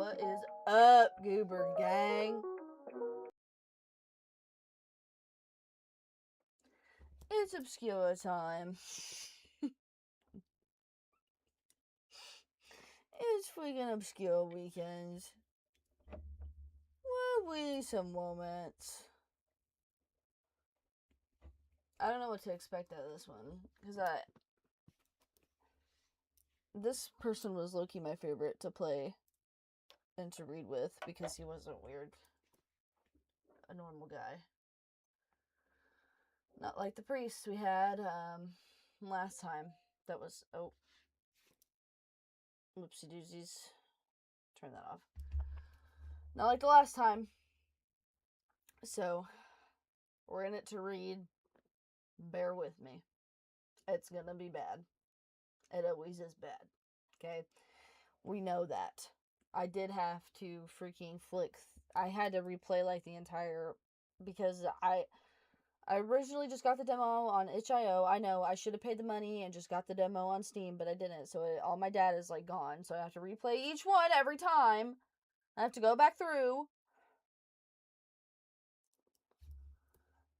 What is up, Goober Gang? It's Obscure time. It's freaking Obscure weekends. What we some moments. I don't know what to expect out of this one, because this person was low-key my favorite to play and to read with, because he wasn't weird. A normal guy. Not like the priest we had last time. That was, whoopsie doozies. Turn that off. Not like the last time. So, we're in it to read. Bear with me. It's gonna be bad. It always is bad. Okay? We know that. I did have to freaking I had to replay like the entire, because I originally just got the demo on itch.io. I know I should have paid the money and just got the demo on Steam, but I didn't. So all my data is like gone. So I have to replay each one every time. I have to go back through.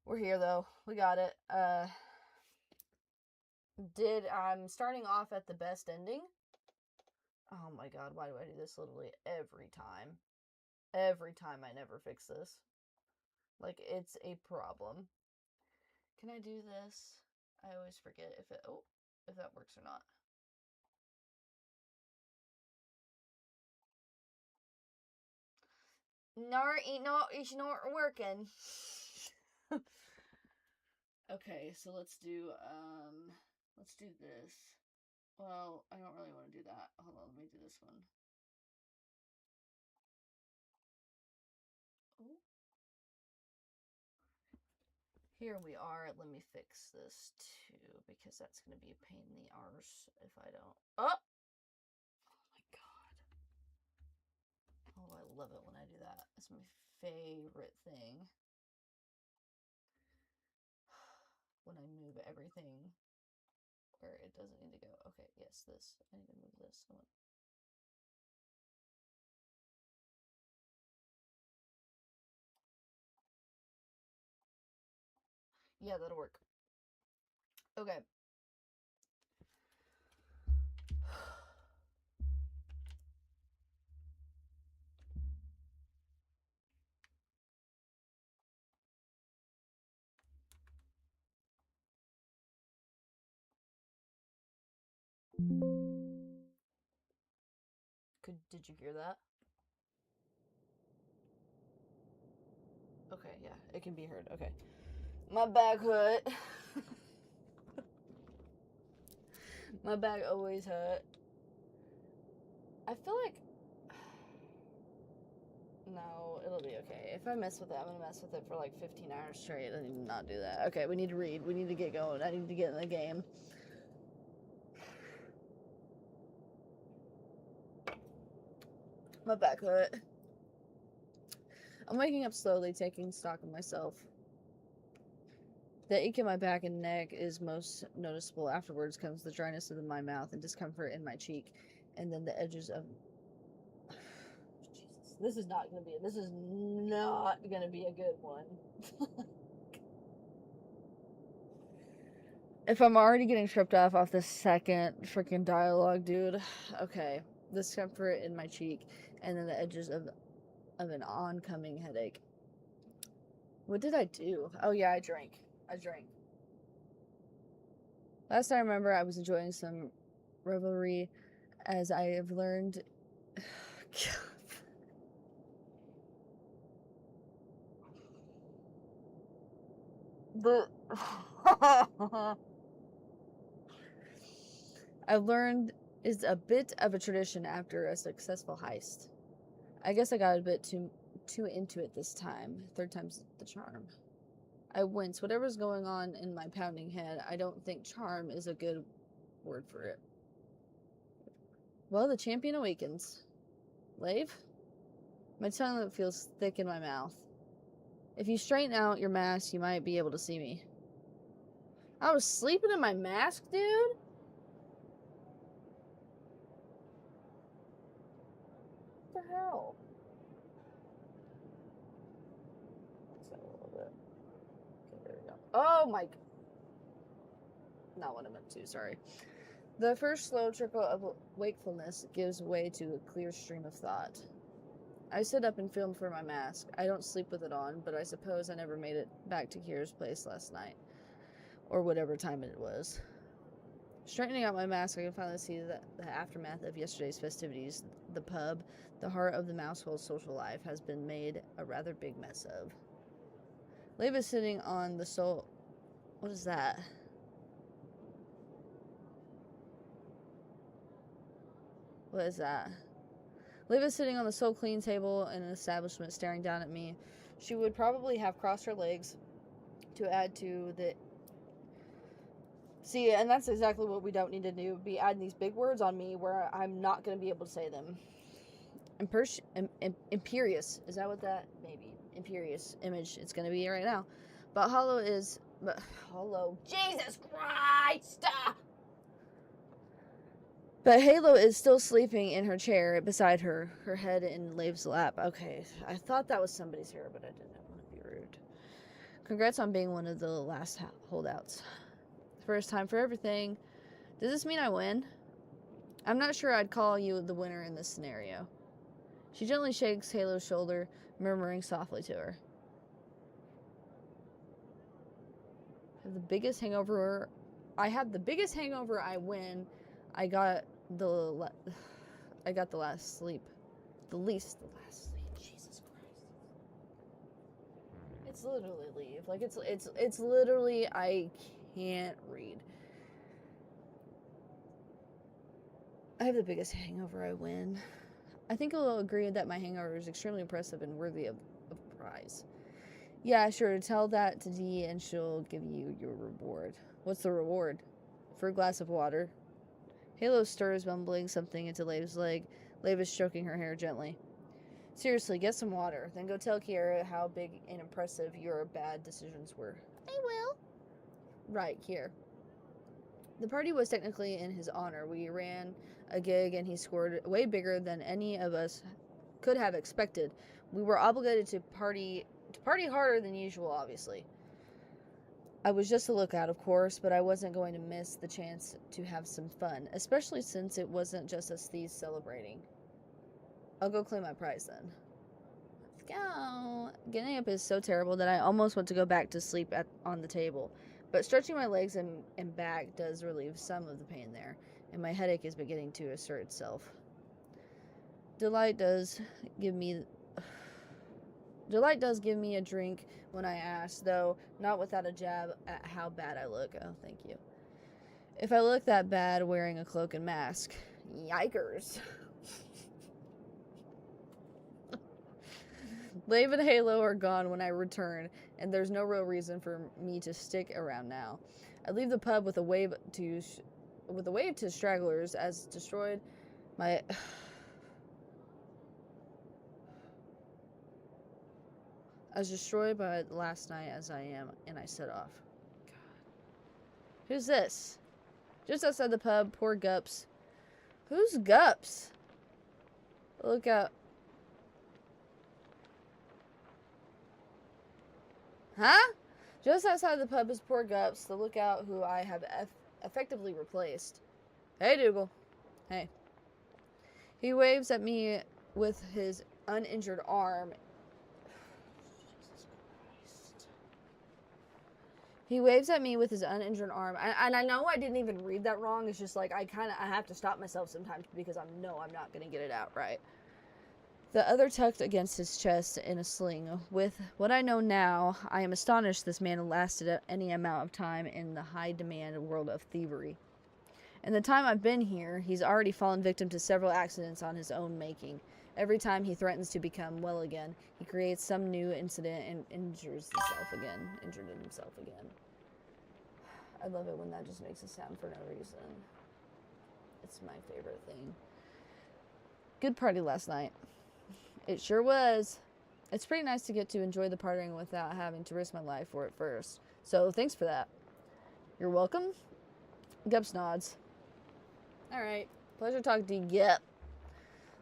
We're here though. We got it. I'm starting off at the best ending. Oh my god, why do I do this literally every time? Every time I never fix this. Like, it's a problem. Can I do this? I always forget if that works or not. No, it's not working. Okay, so let's do this. Well, I don't really want to do that. Hold on, let me do this one. Ooh. Here we are. Let me fix this too, because that's going to be a pain in the arse if I don't. Oh! Oh my god. Oh, I love it when I do that. It's my favorite thing. When I move everything where it doesn't need to go. Okay, yes, this. I need to move this. Yeah, that'll work. Okay. Did you hear that? Okay, yeah, it can be heard. Okay. My back hurt. My back always hurt. I feel like... No, it'll be okay. If I mess with it, I'm gonna mess with it for like 15 hours straight. I need to not do that. Okay, we need to read. We need to get going. I need to get in the game. My back hurt. I'm waking up slowly, taking stock of myself. The ache in my back and neck is most noticeable. Afterwards comes the dryness of my mouth and discomfort in my cheek, and then the edges of... Jesus, this is not gonna be a good one. If I'm already getting tripped off the second freaking dialogue, dude. Okay. Discomfort in my cheek, and then the edges of an oncoming headache. What did I do? Oh yeah, I drank. Last I remember, I was enjoying some revelry, as I have learned. I've learned is a bit of a tradition after a successful heist. I guess I got a bit too into it this time. Third time's the charm. I wince. Whatever's going on in my pounding head, I don't think charm is a good word for it. Well, the champion awakens. Lave? My tongue feels thick in my mouth. If you straighten out your mask, you might be able to see me. I was sleeping in my mask, dude? What the hell? There we go. Oh my... Not what I meant to, sorry. The first slow trickle of wakefulness gives way to a clear stream of thought. I sit up and film for my mask. I don't sleep with it on, but I suppose I never made it back to Kira's place last night. Or whatever time it was. Straightening out my mask, I can finally see the aftermath of yesterday's festivities. The pub, the heart of the Mousehole social life, has been made a rather big mess of. Lev is sitting on the soul... What is that? What is that? Lev is sitting on the so clean table in an establishment staring down at me. She would probably have crossed her legs to add to the... See, and that's exactly what we don't need to do. Be adding these big words on me where I'm not going to be able to say them. Imperious. Is that what that... Maybe. Imperious image it's going to be right now. But Hollow is... Hollow. Jesus Christ! But Halo is still sleeping in her chair beside her, her head in Lev's lap. Okay, I thought that was somebody's hair, but I didn't want to be rude. Congrats on being one of the last holdouts. First time for everything. Does this mean I win? I'm not sure I'd call you the winner in this scenario. She gently shakes Halo's shoulder, murmuring softly to her. I have the biggest hangover I win. I got the last sleep. The last sleep. Jesus Christ. It's literally leave. Like it's literally I can't read. I have the biggest hangover I win. I think you'll agree that my hangover is extremely impressive and worthy of prize. Yeah, sure, tell that to Dee and she'll give you your reward. What's the reward? For a glass of water. Halo stirs, mumbling something into Lev's leg. Lev is stroking her hair gently. Seriously, get some water. Then go tell Kiera how big and impressive your bad decisions were. I will. Right, here. The party was technically in his honor. We ran a gig and he scored way bigger than any of us could have expected. We were obligated to party harder than usual, obviously. I was just a lookout, of course, but I wasn't going to miss the chance to have some fun, especially since it wasn't just us thieves celebrating. I'll go claim my prize then. Let's go. Getting up is so terrible that I almost want to go back to sleep on the table, but stretching my legs and back does relieve some of the pain there, and my headache is beginning to assert itself. Delight does give me a drink when I ask, though not without a jab at how bad I look. Oh, thank you. If I look that bad wearing a cloak and mask. Yikers. Lev and Halo are gone when I return, and there's no real reason for me to stick around now. I leave the pub with a wave to stragglers as destroyed my... As destroyed by last night as I am, and I set off. God. Who's this? Just outside the pub, poor Gups. Who's Gups? Look out. Huh? Just outside the pub is poor Gups, the lookout who I have effectively replaced. Hey, Dougal. Hey. He waves at me with his uninjured arm. He waves at me with his uninjured arm, and I know I didn't even read that wrong. It's just like I have to stop myself sometimes because I'm not gonna get it out right. The other tucked against his chest in a sling. With what I know now, I am astonished this man lasted any amount of time in the high-demand world of thievery. In the time I've been here, he's already fallen victim to several accidents on his own making. Every time he threatens to become well again, he creates some new incident and injured himself again. I love it when that just makes a sound for no reason. It's my favorite thing. Good party last night. It sure was. It's pretty nice to get to enjoy the partying without having to risk my life for it first. So thanks for that. You're welcome. Gups nods. Alright. Pleasure talking to you. Yep.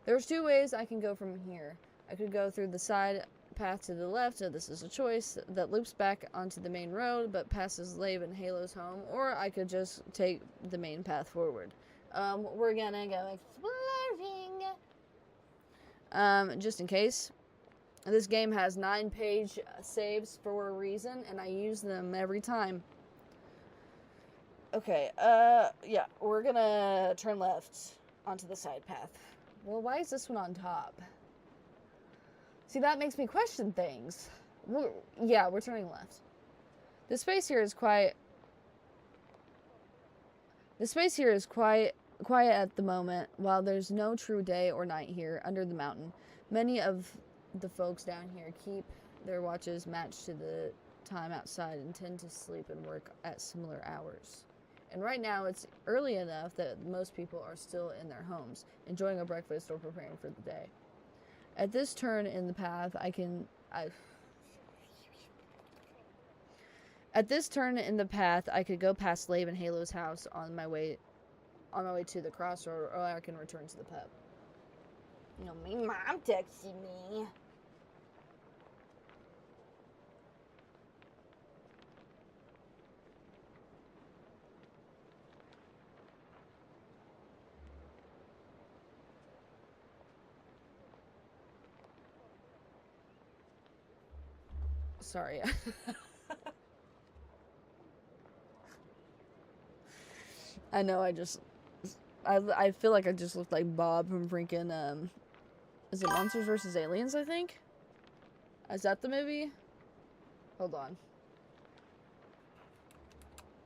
There's two ways I can go from here. I could go through the side path to the left, so this is a choice that loops back onto the main road but passes Lave and Halo's home, or I could just take the main path forward. We're gonna go exploring. Just in case. This game has 9-page saves for a reason, and I use them every time. Okay, yeah, we're gonna turn left onto the side path. Well, why is this one on top? See, that makes me question things. We're turning left. The space here is quiet. The space here is quiet at the moment, while there's no true day or night here under the mountain. Many of the folks down here keep their watches matched to the time outside and tend to sleep and work at similar hours. And right now it's early enough that most people are still in their homes, enjoying a breakfast or preparing for the day. At this turn in the path, I could go past Lave and Halo's house on my way to the crossroad, or I can return to the pub. You know, my mom texted me. Sorry. I know, I feel like I just looked like Bob from freaking, is it Monsters vs. Aliens, I think? Is that the movie? Hold on.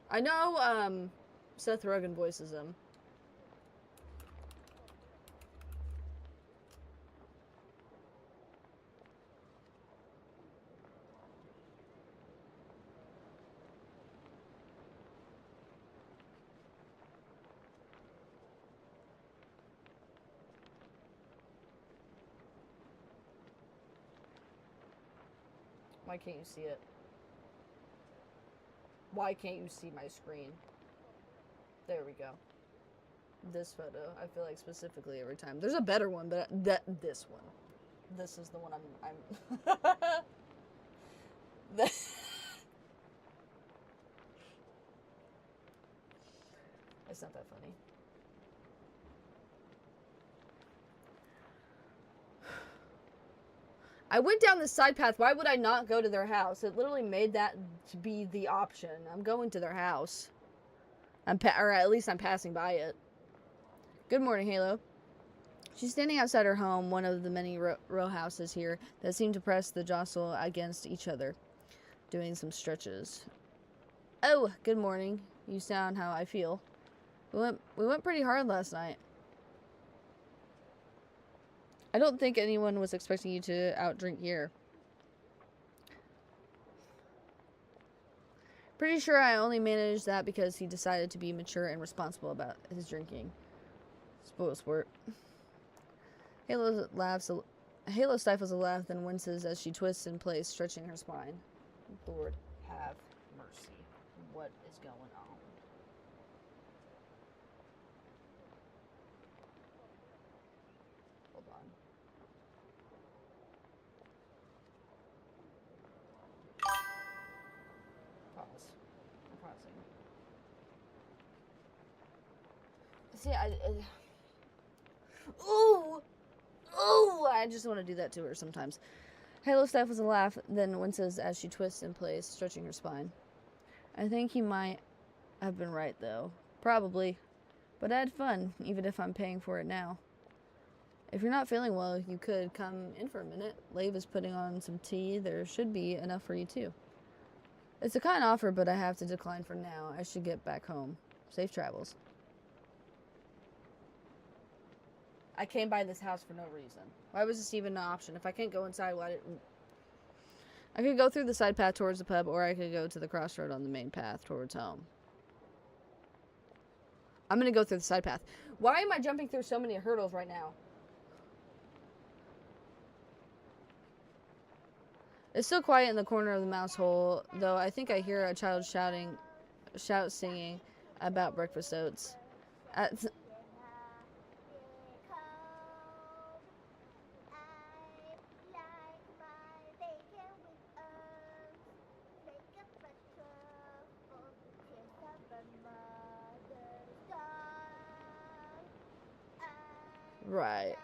I know, Seth Rogen voices him. Why can't you see it? Why can't you see my screen? There we go. This photo, I feel like specifically every time. There's a better one, but this one. This is the one I'm It's not that funny. I went down the side path. Why would I not go to their house? It literally made that to be the option. I'm going to their house. Or at least I'm passing by it. Good morning, Halo. She's standing outside her home, one of the many row houses here that seem to press the jostle against each other, doing some stretches. Oh, good morning. You sound how I feel. We went pretty hard last night. I don't think anyone was expecting you to outdrink here. Pretty sure I only managed that because he decided to be mature and responsible about his drinking. Spoil sport. Halo stifles a laugh, then winces as she twists in place, stretching her spine. Lord have mercy. What is going on? Hold on. Pause. I'm pausing. See, ooh! Ooh! I just want to do that to her sometimes. Halo stifles a laugh, then winces as she twists in place, stretching her spine. I think he might have been right, though. Probably. But I had fun, even if I'm paying for it now. If you're not feeling well, you could come in for a minute. Lave is putting on some tea. There should be enough for you, too. It's a kind offer, but I have to decline for now. I should get back home. Safe travels. I came by this house for no reason. Why was this even an option? If I can't go inside, why didn't... I could go through the side path towards the pub, or I could go to the crossroad on the main path towards home. I'm gonna go through the side path. Why am I jumping through so many hurdles right now? It's still quiet in the corner of the mouse hole, though I think I hear a child singing about breakfast oats. Right.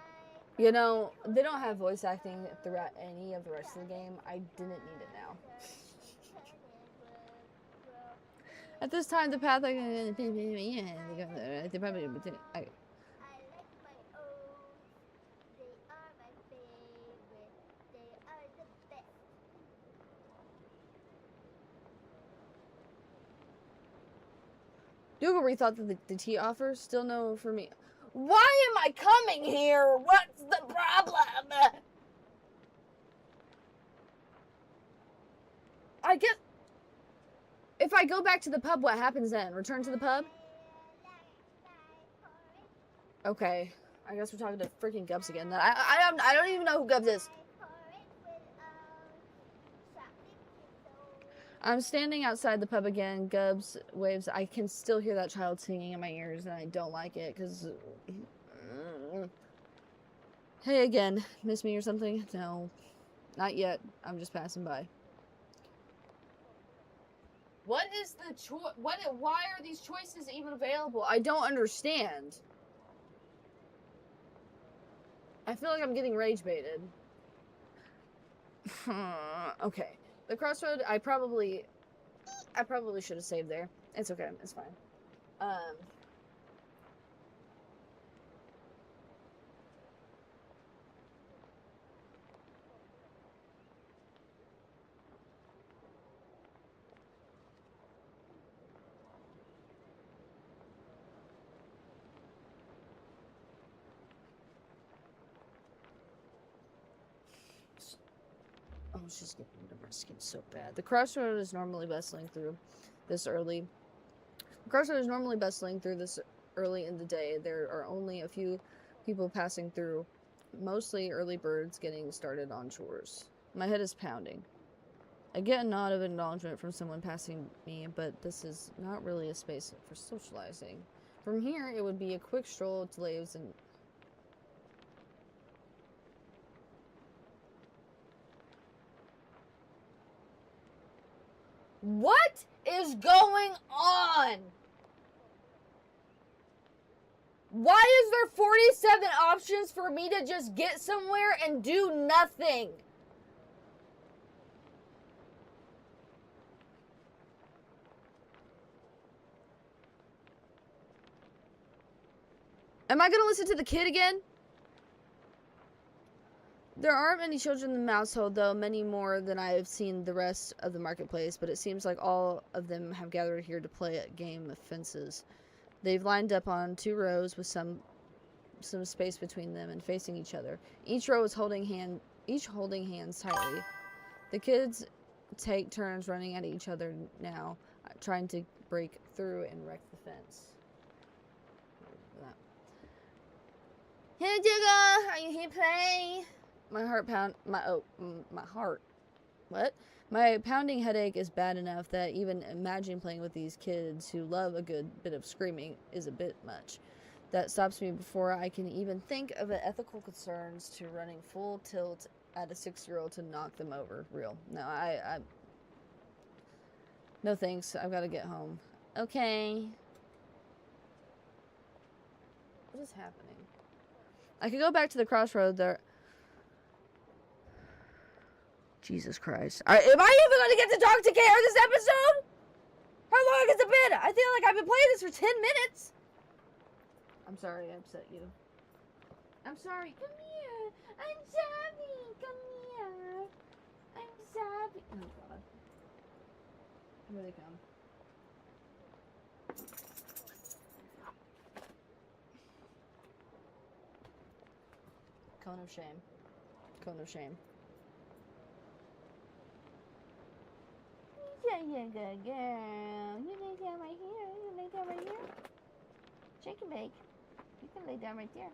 You know, they don't have voice acting throughout any of the rest of the game. I didn't need it now. At this time, the path I Google rethought the tea offers. Still no for me. Why am I coming here? What's the problem? I guess if I go back to the pub, what happens then? Return to the pub? Okay. I guess we're talking to freaking Gubs again. Then I don't even know who Gubs is. I'm standing outside the pub again. Gubs waves. I can still hear that child singing in my ears, and I don't like it because. Hey again, miss me or something? No, not yet. I'm just passing by. What is the choice? Why are these choices even available? I don't understand. I feel like I'm getting rage baited. Okay. The crossroad, I probably should have saved there. It's okay. It's fine. Oh, she's getting my skin so bad. The crossroad is normally bustling through this early. The crossroad is normally bustling through this early in the day. There are only a few people passing through, mostly early birds getting started on chores. My head is pounding. I get a nod of acknowledgement from someone passing me, but this is not really a space for socializing. From here, it would be a quick stroll to Laves and... What is going on? Why is there 47 options for me to just get somewhere and do nothing? Am I gonna listen to the kid again? There aren't many children in the household, though, many more than I have seen the rest of the marketplace, but it seems like all of them have gathered here to play a game of fences. They've lined up on 2 rows with some space between them and facing each other. Each row is holding hands tightly. The kids take turns running at each other now, trying to break through and wreck the fence. Hey, Jigga, are you here to play? My heart. What? My pounding headache is bad enough that even imagining playing with these kids who love a good bit of screaming is a bit much. That stops me before I can even think of the ethical concerns to running full tilt at a 6-year-old to knock them over. Real. No, no thanks. I've got to get home. Okay. What is happening? I could go back to the crossroad there. Jesus Christ. Am I even going to get to talk to KR this episode? How long has it been? I feel like I've been playing this for 10 minutes. I'm sorry I upset you. I'm sorry. Come here. I'm sorry. Come here. I'm sorry. Oh, God. Here they come. Cone of shame. Cone of shame. You're a good girl. You lay down right here. You lay down right here. Shake and bake. You can lay down right there.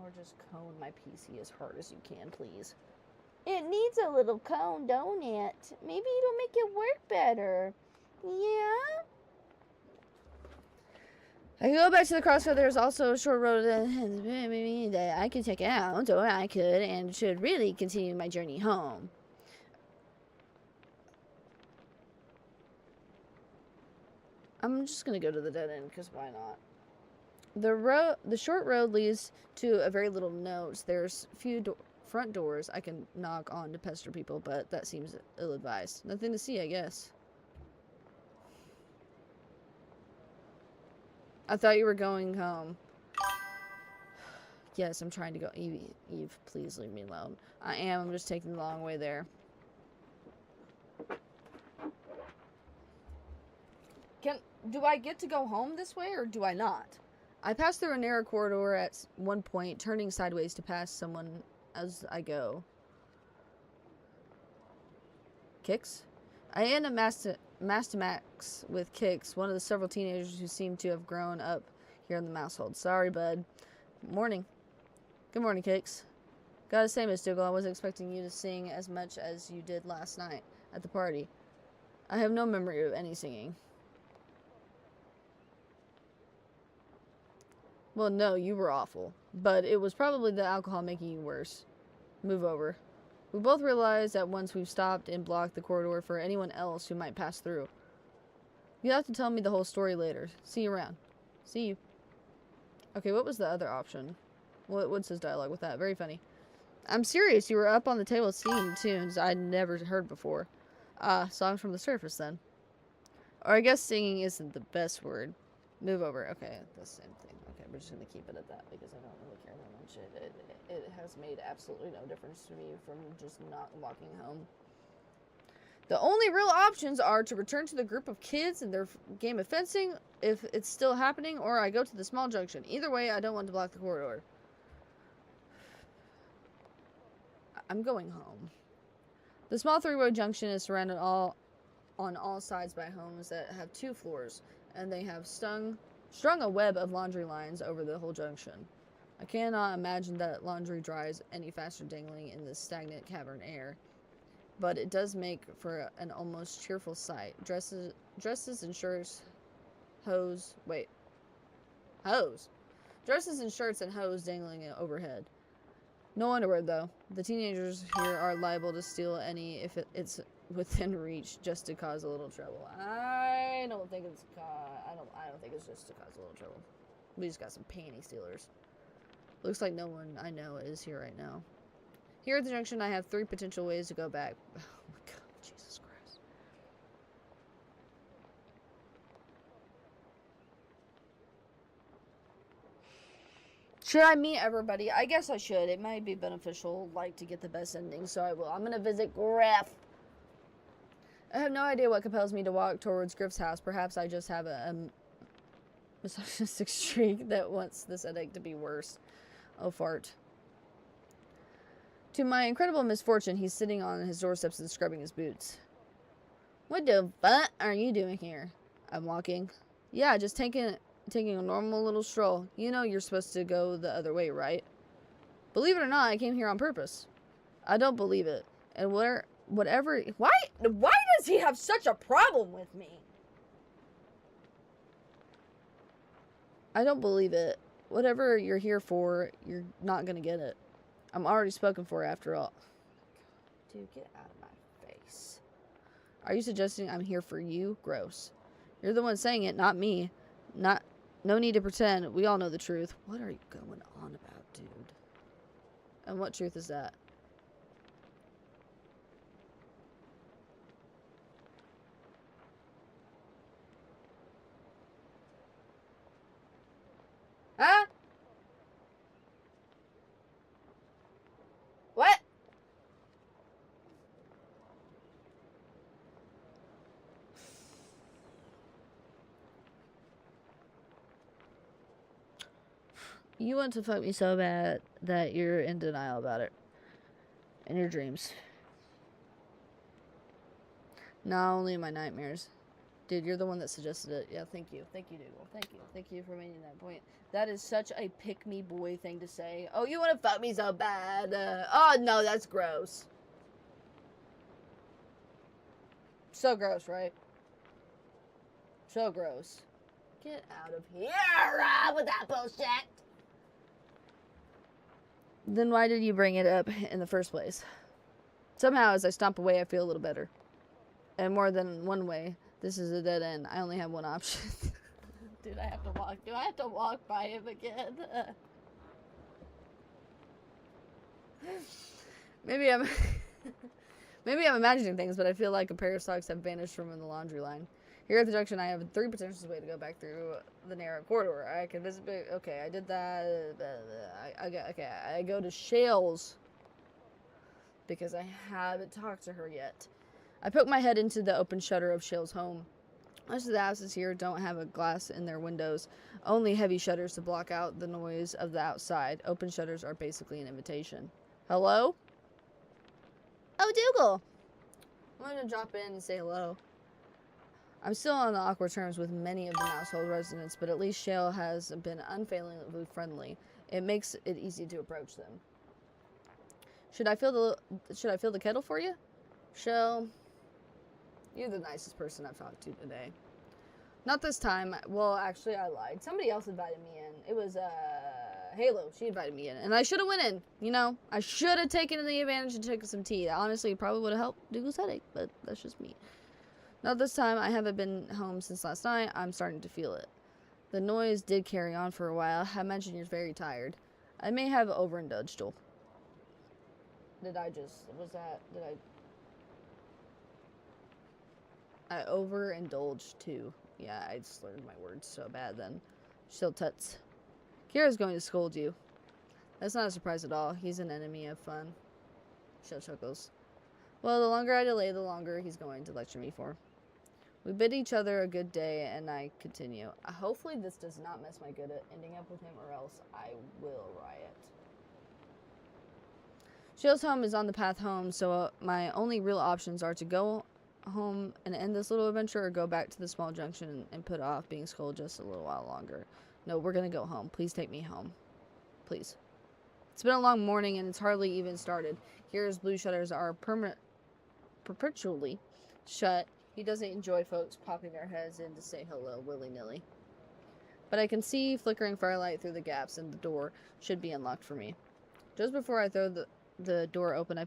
Or just cone my PC as hard as you can, please. It needs a little cone, don't it? Maybe it'll make it work better. Yeah? I can go back to the crossroad. There's also a short road that I could check out, or I could and should really continue my journey home. I'm just gonna go to the dead end, because why not? The short road leads to a very little note. There's few front doors I can knock on to pester people, but that seems ill-advised. Nothing to see, I guess. I thought you were going home. Yes, I'm trying to go. Eve, please leave me alone. I am. I'm just taking the long way there. Do I get to go home this way, or do I not? I pass through a narrow corridor at one point, turning sideways to pass someone as I go. Kix? I end up Max with Kix, one of the several teenagers who seem to have grown up here in the household. Sorry, bud. Morning. Good morning, Kix. Gotta say, Miss Dougal, I wasn't expecting you to sing as much as you did last night at the party. I have no memory of any singing. Well, no, you were awful. But it was probably the alcohol making you worse. Move over. We both realized at once we've stopped and blocked the corridor for anyone else who might pass through. You'll have to tell me the whole story later. See you around. See you. Okay, what was the other option? What's his dialogue with that? Very funny. I'm serious, you were up on the table singing tunes I'd never heard before. Songs from the surface then. Or I guess singing isn't the best word. Move over. Okay, the same thing. Okay, we're just going to keep it at that because I don't really care that much. It has made absolutely no difference to me from just not walking home. The only real options are to return to the group of kids and their game of fencing, if it's still happening, or I go to the small junction. Either way, I don't want to block the corridor. I'm going home. The small three-way junction is surrounded on all sides by homes that have 2 floors, and they have strung a web of laundry lines over the whole junction. I cannot imagine that laundry dries any faster dangling in this stagnant cavern air, but it does make for an almost cheerful sight. Dresses and shirts, hose. Dresses and shirts and hose dangling overhead. No underwear, though. The teenagers here are liable to steal any if it's within reach, just to cause a little trouble. I don't think it's just to cause a little trouble. We just got some panty stealers. Looks like no one I know is here right now. Here at the junction, I have 3 potential ways to go back. Oh my god, Jesus Christ. Should I meet everybody? I guess I should. It might be beneficial, like, to get the best ending, so I will. I'm gonna visit Griff. I have no idea what compels me to walk towards Griff's house. Perhaps I just have a misogynistic streak that wants this headache to be worse. Oh, fart. To my incredible misfortune, he's sitting on his doorsteps and scrubbing his boots. What the fuck are you doing here? I'm walking. Yeah, just taking a normal little stroll. You know you're supposed to go the other way, right? Believe it or not, I came here on purpose. I don't believe it. And whatever... Why does he have such a problem with me? I don't believe it. Whatever you're here for, you're not gonna get it. I'm already spoken for after all. Dude, get out of my face. Are you suggesting I'm here for you? Gross. You're the one saying it, not me. No need to pretend. We all know the truth. What are you going on about, dude? And what truth is that? Huh? What? You want to fuck me so bad that you're in denial about it. In your dreams. Not only in my nightmares. Dude, you're the one that suggested it. Yeah, thank you. Thank you, Dougal. Thank you. Thank you for making that point. That is such a pick-me boy thing to say. Oh, you want to fuck me so bad? Oh, no, that's gross. So gross, right? So gross. Get out of here with that bullshit. Then why did you bring it up in the first place? Somehow, as I stomp away, I feel a little better. And more than one way. This is a dead end. I only have one option. Dude, I have to walk. Do I have to walk by him again? Maybe I'm maybe I'm imagining things, but I feel like a pair of socks have vanished from the laundry line. Here at the junction, I have 3 potential ways to go back through the narrow corridor. I can visit. Okay, I did that. I go to Shale's because I haven't talked to her yet. I poke my head into the open shutter of Shale's home. Most of the houses here don't have a glass in their windows, only heavy shutters to block out the noise of the outside. Open shutters are basically an invitation. Hello? Oh, Dougal! I'm going to drop in and say hello. I'm still on awkward terms with many of the household residents, but at least Shale has been unfailingly friendly. It makes it easy to approach them. Should I fill the kettle for you? Shale, you're the nicest person I've talked to today. Not this time. Well, actually, I lied. Somebody else invited me in. It was, Halo. She invited me in. And I should have went in. You know? I should have taken the advantage and taken some tea. Honestly, it probably would have helped Dougal's headache, but that's just me. Not this time. I haven't been home since last night. I'm starting to feel it. The noise did carry on for a while. I imagine you're very tired. I may have overindulged you. I overindulged too. Yeah, I slurred my words so bad then. Still tuts. Kira's going to scold you. That's not a surprise at all. He's an enemy of fun. Shale chuckles. Well, the longer I delay, the longer he's going to lecture me for. We bid each other a good day, and I continue. Hopefully this does not mess my good at ending up with him, or else I will riot. Shale's home is on the path home, so my only real options are to go home and end this little adventure, or go back to the small junction and put off being scolded just a little while longer. No, we're gonna go home. Please take me home. Please. It's been a long morning, and it's hardly even started. Kira's blue shutters are perpetually shut. He doesn't enjoy folks popping their heads in to say hello willy-nilly. But I can see flickering firelight through the gaps, and the door should be unlocked for me. Just before I throw the door open,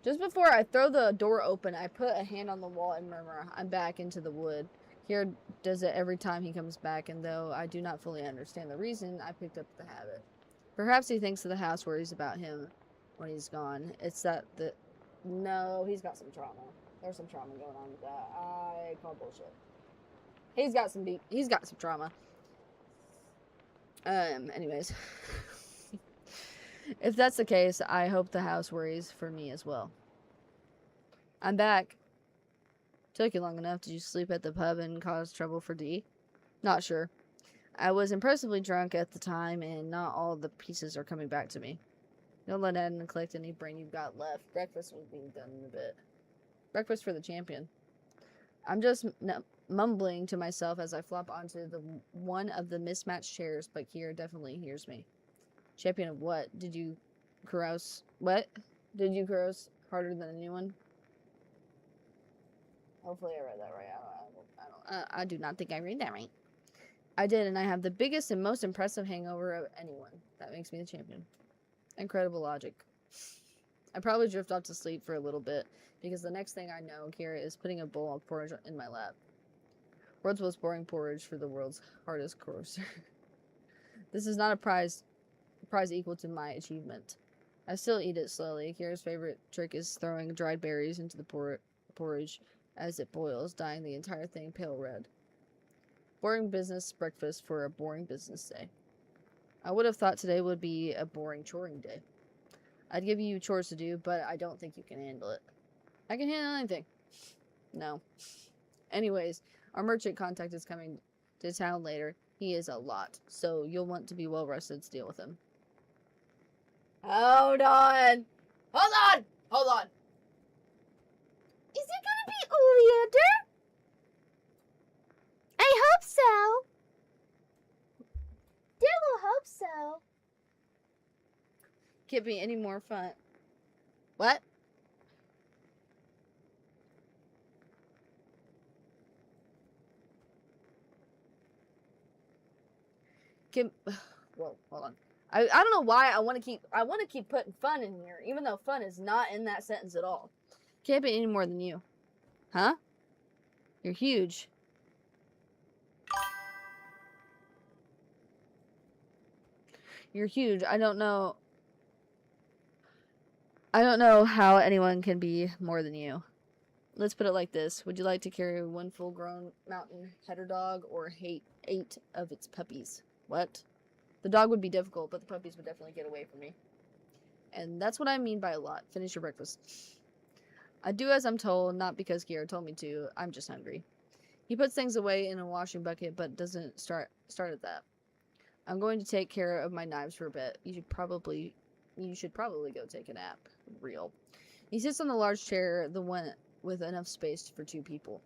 Just before I throw the door open, I put a hand on the wall and murmur, I'm back into the wood. Kira does it every time he comes back, and though I do not fully understand the reason, I picked up the habit. Perhaps he thinks of the house worries about him when he's gone. It's that No, he's got some trauma. There's some trauma going on with that. I call bullshit. He's got some trauma. Anyways. If that's the case, I hope the house worries for me as well. I'm back. Took you long enough. Did you sleep at the pub and cause trouble for D? Not sure. I was impressively drunk at the time, and not all the pieces are coming back to me. Don't let that neglect any brain you've got left. Breakfast will be done in a bit. Breakfast for the champion. I'm just mumbling to myself as I flop onto one of the mismatched chairs, but Kira definitely hears me. Champion of what? Did you carouse? What? Did you carouse harder than anyone? Hopefully I read that right. I do not think I read that right. I did, and I have the biggest and most impressive hangover of anyone. That makes me the champion. Incredible logic. I probably drift off to sleep for a little bit, because the next thing I know, Kira is putting a bowl of porridge in my lap. World's most boring porridge for the world's hardest courser. This is not a prize equal to my achievement. I still eat it slowly. Kira's favorite trick is throwing dried berries into the porridge as it boils, dyeing the entire thing pale red. Boring business breakfast for a boring business day. I would have thought today would be a boring choring day. I'd give you chores to do, but I don't think you can handle it. I can handle anything. No. Anyways, our merchant contact is coming to town later. He is a lot, so you'll want to be well rested to deal with him. Hold on! Is it gonna be Oleander? I hope so. Dougal hope so. Can't be any more fun. What? Whoa, hold on. I don't know why I want to keep putting fun in here, even though fun is not in that sentence at all. Can't be any more than you. Huh? You're huge. You're huge. I don't know how anyone can be more than you. Let's put it like this. Would you like to carry one full-grown mountain header dog or hate 8 of its puppies? What? The dog would be difficult, but the puppies would definitely get away from me. And that's what I mean by a lot. Finish your breakfast. I do as I'm told, not because Kiera told me to. I'm just hungry. He puts things away in a washing bucket, but doesn't start at that. I'm going to take care of my knives for a bit. You should probably go take a nap. Real. He sits on the large chair, the one with enough space for 2 people.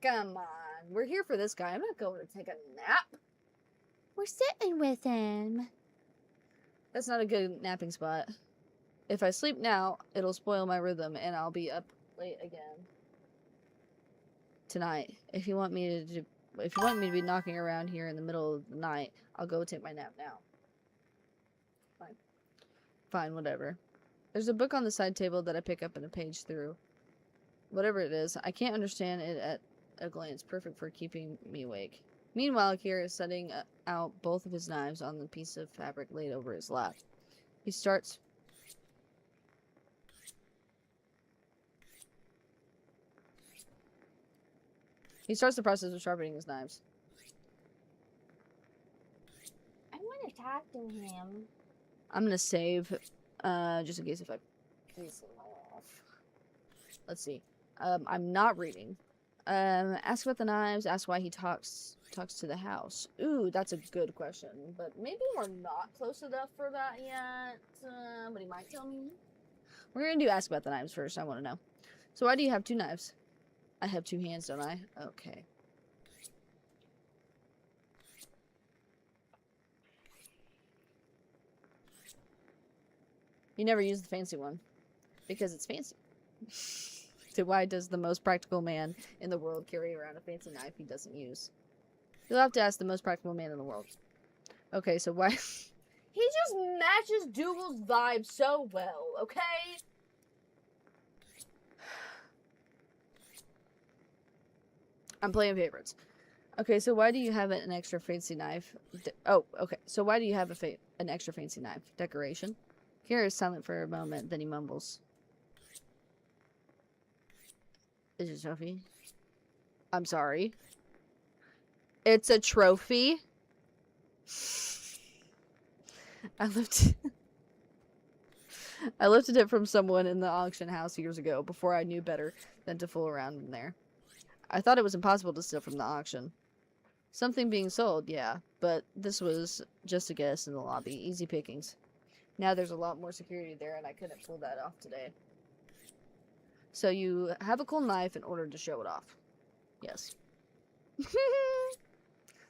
Come on. We're here for this guy. I'm not going to take a nap. We're sitting with him. That's not a good napping spot. If I sleep now, it'll spoil my rhythm and I'll be up late again tonight. If you want me to be knocking around here in the middle of the night, I'll go take my nap now. Fine, whatever. There's a book on the side table that I pick up and a page through. Whatever it is, I can't understand it at a glance. Perfect for keeping me awake. Meanwhile, Kiera is setting out both of his knives on the piece of fabric laid over his lap. He starts the process of sharpening his knives. I want to talk to him. I'm gonna save, just in case if I piss him off. Let's see. I'm not reading. Ask about the knives. Ask why he talks to the house. Ooh, that's a good question. But maybe we're not close enough for that yet. But he might tell me. We're gonna do ask about the knives first. I want to know. So why do you have 2 knives? I have 2 hands, don't I? Okay. You never use the fancy one. Because it's fancy. So why does the most practical man in the world carry around a fancy knife he doesn't use? You'll have to ask the most practical man in the world. Okay, so why... He just matches Dougal's vibe so well, okay? I'm playing favorites. Okay, so why do you have an extra fancy knife? Oh, okay. So why do you have an extra fancy knife? Decoration? Kiera is silent for a moment, then he mumbles. Is it a trophy? I'm sorry. It's a trophy? I lifted it from someone in the auction house years ago, before I knew better than to fool around in there. I thought it was impossible to steal from the auction. Something being sold, yeah, but this was just a guess in the lobby. Easy pickings. Now there's a lot more security there, and I couldn't pull that off today. So you have a cool knife in order to show it off. Yes.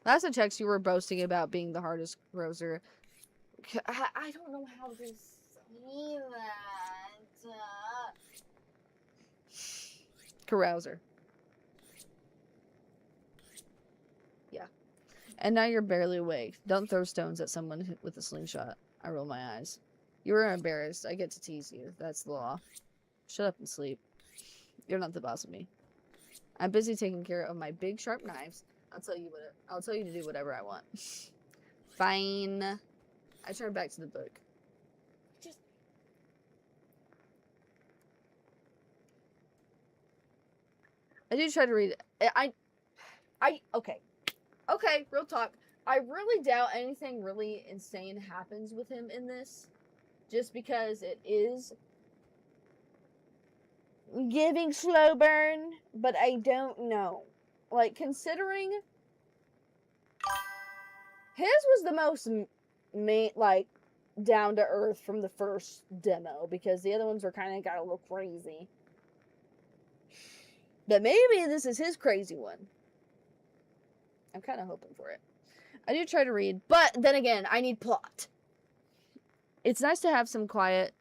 Last I checked, you were boasting about being the hardest grocer. I don't know how to say that. Carouser. Yeah. And now you're barely awake. Don't throw stones at someone with a slingshot. I roll my eyes. You were embarrassed. I get to tease you. That's the law. Shut up and sleep. You're not the boss of me. I'm busy taking care of my big sharp knives. I'll tell you to do whatever I want. Fine. I turn back to the book. I do try to read it. Okay, real talk. I really doubt anything really insane happens with him in this. Just because it is giving slow burn, but I don't know. Like, considering his was the most down to earth from the first demo, because the other ones were kind of got a little crazy. But maybe this is his crazy one. I'm kind of hoping for it. I do try to read, but then again, I need plot. It's nice to have some quiet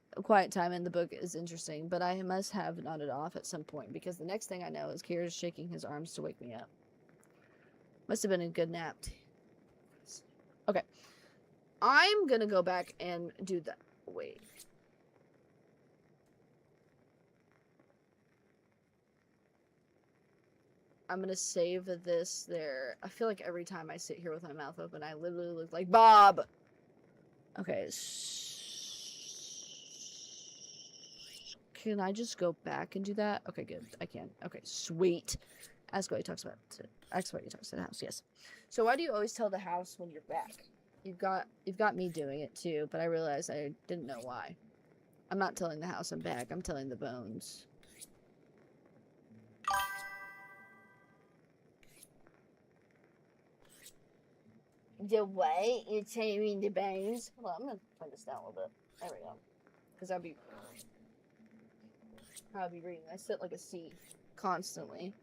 time, and the book is interesting, but I must have nodded off at some point, because the next thing I know is Kira's shaking his arms to wake me up. Must have been a good nap. Okay. I'm gonna go back and do that. Wait. I'm gonna save this there. I feel like every time I sit here with my mouth open, I literally look like Bob. Okay. Can I just go back and do that? Okay, good. I can. Okay, sweet. Ask what he talks about. Ask what he talks to the house. Yes. So why do you always tell the house when you're back? You've got me doing it too, but I realized I didn't know why. I'm not telling the house I'm back. I'm telling the bones. The what? You're telling the bones? Hold on, I'm gonna turn this down a little bit. There we go. Because I'd be reading. I sit like a C constantly.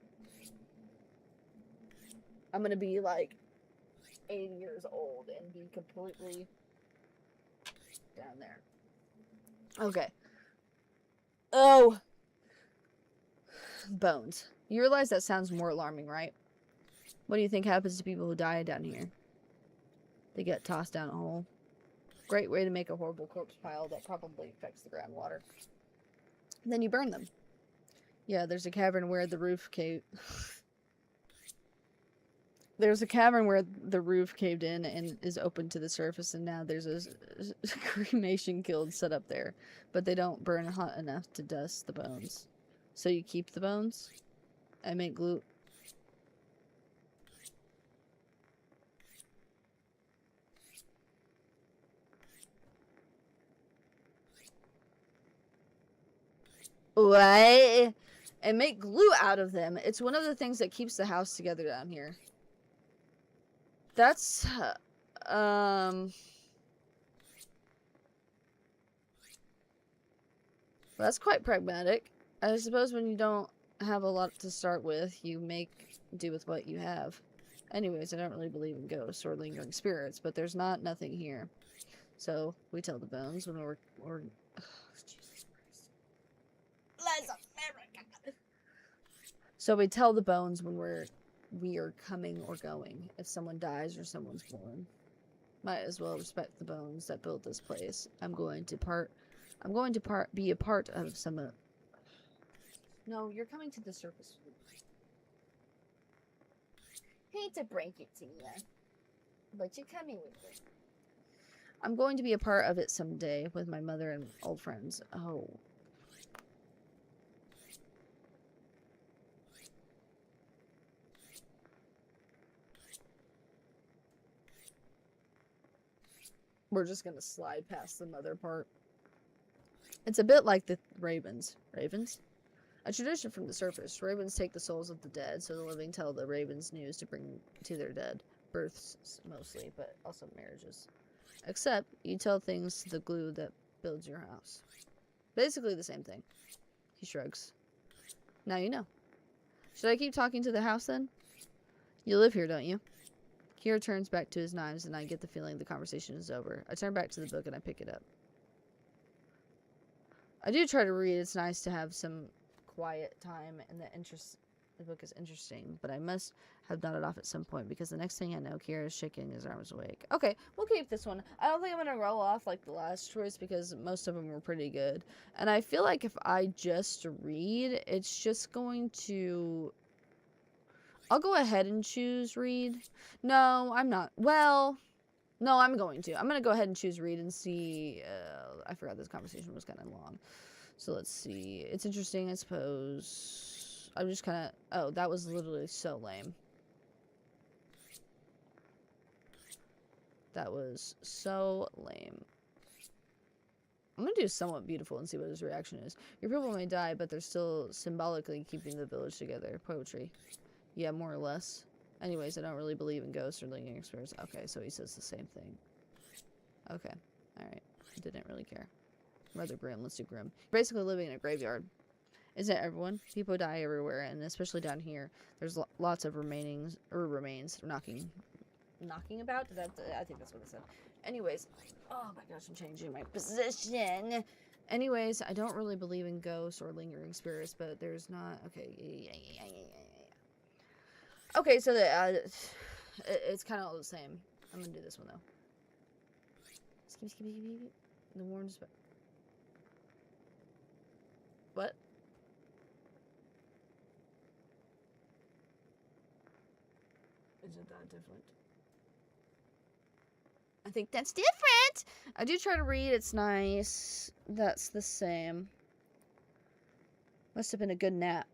I'm gonna be like 80 years old and be completely down there. Okay. Oh! Bones. You realize that sounds more alarming, right? What do you think happens to people who die down here? They get tossed down a hole. Great way to make a horrible corpse pile that probably affects the groundwater. And then you burn them. Yeah, there's a cavern where the roof caved. There's a cavern where the roof caved in and is open to the surface, and now there's a cremation kiln set up there. But they don't burn hot enough to dust the bones. So you keep the bones and make glue. What? And make glue out of them. It's one of the things that keeps the house together down here. That's, that's quite pragmatic. I suppose when you don't have a lot to start with, you make do with what you have. Anyways, I don't really believe in ghosts or lingering spirits, but there's nothing here. So, we tell the bones when we're oh, Jesus Christ. Let's America! So we tell the bones when we are coming or going. If someone dies or someone's born. Might as well respect the bones that built this place. I'm going to be a part of some No, you're coming to the surface. Hate to break it to you, but you're coming with me. I'm going to be a part of it someday with my mother and old friends. Oh. We're just gonna slide past the mother part. It's a bit like the ravens. Ravens? A tradition from the surface. Ravens take the souls of the dead, so the living tell the ravens news to bring to their dead. Births, mostly, but also marriages. Except, you tell things to the glue that builds your house. Basically the same thing. He shrugs. Now you know. Should I keep talking to the house then? You live here, don't you? Kira turns back to his knives, and I get the feeling the conversation is over. I turn back to the book and I pick it up. I do try to read. It's nice to have some quiet time, and the book is interesting, but I must have nodded off at some point because the next thing I know, Kira is shaking his arms awake. Okay, we'll keep this one. I don't think I'm gonna roll off like the last choice because most of them were pretty good. And I feel like if I just read, it's just going to... I'll go ahead and choose read. No, I'm not. Well, no, I'm going to. I'm going to go ahead and choose read and see. I forgot this conversation was kind of long. So let's see. It's interesting, I suppose. I'm just kind of... Oh, that was literally so lame. That was so lame. I'm going to do somewhat beautiful and see what his reaction is. Your people may die, but they're still symbolically keeping the village together. Poetry. Yeah, more or less. Anyways, I don't really believe in ghosts or lingering spirits. Okay, so he says the same thing. Okay, alright. Didn't really care. Rather grim. Let's do grim. Basically living in a graveyard. Isn't it, everyone? People die everywhere, and especially down here. There's lots of remains knocking about? I think that's what it said. Anyways. Oh my gosh, I'm changing my position. Anyways, I don't really believe in ghosts or lingering spirits, but there's not... Okay, Okay, so it's kind of all the same. I'm gonna do this one though. The warm spell. What? Is it that different? I think that's different. I do try to read. It's nice. That's the same. Must have been a good nap.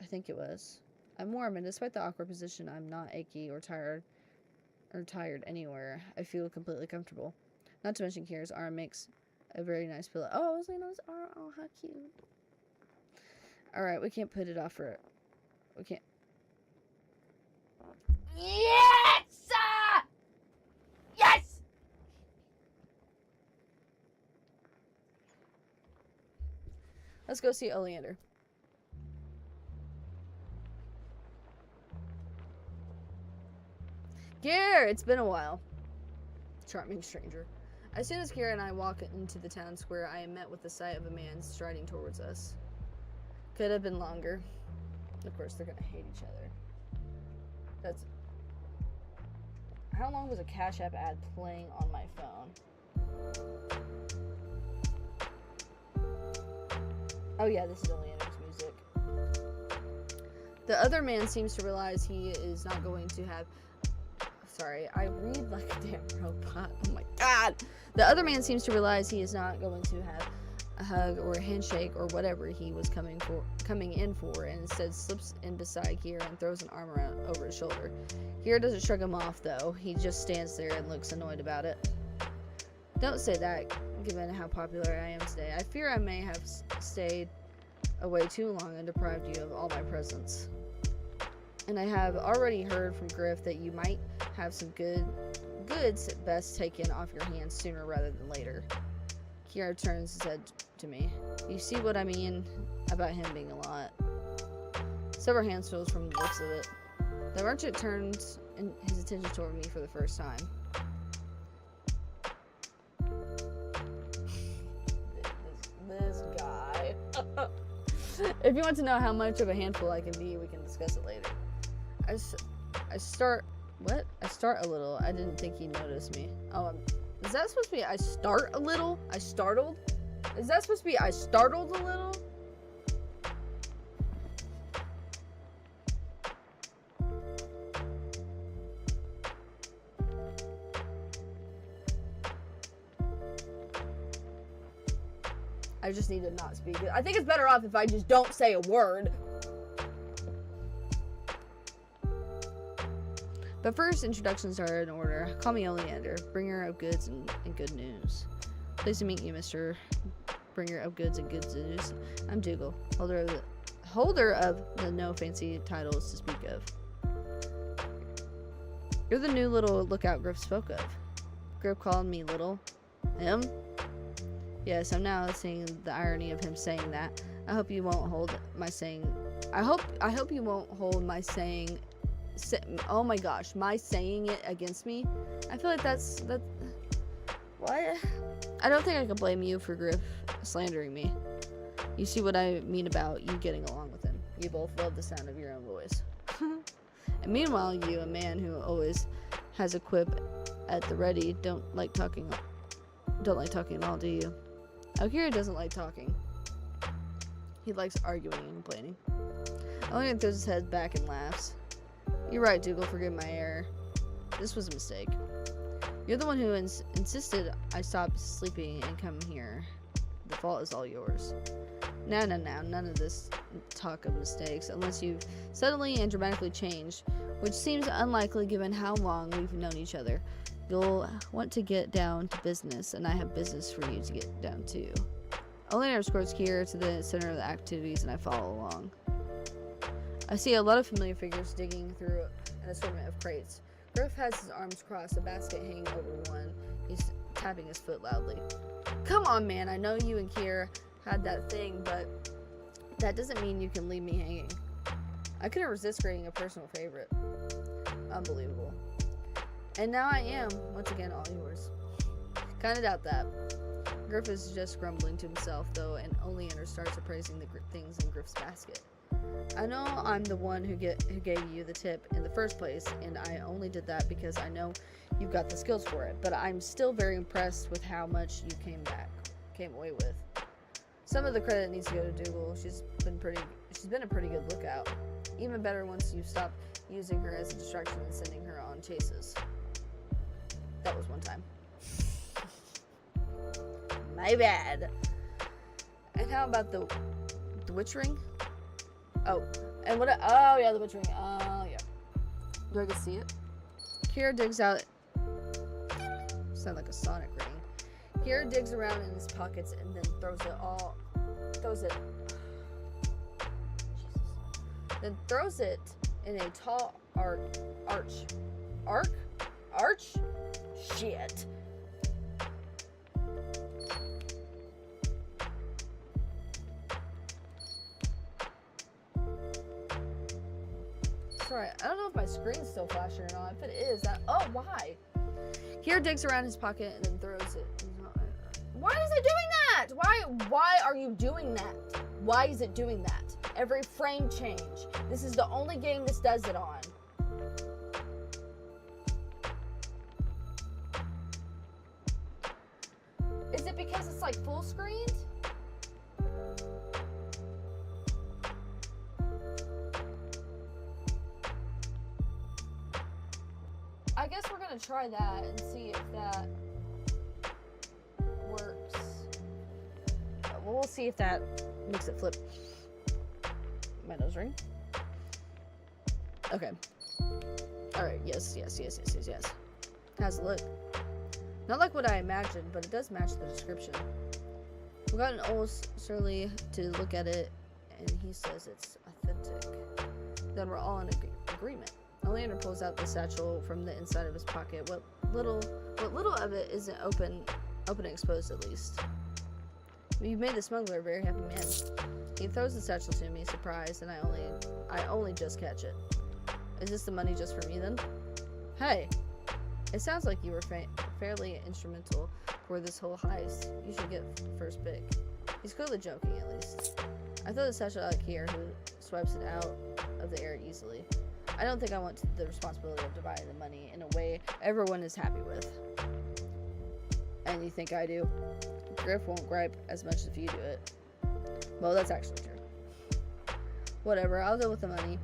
I think it was. I'm warm, and despite the awkward position, I'm not achy or tired anywhere. I feel completely comfortable. Not to mention Kira's arm makes a very nice pillow. Oh, I was laying on his arm. Oh, how cute. Alright, we can't put it off for it. We can't. Yes! Yes! Let's go see Oleander. Gear, it's been a while. Charming stranger. As soon as Kira and I walk into the town square, I am met with the sight of a man striding towards us. Could have been longer. Of course, they're gonna hate each other. That's... How long was a Cash App ad playing on my phone? Oh yeah, this is Oleander's music. The other man seems to realize he is not going to have... Sorry, I read like a damn robot. Oh my god! The other man seems to realize he is not going to have a hug or a handshake or whatever he was coming in for, and instead slips in beside Kira and throws an arm around over his shoulder. Kira doesn't shrug him off though. He just stands there and looks annoyed about it. Don't say that, given how popular I am today. I fear I may have stayed away too long and deprived you of all my presence. And I have already heard from Griff that you might have some goods best taken off your hands sooner rather than later. Kira turns his head to me. You see what I mean about him being a lot. Several handfuls from the looks of it. The merchant turns his attention toward me for the first time. This guy. If you want to know how much of a handful I can be, we can discuss it later. I start a little. I didn't think he'd notice me. Oh, is that supposed to be I start a little? I startled? Is that supposed to be I startled a little? I just need to not speak. I think it's better off if I just don't say a word. But first, introductions are in order. Call me Oleander, bringer of goods and good news. Pleased to meet you, Mr. Bringer of goods and good news. I'm Dougal, holder of the no fancy titles to speak of. You're the new little lookout Griff spoke of. Griff called me little. Him? Yes, I'm now seeing the irony of him saying that. I hope you won't hold my saying. I hope you won't hold my saying. Oh my gosh, my saying it against me. I feel like that's what? I don't think I can blame you for Griff slandering me. You see what I mean about you getting along with him. You both love the sound of your own voice. And meanwhile, you, a man who always has a quip at the ready, don't like talking at all, do you? Akira doesn't like talking. He likes arguing and complaining. Only throws his head back and laughs. You're right, Dougal, forgive my error. This was a mistake. You're the one who insisted I stop sleeping and come here. The fault is all yours. Now, none of this talk of mistakes, unless you've suddenly and dramatically changed, which seems unlikely given how long we've known each other. You'll want to get down to business, and I have business for you to get down to. Oleander escorts Kier to the center of the activities, and I follow along. I see a lot of familiar figures digging through an assortment of crates. Griff has his arms crossed, a basket hanging over one. He's tapping his foot loudly. Come on, man, I know you and Kier had that thing, but that doesn't mean you can leave me hanging. I couldn't resist creating a personal favorite. Unbelievable. And now I am, once again, all yours. Kinda doubt that. Griff is just grumbling to himself, though, and Oleander starts appraising the things in Griff's basket. I know I'm the one who gave you the tip in the first place, and I only did that because I know you've got the skills for it, but I'm still very impressed with how much you came away with. Some of the credit needs to go to Dougal. She's been a pretty good lookout. Even better once you stop using her as a distraction and sending her on chases. That was one time. My bad. And how about the witch ring? Oh, and what? Oh yeah, the witch ring. Oh yeah. Do I get to see it? Kira digs out. Sound like a Sonic ring. Kira digs around in his pockets and then throws it. Then throws it in a tall arch. Shit. Sorry, I don't know if my screen's still flashing or not. If it is, why? Kira digs around his pocket and then throws it. Why is it doing that? Why are you doing that? Why is it doing that? Every frame change. This is the only game this does it on. Is it because it's like full screened? I guess we're gonna try that and see if that works. Well, we'll see if that makes it flip. My nose ring. Okay. Alright, yes. How's it look? Not like what I imagined, but it does match the description. We got an old surly to look at it, and he says it's authentic. Then we're all in agreement. Oleander pulls out the satchel from the inside of his pocket. What little of it isn't open and exposed, at least. You've made the smuggler a very happy man. He throws the satchel to me, surprised, and I only just catch it. Is this the money just for me, then? Hey, it sounds like you were fairly instrumental for this whole heist. You should get first pick. He's clearly joking, at least. I throw the satchel at Kier, who swipes it out of the air easily. I don't think I want the responsibility of dividing the money in a way everyone is happy with. And you think I do? Griff won't gripe as much if you do it. Well, that's actually true. Whatever, I'll go with the money.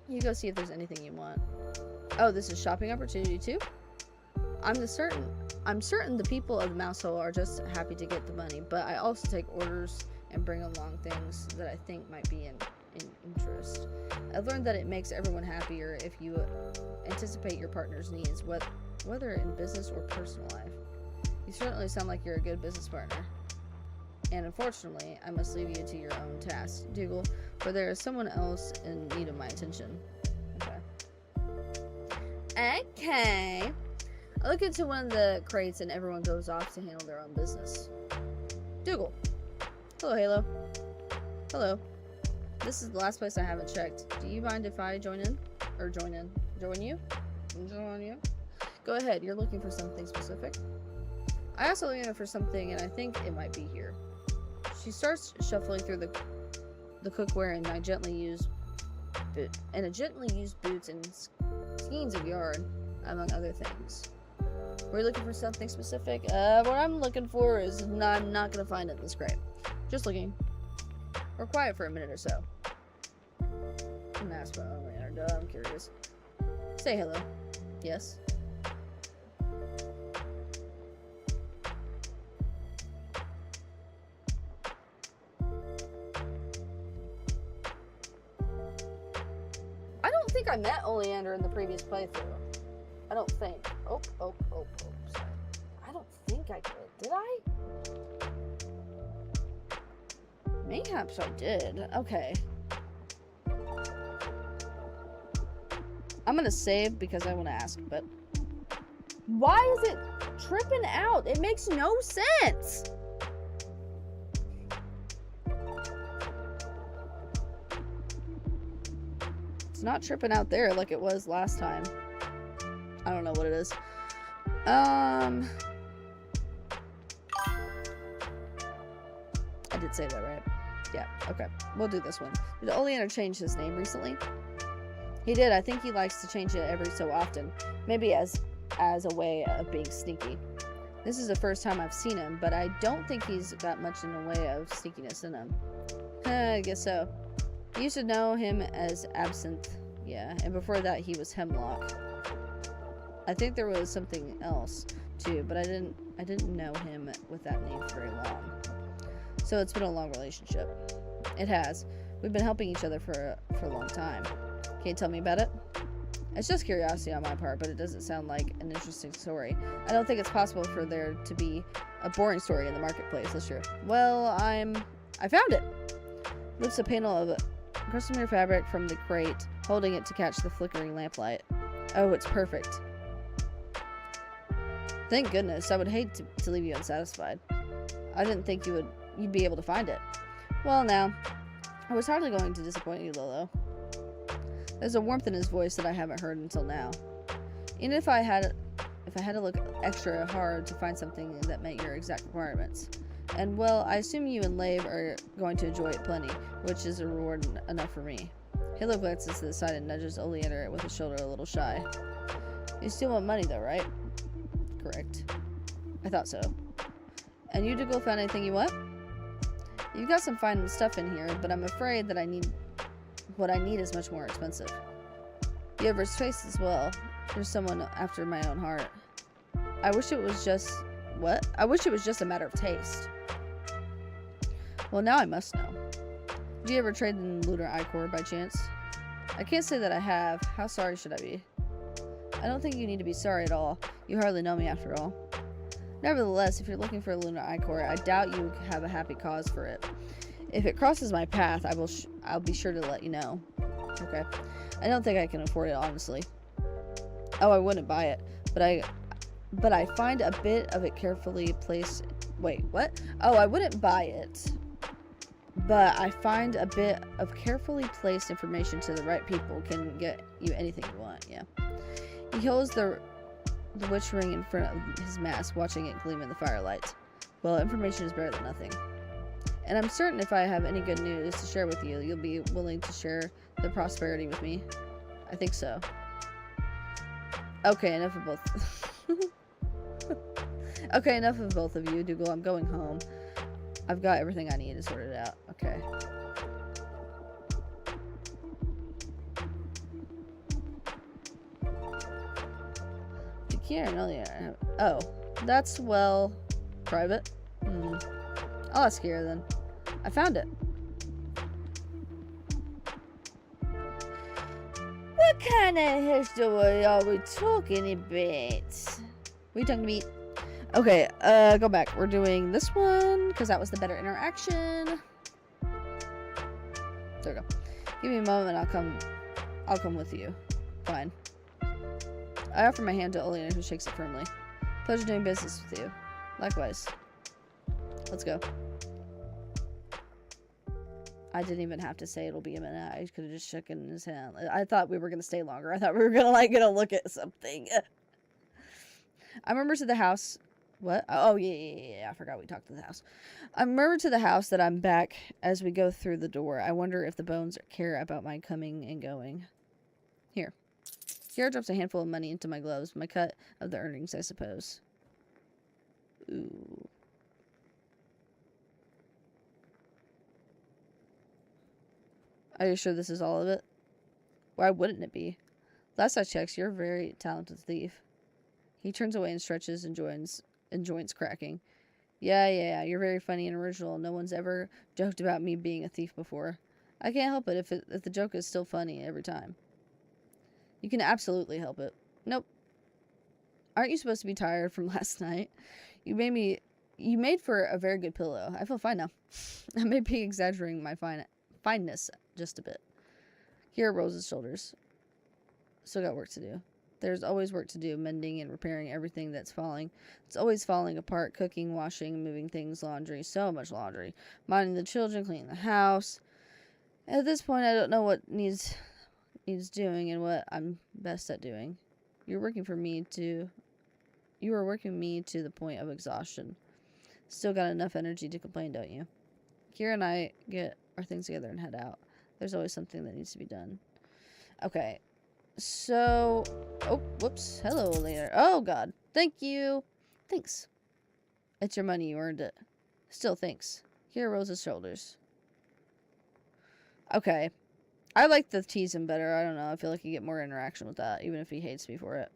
You go see if there's anything you want. Oh, this is shopping opportunity too? I'm certain the people of the mouse hole are just happy to get the money, but I also take orders and bring along things that I think might be in interest. I've learned that it makes everyone happier if you anticipate your partner's needs, whether in business or personal life. You certainly sound like you're a good business partner. And unfortunately, I must leave you to your own task, Dougal, for there is someone else in need of my attention. Okay. I look into one of the crates and everyone goes off to handle their own business. Dougal. Hello, Halo. Hello. This is the last place I haven't checked. Do you mind if I join in? Or join you? Join you? Go ahead, you're looking for something specific? I also look for something and I think it might be here. She starts shuffling through the cookware and a gently used boots and skeins of yarn, among other things. We're looking for something specific. What I'm looking for is I'm not gonna find it in this crate. Just looking. We're quiet for a minute or so. I'm asked about Oleander. I'm curious. Say hello. Yes. I don't think I met Oleander in the previous playthrough. I don't think. Oh, sorry. I don't think I did I? Mayhaps I did. Okay. I'm gonna save because I want to ask, but why is it tripping out? It makes no sense. It's not tripping out there like it was last time. I don't know what it is. I did say that, right? Yeah, okay. We'll do this one. Did Oleander change his name recently? He did. I think he likes to change it every so often. Maybe as a way of being sneaky. This is the first time I've seen him, but I don't think he's got much in the way of sneakiness in him. I guess so. You should know him as Absinthe. Yeah, and before that he was Hemlock. I think there was something else too, but I didn't know him with that name for very long. So it's been a long relationship. It has. We've been helping each other for a long time. Can you tell me about it? It's just curiosity on my part, but it doesn't sound like an interesting story. I don't think it's possible for there to be a boring story in the marketplace this year. Well, I found it! Lifts a panel of gossamer fabric from the crate, holding it to catch the flickering lamplight. Oh, it's perfect. Thank goodness. I would hate to leave you unsatisfied. I didn't think you'd be able to find it. Well, now, I was hardly going to disappoint you, Lolo. There's a warmth in his voice that I haven't heard until now. Even if I had to look extra hard to find something that met your exact requirements. And, well, I assume you and Lave are going to enjoy it plenty, which is a reward enough for me. Halo glances to the side and nudges Oleander with a shoulder a little shy. You still want money, though, right? Correct. I thought so. And you, Dougal, found anything you want? You've got some fine stuff in here, but I'm afraid that what I need is much more expensive. You have his face as well. There's someone after my own heart. I wish it was just... What? I wish it was just a matter of taste. Well, now I must know. Did you ever trade in Lunar Ichor by chance? I can't say that I have. How sorry should I be? I don't think you need to be sorry at all. You hardly know me after all. Nevertheless, if you're looking for a Lunar Ichor, I doubt you have a happy cause for it. If it crosses my path, I'll be sure to let you know. Okay. I don't think I can afford it, honestly. Oh, I wouldn't buy it, but I find a bit of it carefully placed. Wait, what? Oh, I wouldn't buy it, but I find a bit of carefully placed information to the right people can get you anything you want. Yeah. He holds the witch ring in front of his mask, watching it gleam in the firelight. Well, information is better than nothing. And I'm certain if I have any good news to share with you, you'll be willing to share the prosperity with me. I think so. Okay, enough of both. Okay, enough of both of you, Dougal. I'm going home. I've got everything I need to sort it out. Okay. Oh, that's, well, private. I'll ask Kira then. I found it. What kind of history are we talking about? We talking about? Okay, go back. We're doing this one because that was the better interaction. There we go. Give me a moment and I'll come with you. Fine. I offer my hand to Oleander, who shakes it firmly. Pleasure doing business with you. Likewise. Let's go. I didn't even have to say it'll be a minute. I could have just shook in his hand. I thought we were going to stay longer. I thought we were gonna look at something. I remember to the house. What? Oh, yeah. I forgot we talked to the house. I remember to the house that I'm back as we go through the door. I wonder if the bones care about my coming and going. Here. Kira drops a handful of money into my gloves. My cut of the earnings, I suppose. Ooh. Are you sure this is all of it? Why wouldn't it be? Last I checked, you're a very talented thief. He turns away and stretches and joints cracking. Yeah, you're very funny and original. No one's ever joked about me being a thief before. I can't help it if the joke is still funny every time. You can absolutely help it. Nope. Aren't you supposed to be tired from last night? You made for a very good pillow. I feel fine now. I may be exaggerating my fineness just a bit. Kira rolls his shoulders. Still got work to do. There's always work to do, mending and repairing everything that's falling. It's always falling apart, cooking, washing, moving things, laundry, so much laundry. Minding the children, cleaning the house. At this point, I don't know what needs doing and what I'm best at doing. You are working me to the point of exhaustion. Still got enough energy to complain, don't you? Kira and I get our things together and head out. There's always something that needs to be done. Okay. So, oh, whoops. Hello, later. Oh, God. Thank you. Thanks. It's your money. You earned it. Still, thanks. Kira rolls his shoulders. Okay. I like the tease him better. I don't know. I feel like you get more interaction with that, even if he hates me for it.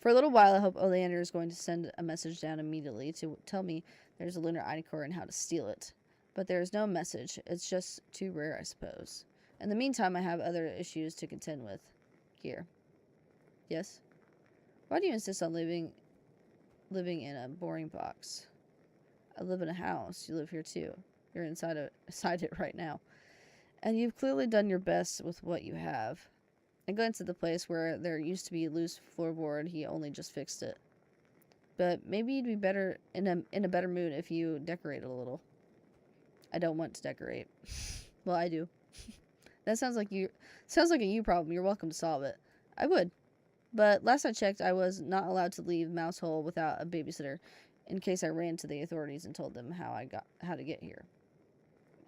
For a little while, I hope Oleander is going to send a message down immediately to tell me there's a lunar core and how to steal it. But there is no message. It's just too rare, I suppose. In the meantime, I have other issues to contend with. Here. Yes? Why do you insist on living in a boring box? I live in a house. You live here too. You're inside it right now. And you've clearly done your best with what you have. I glanced at the place where there used to be a loose floorboard. He only just fixed it. But maybe you'd be better in a better mood if you decorate a little. I don't want to decorate. Well, I do. That sounds like a you problem. You're welcome to solve it. I would. But last I checked, I was not allowed to leave Mouse Hole without a babysitter, in case I ran to the authorities and told them how to get here.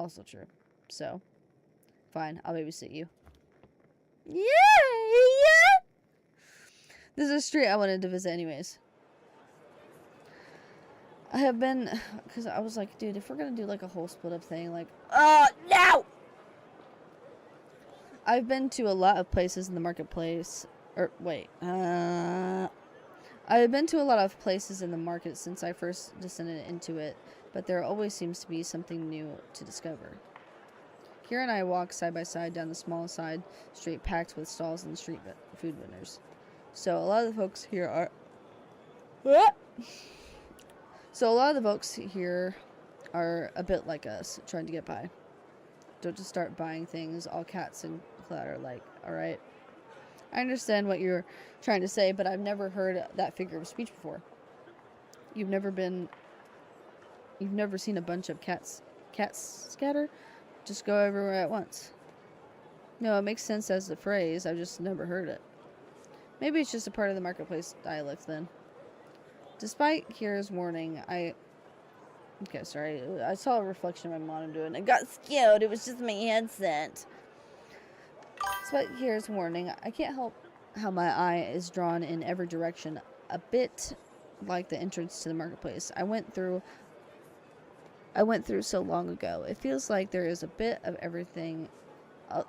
Also true. So, fine, I'll babysit you. Yeah. This is a street I wanted to visit anyways. I have been, because I was like, dude, if we're going to do like a whole split up thing, like, no! I've been to a lot of places in the marketplace, I've been to a lot of places in the market since I first descended into it, but there always seems to be something new to discover. Kira and I walk side by side down the small side street packed with stalls and street food vendors. So a lot of the folks here are a bit like us, trying to get by. Don't just start buying things all cats and clatter like, alright? I understand what you're trying to say, but I've never heard that figure of speech before. You've never seen a bunch of cats scatter? Just go everywhere at once. No, it makes sense as a phrase, I've just never heard it. Maybe it's just a part of the marketplace dialect then. Despite Kira's warning, I saw a reflection of my monitor and I got scared. It was just my headset. Despite Kira's warning, I can't help how my eye is drawn in every direction, a bit like the entrance to the marketplace I went through so long ago. It feels like there is a bit of everything. Oh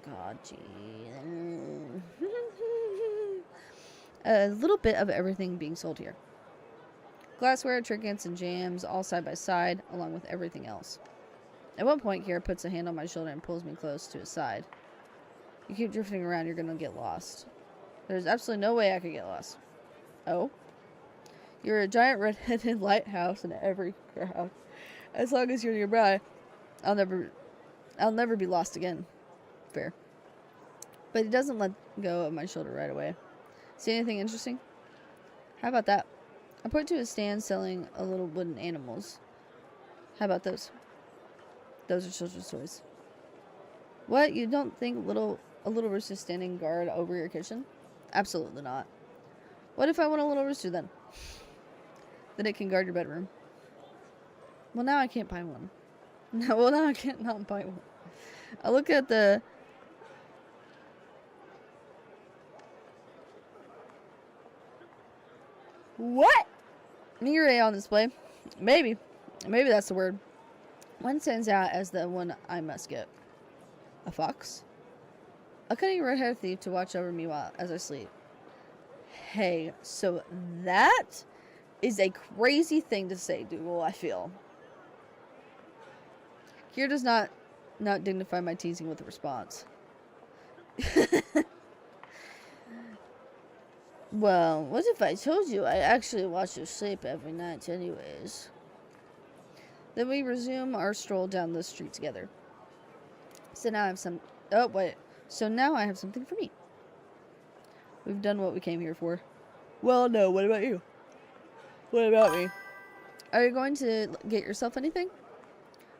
God, gee. A little bit of everything being sold here. Glassware, trinkets, and jams, all side by side, along with everything else. At one point, Kira puts a hand on my shoulder and pulls me close to his side. You keep drifting around, you're gonna get lost. There's absolutely no way I could get lost. Oh? You're a giant red-headed lighthouse in every crowd. As long as you're nearby, I'll never be lost again. Fair. But he doesn't let go of my shoulder right away. See anything interesting? How about that? I point to a stand selling a little wooden animals. How about those? Those are children's toys. What? You don't think a little rooster standing guard over your kitchen? Absolutely not. What if I want a little rooster then? Then it can guard your bedroom. Well, now I can't buy one. Now I can't not buy one. I look at the... What? Mirai on display. Maybe that's the word. One stands out as the one I must get. A fox? A cunning red-haired thief to watch over me as I sleep. Hey, so that is a crazy thing to say, Dougal, I feel. Kira does not dignify my teasing with a response. Well, what if I told you I actually watch you sleep every night anyways? Then we resume our stroll down the street together. So now I have some... Oh, wait. So now I have something for me. We've done what we came here for. Well, no. What about you? What about me? Are you going to get yourself anything?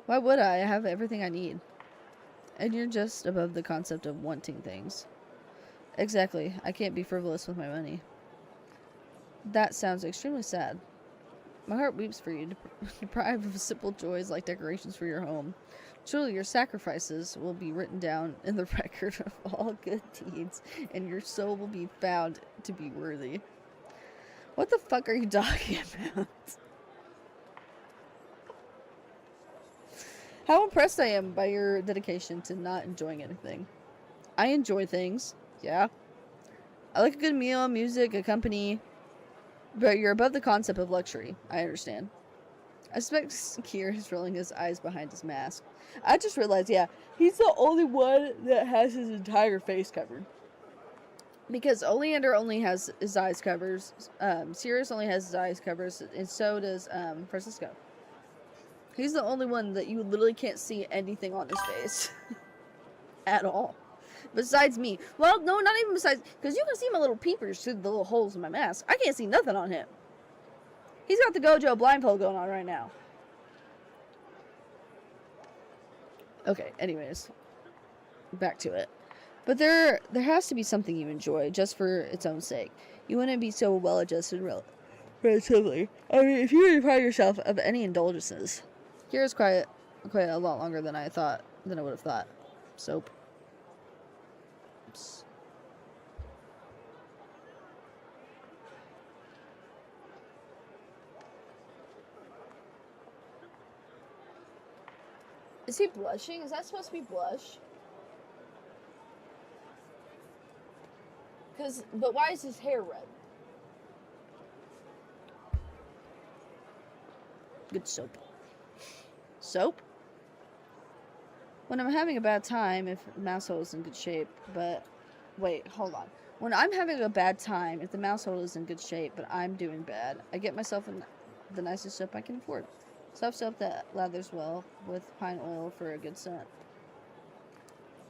Why would I? I have everything I need. And you're just above the concept of wanting things. Exactly. I can't be frivolous with my money. That sounds extremely sad. My heart weeps for you, deprived of simple joys like decorations for your home. Surely your sacrifices will be written down in the record of all good deeds, and your soul will be found to be worthy. What the fuck are you talking about? how impressed I am by your dedication to not enjoying anything. I enjoy things, yeah. I like a good meal, music, a company, but you're above the concept of luxury. I understand. I suspect Kier is rolling his eyes behind his mask. I just realized, yeah, he's the only one that has his entire face covered. Because Oleander only has his eyes covers, Sirius only has his eyes covers, and so does Francisco. He's the only one that you literally can't see anything on his face. At all. Besides me. Well, no, not even besides, because you can see my little peepers through the little holes in my mask. I can't see nothing on him. He's got the Gojo blindfold going on right now. Okay, anyways. Back to it. But there has to be something you enjoy, just for its own sake. You wouldn't be so well-adjusted relatively. I mean, if you deprive yourself of any indulgences. Here's quite a lot longer than I would have thought. Soap. Oops. Is he blushing? Is that supposed to be blush? But why is his hair red? Good soap. Soap? When I'm having a bad time, if the mouse hole is in good shape, but... Wait, hold on. When I'm having a bad time, if the mouse hole is in good shape, but I'm doing bad, I get myself the nicest soap I can afford. Soft soap that lathers well, with pine oil for a good scent.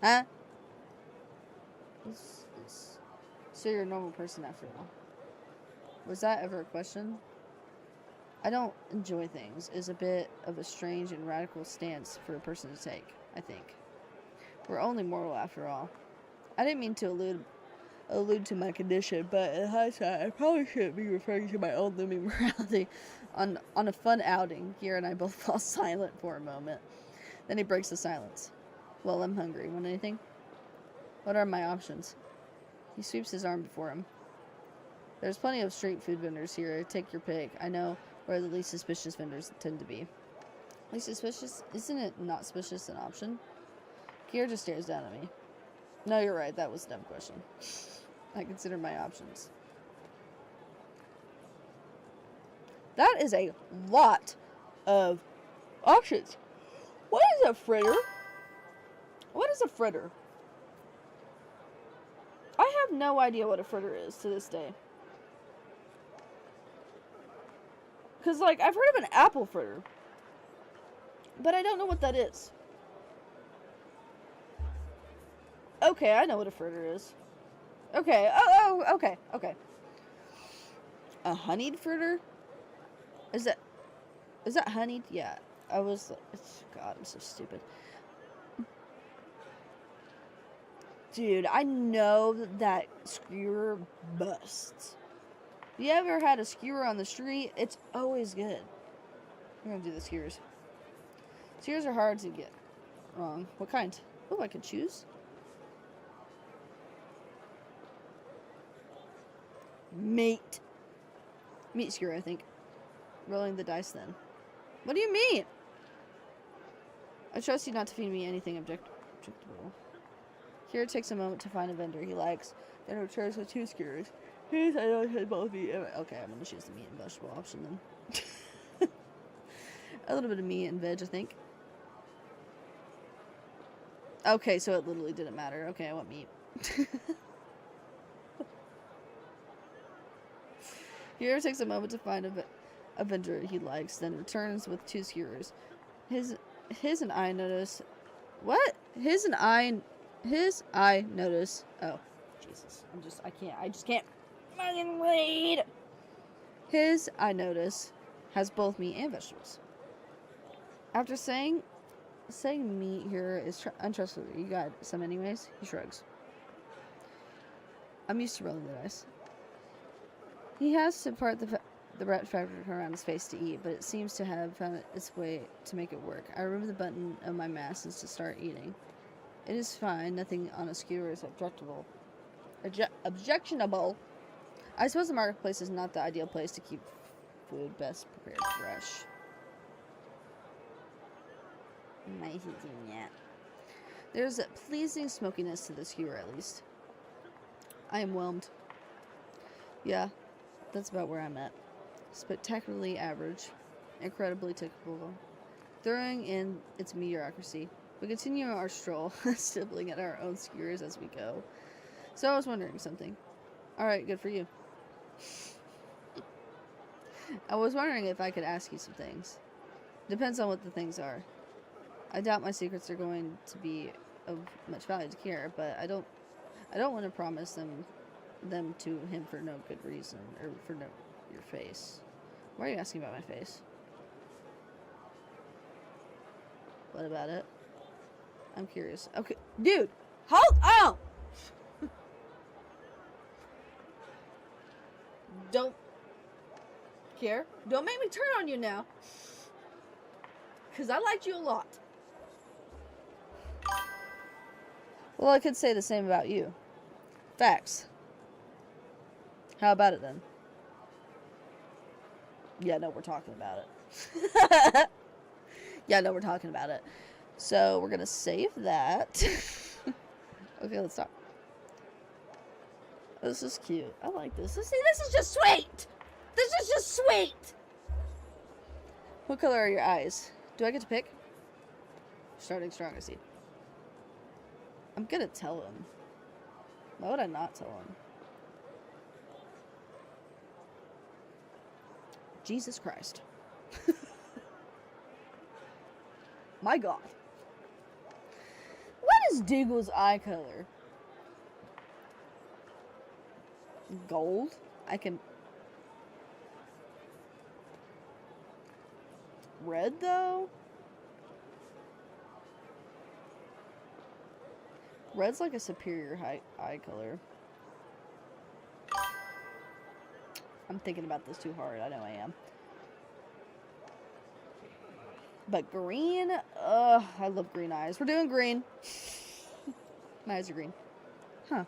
Huh? So you're a normal person after all. Was that ever a question? I don't enjoy things is a bit of a strange and radical stance for a person to take, I think. We're only mortal after all. I didn't mean to allude to my condition, but in hindsight, I probably shouldn't be referring to my own looming morality. On a fun outing, Kier and I both fall silent for a moment. Then he breaks the silence. Well, I'm hungry. Want anything? What are my options? He sweeps his arm before him. There's plenty of street food vendors here. Take your pick. I know where the least suspicious vendors tend to be. Least suspicious? Isn't it not suspicious an option? Kier just stares down at me. No, you're right. That was a dumb question. I consider my options. That is a lot of options. What is a fritter? What is a fritter? I have no idea what a fritter is to this day. Because, like, I've heard of an apple fritter. But I don't know what that is. Okay, I know what a fritter is. Okay, okay. A honeyed fritter? Is that honeyed? Yeah. God, I'm so stupid. Dude, I know that skewer busts. You ever had a skewer on the street? It's always good. We're gonna do the skewers. Skewers are hard to get wrong. What kind? Oh, I could choose. Meat skewer, I think. Rolling the dice then. What do you mean? I trust you not to feed me anything objectable. Here takes a moment to find a vendor he likes, then returns with 2 skewers. Here's I know it both meat. Okay, I'm gonna choose the meat and vegetable option then. A little bit of meat and veg, I think. Okay, so it literally didn't matter. Okay, I want meat. Here takes a moment to find a vendor he likes, then returns with 2 skewers. His and I notice. What? His I notice. Oh, Jesus. I just can't fucking read. His, I notice, has both meat and vegetables. After saying meat here is untrustworthy. You got some anyways? He shrugs. I'm used to rolling the dice. He has to part the rat fabric around his face to eat, but it seems to have found its way to make it work. I remove the button of my mask and to start eating. It is fine. Nothing on a skewer is objectionable. I suppose the marketplace is not the ideal place to keep food best prepared fresh. There's a pleasing smokiness to the skewer, at least. I am whelmed. Yeah, that's about where I'm at. Spectacularly average. Incredibly typical. Throwing in its mediocrity. We continue our stroll, stippling at our own skewers as we go. So I was wondering something. Alright, good for you. I was wondering if I could ask you some things. Depends on what the things are. I doubt my secrets are going to be of much value to Kier, but I don't want to promise them to him for no good reason, or for no your face. Why are you asking about my face? What about it? I'm curious. Okay, dude, hold on. Don't care. Don't make me turn on you now, because I liked you a lot. Well, I could say the same about you. Facts. How about it then? Yeah, no, we're talking about it. Yeah, no, we're talking about it. So we're gonna save that. Okay, let's stop. This is cute. I like this. See, this is just sweet. This is just sweet. What color are your eyes? Do I get to pick? Starting strong, I see. I'm gonna tell him. Why would I not tell him? Jesus Christ. My God. What is Deagle's eye color? Gold? I can... Red, though? Red's like a superior eye color. I'm thinking about this too hard. I know I am. But green? Ugh, I love green eyes. We're doing green. My eyes are green. Huh.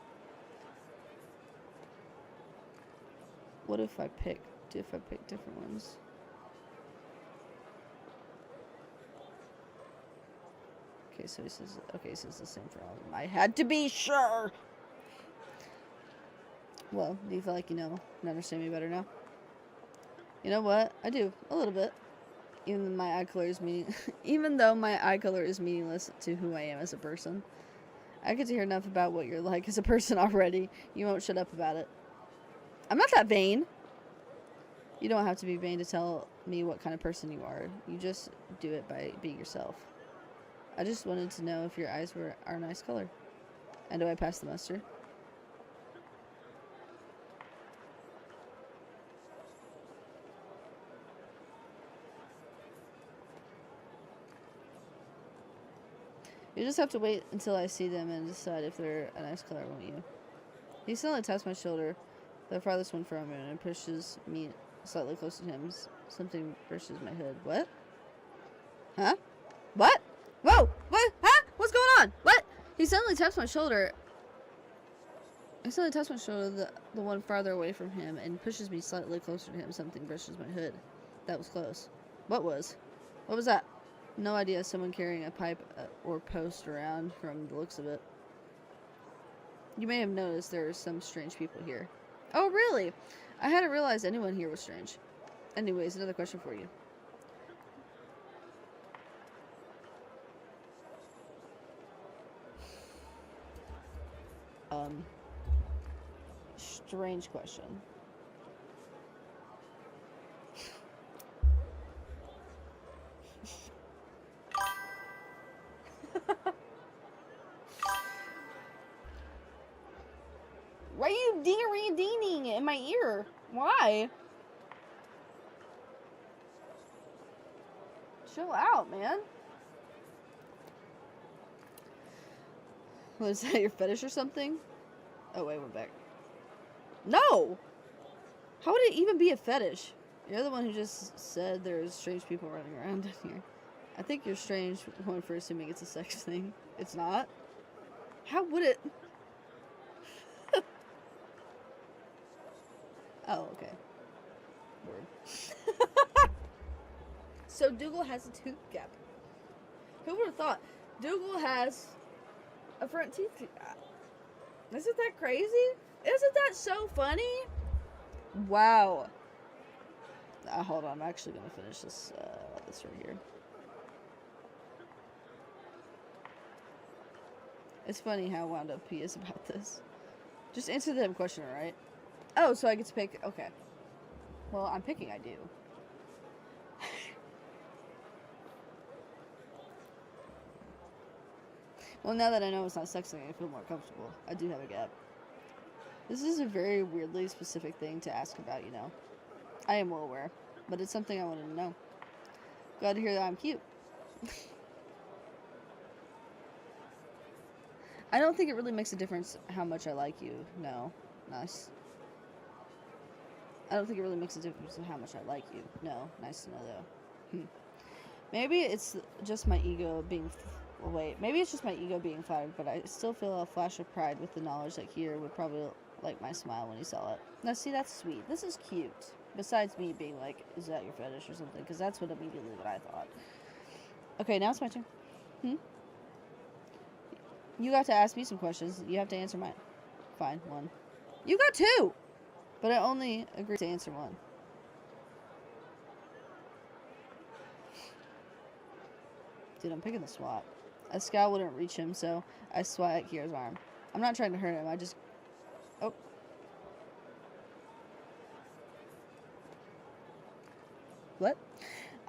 What if I pick different ones? Okay, so he says it's the same for all of them. I had to be sure! Well, do you feel like you understand me better now? You know what? I do. A little bit. Even though my eye color is meaningless to who I am as a person. I get to hear enough about what you're like as a person already. You won't shut up about it. I'm not that vain. You don't have to be vain to tell me what kind of person you are. You just do it by being yourself. I just wanted to know if your eyes are a nice color. And do I pass the muster? You just have to wait until I see them and decide if they're a nice color, won't you? He suddenly taps my shoulder, the farthest one from him, and pushes me slightly closer to him. Something brushes my hood. What? Huh? What? Whoa! What? Huh? What's going on? What? He suddenly taps my shoulder. The one farther away from him, and pushes me slightly closer to him. Something brushes my hood. That was close. What was? What was that? No idea. Someone carrying a pipe or post around from the looks of it. You may have noticed there are some strange people here. Oh, really? I hadn't realized anyone here was strange. Anyways, another question for you. Strange question. Why are you ding-a-ring-a-ding-ding in my ear? Why? Chill out, man. Was that your fetish or something? Oh, wait, we're back. No! How would it even be a fetish? You're the one who just said there's strange people running around in here. I think you're strange one for assuming it's a sex thing. It's not? How would it... Oh, okay. Word. So Dougal has a tooth gap. Who would have thought? Dougal has a front teeth. Isn't that crazy? Isn't that so funny? Wow. Hold on, I'm actually gonna finish this right here. It's funny how wound up he is about this. Just answer the question, alright? Oh, so I get to pick. Okay. Well, I'm picking I do. Well, now that I know it's not sexing, I feel more comfortable. I do have a gap. This is a very weirdly specific thing to ask about, you know. I am well aware, but it's something I wanted to know. Glad to hear that I'm cute. I don't think it really makes a difference how much I like you. No. Nice. I don't think it really makes a difference in how much I like you. No. Nice to know, though. Maybe it's just my ego being... Well, wait. Maybe it's just my ego being flattered, but I still feel a flash of pride with the knowledge that Kier would probably like my smile when he saw it. Now, see, that's sweet. This is cute. Besides me being like, is that your fetish or something? Because that's what immediately what I thought. Okay, now it's my turn. You got to ask me some questions. You have to answer mine. Fine, 1. You got 2! But I only agreed to answer 1. Dude, I'm picking the SWAT. A scout wouldn't reach him, so I swat at Kier's arm. I'm not trying to hurt him, I just... Oh. What?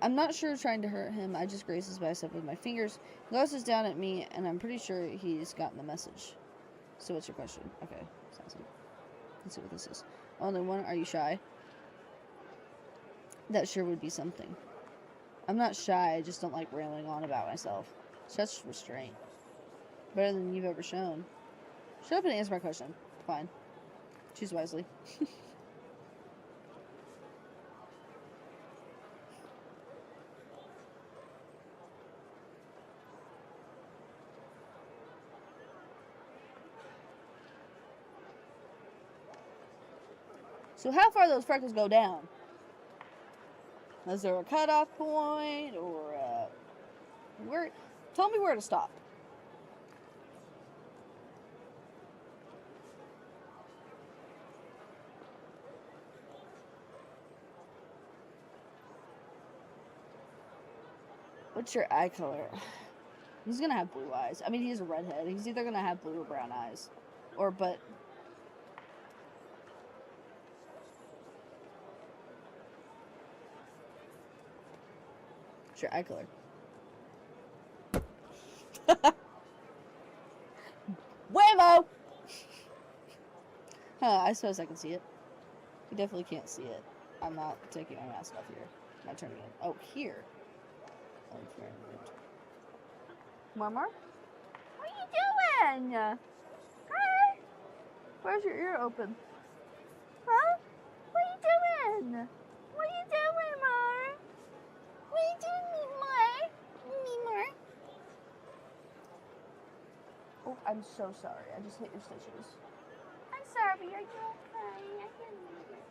I'm not sure trying to hurt him, I just graze his bicep with my fingers. He glances down at me, and I'm pretty sure he's gotten the message. So what's your question? Okay, sounds good. Let's see what this is. Only 1, are you shy? That sure would be something. I'm not shy, I just don't like railing on about myself. Such restraint. Better than you've ever shown. Shut up and answer my question. Fine. Choose wisely. So how far those freckles go down? Is there a cutoff point, or where? Tell me where to stop. What's your eye color? He's gonna have blue eyes. I mean, he's a redhead. He's either gonna have blue or brown eyes, but. What's your eye color? Whammo! I suppose I can see it. You definitely can't see it. I'm not taking my mask off here. Am I turning it? Oh, here. Oh, it's very weird. Mama? What are you doing? Hi! Where's your ear open? Huh? What are you doing? What are you doing, Mar? What are you doing, Mar? Oh, I'm so sorry. I just hit your stitches. I'm sorry. Are you okay? I can't believe it.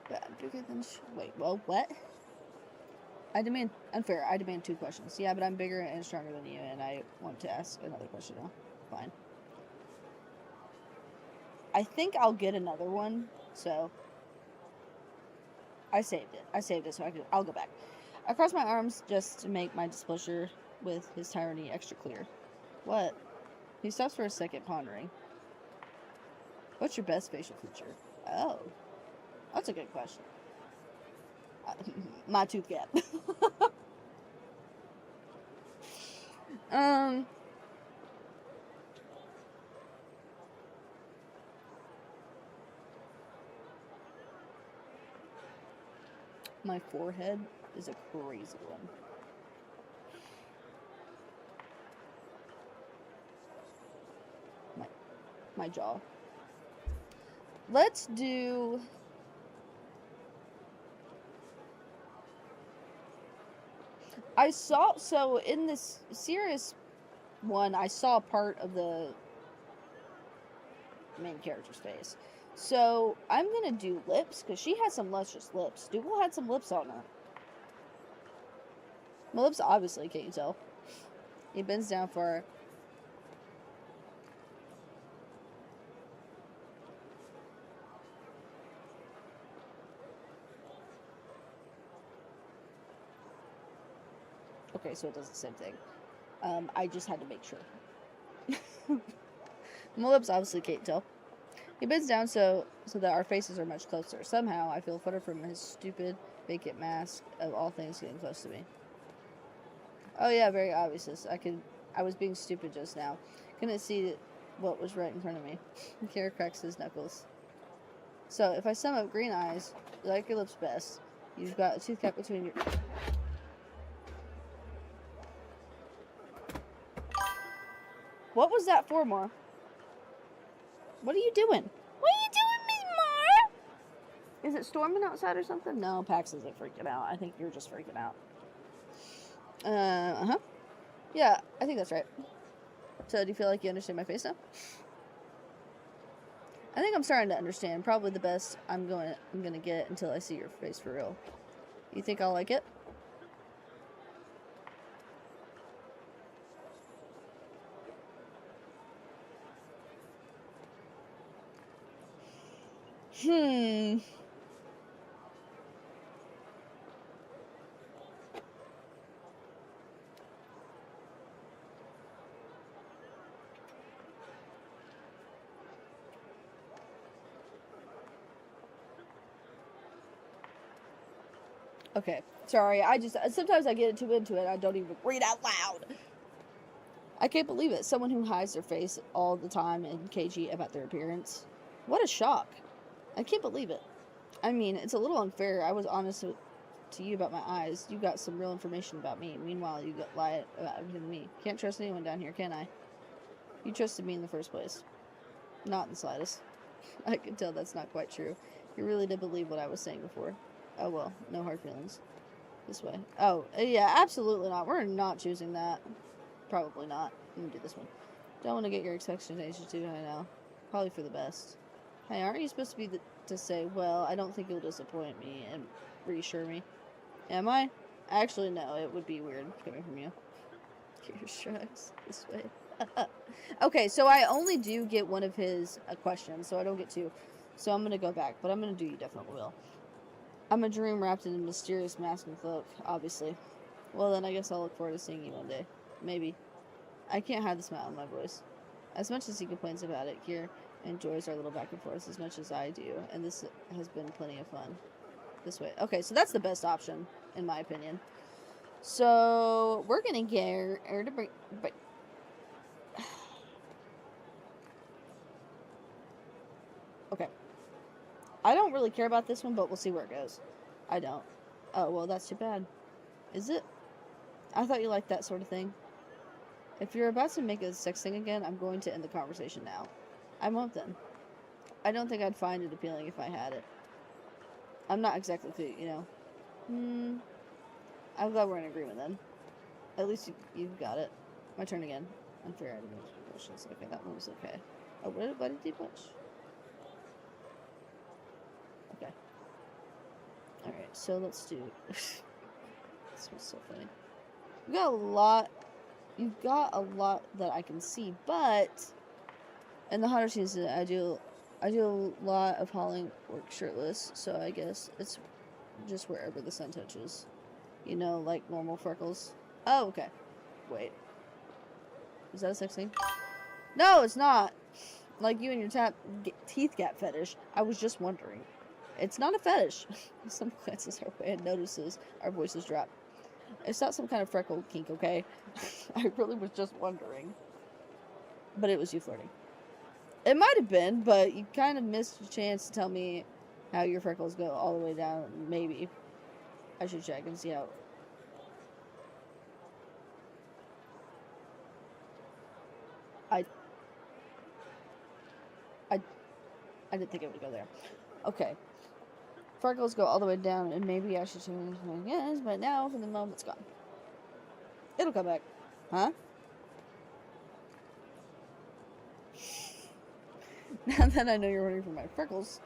But I'm bigger than... Wait, well, what? Unfair. I demand 2 questions. Yeah, but I'm bigger and stronger than you, and I want to ask another question now. Fine. I think I'll get another one, so... I saved it, so I'll go back. I cross my arms just to make my displeasure with his tyranny extra clear. What? He stops for a second, pondering. What's your best facial feature? Oh. That's a good question. My tooth gap. My forehead is a crazy one. My jaw. Let's do... so in this serious one, I saw part of the main character's face. So I'm gonna do lips, because she has some luscious lips. Dougal had some lips on her. My lips obviously, can't you tell? He bends down for... Okay, so it does the same thing. I just had to make sure. My lips obviously can't tell. He bends down so that our faces are much closer. Somehow, I feel flutter from his stupid, vacant mask of all things getting close to me. Oh yeah, very obvious. I was being stupid just now. Couldn't see what was right in front of me. Kara cracks his knuckles. So, if I sum up green eyes, you like your lips best. You've got a tooth gap between your... What was that for, Mar? What are you doing? What are you doing, Miss Mar? Is it storming outside or something? No, Pax isn't freaking out. I think you're just freaking out. Uh-huh. Yeah, I think that's right. So, do you feel like you understand my face now? I think I'm starting to understand. Probably the best I'm gonna get until I see your face for real. You think I'll like it? Okay, sorry, sometimes I get too into it, I don't even read out loud. I can't believe it. Someone who hides their face all the time and cagey about their appearance. What a shock. I can't believe it. I mean, it's a little unfair. I was honest to you about my eyes. You got some real information about me. Meanwhile, you got lie about everything to me. Can't trust anyone down here, can I? You trusted me in the first place. Not in the slightest. I can tell that's not quite true. You really did believe what I was saying before. Oh well, no hard feelings. This way. Oh, yeah, absolutely not. We're not choosing that. Probably not. I'm gonna do this one. Don't want to get your expectations too high now. Probably for the best. Hey, aren't you supposed to be to say, well, I don't think you'll disappoint me and reassure me? Am I? Actually, no. It would be weird coming from you. Get your shrugs this way. Okay, so I only do get one of his questions, so I don't get two. So I'm gonna go back, but I'm gonna do you definitely will. I'm a dream wrapped in a mysterious mask and cloak, obviously. Well, then I guess I'll look forward to seeing you one day. Maybe. I can't hide the smile in my voice. As much as he complains about it, Kier enjoys our little back and forth as much as I do, and this has been plenty of fun. This way. Okay, so that's the best option, in my opinion. So, we're gonna get her to break... Okay. I don't really care about this one, but we'll see where it goes. I don't. Oh, well, that's too bad. Is it? I thought you liked that sort of thing. If you're about to make a sex thing again, I'm going to end the conversation now. I won't then. I don't think I'd find it appealing if I had it. I'm not exactly cute, you know. I'm glad we're in agreement then. At least you've got it. My turn again. Unfair questions. Okay, that one was okay. Oh, what did he punch? Okay. Alright, so let's do... This was so funny. You've got a lot that I can see, but... In the hotter season, I do a lot of hauling work shirtless, so I guess it's just wherever the sun touches. You know, like normal freckles. Oh, okay. Wait. Is that a sex thing? No, it's not. Like you and your teeth gap fetish. I was just wondering. It's not a fetish. Some glances our way and notices our voices drop. It's not some kind of freckle kink, okay? I really was just wondering. But it was you flirting. It might have been, but you kind of missed a chance to tell me how your freckles go all the way down. Maybe. I should check and see how... I didn't think it would go there. Okay. Freckles go all the way down, and maybe I should change my guess, but now, for the moment, it's gone. It'll come back. Huh? Now that I know you're wondering for my freckles,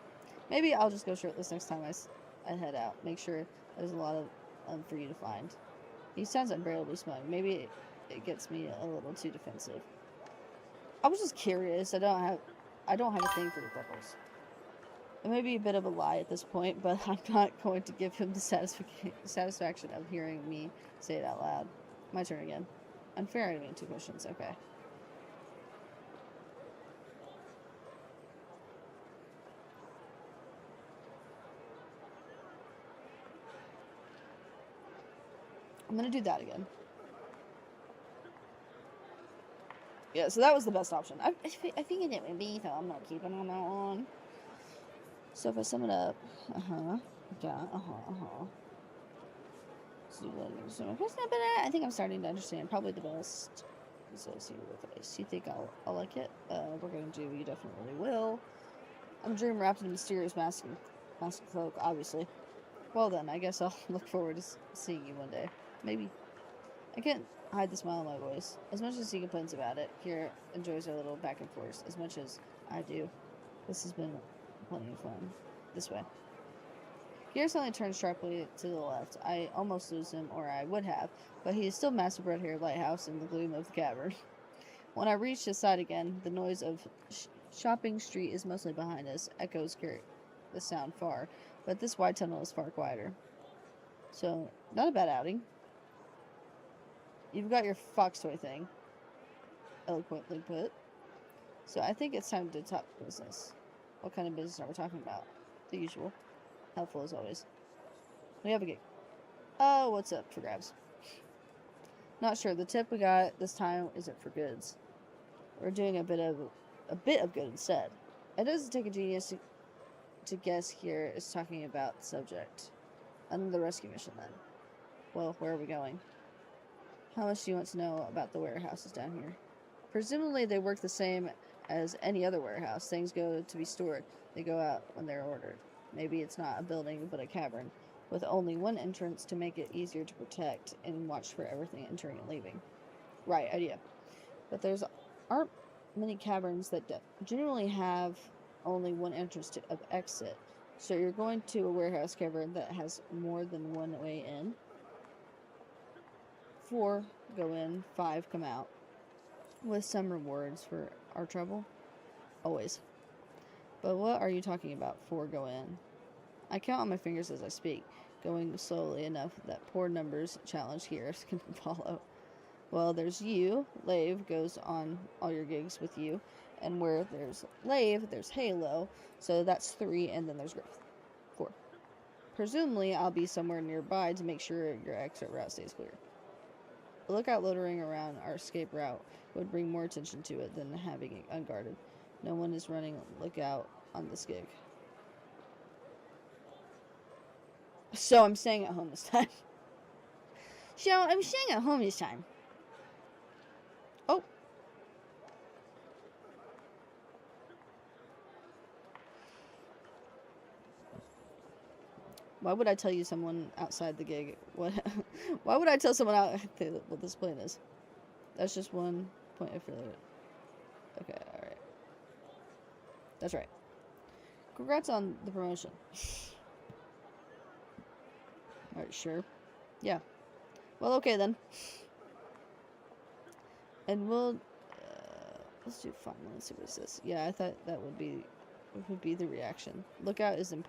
maybe I'll just go shirtless next time I head out. Make sure there's a lot of for you to find. He sounds unbearably smug. Maybe it gets me a little too defensive. I was just curious. I don't have a thing for the Beckles. It may be a bit of a lie at this point, but I'm not going to give him the satisfaction of hearing me say it out loud. My turn again. Unfair enemy, 2 questions. Okay. I'm gonna do that again. Yeah, so that was the best option. I figured it would be, so I'm gonna keep it on that one. So if I sum it up, yeah, So I think I'm starting to understand. Probably the best. So see your face. You think I'll like it? We're gonna do. You definitely will. I'm a dream wrapped in a mysterious mask and cloak, obviously. Well then, I guess I'll look forward to seeing you one day. Maybe. I can't hide the smile in my voice. As much as he complains about it, Kira enjoys our little back and forth as much as I do. This has been plenty of fun. This way. Kira suddenly turns sharply to the left. I almost lose him, or I would have, but he is still massive red-haired lighthouse in the gloom of the cavern. When I reach his side again, the noise of shopping street is mostly behind us. Echoes carry the sound far, but this wide tunnel is far quieter. So, not a bad outing. You've got your fox toy thing. Eloquently put. So I think it's time to talk business. What kind of business are we talking about? The usual. Helpful as always. We have a gig. Oh, what's up for grabs? Not sure. The tip we got this time isn't for goods. We're doing a bit of good instead. It doesn't take a genius to guess here is talking about the subject. And the rescue mission then. Well, where are we going? How much do you want to know about the warehouses down here? Presumably they work the same as any other warehouse. Things go to be stored. They go out when they're ordered. Maybe it's not a building, but a cavern, with only one entrance to make it easier to protect and watch for everything entering and leaving. Right, idea. But aren't many caverns that generally have only one entrance of exit. So you're going to a warehouse cavern that has more than one way in. 4 go in, 5 come out. With some rewards for our trouble. Always. But what are you talking about? 4 go in. I count on my fingers as I speak, going slowly enough that poor numbers challenge here can follow. Well, there's you. Lave goes on all your gigs with you. And where there's Lave, there's Halo. So that's 3, and then there's Growth. 4. Presumably, I'll be somewhere nearby to make sure your exit route stays clear. A lookout loitering around our escape route would bring more attention to it than having it unguarded. No one is running lookout on this gig. So I'm staying at home this time. Oh. Why would I tell you someone outside the gig? What? Why would I tell someone out what this plan is? That's just one point of failure. Okay, alright. That's right. Congrats on the promotion. Alright, sure. Yeah. Well, okay then. And we'll... let's do fun. Let's see what it says. Yeah, I thought that would be the reaction. Lookout is an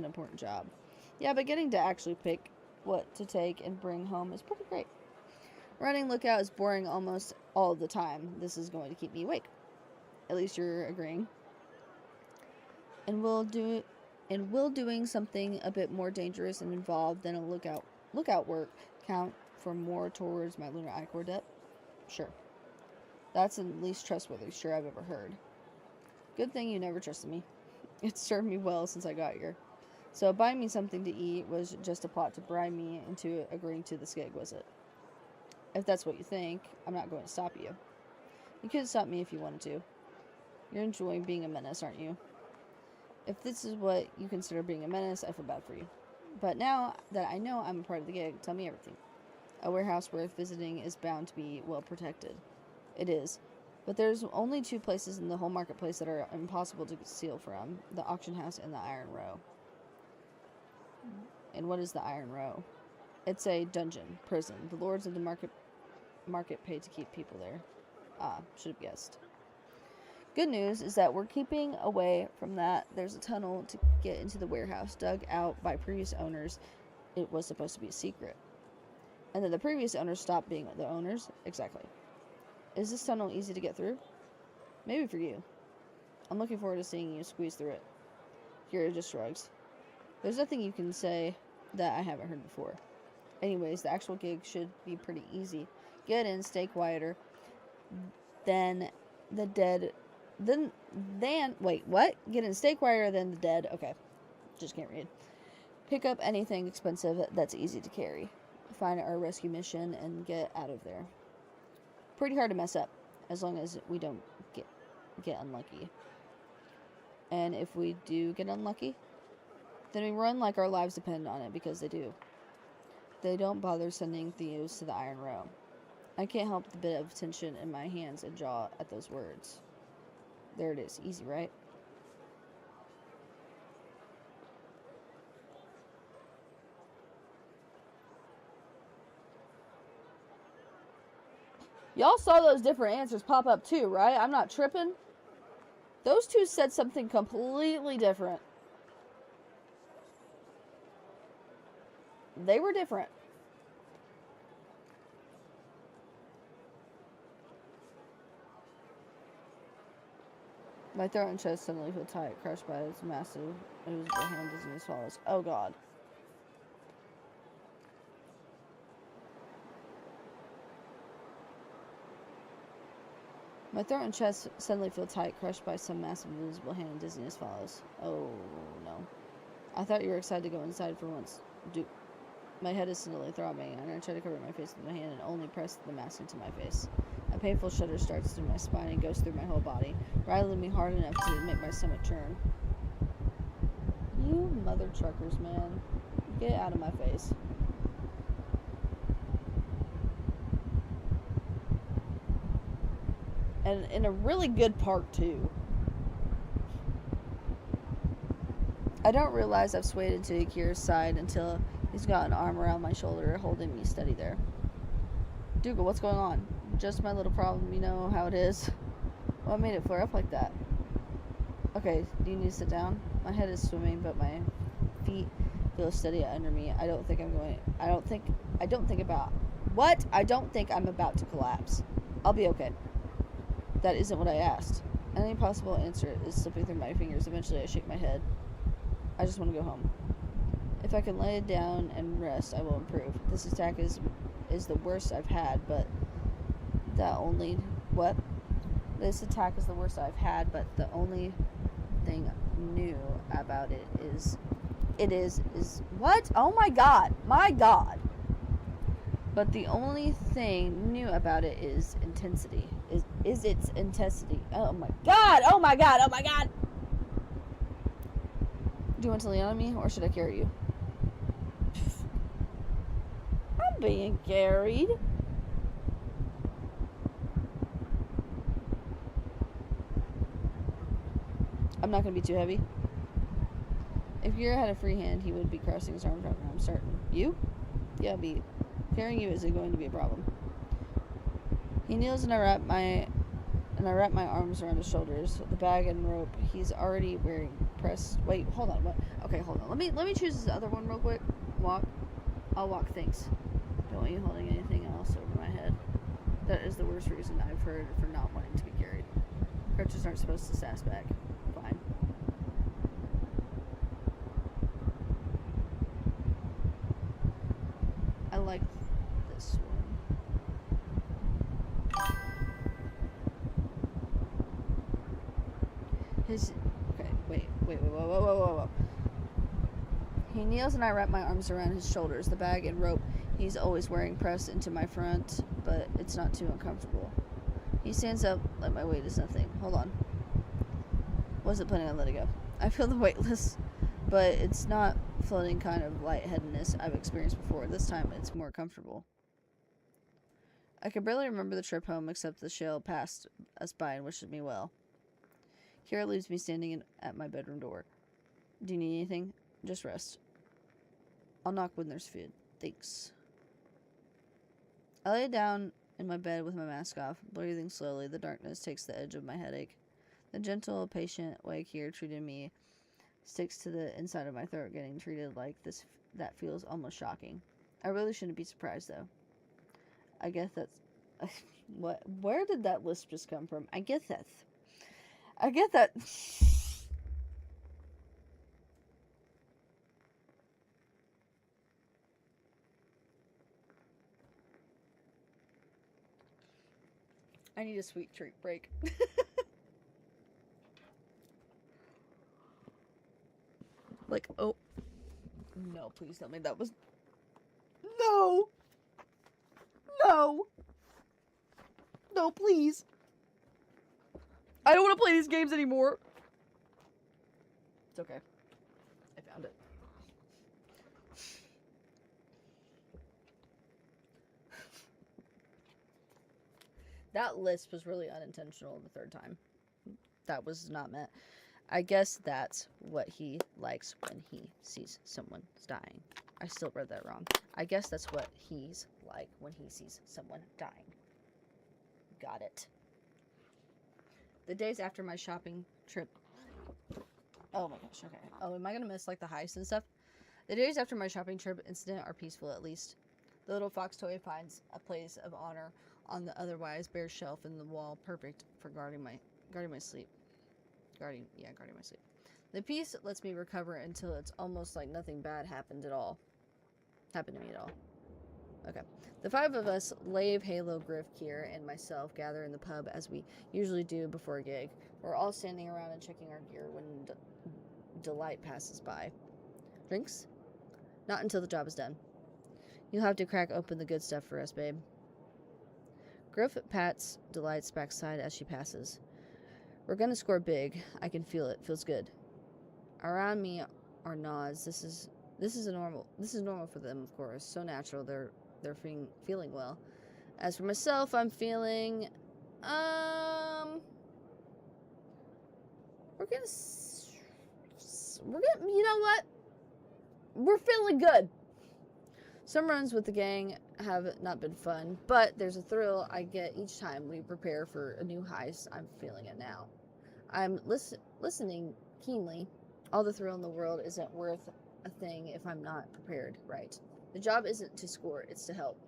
important job. Yeah, but getting to actually pick what to take and bring home is pretty great. Running lookout is boring almost all the time. This is going to keep me awake. At least you're agreeing. And will doing something a bit more dangerous and involved than a lookout work count for more towards my lunar ichor debt? Sure. That's the least trustworthy sure I've ever heard. Good thing you never trusted me. It's served me well since I got here. So buying me something to eat was just a plot to bribe me into agreeing to this gig, was it? If that's what you think, I'm not going to stop you. You could stop me if you wanted to. You're enjoying being a menace, aren't you? If this is what you consider being a menace, I feel bad for you. But now that I know I'm a part of the gig, tell me everything. A warehouse worth visiting is bound to be well protected. It is. But there's only 2 places in the whole marketplace that are impossible to steal from. The auction house and the Iron Row. And what is the Iron Row? It's a dungeon, prison. The lords of the market pay to keep people there. Ah, should have guessed. Good news is that we're keeping away from that. There's a tunnel to get into the warehouse, dug out by previous owners. It was supposed to be a secret. And then the previous owners stopped being the owners. Exactly. Is this tunnel easy to get through? Maybe for you. I'm looking forward to seeing you squeeze through it. Kira just shrugs. There's nothing you can say that I haven't heard before. Anyways, the actual gig should be pretty easy. Get in, stay quieter. Then the dead... Wait, what? Get in, stay quieter than the dead. Okay. Just can't read. Pick up anything expensive that's easy to carry. Find our rescue mission and get out of there. Pretty hard to mess up, as long as we don't get unlucky. And if we do get unlucky, then we run like our lives depend on it, because they do. They don't bother sending thieves to the Iron Row. I can't help the bit of tension in my hands and jaw at those words. There it is. Easy, right? Y'all saw those different answers pop up too, right? I'm not tripping. Those two said something completely different. They were different. My throat and chest suddenly feel tight, crushed by its massive, invisible hand as it swallows. Oh god. My throat and chest suddenly feel tight, crushed by some massive invisible hand, and dizziness follows. Oh, no. I thought you were excited to go inside for once. Dude. My head is suddenly throbbing, and I try to cover my face with my hand and only press the mask into my face. A painful shudder starts through my spine and goes through my whole body, rattling me hard enough to make my stomach churn. You mother truckers, man. Get out of my face. And in a really good part, too. I don't realize I've swayed into Akira's side until he's got an arm around my shoulder, holding me steady there. Dougal, what's going on? Just my little problem, you know how it is. What made it flare up like that? Okay, do you need to sit down? My head is swimming, but my feet feel steady under me. I don't think I'm about to collapse. I'll be okay. That isn't what I asked. Any possible answer is slipping through my fingers. Eventually, I shake my head. I just want to go home. If I can lay down and rest, I will improve. This attack is the worst I've had, but This attack is the worst I've had, but the only thing new about it is what? Oh my god. My god. But the only thing new about it is intensity. Is its intensity. Oh my god. Oh my god. Oh my god. Do you want to lean on me, or should I carry you? I'm being carried. I'm not going to be too heavy. If Gira had a free hand, he would be crossing his arms around her, I'm certain. You? Yeah, me. Carrying you isn't going to be a problem. He kneels and I wrap my arms around his shoulders. The bag and rope he's already wearing pressed. Wait, hold on. What? Okay, hold on. Let me choose this other one real quick. Walk. I'll walk. Thanks. Don't want you holding anything else over my head. That is the worst reason I've heard for not wanting to be carried. Crutches aren't supposed to sass back. Fine. I like this one. Whoa. He kneels and I wrap my arms around his shoulders. The bag and rope he's always wearing pressed into my front, but it's not too uncomfortable. He stands up like my weight is nothing. Hold on. Wasn't planning on letting go. I feel the weightless, but it's not floating kind of lightheadedness I've experienced before. This time it's more comfortable. I can barely remember the trip home, except the shell passed us by and wishes me well. Kira leaves me standing at my bedroom door. Do you need anything? Just rest. I'll knock when there's food. Thanks. I lay down in my bed with my mask off, breathing slowly. The darkness takes the edge of my headache. The gentle, patient way Kier treated me sticks to the inside of my throat. Getting treated like this, that feels almost shocking. I really shouldn't be surprised, though. I guess that's... What? Where did that lisp just come from? I get that. I need a sweet treat break. Like, oh. No, please tell me that was... No! No! No, please. I don't want to play these games anymore. It's okay. I found it. That lisp was really unintentional the third time. That was not meant. I guess that's what he likes when he sees someone dying. I still read that wrong. I guess that's what he's like when he sees someone dying. Got it. The days after my shopping trip... Oh my gosh, okay. Oh, am I gonna miss, like, the heist and stuff? The days after my shopping trip incident are peaceful, at least. The little fox toy finds a place of honor on the otherwise bare shelf in the wall, perfect for guarding my sleep. Guarding my sleep. The peace lets me recover until it's almost like nothing bad happened to me at all. Okay. The five of us, Lave, Halo, Griff, Kier, and myself, gather in the pub as we usually do before a gig. We're all standing around and checking our gear when Delight passes by. Drinks? Not until the job is done. You'll have to crack open the good stuff for us, babe. Griff pats Delight's backside as she passes. We're gonna score big. I can feel it. Feels good. Around me are nods. This is normal for them, of course. So natural. They're feeling well. As for myself, I'm feeling we're gonna you know what? We're feeling good. Some runs with the gang have not been fun, but there's a thrill I get each time we prepare for a new heist. I'm feeling it now. I'm listening keenly. All the thrill in the world isn't worth a thing if I'm not prepared right. The job isn't to score, it's to help.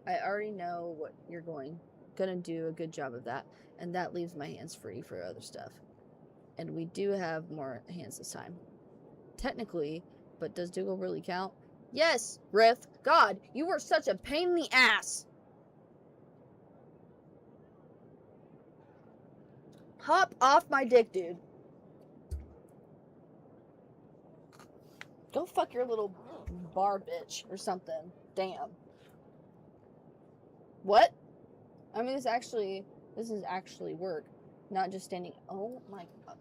I already know what you're gonna do a good job of that, and that leaves my hands free for other stuff. And we do have more hands this time. Technically, but does Dougal really count? Yes, Griff. God, you were such a pain in the ass. Hop off my dick, dude. Go fuck your little bar bitch or something. Damn. What? I mean, this is actually work. Not just standing... Oh my god.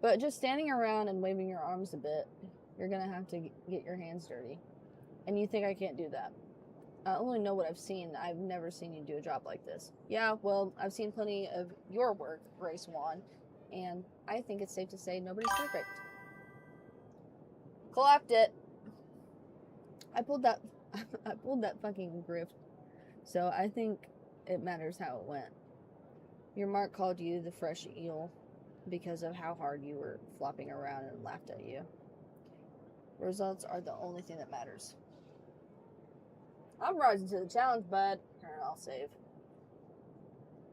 But just standing around and waving your arms a bit, you're gonna have to get your hands dirty. And you think I can't do that? I only know what I've seen. I've never seen you do a job like this. Yeah, well, I've seen plenty of your work, Grace Wan, and I think it's safe to say nobody's perfect. Clapped it. I pulled that fucking Griff. So I think it matters how it went. Your Mark called you the fresh eel because of how hard you were flopping around and laughed at you. Results are the only thing that matters. I'm rising to the challenge, bud. I'll save.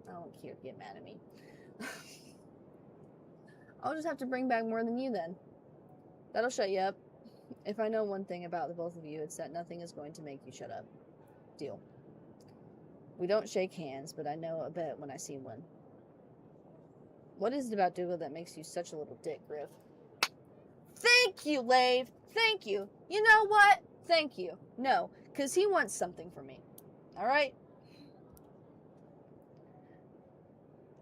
I don't care. Get mad at me. I'll just have to bring back more than you then. That'll shut you up. If I know one thing about the both of you, it's that nothing is going to make you shut up. Deal. We don't shake hands, but I know a bit when I see one. What is it about Dougal that makes you such a little dick, Griff? Thank you, Lave. Thank you. You know what? Thank you. No, because he wants something from me. Alright?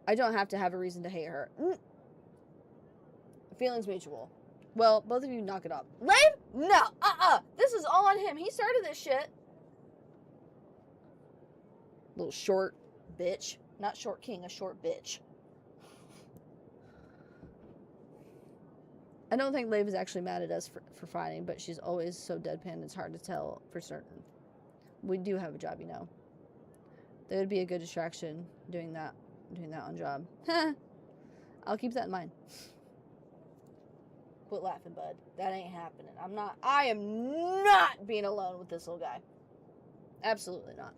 I don't have to have a reason to hate her. Feelings mutual. Well, both of you knock it off. Lave? No. This is all on him. He started this shit. Little short bitch. Not short king, a short bitch. I don't think Lave is actually mad at us for fighting, but she's always so deadpan it's hard to tell for certain. We do have a job, you know. That would be a good distraction doing that on job. I'll keep that in mind. Quit laughing, bud. That ain't happening. I am not being alone with this little guy. Absolutely not.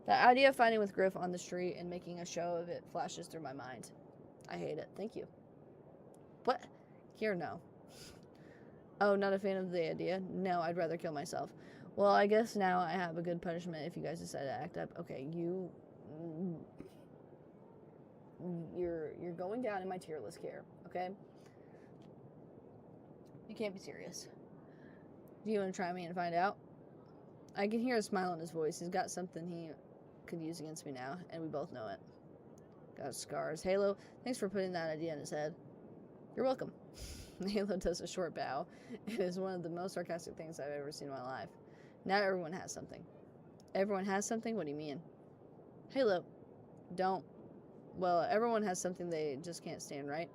The idea of fighting with Griff on the street and making a show of it flashes through my mind. I hate it. Thank you. What? Here, no. Oh, not a fan of the idea? No, I'd rather kill myself. Well, I guess now I have a good punishment if you guys decide to act up. Okay, you're going down in my tier list here, okay? You can't be serious. Do you want to try me and find out? I can hear a smile in his voice. He's got something he could use against me now, and we both know it. Got scars. Halo, thanks for putting that idea in his head. You're welcome. Halo does a short bow. It is one of the most sarcastic things I've ever seen in my life. Now everyone has something. Everyone has something? What do you mean? Halo, don't. Well, everyone has something they just can't stand, right?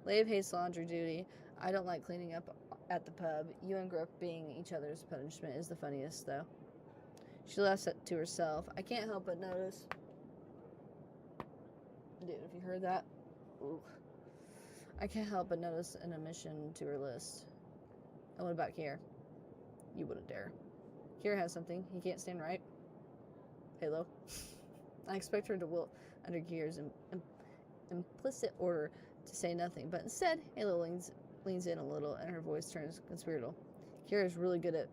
Lave hates laundry duty. I don't like cleaning up at the pub. You and Griff being each other's punishment is the funniest, though. She laughs to herself. I can't help but notice. Dude, if you heard that, ooh. I can't help but notice an omission to her list. And what about Kier? You wouldn't dare. Kier has something he can't stand, right? Halo. I expect her to will under Kier's implicit order to say nothing, but instead, Halo leans in a little and her voice turns conspiratorial. Kier is really good at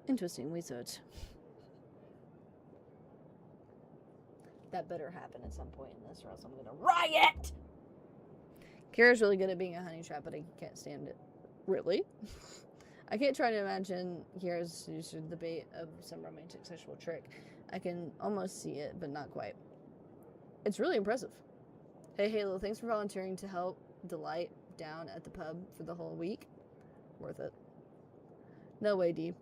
Interesting research. That better happen at some point in this, or else I'm gonna riot! Kira's really good at being a honey trap, but I can't stand it. Really? I can't try to imagine Kira's used the bait of some romantic sexual trick. I can almost see it, but not quite. It's really impressive. Hey, Halo, thanks for volunteering to help Delight down at the pub for the whole week. Worth it. No way, Dee.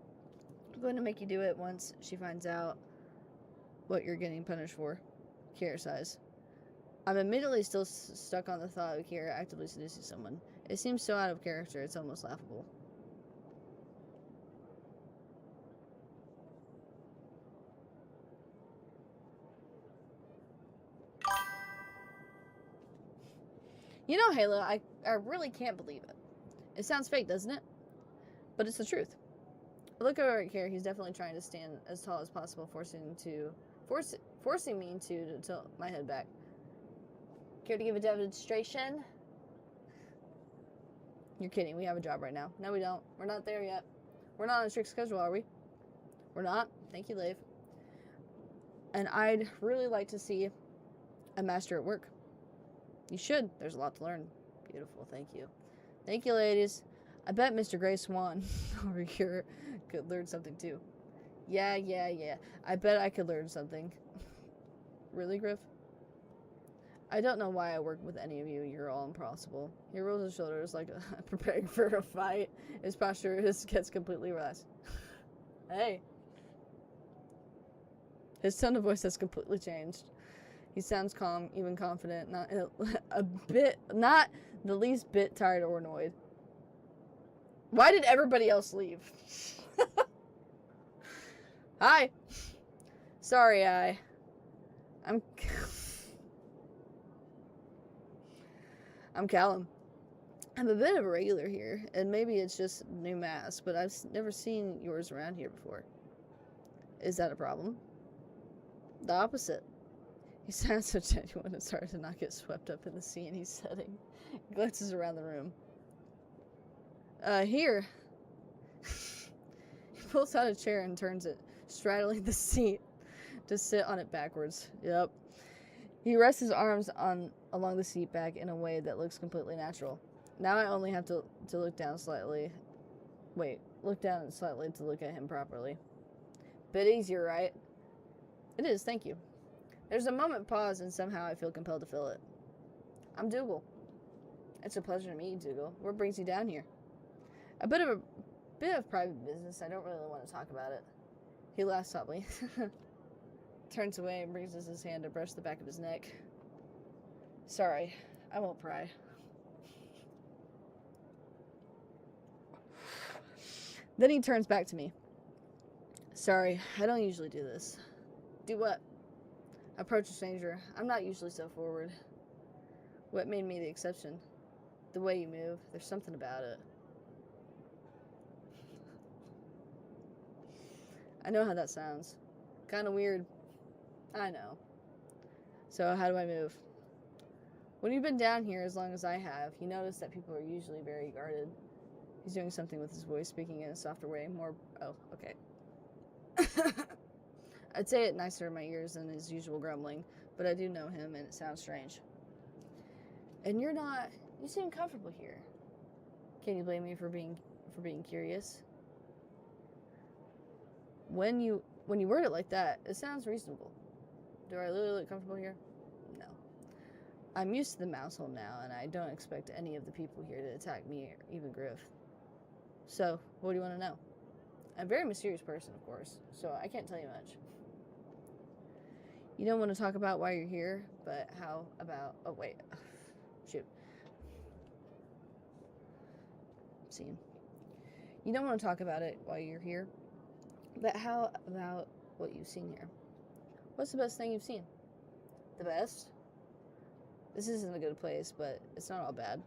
I'm going to make you do it once she finds out what you're getting punished for. Kira sighs. I'm immediately still stuck on the thought of Kira actively seducing someone. It seems so out of character, it's almost laughable. You know, Halo, I really can't believe it. It sounds fake, doesn't it? But it's the truth. Look over at Kira, he's definitely trying to stand as tall as possible, forcing me to tilt my head back. Care to give a demonstration? You're kidding, we have a job right now. No, we don't. We're not there yet. We're not on a strict schedule, are we? We're not? Thank you, Lave. And I'd really like to see a master at work. You should. There's a lot to learn. Beautiful, thank you. Thank you, ladies. I bet Mr. Gray Swan over here could learn something too. Yeah. I bet I could learn something. Really, Griff? I don't know why I work with any of you. You're all impossible. He rolls his shoulders like preparing for a fight. His posture gets completely relaxed. Hey. His tone of voice has completely changed. He sounds calm, even confident, not the least bit tired or annoyed. Why did everybody else leave? Hi. Sorry, I'm Callum. I'm a bit of a regular here, and maybe it's just new mask, but I've never seen yours around here before. Is that a problem? The opposite. He sounds so genuine and started to not get swept up in the scene he's setting. He glances around the room. Here. He pulls out a chair and turns it, straddling the seat to sit on it backwards. Yep. He rests his arms along the seat back in a way that looks completely natural. Now I only have to look down slightly. Wait, look down slightly to look at him properly. Bit easier, right? It is, thank you. There's a moment pause, and somehow I feel compelled to fill it. I'm Dougal. It's a pleasure to meet you, Dougal. What brings you down here? A bit of private business. I don't really want to talk about it. He laughs softly, turns away, and brings his hand to brush the back of his neck. Sorry, I won't pry. Then he turns back to me. Sorry, I don't usually do this. Do what? Approach a stranger. I'm not usually so forward. What made me the exception? The way you move. There's something about it. I know how that sounds. Kind of weird. I know. So how do I move? When you've been down here as long as I have, you notice that people are usually very guarded. He's doing something with his voice, speaking in a softer way, more... Oh, okay. I'd say it nicer in my ears than his usual grumbling, but I do know him, and it sounds strange. And you're not... You seem comfortable here. Can you blame me for being curious? When you word it like that, it sounds reasonable. Do I really look comfortable here? No. I'm used to the mousehole now, and I don't expect any of the people here to attack me or even Griff. So, what do you want to know? I'm a very mysterious person, of course, so I can't tell you much. You don't want to talk about why you're here, but how about... Oh, wait. Shoot. Scene. You don't want to talk about it while you're here, but how about what you've seen here? What's the best thing you've seen? The best? This isn't a good place, but it's not all bad.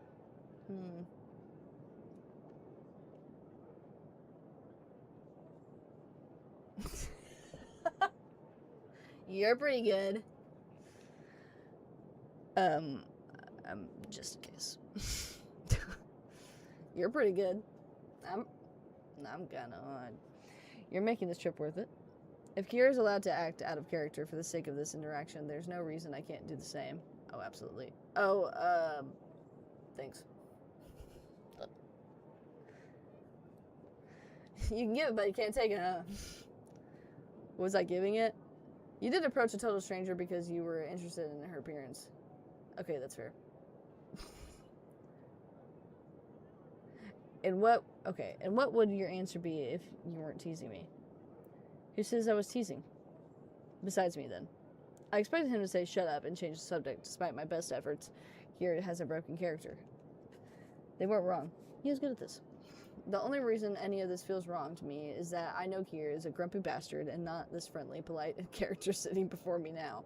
You're pretty good. Just in case. You're pretty good. I'm kinda on. You're making this trip worth it. If Kira's allowed to act out of character for the sake of this interaction, there's no reason I can't do the same. Oh, absolutely. Oh, thanks. You can give it, but you can't take it, huh? Was I giving it? You did approach a total stranger because you were interested in her appearance. Okay, that's fair. And what would your answer be if you weren't teasing me? Who says I was teasing? Besides me, then. I expected him to say shut up and change the subject, despite my best efforts. Here it has a broken character. They weren't wrong. He was good at this. The only reason any of this feels wrong to me is that I know Kier is a grumpy bastard and not this friendly, polite character sitting before me now.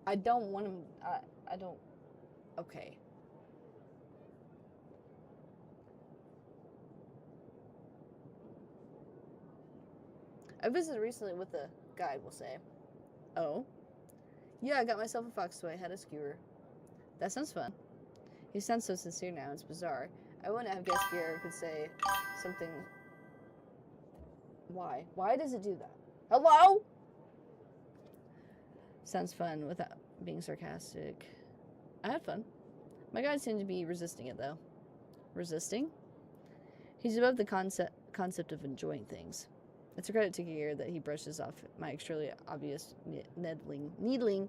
I don't want him... I don't... Okay. I visited recently with a guide, we'll say. Oh? Yeah, I got myself a fox toy, had a skewer. That sounds fun. He sounds so sincere now, it's bizarre. I wouldn't have guessed Kier could say something... Why? Why does it do that? Hello? Sounds fun without being sarcastic. I had fun. My guide seemed to be resisting it, though. Resisting? He's above the concept of enjoying things. It's a credit to Kier that he brushes off my extremely obvious needling.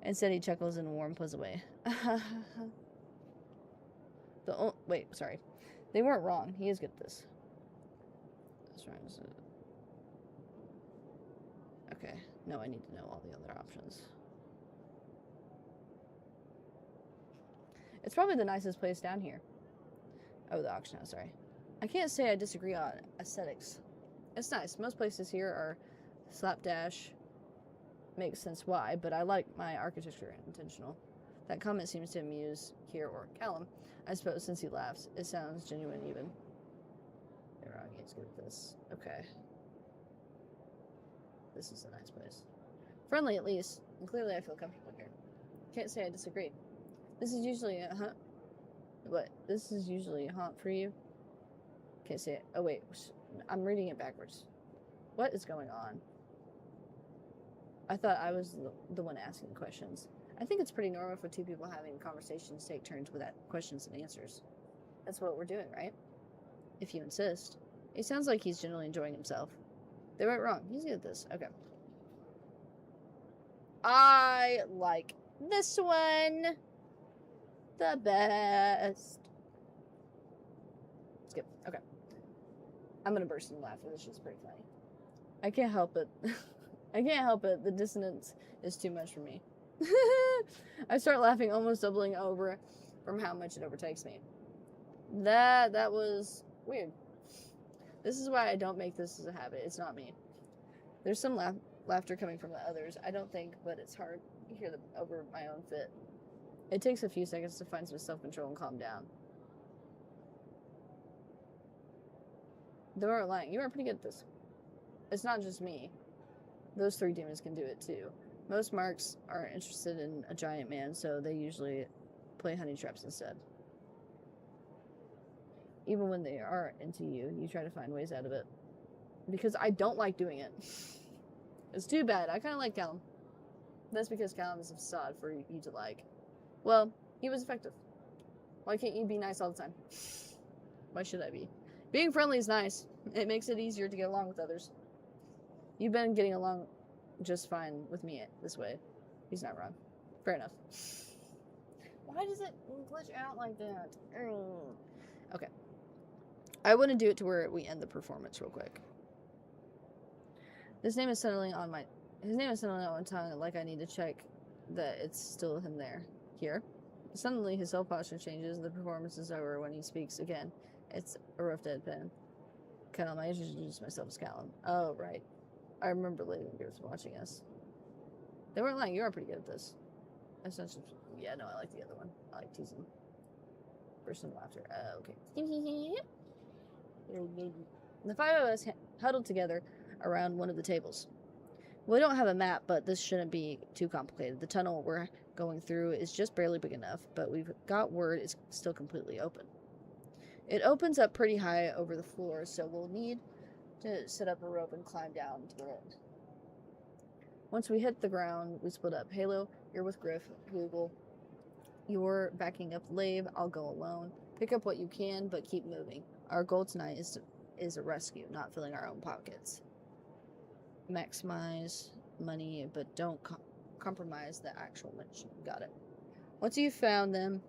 Instead, he chuckles in a warm, pleasant way. Wait, sorry. They weren't wrong. He is good at this. That's right. Okay. No, I need to know all the other options. It's probably the nicest place down here. Oh, the auction house, sorry. I can't say I disagree on aesthetics. It's nice. Most places here are slapdash. Makes sense why, but I like my architecture intentional. That comment seems to amuse Kier or Callum. I suppose since he laughs, it sounds genuine even. You're wrong, he's good at this. Okay. This is a nice place. Friendly at least, and clearly I feel comfortable here. Can't say I disagree. This is usually a haunt. What? This is usually a haunt for you? Can't say it. Oh wait, I'm reading it backwards. What is going on? I thought I was the one asking questions. I think it's pretty normal for two people having conversations take turns with that questions and answers. That's what we're doing, right? If you insist. It sounds like he's generally enjoying himself. They went wrong. He's good at this. Okay. I like this one the best. Skip. Okay. I'm gonna burst into laughter. This is pretty funny. I can't help it. I can't help it. The dissonance is too much for me. I start laughing, almost doubling over from how much it overtakes me. That was weird. This is why I don't make this as a habit. It's not me. There's some laughter coming from the others, I don't think, but it's hard to hear over my own fit. It takes a few seconds to find some self-control and calm down. They weren't lying. You are pretty good at this. It's not just me. Those 3 demons can do it too. Most marks are interested in a giant man, so they usually play honey traps instead. Even when they are into you, you try to find ways out of it. Because I don't like doing it. It's too bad. I kind of like Callum. That's because Callum is a facade for you to like. Well, he was effective. Why can't you be nice all the time? Why should I be? Being friendly is nice. It makes it easier to get along with others. You've been getting along just fine with me this way. He's not wrong. Fair enough. Why does it glitch out like that? Okay. I want to do it to where we end the performance real quick. His name is settling on my tongue, like I need to check that it's still him there. Here. Suddenly his whole posture changes. The performance is over when he speaks again. It's a rough deadpan. Callum, I introduced myself as Callum. Oh, right. I remember Lady was watching us. They weren't lying. You are pretty good at this. Essentially, yeah, no, I like the other one. I like teasing. Burst into laughter. Okay. The 5 of us huddled together around one of the tables. We don't have a map, but this shouldn't be too complicated. The tunnel we're going through is just barely big enough, but we've got word it's still completely open. It opens up pretty high over the floor, so we'll need to set up a rope and climb down to get it. Once we hit the ground, we split up. Halo, you're with Griff. Google, you're backing up Lave. I'll go alone. Pick up what you can, but keep moving. Our goal tonight is a rescue, not filling our own pockets. Maximize money, but don't compromise the actual mission. Got it. Once you've found them,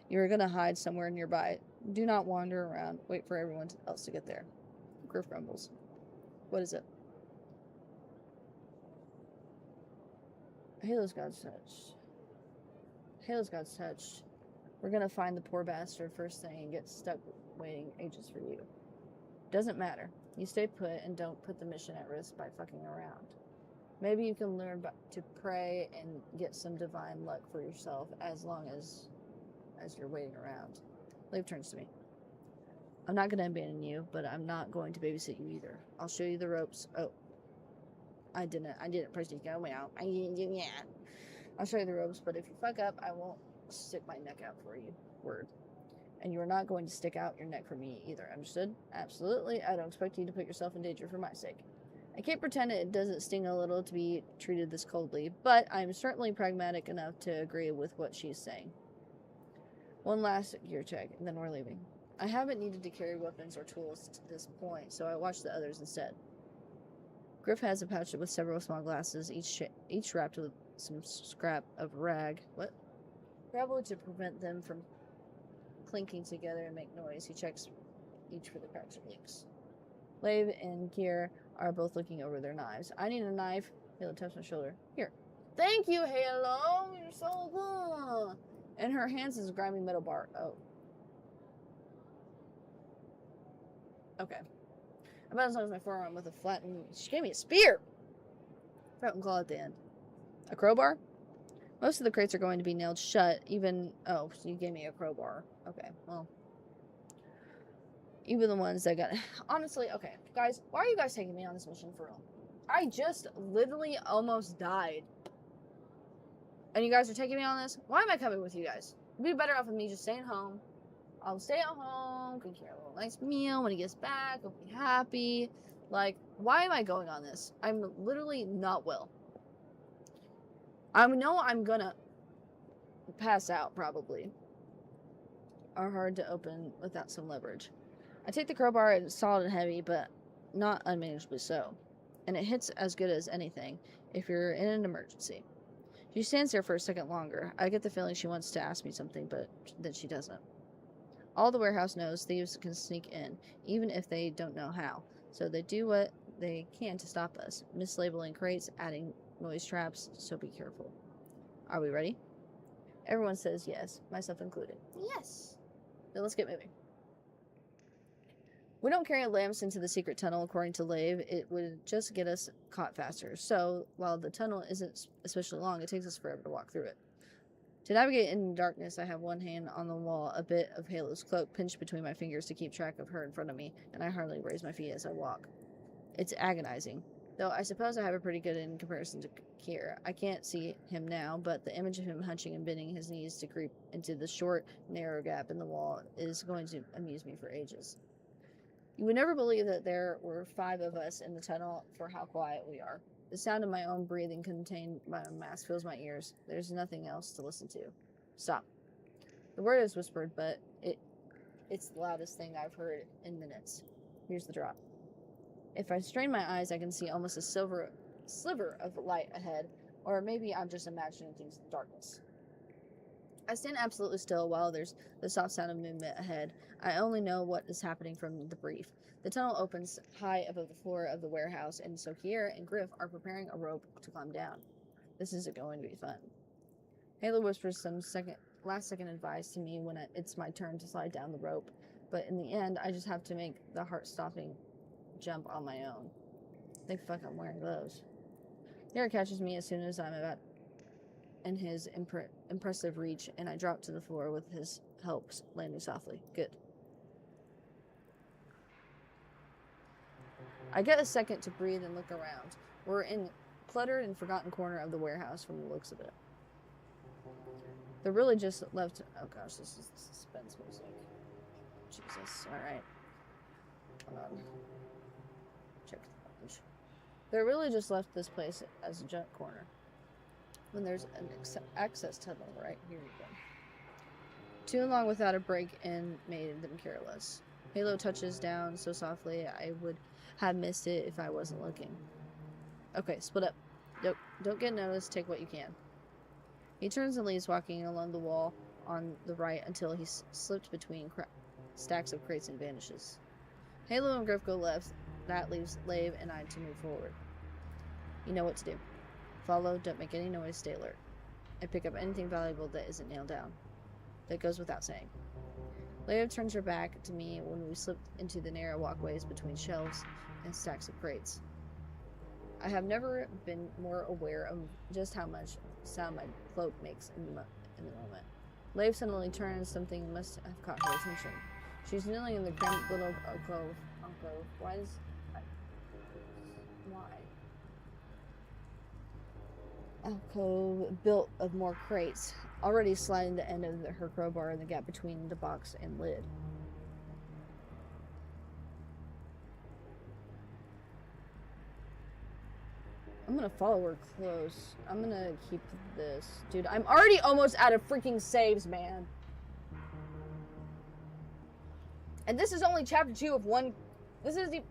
you're gonna hide somewhere nearby. Do not wander around. Wait for everyone else to get there. Griff grumbles. What is it? Halo's God's touch. Halo's God's touch. We're gonna find the poor bastard first thing and get stuck waiting ages for you. Doesn't matter. You stay put and don't put the mission at risk by fucking around. Maybe you can learn to pray and get some divine luck for yourself as long as you're waiting around. Liv turns to me. I'm not going to abandon you, but I'm not going to babysit you either. I'll show you the ropes. Oh. I didn't press you. Go out. I didn't do that. I'll show you the ropes, but if you fuck up, I won't stick my neck out for you. Word. And you are not going to stick out your neck for me either. Understood? Absolutely. I don't expect you to put yourself in danger for my sake. I can't pretend it doesn't sting a little to be treated this coldly, but I'm certainly pragmatic enough to agree with what she's saying. One last gear check, and then we're leaving. I haven't needed to carry weapons or tools to this point, so I watched the others instead. Griff has a pouch with several small glasses, each wrapped with some scrap of rag. What? Gravel to prevent them from clinking together and make noise. He checks each for the cracks or leaks. Lave and Gear are both looking over their knives. I need a knife. Halo taps my shoulder. Here. Thank you, Halo. You're so good. In her hands is a grimy metal bar. Oh. Okay. About as long as my forearm with a flattened... She gave me a spear! Fountain claw at the end. A crowbar? Most of the crates are going to be nailed shut, even... Oh, so you gave me a crowbar. Okay, well... Even the ones that got... Honestly, okay. Guys, why are you guys taking me on this mission for real? I just literally almost died. And you guys are taking me on this? Why am I coming with you guys? It'd be better off with me just staying home. I'll stay at home, cook a little nice meal when he gets back. I'll be happy. Like, Why am I going on this? I'm literally not well. I know I'm gonna pass out, probably. Are hard to open without some leverage. I take the crowbar and it's solid and heavy, but not unmanageably so. And it hits as good as anything if you're in an emergency. She stands there for a second longer. I get the feeling she wants to ask me something, but then she doesn't. All the warehouse knows thieves can sneak in, even if they don't know how. So they do what they can to stop us, mislabeling crates, adding noise traps, so be careful. Are we ready? Everyone says yes, myself included. Yes! Then let's get moving. We don't carry lamps into the secret tunnel, according to Lave. It would just get us caught faster. So, while the tunnel isn't especially long, it takes us forever to walk through it. To navigate in darkness, I have one hand on the wall, a bit of Halo's cloak pinched between my fingers to keep track of her in front of me, and I hardly raise my feet as I walk. It's agonizing. Though I suppose I have it pretty good in comparison to Kier. I can't see him now, but the image of him hunching and bending his knees to creep into the short, narrow gap in the wall is going to amuse me for ages. You would never believe that there were 5 of us in the tunnel for how quiet we are. The sound of my own breathing contained by a mask fills my ears. There's nothing else to listen to. Stop. The word is whispered, but it's the loudest thing I've heard in minutes. Here's the drop. If I strain my eyes, I can see almost a sliver of light ahead, or maybe I'm just imagining things in darkness. I stand absolutely still while there's the soft sound of movement ahead. I only know what is happening from the brief. The tunnel opens high above the floor of the warehouse, and so Kier and Griff are preparing a rope to climb down. This isn't going to be fun. Halo whispers some last-second advice to me when it's my turn to slide down the rope, but in the end, I just have to make the heart-stopping jump on my own. Thank fuck I'm wearing gloves. Kier catches me as soon as I'm about in his impressive reach, and I drop to the floor with his help landing softly. Good. I get a second to breathe and look around. We're in cluttered and forgotten corner of the warehouse from the looks of it. They're really just left... Oh gosh, this is suspense music. Jesus, alright. Hold on. Check the page. They're really just left this place as a junk corner. When there's an access tunnel right here again. Too long without a break-in made them careless. Halo touches down so softly I would have missed it if I wasn't looking. Okay, split up. Don't get noticed, take what you can. He turns and leaves, walking along the wall on the right until he's slipped between stacks of crates and vanishes. Halo and Griff go left. That leaves Lave and I to move forward. You know what to do. Follow, don't make any noise, stay alert. And pick up anything valuable that isn't nailed down. That goes without saying. Leia turns her back to me when we slip into the narrow walkways between shelves and stacks of crates. I have never been more aware of just how much sound my cloak makes in the moment. Leia suddenly turns, something must have caught her attention. She's kneeling in the cramped little alcove. Why? Alcove built of more crates, already sliding the end of her crowbar in the gap between the box and lid. I'm gonna follow her close. I'm gonna keep this. Dude, I'm already almost out of freaking saves, man. And this is only chapter 2 of 1. This is the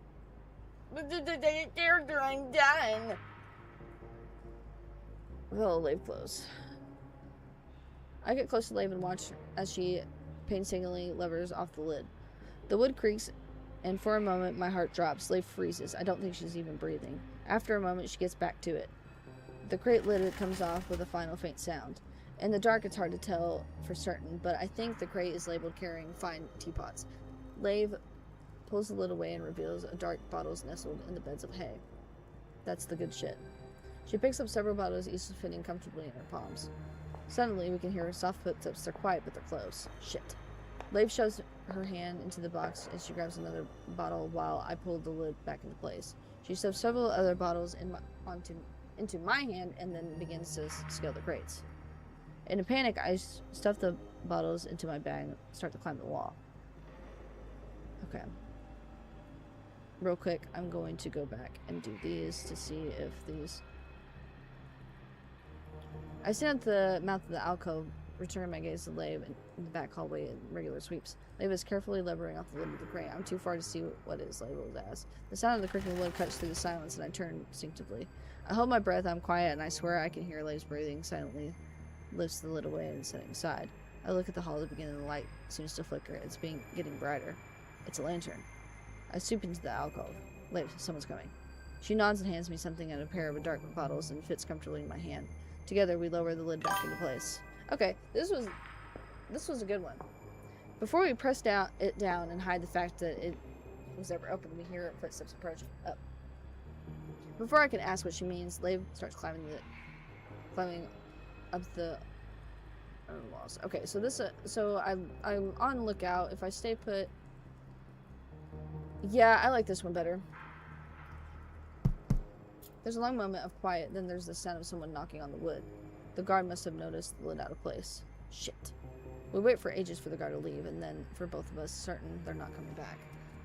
character I'm done. Oh, Lave close. I get close to Lave and watch as she painstakingly levers off the lid. The wood creaks, and for a moment my heart drops. Lave freezes. I don't think she's even breathing. After a moment, she gets back to it. The crate lid comes off with a final faint sound. In the dark, it's hard to tell for certain, but I think the crate is labeled carrying fine teapots. Lave pulls the lid away and reveals a dark bottles nestled in the beds of hay. That's the good shit. She picks up several bottles, each fitting comfortably in her palms. Suddenly, we can hear her soft footsteps. They're quiet, but they're close. Shit. Lave shoves her hand into the box and she grabs another bottle while I pull the lid back into place. She shoves several other bottles into my hand and then begins to scale the crates. In a panic, I stuff the bottles into my bag and start to climb the wall. Okay. real quick, I'm going to go back and do these to see if these... I stand at the mouth of the alcove, returning my gaze to Lave in the back hallway in regular sweeps. Lave is carefully levering off the lid of the crate. I'm too far to see what is labeled as. The sound of the creaking lid cuts through the silence, and I turn instinctively. I hold my breath, I'm quiet, and I swear I can hear Lave's breathing. Silently lifts the lid away and setting aside. I look at the hall at the beginning, and the light seems to flicker. It's getting brighter. It's a lantern. I stoop into the alcove. Lave, someone's coming. She nods and hands me something in a pair of dark bottles and fits comfortably in my hand. Together, we lower the lid back into place. Okay, this was a good one. Before we press it down and hide the fact that it was ever open, we hear footsteps approaching. Up. Before I can ask what she means, Lave starts climbing up the walls. Okay, so I'm on lookout. If I stay put, yeah, I like this one better. There's a long moment of quiet, then there's the sound of someone knocking on the wood. The guard must have noticed the lid out of place. Shit. We wait for ages for the guard to leave, and then for both of us, certain they're not coming back.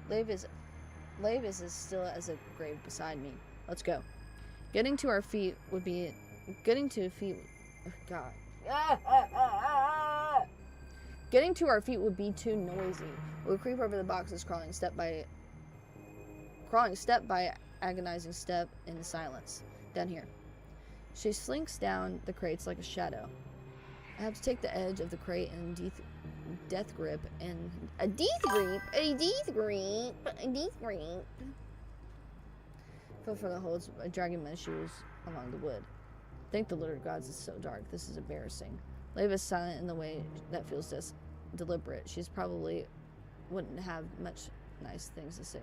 Lave is as still as a grave beside me. Let's go. Getting to feet would be too noisy. We creep over the boxes, crawling step by agonizing step in the silence. Down here. She slinks down the crates like a shadow. I have to take the edge of the crate and death grip and a death grip. Feel for the holds by dragging my shoes along the wood. Thank the Lord gods it's so dark. This is embarrassing. Lave is silent in the way that feels deliberate. She's probably wouldn't have much nice things to say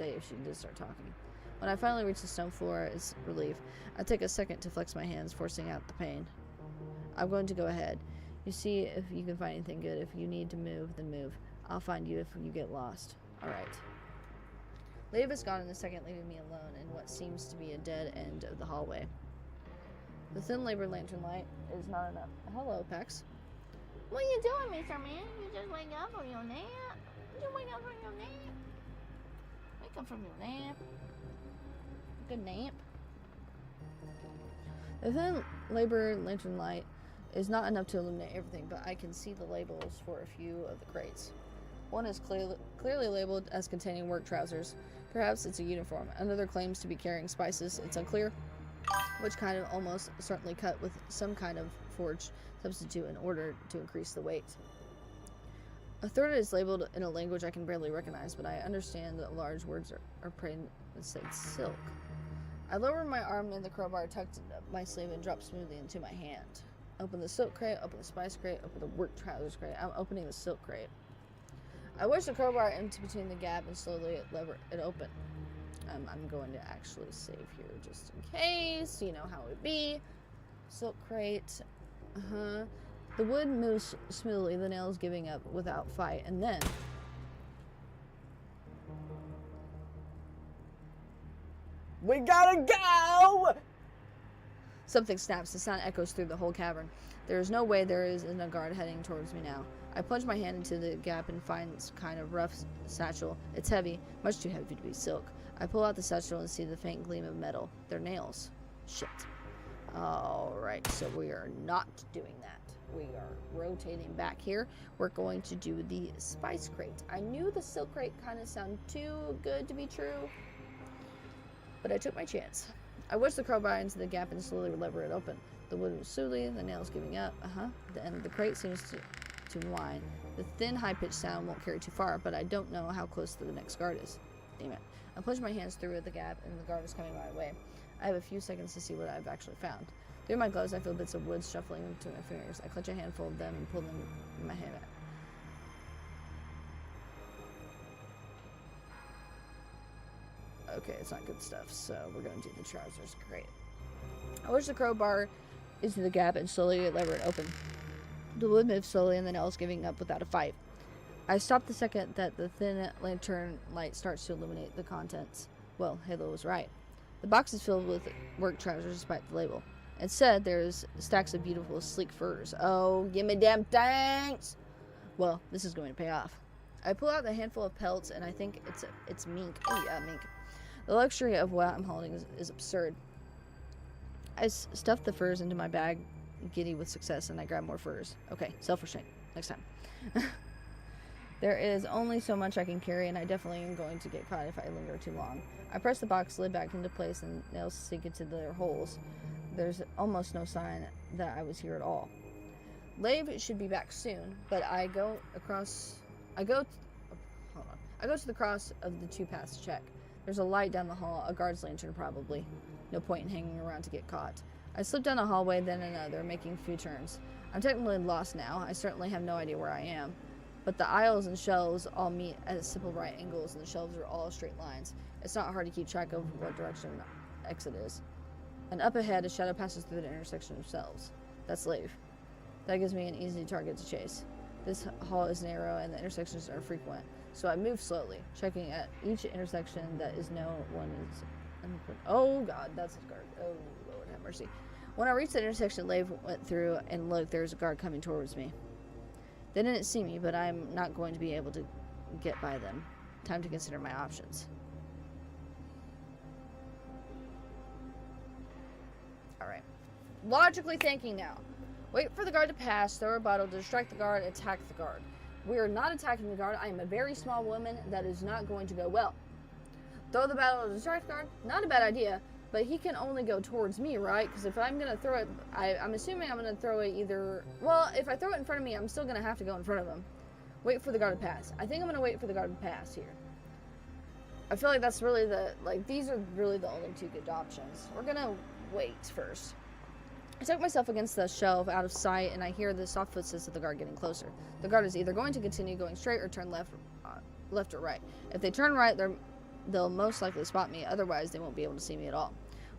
if she did start talking. When I finally reach the stone floor, it's relief. I take a second to flex my hands, forcing out the pain. I'm going to go ahead. You see if you can find anything good. If you need to move, then move. I'll find you if you get lost. Alright. Lave is gone in a second, leaving me alone in what seems to be a dead end of the hallway. The thin labor lantern light is not enough. Hello, Pex. What are you doing, Mr. Man? You just wake up from your nap? You wake up from your nap? Wake up from your nap. Good nap. The thin labor lantern light is not enough to illuminate everything, but I can see the labels for a few of the crates. One is clearly labeled as containing work trousers. Perhaps it's a uniform. Another claims to be carrying spices. It's unclear which kind, of almost certainly cut with some kind of forged substitute in order to increase the weight. A third is labeled in a language I can barely recognize, but I understand that large words are printed that said silk. I lower my arm in the crowbar tucked up my sleeve and drop smoothly into my hand. Open the silk crate, open the spice crate, open the work trousers crate. I'm opening the silk crate. I wedge the crowbar into between the gap and slowly lever it open. I'm going to actually save here just in case. You know how it be. Silk crate. The wood moves smoothly, the nails giving up without fight, and then... We gotta go! Something snaps. The sound echoes through the whole cavern. There is no way there isn't a guard heading towards me now. I plunge my hand into the gap and find this kind of rough satchel. It's heavy, much too heavy to be silk. I pull out the satchel and see the faint gleam of metal. They're nails. Shit. Alright, so we are not doing that. We are rotating back here. We're going to do the spice crate. I knew the silk crate kind of sounded too good to be true, but I took my chance. I wedged the crowbar into the gap and slowly lever it open. The wood was slowly, the nails giving up. The end of the crate seems to whine. The thin, high-pitched sound won't carry too far, but I don't know how close to the next guard is. Damn it. I push my hands through the gap, and the guard is coming my way. I have a few seconds to see what I've actually found. Through my gloves, I feel bits of wood shuffling into my fingers. I clutch a handful of them and pull them in my hand. Okay, it's not good stuff, so we're going to do the trousers. Great. I push the crowbar into the gap and slowly lever it open. The wood moves slowly and the nails giving up without a fight. I stop the second that the thin lantern light starts to illuminate the contents. Well, Halo was right. The box is filled with work trousers despite the label. Instead, there's stacks of beautiful, sleek furs. Oh, give me damn thanks! Well, this is going to pay off. I pull out the handful of pelts, and I think it's mink. Oh yeah, mink. The luxury of what I'm holding is absurd. I stuff the furs into my bag, giddy with success, and I grab more furs. Okay, self-restraint. Next time. There is only so much I can carry, and I definitely am going to get caught if I linger too long. I press the box lid back into place, and nails sink into their holes. There's almost no sign that I was here at all. Lave should be back soon, but I go to the cross of the two paths to check. There's a light down the hall, a guard's lantern probably. No point in hanging around to get caught. I slip down a hallway, then another, making a few turns. I'm technically lost now. I certainly have no idea where I am. But the aisles and shelves all meet at simple right angles, and the shelves are all straight lines. It's not hard to keep track of what direction exit is. And up ahead, a shadow passes through the intersection of shelves. That's Lave. That gives me an easy target to chase. This hall is narrow, and the intersections are frequent, so I move slowly, checking at each intersection that is no one is... Oh god, that's a guard. Oh, Lord have mercy. When I reached the intersection Lave went through, and look, there's a guard coming towards me. They didn't see me, but I'm not going to be able to get by them. Time to consider my options. Alright. Logically thinking now. Wait for the guard to pass, throw a bottle to distract the guard, attack the guard. We are not attacking the guard. I am a very small woman. That is not going to go well. Throw the bottle to distract the guard. Not a bad idea. But he can only go towards me, right? Because if I'm going to throw it, I'm assuming I'm going to throw it either... Well, if I throw it in front of me, I'm still going to have to go in front of him. Wait for the guard to pass. I think I'm going to wait for the guard to pass here. I feel like that's really these are really the only two good options. We're going to wait first. I tuck myself against the shelf out of sight, and I hear the soft footsteps of the guard getting closer. The guard is either going to continue going straight or turn left or right. If they turn right, they'll most likely spot me. Otherwise, they won't be able to see me at all.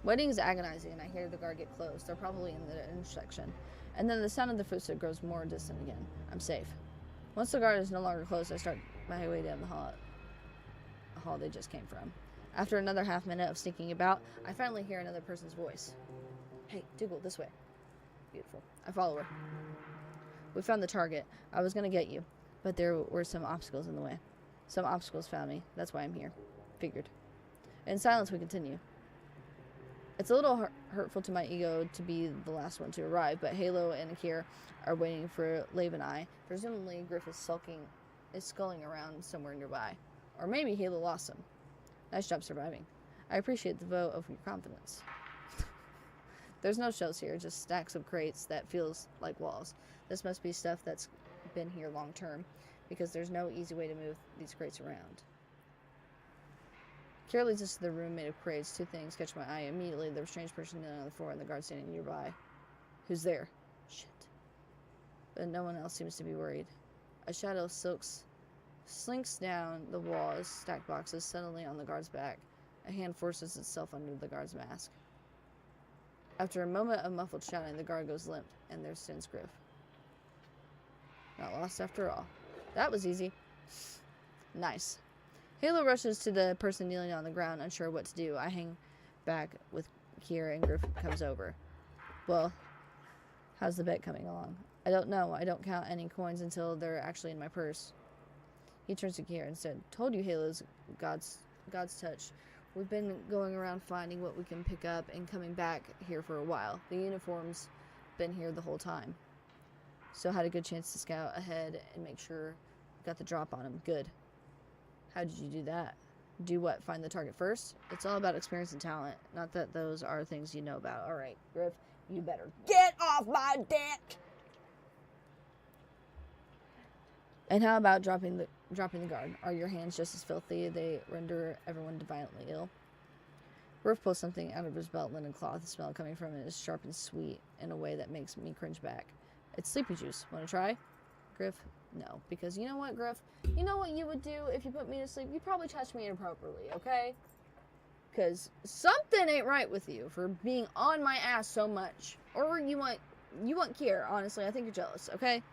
Waiting is agonizing, and I hear the guard get close. They're probably in the intersection. And then the sound of the footstep grows more distant again. I'm safe. Once the guard is no longer close, I start my way down the hall they just came from. After another half minute of sneaking about, I finally hear another person's voice. Hey, Dougal, this way. Beautiful. I follow her. We found the target. I was going to get you, but there were some obstacles in the way. Some obstacles found me. That's why I'm here. Figured. In silence, we continue. It's a little hurtful to my ego to be the last one to arrive, but Halo and Akir are waiting for Lave and I. Presumably, Griff is skulling around somewhere nearby. Or maybe Halo lost him. Nice job surviving. I appreciate the vote of your confidence. There's no shelves here, just stacks of crates that feels like walls. This must be stuff that's been here long term, because there's no easy way to move these crates around. Kira leads us to the room made of crates. Two things catch my eye immediately. There's a strange person kneeling on the floor and the guard standing nearby. Who's there? Shit. But no one else seems to be worried. A shadow slinks down the walls, stacked boxes suddenly on the guard's back. A hand forces itself under the guard's mask. After a moment of muffled shouting, the guard goes limp, and there stands Griff. Not lost after all. That was easy. Nice. Halo rushes to the person kneeling on the ground, unsure what to do. I hang back with Kira, and Griff comes over. Well, how's the bet coming along? I don't know. I don't count any coins until they're actually in my purse. He turns to Kira and said, Told you Halo's God's touch. We've been going around finding what we can pick up and coming back here for a while. The uniform's been here the whole time. So had a good chance to scout ahead and make sure we got the drop on him. Good. How did you do that? Do what? Find the target first? It's all about experience and talent. Not that those are things you know about. Alright, Griff, you better get off my dick! And how about dropping the guard? Are your hands just as filthy? They render everyone violently ill. Griff pulls something out of his belt linen cloth. The smell coming from it is sharp and sweet in a way that makes me cringe back. It's sleepy juice. Want to try? Griff? No. Because you know what, Griff? You know what you would do if you put me to sleep? You'd probably touch me inappropriately, okay? Because something ain't right with you for being on my ass so much. Or you want Kier, honestly. I think you're jealous, okay?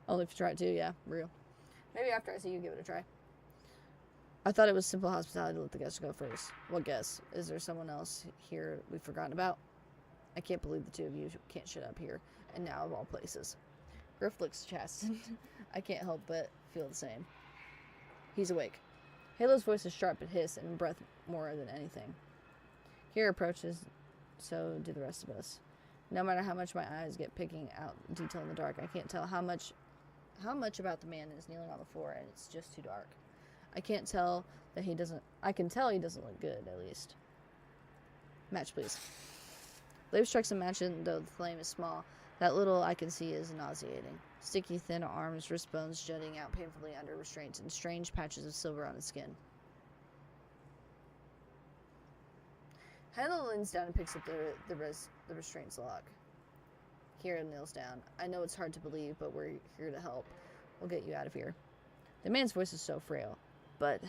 Only if you try it too, yeah, real. Maybe after I see you give it a try. I thought it was simple hospitality to let the guests go first. What guess? Is there someone else here we've forgotten about? I can't believe the two of you can't shut up here. And now of all places. Griff looks chastened. I can't help but feel the same. He's awake. Halo's voice is sharp but hiss and breath more than anything. Here approaches, so do the rest of us. No matter how much my eyes get picking out detail in the dark, I can't tell how much about the man is kneeling on the floor, and it's just too dark. I can tell he doesn't look good, at least. Match, please. Leif strikes a match, and though the flame is small, that little I can see is nauseating. Sticky, thin arms, wrist bones jutting out painfully under restraints, and strange patches of silver on his skin. Hannah leans down and picks up the restraints lock. Kira kneels down. I know it's hard to believe, but we're here to help. We'll get you out of here. The man's voice is so frail, but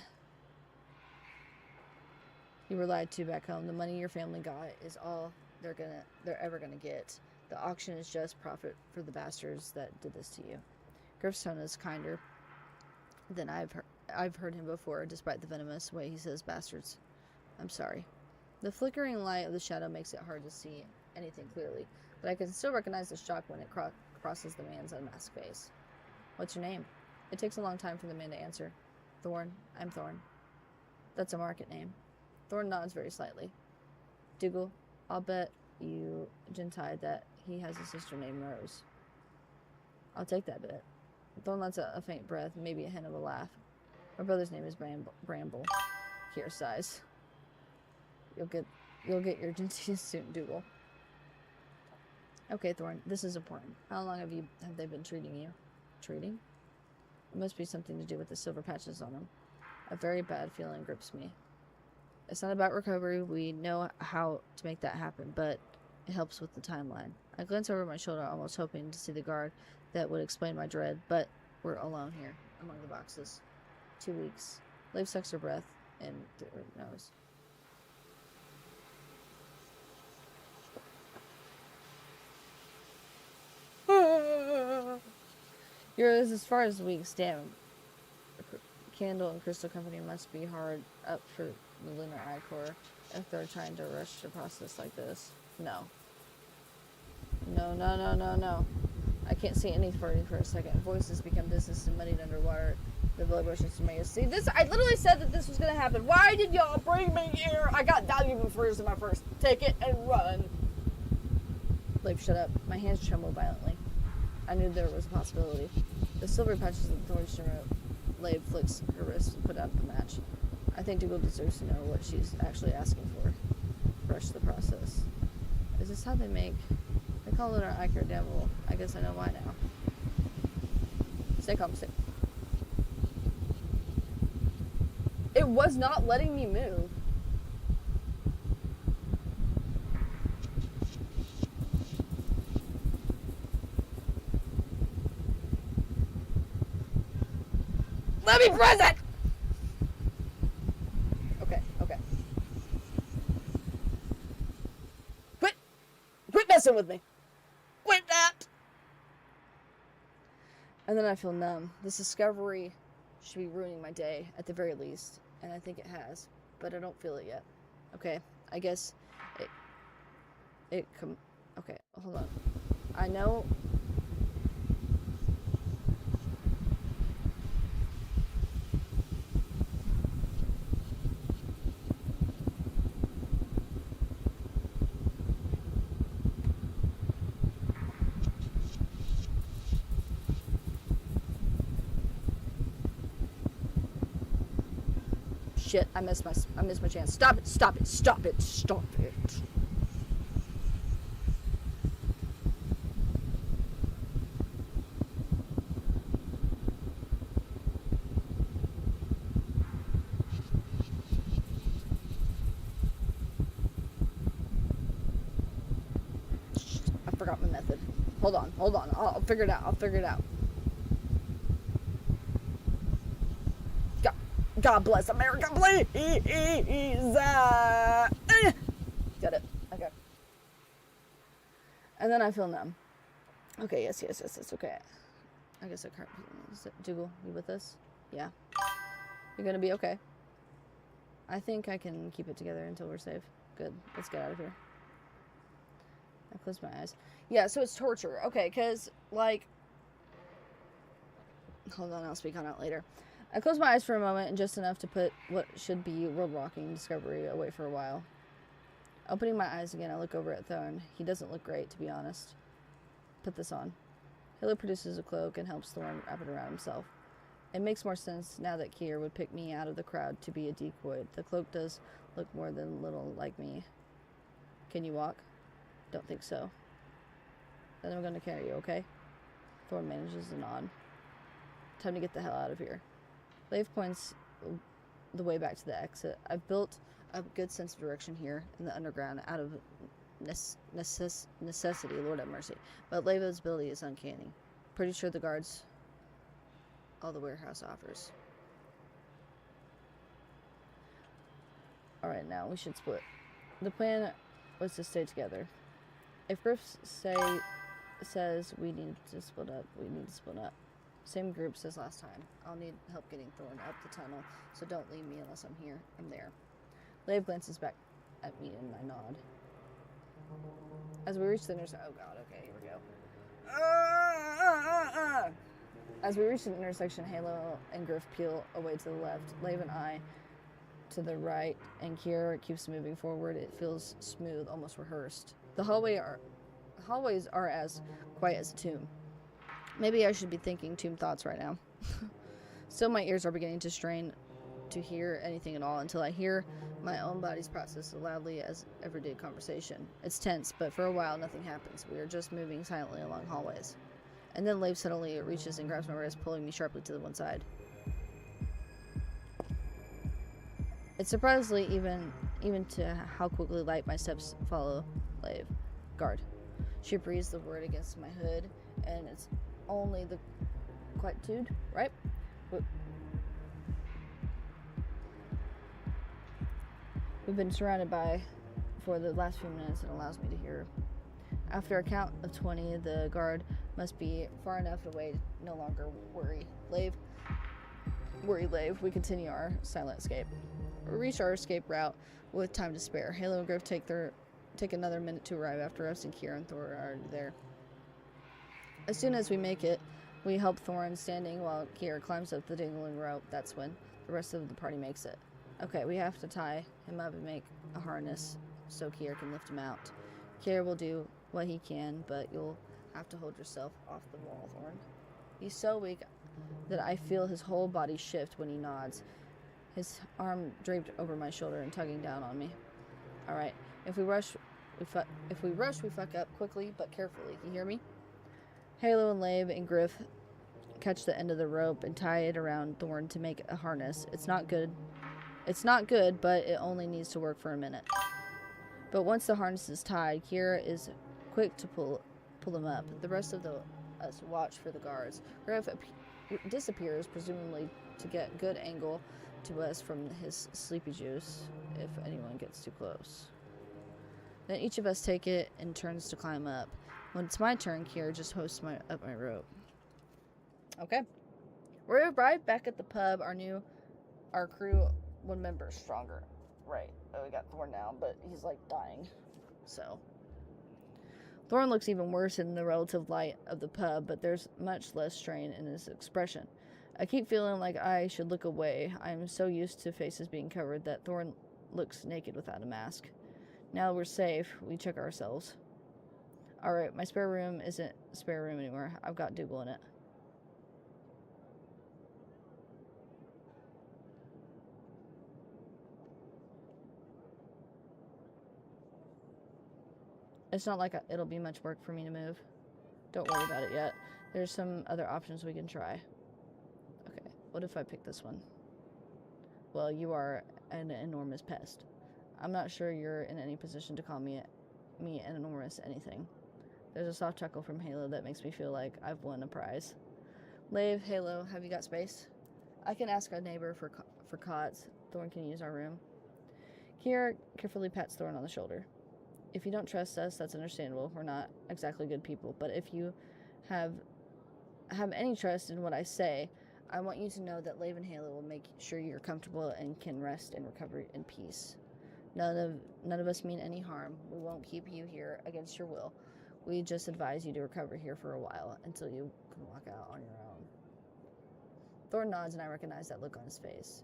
you were lied to back home. The money your family got is all they're ever gonna get. The auction is just profit for the bastards that did this to you. Griff's tone is kinder than I've heard him before, despite the venomous way he says bastards. I'm sorry. The flickering light of the shadow makes it hard to see anything clearly, but I can still recognize the shock when it crosses the man's unmasked face. What's your name? It takes a long time for the man to answer. Thorn. I'm Thorn. That's a market name. Thorn nods very slightly. Dougal, I'll bet you Gentai that he has a sister named Rose. I'll take that bet. Thorn lets out a faint breath, maybe a hint of a laugh. My brother's name is Bramble. Kier sighs. You'll get your Gentai soon, Dougal. Okay, Thorn, this is important. How long have they been treating you? Treating? It must be something to do with the silver patches on them. A very bad feeling grips me. It's not about recovery. We know how to make that happen, but it helps with the timeline. I glance over my shoulder, almost hoping to see the guard that would explain my dread, but we're alone here, among the boxes. 2 weeks. Leif sucks her breath in through her nose. You're as far as weeks. Damn. Candle and Crystal Company must be hard up for the Lunar Icor if they're trying to rush the process like this. No. No. I can't see any further for a second. Voices become distance and muddied underwater. The vibrations to me. See, this, I literally said that this was going to happen. Why did y'all bring me here? I got valuable first in my first. Take it and run. Leif, shut up. My hands trembled violently. I knew there was a possibility. The silver patches of the thorn shimmer. Leif flicks her wrist and put out the match. I think Dougal deserves to know what she's actually asking for. Rush the process. Is this how they make? They call it our Iker Devil. I guess I know why now. Stay calm, stay. It was not letting me move. Let me press it! Okay. Quit messing with me. Quit that! And then I feel numb. This discovery should be ruining my day, at the very least. And I think it has. But I don't feel it yet. Okay, I guess okay, hold on. I know... Shit, I missed my chance. Stop it. I forgot my method. Hold on. I'll figure it out. God bless America, please! Got it. Okay. And then I feel numb. Okay, yes, it's okay. I guess I can't. Dougal, you with us? Yeah. You're gonna be okay. I think I can keep it together until we're safe. Good. Let's get out of here. I close my eyes. Yeah, so it's torture. Okay, because, like, Hold on, I'll speak on it later. I close my eyes for a moment, and just enough to put what should be world-rocking discovery away for a while. Opening my eyes again, I look over at Thorn. He doesn't look great, to be honest. Put this on. Halo produces a cloak and helps Thorn wrap it around himself. It makes more sense now that Kier would pick me out of the crowd to be a decoy. The cloak does look more than a little like me. Can you walk? Don't think so. Then I'm going to carry you, okay? Thorn manages a nod. Time to get the hell out of here. Leif points the way back to the exit. I've built a good sense of direction here in the underground out of necessity, Lord have mercy. But Leiva's ability is uncanny. Pretty sure the guards all the warehouse offers. Alright, now we should split. The plan was to stay together. If Griff says we need to split up, we need to split up. Same groups as last time. I'll need help getting Thorn up the tunnel, so don't leave me unless I'm here. I'm there. Leiv glances back at me and I nod. As we reach the intersection... Oh god, okay, here we go. As we reach the intersection, Halo and Griff peel away to the left. Leiv and I to the right, and Kier keeps moving forward. It feels smooth, almost rehearsed. The hallways are as quiet as a tomb. Maybe I should be thinking tomb thoughts right now. Still, my ears are beginning to strain to hear anything at all until I hear my own body's process as loudly as everyday conversation. It's tense, but for a while nothing happens. We are just moving silently along hallways. And then Leiv suddenly reaches and grabs my wrist, pulling me sharply to the one side. It's surprisingly even to how quickly light my steps follow Leiv. Guard. She breathes the word against my hood, and it's only the quietude, right? We've been surrounded by for the last few minutes. It allows me to hear. After a count of 20, the guard must be far enough away to no longer worry Leiv. We continue our silent escape. We reach our escape route with time to spare. Halo and Griff take another minute to arrive after us, and Kier and Thor are already there. As soon as we make it, we help Thorn standing while Kier climbs up the dangling rope. That's when the rest of the party makes it. Okay, we have to tie him up and make a harness so Kier can lift him out. Kier will do what he can, but you'll have to hold yourself off the wall, Thorn. He's so weak that I feel his whole body shift when he nods, his arm draped over my shoulder and tugging down on me. All right, if we rush, we fuck up quickly but carefully. You hear me? Halo and Leiv and Griff catch the end of the rope and tie it around Thorn to make a harness. It's not good, but it only needs to work for a minute. But once the harness is tied, Kier is quick to pull him up. The rest of us watch for the guards. Griff disappears, presumably to get good angle to us from his sleepy juice if anyone gets too close. Then each of us take it in turns to climb up. When it's my turn, Kier just hosts up my rope. Okay. We're right back at the pub. Our crew, one member stronger. Right. Oh, we got Thorn now, but he's like dying. So. Thorn looks even worse in the relative light of the pub, but there's much less strain in his expression. I keep feeling like I should look away. I'm so used to faces being covered that Thorn looks naked without a mask. Now we're safe, we check ourselves. Alright, my spare room isn't a spare room anymore. I've got Dougal in it. It's not like it'll be much work for me to move. Don't worry about it yet. There's some other options we can try. Okay, what if I pick this one? Well, you are an enormous pest. I'm not sure you're in any position to call me an enormous anything. There's a soft chuckle from Halo that makes me feel like I've won a prize. Leiv, Halo, have you got space? I can ask a neighbor for cots. Thorn can use our room. Kier carefully pats Thorn on the shoulder. If you don't trust us, that's understandable. We're not exactly good people. But if you have any trust in what I say, I want you to know that Leiv and Halo will make sure you're comfortable and can rest and recover in peace. None of us mean any harm. We won't keep you here against your will. We just advise you to recover here for a while until you can walk out on your own. Thorn nods, and I recognize that look on his face.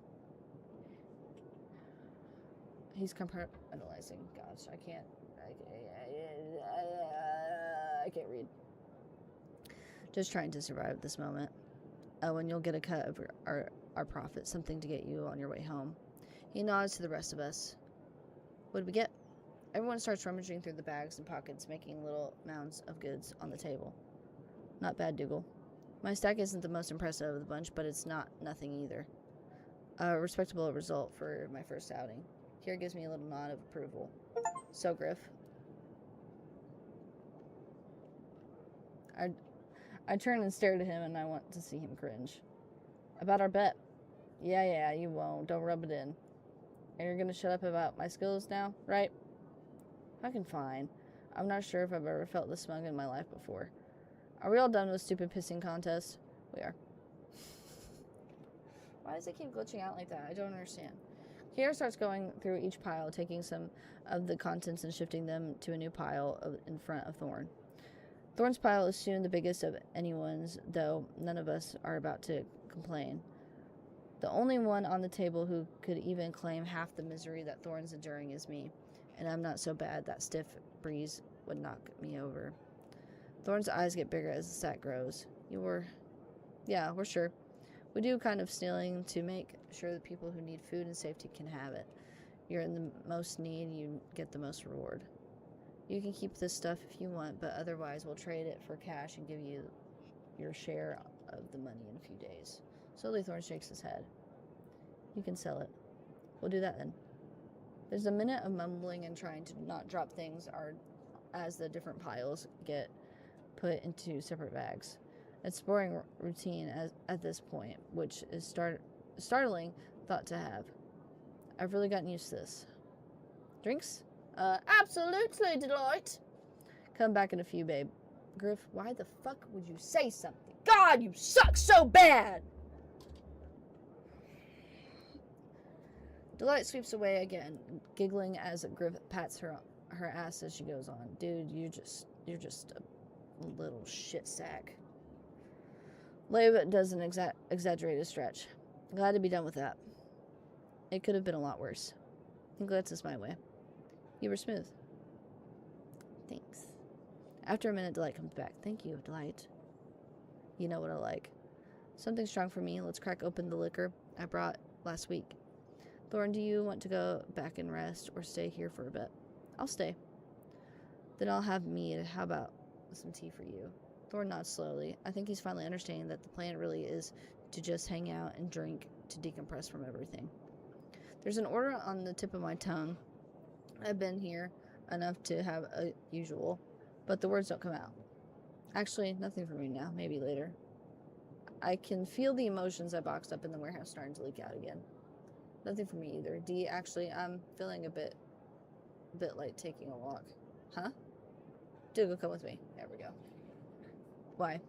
He's compartmentalizing. Gosh, I can't read. Just trying to survive this moment. Oh, and you'll get a cut of our profit, something to get you on your way home. He nods to the rest of us. What did we get? Everyone starts rummaging through the bags and pockets, making little mounds of goods on the table. Not bad, Dougal. My stack isn't the most impressive of the bunch, but it's nothing either. A respectable result for my first outing. Here gives me a little nod of approval. So, Griff. I turn and stare at him, and I want to see him cringe. About our bet. Yeah, you won't. Don't rub it in. And you're gonna shut up about my skills now, right? Fucking fine. I'm not sure if I've ever felt this smug in my life before. Are we all done with stupid pissing contests? We are. Why does it keep glitching out like that? I don't understand. Kiera starts going through each pile, taking some of the contents and shifting them to a new pile in front of Thorn. Thorn's pile is soon the biggest of anyone's, though none of us are about to complain. The only one on the table who could even claim half the misery that Thorn's enduring is me, and I'm not so bad that stiff breeze would knock me over. Thorn's eyes get bigger as the stack grows. Yeah, we're sure. We do kind of stealing to make sure that people who need food and safety can have it. You're in the most need, you get the most reward. You can keep this stuff if you want, but otherwise we'll trade it for cash and give you your share of the money in a few days. Slowly Thorn shakes his head. You can sell it. We'll do that then. There's a minute of mumbling and trying to not drop things as the different piles get put into separate bags. It's boring routine at this point, which is startling thought to have. I've really gotten used to this. Drinks? Absolutely, Delight. Come back in a few, babe. Griff, why the fuck would you say something? God, you suck so bad! Delight sweeps away again, giggling as Griff pats her ass as she goes on. Dude, you're just a little shit sack. Leib does an exaggerated stretch. Glad to be done with that. It could have been a lot worse. He glances my way. You were smooth. Thanks. After a minute, Delight comes back. Thank you, Delight. You know what I like. Something strong for me. Let's crack open the liquor I brought last week. Thorn, do you want to go back and rest or stay here for a bit? I'll stay. Then I'll have mead. How about some tea for you? Thorn nods slowly. I think he's finally understanding that the plan really is to just hang out and drink to decompress from everything. There's an order on the tip of my tongue. I've been here enough to have a usual, but the words don't come out. Actually, nothing for me now. Maybe later. I can feel the emotions I boxed up in the warehouse starting to leak out again. Nothing for me either. D, actually, I'm feeling a bit like taking a walk. Huh? Dougal, come with me. There we go. Why?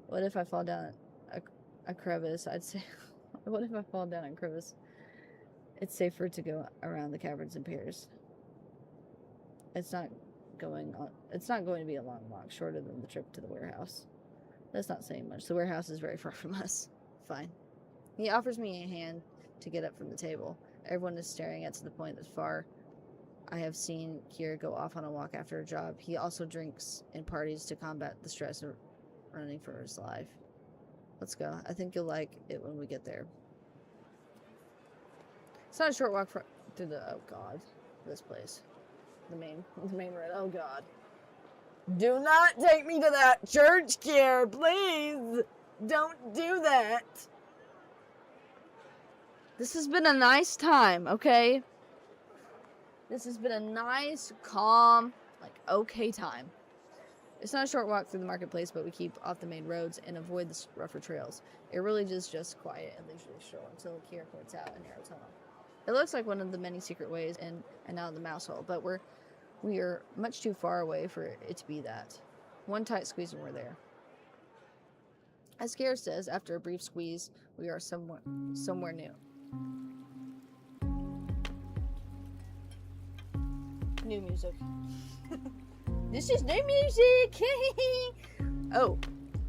What if I fall down a crevice? I'd say, what if I fall down a crevice? It's safer to go around the caverns in pairs. It's not going to be a long walk, shorter than the trip to the warehouse. That's not saying much. The warehouse is very far from us. Fine. He offers me a hand to get up from the table. Everyone is staring at to the point that far I have seen Kier go off on a walk after a job. He also drinks in parties to combat the stress of running for his life. Let's go. I think you'll like it when we get there. It's not a short walk through the, oh god, this place. The main road. Oh god. Do not take me to that church, Kier, please. Don't do that. This has been a nice time, okay? This has been a nice, calm, okay time. It's not a short walk through the marketplace, but we keep off the main roads and avoid the rougher trails. It really is just quiet and leisurely stroll until Kier points out a narrow tunnel. It looks like one of the many secret ways in and out of the mouse hole, but we are much too far away for it to be that. One tight squeeze and we're there. As Kier says, after a brief squeeze, we are somewhere new. New music. This is new music! Oh,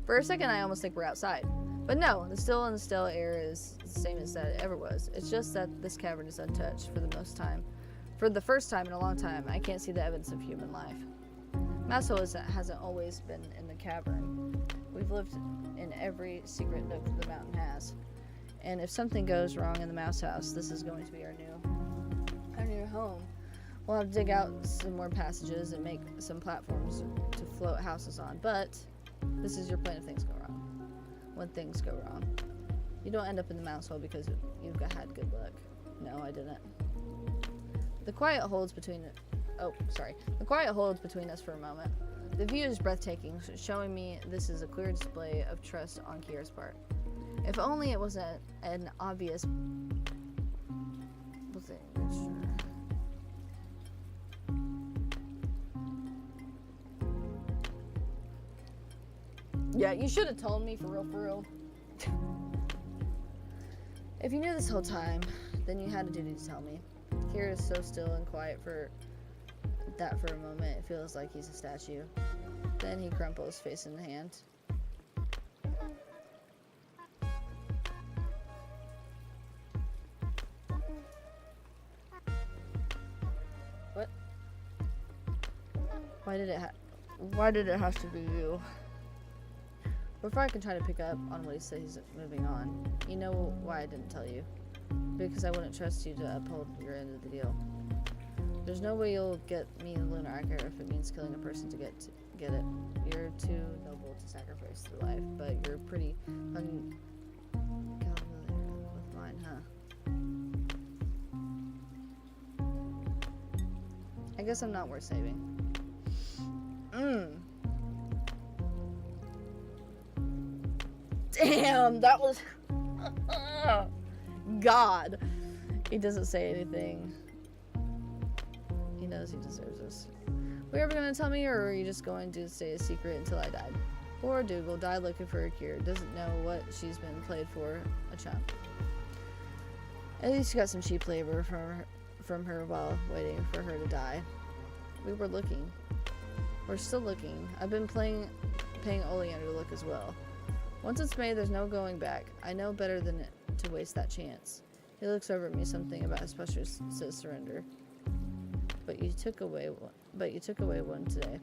for a second I almost think we're outside. But no, the still and the still air is the same as that it ever was. It's just that this cavern is untouched for the most time. For the first time in a long time, I can't see the evidence of human life. Maso hasn't always been in the cavern. We've lived in every secret nook the mountain has. And if something goes wrong in the mouse house, this is going to be our new home. We'll have to dig out some more passages and make some platforms to float houses on. But this is your plan if things go wrong. When things go wrong. You don't end up in the mouse hole because you've had good luck. No, I didn't. The quiet holds between us for a moment. The view is breathtaking, showing me this is a clear display of trust on Kira's part. If only it wasn't an obvious... Yeah, you should have told me, for real. If you knew this whole time, then you had a duty to tell me. Kira is so still and quiet for a moment, it feels like he's a statue. Then he crumples, face in hand. What? Why did it have to be you? Before I can try to pick up on what he said, he's moving on. You know why I didn't tell you? Because I wouldn't trust you to uphold your end of the deal. There's no way you'll get me the lunar anchor if it means killing a person to get it. You're too noble to sacrifice through life, but you're pretty with mine, huh? I guess I'm not worth saving. Damn, that was... God. He doesn't say anything. He knows he deserves this. Were you ever going to tell me, or are you just going to stay a secret until I died? Poor dude will die looking for a cure. Doesn't know what she's been played for. A chump. At least you got some cheap labor from her while waiting for her to die. We were looking. We're still looking. I've been paying Oleander to look as well. Once it's made, there's no going back. I know better than to waste that chance. He looks over at me. Something about his posture says surrender. But you took away one today.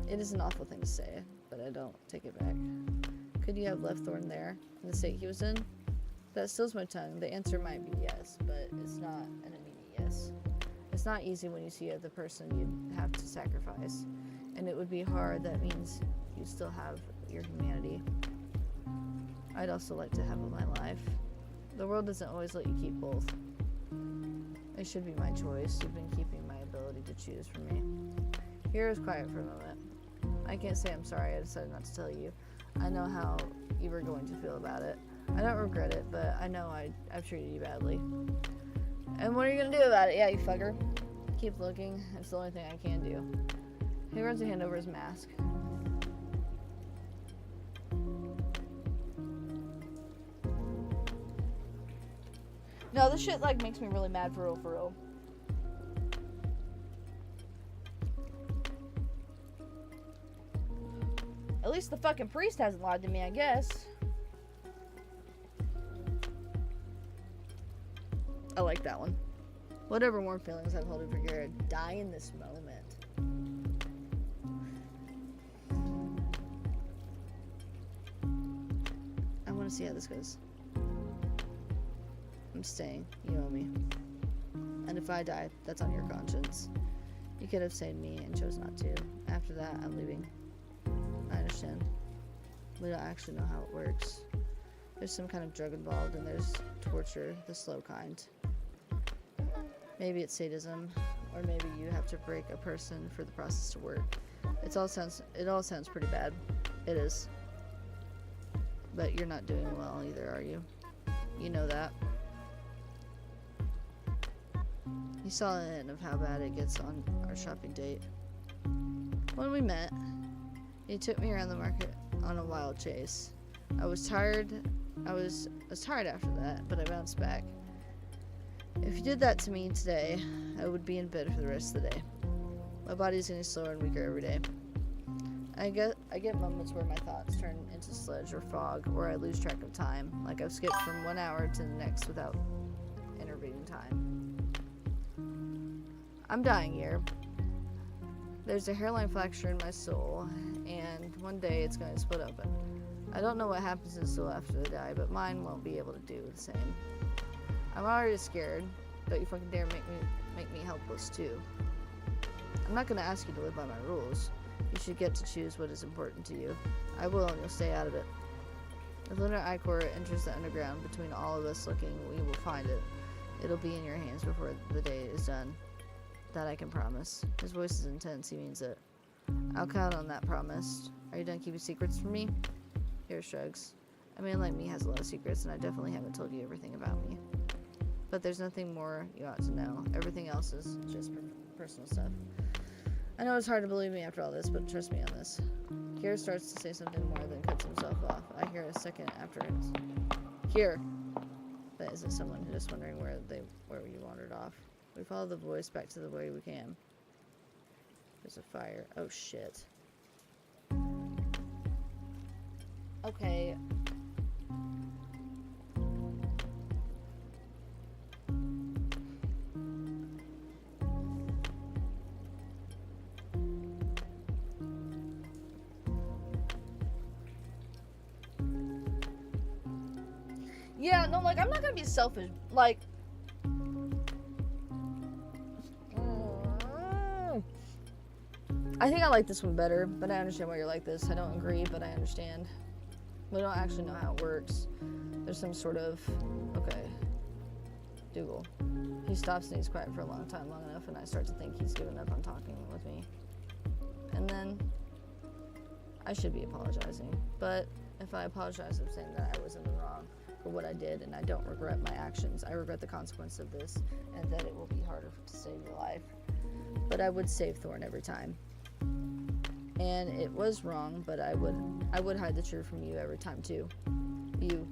It is an awful thing to say, but I don't take it back. Could you have left Thorn there, in the state he was in? That stills my tongue. The answer might be yes, but it's not an immediate yes. It's not easy when you see the person you'd have to sacrifice. And it would be hard. That means you still have your humanity. I'd also like to have my life. The world doesn't always let you keep both. It should be my choice. You've been keeping my ability to choose from me. Here is quiet for a moment. I can't say I'm sorry. I decided not to tell you. I know how you were going to feel about it. I don't regret it, but I know I've treated you badly. And what are you going to do about it? Yeah, you fucker. Keep looking. It's the only thing I can do. He runs a hand over his mask. No, this shit, like, makes me really mad for real. At least the fucking priest hasn't lied to me, I guess. I like that one. Whatever warm feelings I'm holding for Garrett, die in this moment. I want to see how this goes. I'm staying. You owe me. And if I die, that's on your conscience. You could have saved me and chose not to. After that, I'm leaving. I understand. We don't actually know how it works. There's some kind of drug involved, and there's torture, the slow kind. Maybe it's sadism, or maybe you have to break a person for the process to work. It all sounds pretty bad. It is. But you're not doing well either, are you? You know that. You saw the end of how bad it gets on our shopping date. When we met, you took me around the market on a wild chase. I was tired after that, but I bounced back. If you did that to me today, I would be in bed for the rest of the day. My body's getting slower and weaker every day. I get moments where my thoughts turn into sludge or fog, or I lose track of time, like I've skipped from 1 hour to the next without intervening time. I'm dying here. There's a hairline fracture in my soul, and one day it's going to split open. I don't know what happens in the soul after they die, but mine won't be able to do the same. I'm already scared. Don't you fucking dare make me helpless too. I'm not going to ask you to live by my rules. You should get to choose what is important to you. I will, and you'll stay out of it. If Lunar Icor enters the underground between all of us looking, we will find it. It'll be in your hands before the day is done. That I can promise. His voice is intense, he means it. I'll count on that promise. Are you done keeping secrets from me? Here shrugs. A man like me has a lot of secrets, and I definitely haven't told you everything about me. But there's nothing more you ought to know. Everything else is just personal stuff. I know it's hard to believe me after all this, but trust me on this. Kier starts to say something more than cuts himself off. I hear a second after it. Kier! But is it someone who's just wondering where you wandered off? We follow the voice back to the way we can. There's a fire. Oh shit. Okay. Yeah, no, like, I'm not gonna be selfish. Like, I think I like this one better, but I understand why you're like this. I don't agree, but I understand. We don't actually know how it works. There's some sort of... Okay. Dougal. He stops and he's quiet for a long time, long enough, and I start to think he's given up on talking with me. And then... I should be apologizing. But if I apologize, I'm saying that I was in the wrong for what I did, and I don't regret my actions. I regret the consequence of this, and that it will be harder to save your life. But I would save Thorn every time. And it was wrong, but I would hide the truth from you every time too. You.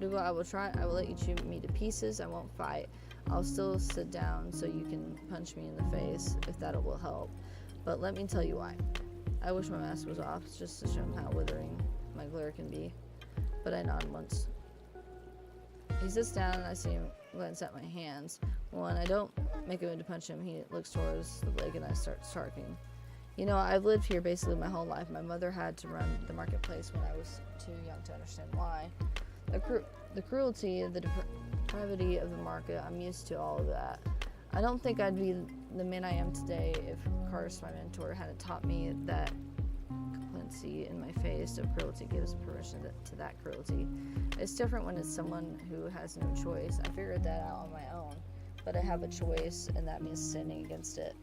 Dougal, I will let you chew me to pieces. I won't fight. I'll still sit down so you can punch me in the face, if that will help. But let me tell you why. I wish my mask was off, just to show him how withering my glare can be. But I nod once. He sits down and I see him glance at my hands. When I don't make a move to punch him, he looks towards the lake and I start talking. You know, I've lived here basically my whole life. My mother had to run the marketplace when I was too young to understand why. The cruelty, the depravity of the market, I'm used to all of that. I don't think I'd be the man I am today if Karst, my mentor, hadn't taught me that complacency in my face of cruelty gives permission to that cruelty. It's different when it's someone who has no choice. I figured that out on my own, but I have a choice, and that means sinning against it.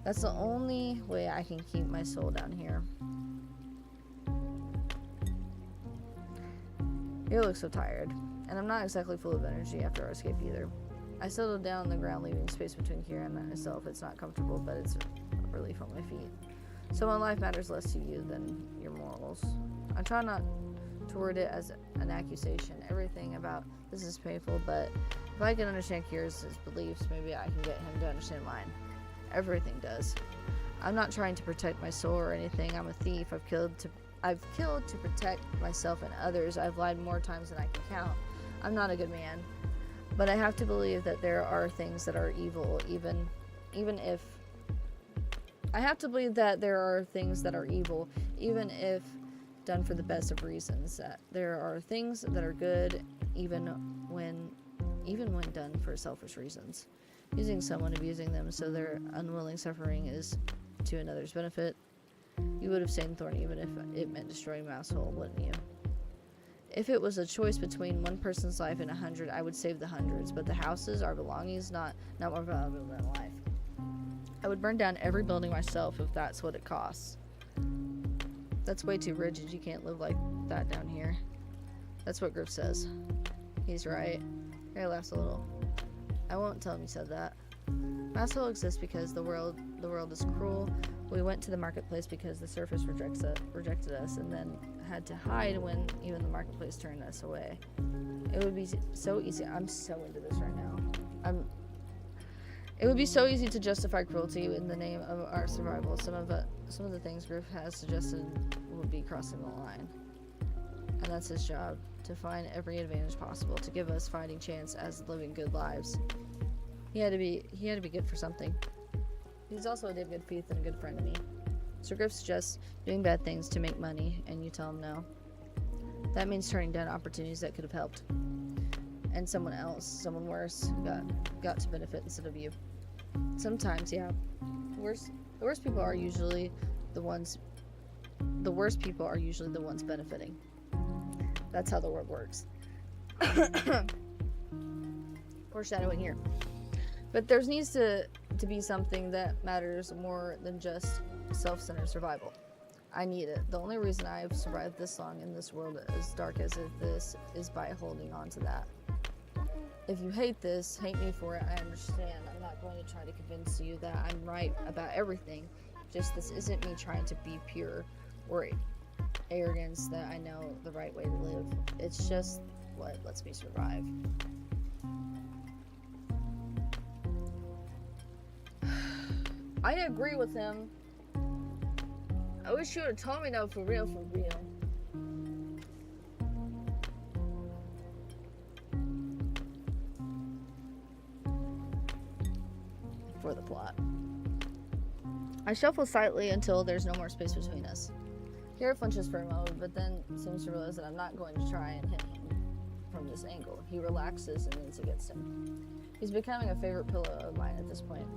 That's the only way I can keep my soul down here. You look so tired, and I'm not exactly full of energy after our escape either. I settled down on the ground, leaving space between Kira and myself. It's not comfortable, but it's a relief on my feet. So my life matters less to you than your morals. I try not to word it as an accusation. Everything about this is painful, but if I can understand Kira's beliefs, maybe I can get him to understand mine. Everything does. I'm not trying to protect my soul or anything. I'm a thief. I've killed to protect myself and others. I've lied more times than I can count. I'm not a good man. But I have to believe that there are things that are evil, even if... I have to believe that there are things that are evil, even if done for the best of reasons. That there are things that are good, even when done for selfish reasons. Using someone, abusing them so their unwilling suffering is to another's benefit. You would have saved Thorn even if it meant destroying Mousehole, wouldn't you? If it was a choice between one person's life and 100, I would save the hundreds, but the houses, our belongings, not more valuable than life. I would burn down every building myself if that's what it costs. That's way too rigid. You can't live like that down here. That's what Griff says. He's right. Harry laughs a little. I won't tell him you said that. Mousehole exists because the world is cruel. We went to the marketplace because the surface rejected us, and then had to hide when even the marketplace turned us away. It would be so easy. I'm so into this right now. It would be so easy to justify cruelty in the name of our survival. Some of the things Griff has suggested would be crossing the line. And that's his job, to find every advantage possible, to give us fighting chance as living good lives. He had to be good for something. He's also a damn good thief and a good friend to me. So Griff suggests doing bad things to make money, and you tell him no. That means turning down opportunities that could have helped. And someone else, someone worse, got to benefit instead of you. Sometimes, yeah. The worst people are usually the ones benefiting. That's how the world works. Foreshadowing here. But there needs to be something that matters more than just self-centered survival. I need it. The only reason I've survived this long in this world as dark as this is by holding on to that. If you hate this, hate me for it, I understand. I'm not going to try to convince you that I'm right about everything. Just this isn't me trying to be pure or arrogance that I know the right way to live. It's just what lets me survive. I agree with him. I wish you would have told me no, for real, for real. For the plot. I shuffle slightly until there's no more space between us. Kira flinches for a moment, but then seems to realize that I'm not going to try and hit him from this angle. He relaxes and leans against him. He's becoming a favorite pillow of mine at this point.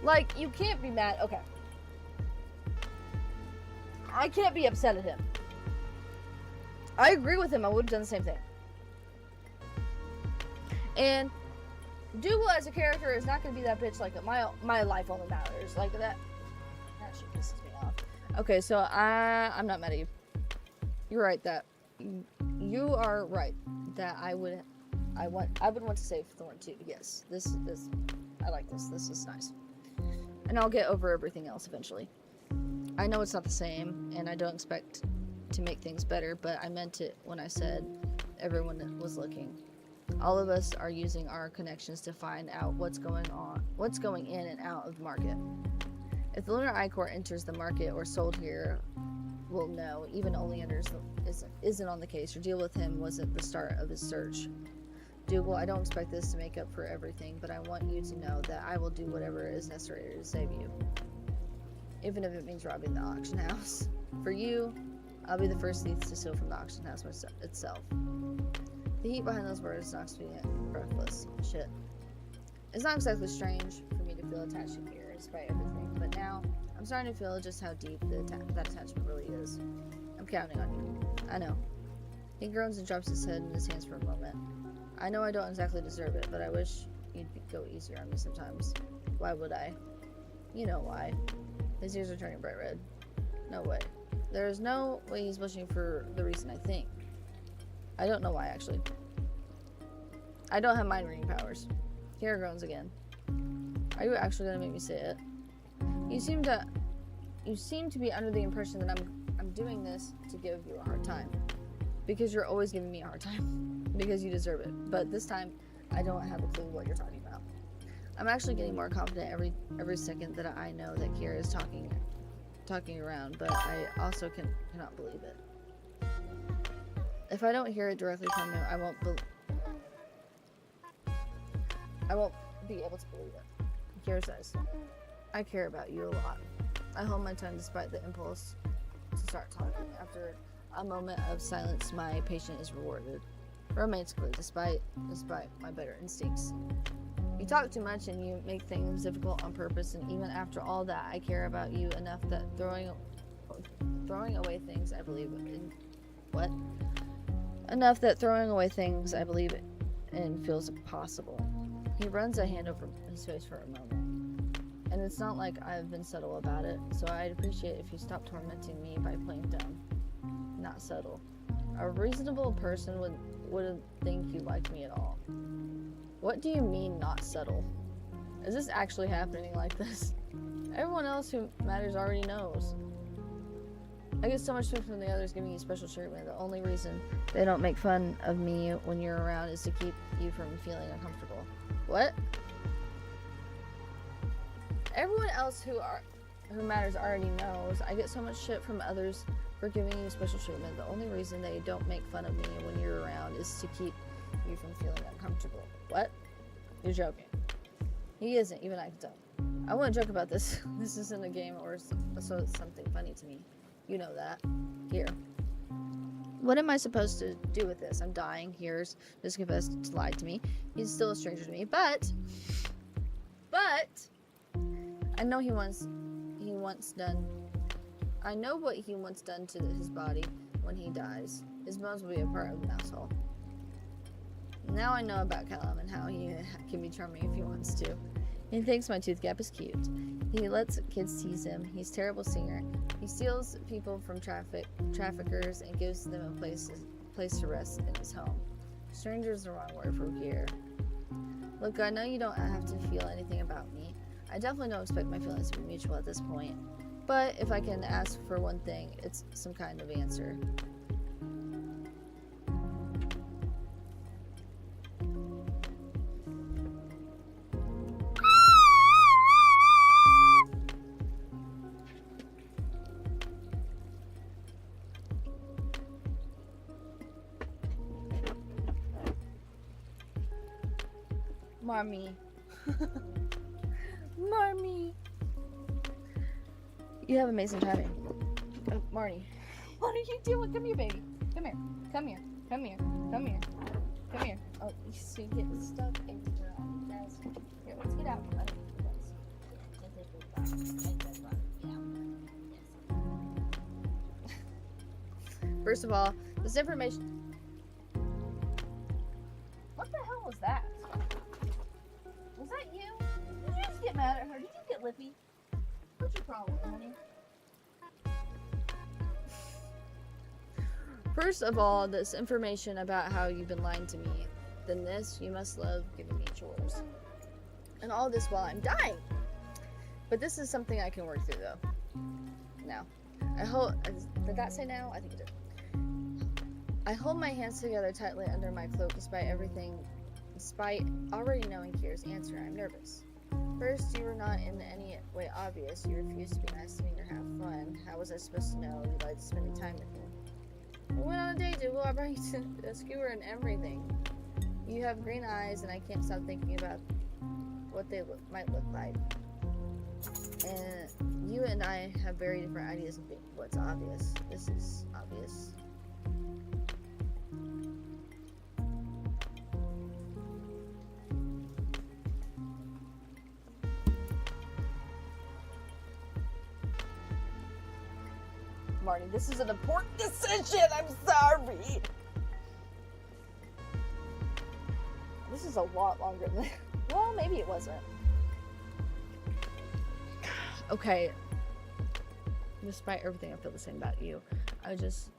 Like, you can't be mad. Okay. I can't be upset at him. I agree with him. I would have done the same thing. And Dougal as a character is not going to be that bitch. Like, my life only matters. Like, that shit pisses me off. Okay, so I'm not mad at you. You're right that you are right that I would want to save Thorn too. Yes, this I like this. This is nice. And I'll get over everything else eventually. I know it's not the same, and I don't expect to make things better, but I meant it when I said everyone was looking. All of us are using our connections to find out what's going in and out of the market. If the Lunar Ichor enters the market or sold here, we'll know. Even Oleander's isn't on the case. Your deal with him wasn't the start of his search. Dougal, I don't expect this to make up for everything, but I want you to know that I will do whatever is necessary to save you. Even if it means robbing the auction house. For you, I'll be the first thief to steal from the auction house itself. The heat behind those words knocks me breathless. Shit. It's not exactly strange for me to feel attached to Kira despite everything, but now I'm starting to feel just how deep that attachment really is. I'm counting on you. I know. He groans and drops his head in his hands for a moment. I know I don't exactly deserve it, but I wish you'd go easier on me sometimes. Why would I? You know why. His ears are turning bright red. No way. There is no way he's wishing for the reason I think. I don't know why, actually. I don't have mind reading powers. Kira groans again. Are you actually gonna make me say it? You seem to be under the impression that I'm doing this to give you a hard time. Because you're always giving me a hard time. Because you deserve it. But this time, I don't have a clue what you're talking about. I'm actually getting more confident every second that I know that Kira is talking around, but I also cannot believe it. If I don't hear it directly from him, I won't be able to believe it. Kira says, I care about you a lot. I hold my tongue despite the impulse to start talking. After a moment of silence, my patience is rewarded. Romantically, despite my better instincts. You talk too much and you make things difficult on purpose, and even after all that, I care about you enough that throwing away things I believe in. What? Enough that throwing away things I believe in feels impossible. He runs a hand over his face for a moment. And it's not like I've been subtle about it, so I'd appreciate if you stopped tormenting me by playing dumb. Not subtle. A reasonable person wouldn't think you liked me at all. What do you mean, not subtle? Is this actually happening like this? Everyone else who matters already knows. I get so much shit from the others giving you special treatment. The only reason they don't make fun of me when you're around is to keep you from feeling uncomfortable. What? Everyone else who matters already knows. I get so much shit from others for giving you special treatment. The only reason they don't make fun of me when you're around is to keep you from feeling uncomfortable. What? You're joking. He isn't, even I can tell. I wouldn't joke about this. This isn't a game or so it's something funny to me. You know that. Here. What am I supposed to do with this? I'm dying. Here's just confessed to lie to me. He's still a stranger to me, but I know I know what he wants done to his body when he dies. His bones will be a part of the mouse hole. Now I know about Callum and how he can be charming if he wants to. He thinks my tooth gap is cute. He lets kids tease him. He's a terrible singer. He steals people from traffickers and gives them a place to rest in his home. Stranger is the wrong word for here. Look, I know you don't have to feel anything about me. I definitely don't expect my feelings to be mutual at this point. But if I can ask for one thing, it's some kind of answer. Marmy. Marmy. You have amazing timing. Oh, Marnie. What are you doing? Come here, baby. Come here. Come here. Come here. Come here. Come here. Oh, so you get stuck in your own desk. Here, let's get out from under the desk. First of all, this information. What the hell was that? Was that you? Did you just get mad at her? Did you get lippy? What's your problem, honey? First of all, this information about how you've been lying to me. Then this, you must love giving me chores. And all this while I'm dying. But this is something I can work through, though. Now. Did that say now? I think it did. I hold my hands together tightly under my cloak despite already knowing Kira's answer. I'm nervous. First, you were not in any way obvious. You refused to be nice to me or have fun. How was I supposed to know you liked spending time with me? We went on a date, dude. I brought you to a skewer and everything. You have green eyes, and I can't stop thinking about what they might look like. And you and I have very different ideas of what's obvious. This is obvious. Marty, this is an important decision. I'm sorry. This is a lot longer than. Well, maybe it wasn't. Okay. Despite everything, I feel the same about you. I just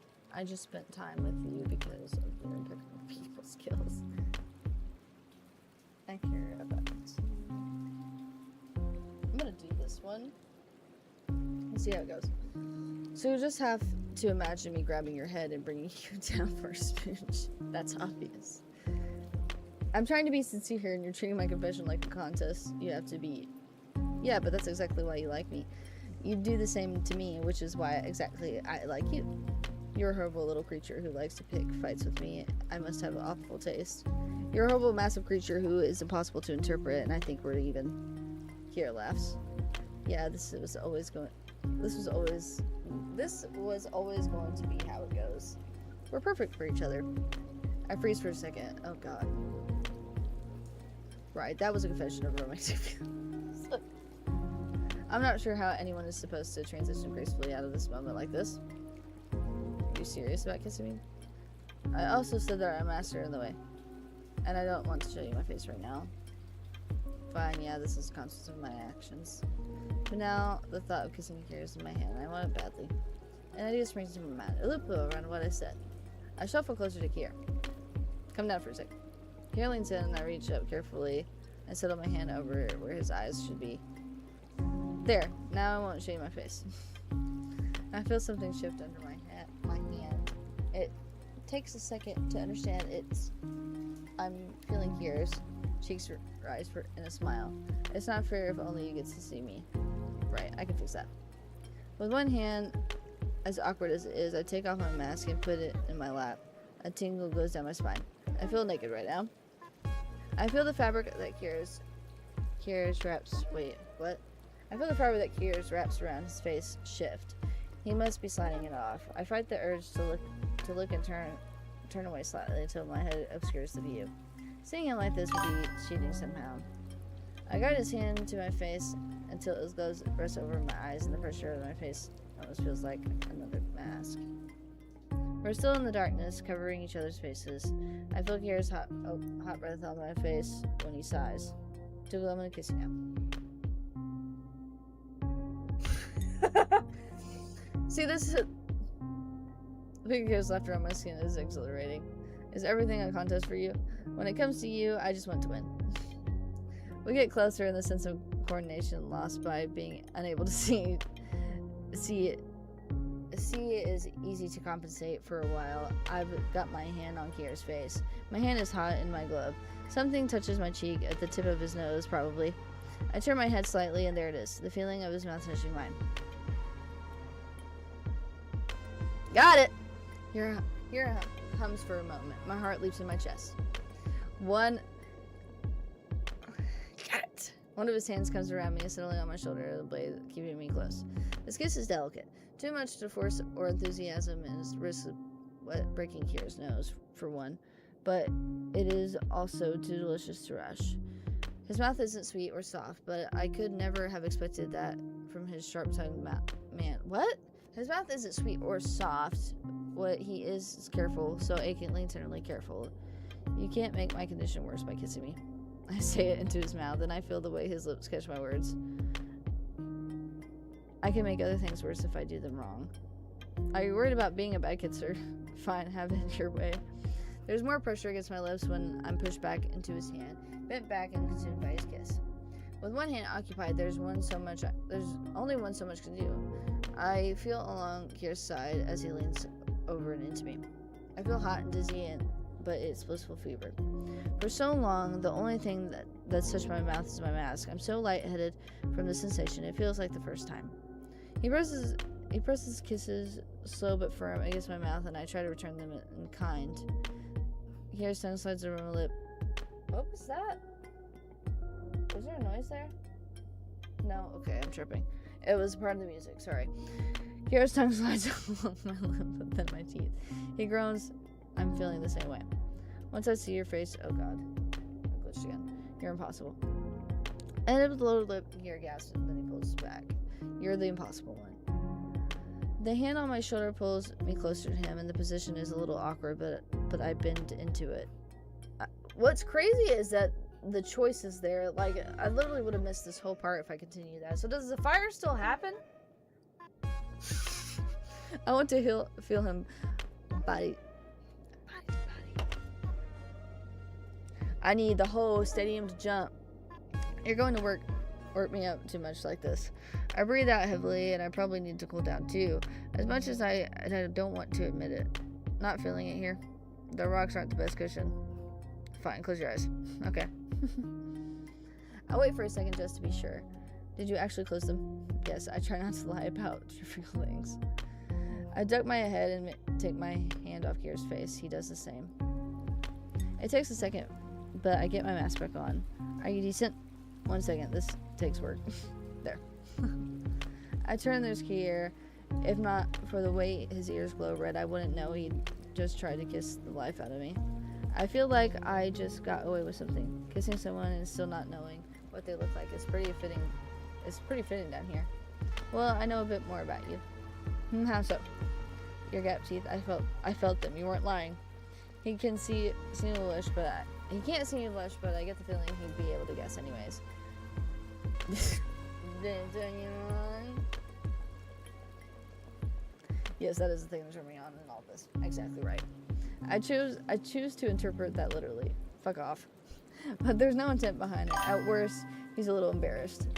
spent time with you because of your impeccable people skills. I care about it. I'm gonna do this one. Let's see how it goes. So you just have to imagine me grabbing your head and bringing you down for a smooch. That's obvious. I'm trying to be sincere here, and you're treating my confession like a contest. You have to be. Yeah, but that's exactly why you like me. You do the same to me, which is why exactly I like you. You're a horrible little creature who likes to pick fights with me. I must have awful taste. You're a horrible, massive creature who is impossible to interpret, and I think we're even. Kira laughs. Yeah, this was always going to be how it goes. We're perfect for each other. I freeze for a second. Oh god. Right, that was a confession of romantic feelings. I'm not sure how anyone is supposed to transition gracefully out of this moment like this. Are you serious about kissing me? I also said that I'm master in the way. And I don't want to show you my face right now. Fine, yeah, this is the consequence of my actions. But now, the thought of kissing Kira is in my hand. I want it badly. An idea springs into my mind. A loophole around what I said. I shuffle closer to Kira. Come down for a second. Kira leans in and I reach up carefully and settle my hand over where his eyes should be. There. Now I won't show you my face. I feel something shift under my hand. It takes a second to understand I'm feeling Kira's. Cheeks rise in a smile. It's not fair if only you get to see me. Right, I can fix that. With one hand, as awkward as it is, I take off my mask and put it in my lap. A tingle goes down my spine. I feel naked right now. I feel the fabric that Kira's wraps. Wait, what? I feel the fabric that Kira's wraps around his face shift. He must be sliding it off. I fight the urge to look and turn away slightly until my head obscures the view. Seeing him like this would be cheating somehow. I guide his hand to my face until his gloves rest over my eyes, and the pressure of my face almost feels like another mask. We're still in the darkness, covering each other's faces. I feel Kira's hot breath on my face when he sighs. Dougal, I'm gonna kiss you now. See, this is Big Kira's laughter on my skin is exhilarating. Is everything a contest for you? When it comes to you, I just want to win. We get closer in the sense of coordination lost by being unable to see it is easy to compensate for a while. I've got my hand on Kira's face. My hand is hot in my glove. Something touches my cheek at the tip of his nose, probably. I turn my head slightly, and there it is, the feeling of his mouth touching mine. Got it! Kira hums for a moment. My heart leaps in my chest. Got it! One of his hands comes around me, settling on my shoulder, the blade keeping me close. This kiss is delicate. Too much to force or enthusiasm is risk of breaking Kira's nose, for one. But it is also too delicious to rush. His mouth isn't sweet or soft, but I could never have expected that from his sharp-tongued man. What? His mouth isn't sweet or soft. What he is careful, so achingly, tenderly careful. You can't make my condition worse by kissing me. I say it into his mouth, and I feel the way his lips catch my words. I can make other things worse if I do them wrong. Are you worried about being a bad kisser? Fine, have it your way. There's more pressure against my lips when I'm pushed back into his hand, bent back and consumed by his kiss. With one hand occupied, there's only so much can do. I feel along Kira's side as he leans over and into me. I feel hot and dizzy, but it's blissful fever. For so long, the only thing that's touched my mouth is my mask. I'm so lightheaded from the sensation, it feels like the first time. He presses kisses, slow but firm, against my mouth, and I try to return them in kind. Kira's tongue slides over my lip. What was that? Was there a noise there? No? Okay, I'm tripping. It was part of the music, sorry. Kira's tongue slides along my lip, but then my teeth. He groans. I'm feeling the same way. Once I see your face, oh god. I glitched again. You're impossible. I end up with the lower lip, Kira gasps, and then he pulls back. You're the impossible one. The hand on my shoulder pulls me closer to him, and the position is a little awkward, but I bend into it. What's crazy is that the choice is there. Like, I literally would have missed this whole part if I continued that. So does the fire still happen? I want to feel him body to body. I need the whole stadium to jump. You're going to work me up too much like this. I breathe out heavily, and I probably need to cool down too. As much as I don't want to admit it. Not feeling it here. The rocks aren't the best cushion. Fine, close your eyes. Okay. I wait for a second just to be sure. Did you actually close them? Yes, I try not to lie about trivial things. I duck my head and take my hand off Kira's face. He does the same. It takes a second, but I get my mask back on. Are you decent? 1 second, this takes work. There. I turn, there's Kira. If not for the way his ears glow red, I wouldn't know he'd just tried to kiss the life out of me. I feel like I just got away with something. Kissing someone and still not knowing what they look like is pretty fitting. It's pretty fitting down here. Well, I know a bit more about you. How so? Your gap teeth. I felt them. You weren't lying. He can see me blush, but he can't see me blush, but I get the feeling he'd be able to guess anyways. Yes, that is the thing that turned me on in all this. Exactly right. I choose to interpret that literally. Fuck off. But there's no intent behind it. At worst, he's a little embarrassed.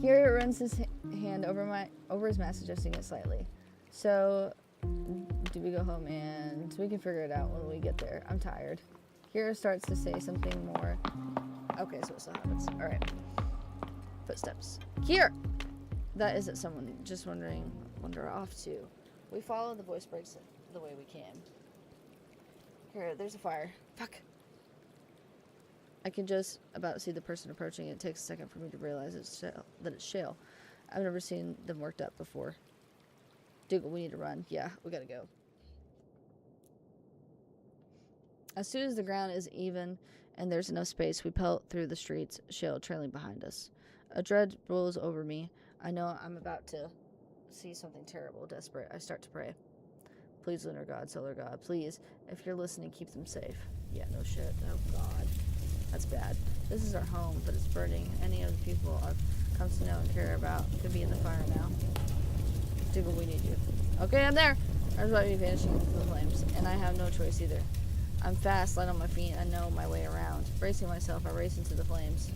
Here runs his hand over his mask, adjusting it slightly. So, do we go home and we can figure it out when we get there. I'm tired. Kira starts to say something more. Okay, so it still happens. All right. Footsteps. Kira! That isn't someone. Just wondering off to. We follow the voice breaks the way we can. Here, there's a fire. Fuck. I can just about see the person approaching. It takes a second for me to realize that it's Shale. I've never seen them worked up before. Dougal, we need to run. Yeah, we gotta go. As soon as the ground is even and there's enough space, we pelt through the streets, Shale trailing behind us. A dread rolls over me. I know I'm about to see something terrible. Desperate, I start to pray. Please, Lunar God, Solar God, please, if you're listening, keep them safe. Yeah, no shit. Oh, God. That's bad. This is our home, but it's burning. Any of the people I've come to know and care about could be in the fire now. Dougal, we need you. Okay, I'm there. I was about to be vanishing into the flames, and I have no choice either. I'm fast, light on my feet, I know my way around. Bracing myself, I race into the flames.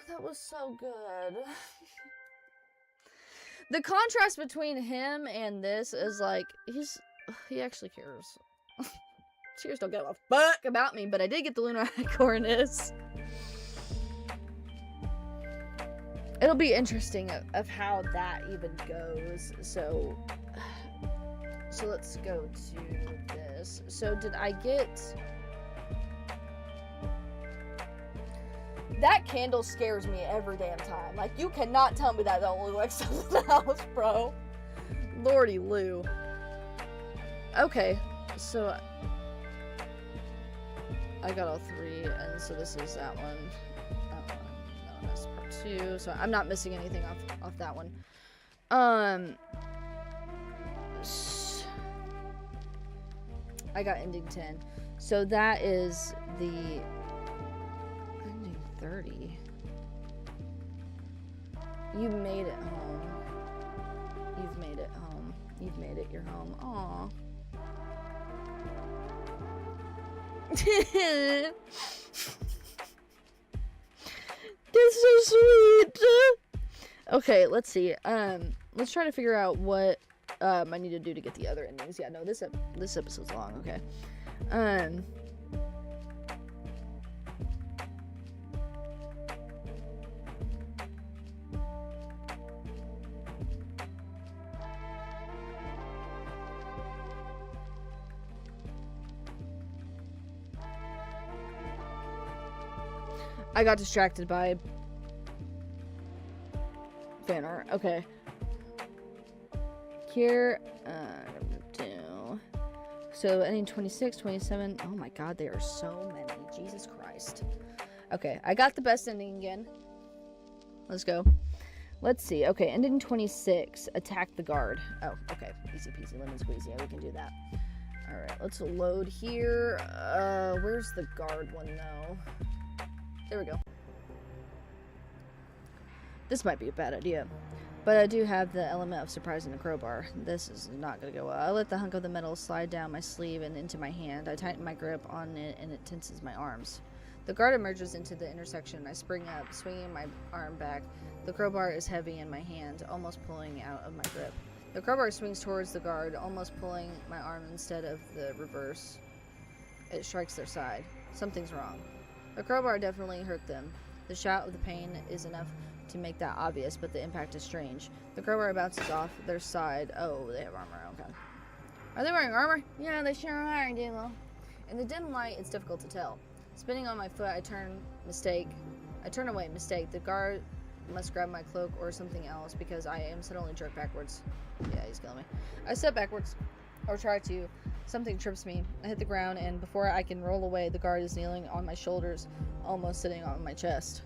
That was so good. The contrast between him and this is like, he actually cares. Tears don't give a fuck about me, but I did get the Lunar Cornus. It'll be interesting of how that even goes. So let's go to this. So did I get... That candle scares me every damn time. Like, you cannot tell me that don't look like something else, bro. Lordy Lou. Okay, so I got all three, and so this is that one. No, that's part 2. So I'm not missing anything off that one. I got ending 10. So that is the 30. You made it home. You've made it home. You've made it your home. Aww. That's so sweet. Okay, let's see. Let's try to figure out what I need to do to get the other endings. Yeah, no, this episode's long. Okay. I got distracted by fan art. Okay. Here, so ending 26, 27. Oh my god, there are so many. Jesus Christ. Okay, I got the best ending again. Let's go. Let's see. Okay, ending 26. Attack the guard. Oh, okay. Easy peasy, lemon squeezy. Yeah, we can do that. Alright, let's load here. Where's the guard one, though? There we go. This might be a bad idea, but I do have the element of surprising the crowbar. This is not going to go well. I let the hunk of the metal slide down my sleeve and into my hand. I tighten my grip on it, and it tenses my arms. The guard emerges into the intersection. I spring up, swinging my arm back. The crowbar is heavy in my hand, almost pulling out of my grip. The crowbar swings towards the guard, almost pulling my arm instead of the reverse. It strikes their side. Something's wrong. The crowbar definitely hurt them. The shout of the pain is enough to make that obvious, but the impact is strange. The crowbar bounces off their side. Oh, they have armor. Okay. Are they wearing armor? Yeah, they sure are, Demo. In the dim light, it's difficult to tell. Spinning on my foot, I turn away. Mistake. The guard must grab my cloak or something else because I am suddenly jerked backwards. Yeah, he's killing me. I step backwards, or try to. Something trips me. I hit the ground, and before I can roll away, the guard is kneeling on my shoulders, almost sitting on my chest.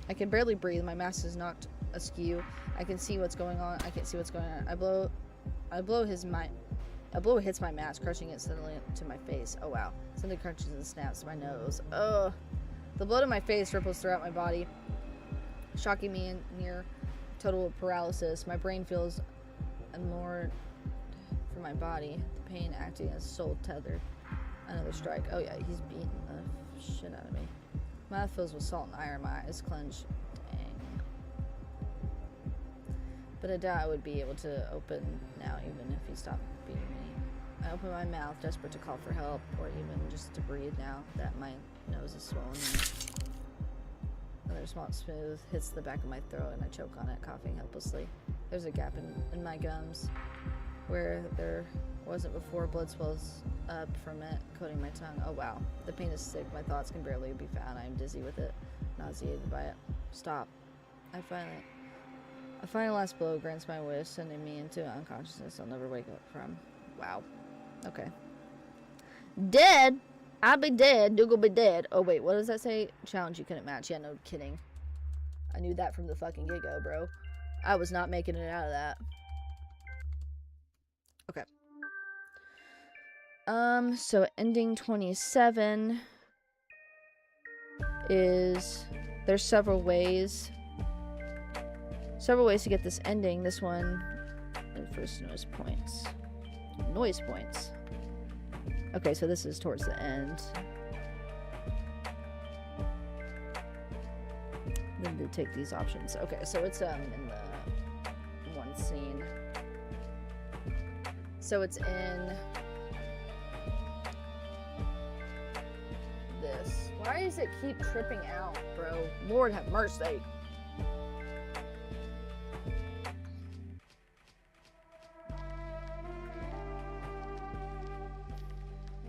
I can barely breathe. My mask is knocked askew. I can see what's going on. I can't see what's going on. A blow hits my mask, crushing it suddenly to my face. Oh wow. Something crunches and snaps my nose. Ugh. The blood in my face ripples throughout my body, shocking me in near total paralysis. My brain feels unmoored from my body, the pain acting as soul tethered. Another strike. Oh yeah, he's beating the shit out of me. My mouth fills with salt and iron, my eyes clench. Dang. But I doubt I would be able to open now, even if he stopped beating me. I open my mouth, desperate to call for help, or even just to breathe now that my nose is swollen. Another small smooth hits the back of my throat, and I choke on it, coughing helplessly. There's a gap in my gums where there wasn't before. Blood swells up from it, coating my tongue. Oh wow. The pain is sick. My thoughts can barely be found. I am dizzy with it, nauseated by it. Stop. A final last blow grants my wish, sending me into unconsciousness I'll never wake up from. Wow. Okay. Dead? I'll be dead. Dougal be dead. Oh wait, what does that say? Challenge you couldn't match. Yeah, no kidding. I knew that from the fucking get-go, bro. I was not making it out of that. Okay. So ending 27 is, there's several ways to get this ending. This one, first noise points. Okay, so this is towards the end. Then to take these options. Okay, so it's in the one scene. So it's in this. Why does it keep tripping out, bro? Lord have mercy.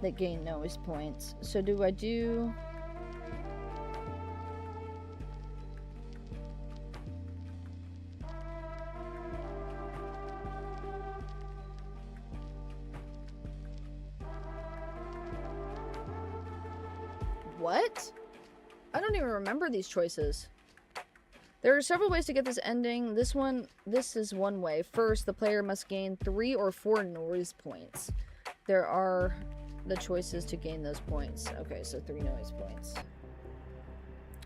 That gain noise points. So do I do... What? I don't even remember these choices. There are several ways to get this ending. This is one way. First, the player must gain 3 or 4 noise points. There are the choices to gain those points. Okay, so 3 noise points.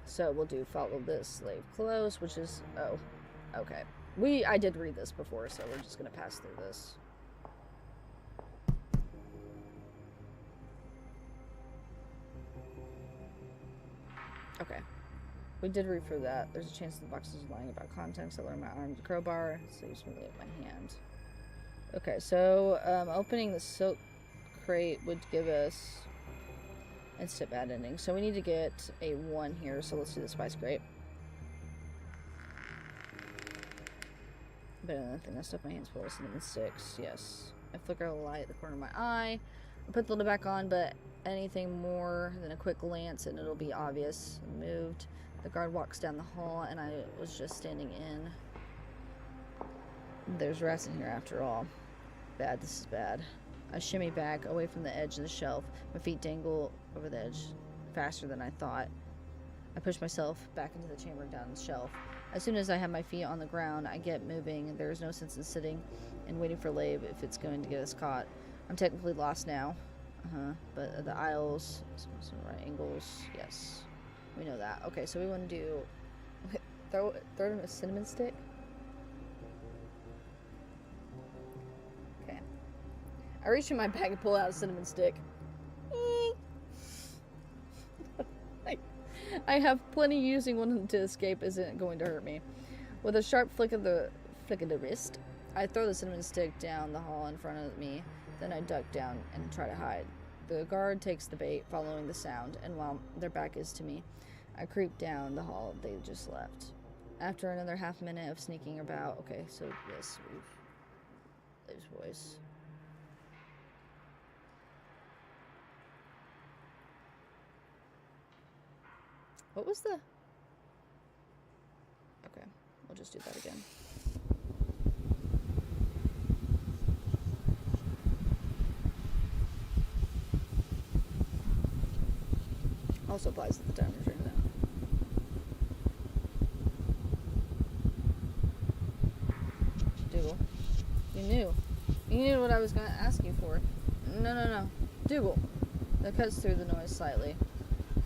So we'll do follow this slave close, which is, oh, okay. I did read this before, so we're just gonna pass through this. Okay. We did read through that. There's a chance the box is lying about contents. I learned my arm with the crowbar, so you smoothly at my hand. Okay, so opening the silk crate would give us instant bad ending. So we need to get a 1 here, so let's do the spice crate. Better than nothing. That stuff my hands full of cinnamon sticks. Yes. I flicker a light at the corner of my eye. I put the lid back on, but anything more than a quick glance and it'll be obvious. Moved. The guard walks down the hall, and I was just standing in. There's rats in here after all. Bad. This is bad. I shimmy back away from the edge of the shelf. My feet dangle over the edge faster than I thought. I push myself back into the chamber down the shelf. As soon as I have my feet on the ground, I get moving. There is no sense in sitting and waiting for Labe if it's going to get us caught. I'm technically lost now. But the aisles, some right angles, yes. We know that. Okay, so we want to do... Okay, throw him a cinnamon stick. Okay. I reach in my bag and pull out a cinnamon stick. I have plenty. Using one to escape isn't going to hurt me. With a sharp flick of the wrist, I throw the cinnamon stick down the hall in front of me. Then I duck down and try to hide. The guard takes the bait, following the sound, and while their back is to me, I creep down the hall they just left. After another half minute of sneaking about, okay, so yes, Labe's voice. What was the... Okay, we'll just do that again. Also applies at the time we're turning down. Dougal. You knew what I was asking for. No. Dougal. That cuts through the noise slightly.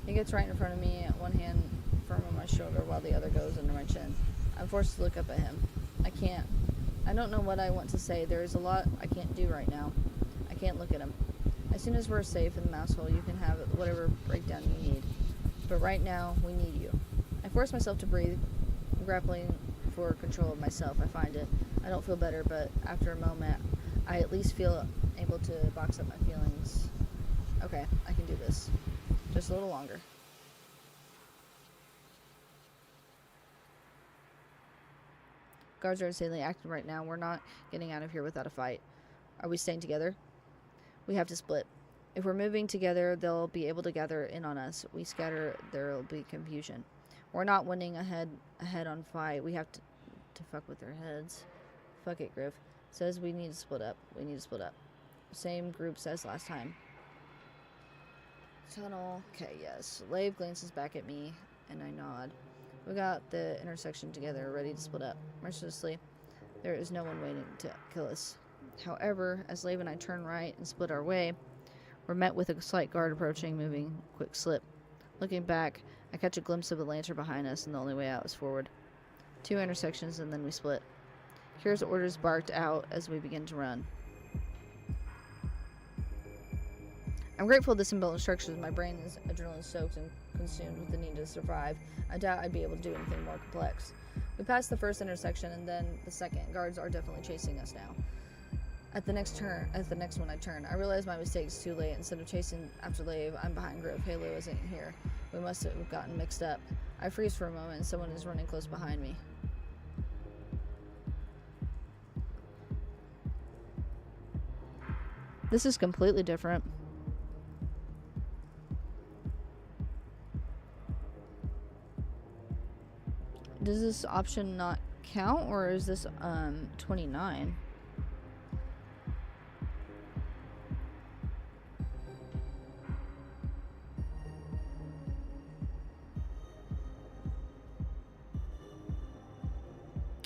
He gets right in front of me, one hand firm on my shoulder while the other goes under my chin. I'm forced to look up at him. I can't. I don't know what I want to say. There is a lot I can't do right now. I can't look at him. As soon as we're safe in the mouse hole, you can have whatever breakdown you need. But right now, we need you. I force myself to breathe, grappling for control of myself. I find it. I don't feel better, but after a moment, I at least feel able to box up my feelings. Okay, I can do this. Just a little longer. Guards are insanely active right now. We're not getting out of here without a fight. Are we staying together? We have to split. If we're moving together, they'll be able to gather in on us. We scatter, there'll be confusion. We're not winning a head-on fight. We have to fuck with their heads. Fuck it, Griff. Says we need to split up. We need to split up. Same group says last time. Tunnel. Okay, yes. Lave glances back at me, and I nod. We got the intersection together, ready to split up. Mercilessly, there is no one waiting to kill us. However, as Lave and I turn right and split our way, we're met with a slight guard approaching, moving quick slip. Looking back, I catch a glimpse of a lantern behind us, and the only way out is forward. 2 intersections, and then we split. Here's orders barked out as we begin to run. I'm grateful this simple instructions. My brain is adrenaline soaked and consumed with the need to survive. I doubt I'd be able to do anything more complex. We passed the first intersection and then the second. Guards are definitely chasing us now. At the next one I turn, I realize my mistake is too late. Instead of chasing after Lave, I'm behind Griff. Halo isn't here. We must have gotten mixed up. I freeze for a moment and someone is running close behind me. This is completely different. Does this option not count, or is this 29?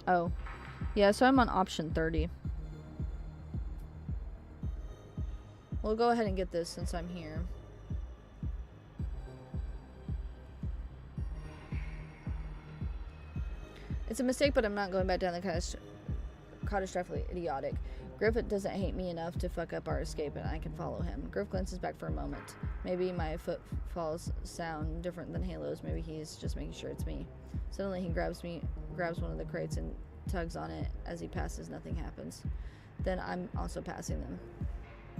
Oh, yeah, so I'm on option 30. We'll go ahead and get this since I'm here. It's a mistake, but I'm not going back down the catastrophically idiotic. Griffith doesn't hate me enough to fuck up our escape, and I can follow him. Griff glances back for a moment. Maybe my footfalls sound different than Halo's. Maybe he's just making sure it's me. Suddenly he grabs one of the crates and tugs on it. As he passes, nothing happens. Then I'm also passing them.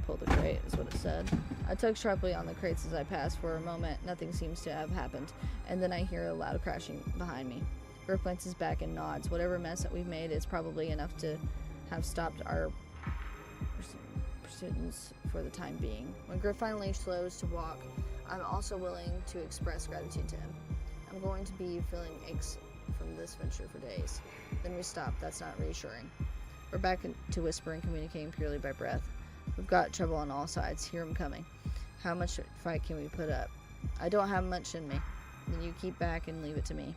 Pull the crate is what it said. I tug sharply on the crates as I pass. For a moment, nothing seems to have happened, and then I hear a loud crashing behind me. Griff glances back and nods. Whatever mess that we've made is probably enough to have stopped our pursuits for the time being. When Griff finally slows to walk, I'm also willing to express gratitude to him. I'm going to be feeling aches from this venture for days. Then we stop. That's not reassuring. We're back to whispering, communicating purely by breath. We've got trouble on all sides. Hear him coming. How much fight can we put up? I don't have much in me. Then you keep back and leave it to me.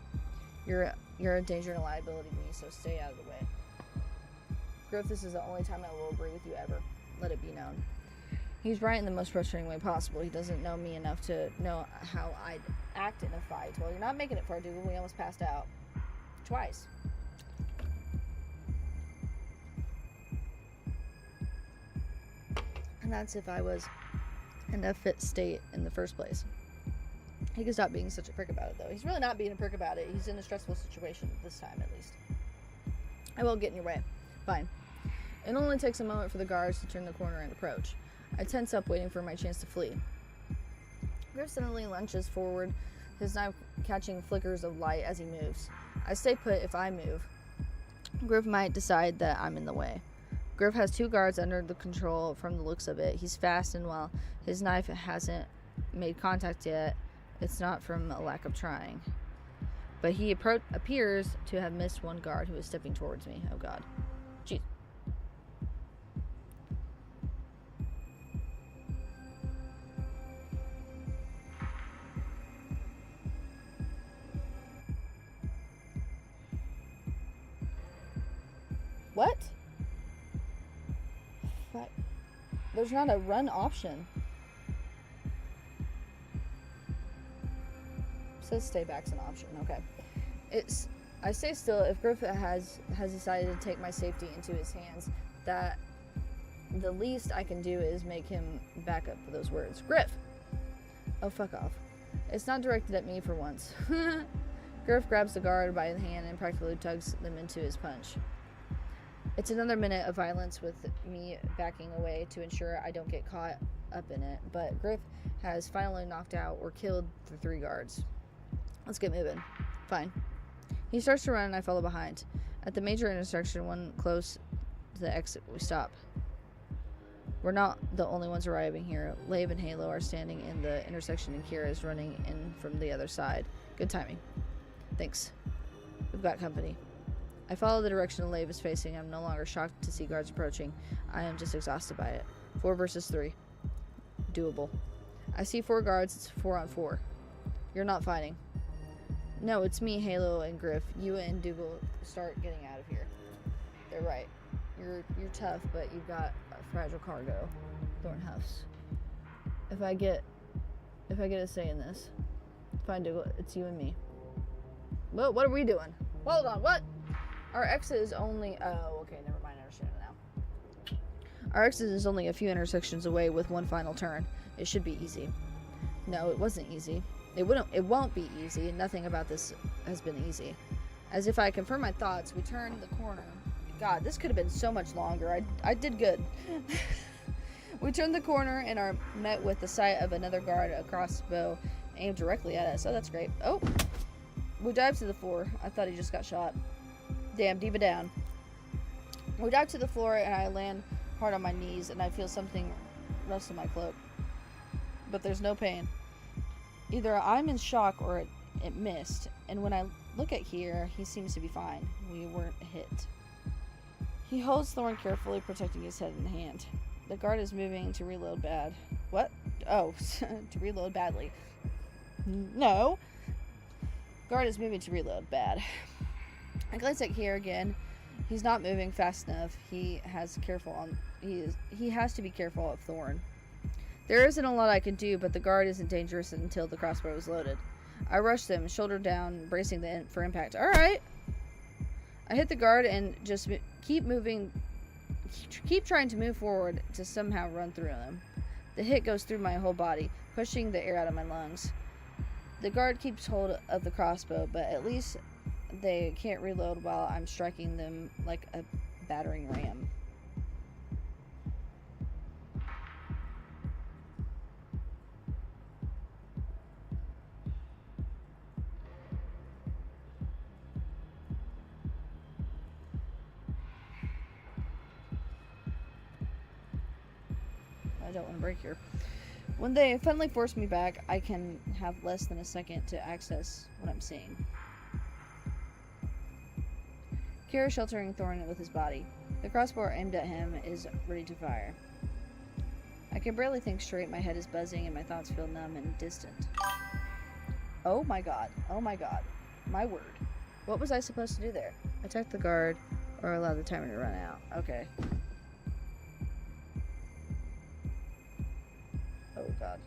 You're a danger and a liability to me, so stay out of the way. Griff, this is the only time I will agree with you ever. Let it be known. He's right in the most frustrating way possible. He doesn't know me enough to know how I'd act in a fight. Well, you're not making it far, dude. We almost passed out. Twice. And that's if I was in a fit state in the first place. He can stop being such a prick about it, though. He's really not being a prick about it. He's in a stressful situation, this time at least. I won't get in your way. Fine. It only takes a moment for the guards to turn the corner and approach. I tense up, waiting for my chance to flee. Griff suddenly lunges forward, his knife catching flickers of light as he moves. I stay put. If I move, Griff might decide that I'm in the way. Griff has 2 guards under the control from the looks of it. He's fast, and while his knife hasn't made contact yet, it's not from a lack of trying. But he appears to have missed one guard who is stepping towards me. Oh god. Jeez. What? Fuck. There's not a run option. says stay back's an option. Okay. I stay still. If Griff has decided to take my safety into his hands, that the least I can do is make him back up for those words. Griff! Oh, fuck off. It's not directed at me for once. Griff grabs the guard by the hand and practically tugs them into his punch. It's another minute of violence with me backing away to ensure I don't get caught up in it, but Griff has finally knocked out or killed the 3 guards. Let's get moving. Fine. He starts to run and I follow behind. At the major intersection, one close to the exit, we stop. We're not the only ones arriving here. Lave and Halo are standing in the intersection and Kira is running in from the other side. Good timing. Thanks. We've got company. I follow the direction Lave is facing. I'm no longer shocked to see guards approaching. I am just exhausted by it. 4 versus 3. Doable. I see 4 guards. It's 4 on 4. You're not fighting. No, it's me, Halo, and Griff. You and Dougal start getting out of here. They're right. You're tough, but you've got a fragile cargo. Thorn huffs. If I get a say in this, fine, Dougal. It's you and me. Well, what are we doing? Hold on. What? Our exit is only. Oh, okay. Never mind. I understand it now. Our exit is only a few intersections away with one final turn. It should be easy. No, it wasn't easy. It won't be easy. Nothing about this has been easy. As if I confirm my thoughts, we turn the corner. God, this could have been so much longer. I did good. We turn the corner and are met with the sight of another guard, a crossbow aimed directly at us. Oh, that's great. Oh, we dive to the floor. I thought he just got shot. Damn, diva down. We dive to the floor and I land hard on my knees and I feel something rust in my cloak. But there's no pain. Either I'm in shock or it missed, and when I look at here, he seems to be fine. We weren't hit. He holds Thorn carefully, protecting his head and hand. The guard is moving to reload bad. What? Oh, to reload badly. No. Guard is moving to reload bad. I glance at here again. He's not moving fast enough. He has to be careful of Thorn. There isn't a lot I can do, but the guard isn't dangerous until the crossbow is loaded. I rush them, shoulder down, bracing for impact. Alright! I hit the guard and just keep trying to move forward to somehow run through them. The hit goes through my whole body, pushing the air out of my lungs. The guard keeps hold of the crossbow, but at least they can't reload while I'm striking them like a battering ram. I don't want to break here. When they finally force me back, I can have less than a second to access what I'm seeing. Kira sheltering Thorn with his body. The crossbow aimed at him is ready to fire. I can barely think straight. My head is buzzing and my thoughts feel numb and distant. Oh my god. Oh my god. My word. What was I supposed to do there? Attack the guard or allow the timer to run out. Okay. Oh god.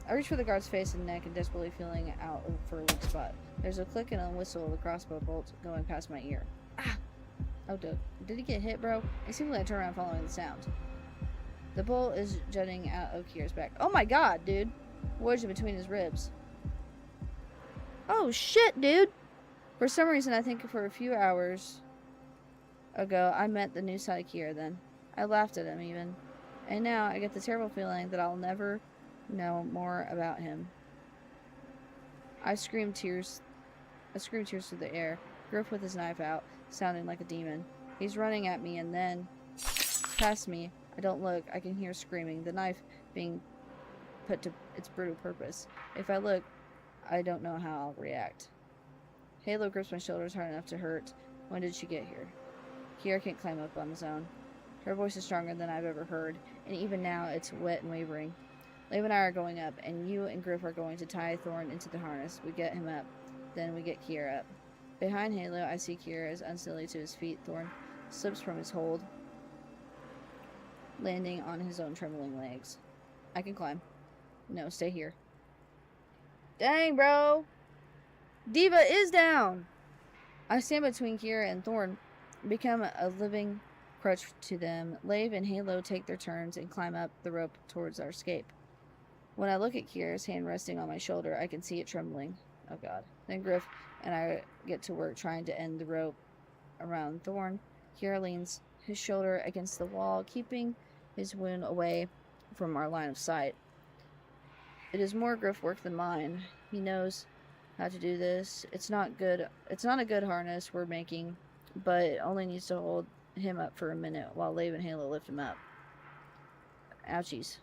I reach for the guard's face and neck and desperately feeling out for a weak spot. There's a click and a whistle of the crossbow bolt going past my ear. Ah! Oh, did he get hit, bro? Instantly I turn around following the sound. The bolt is jutting out of Kira's back. Oh my god, dude! Wedged between his ribs. Oh shit, dude! For some reason, I think for a few hours ago, I met the new side of Kira then. I laughed at him even. And now I get the terrible feeling that I'll never know more about him. I scream tears through the air. Griff with his knife out, sounding like a demon. He's running at me and then past me. I don't look. I can hear screaming. The knife being put to its brutal purpose. If I look, I don't know how I'll react. Halo grips my shoulders hard enough to hurt. When did she get here? Kira can't climb up on his own. Her voice is stronger than I've ever heard, and even now it's wet and wavering. Liv and I are going up, and you and Griff are going to tie Thorn into the harness. We get him up, then we get Kira up. Behind Halo, I see Kira is unsteadily to his feet. Thorn slips from his hold, landing on his own trembling legs. I can climb. No, stay here. Dang, bro. Diva is down. I stand between Kira and Thorn, become a living crutch to them. Lave and Halo take their turns and climb up the rope towards our escape. When I look at Kira's hand resting on my shoulder, I can see it trembling. Oh god. Then Griff and I get to work trying to end the rope around Thorn. Kira leans his shoulder against the wall, keeping his wound away from our line of sight. It is more Griff work than mine. He knows how to do this. It's not a good harness we're making, but it only needs to hold him up for a minute while Lave and Halo lift him up. Ouchies.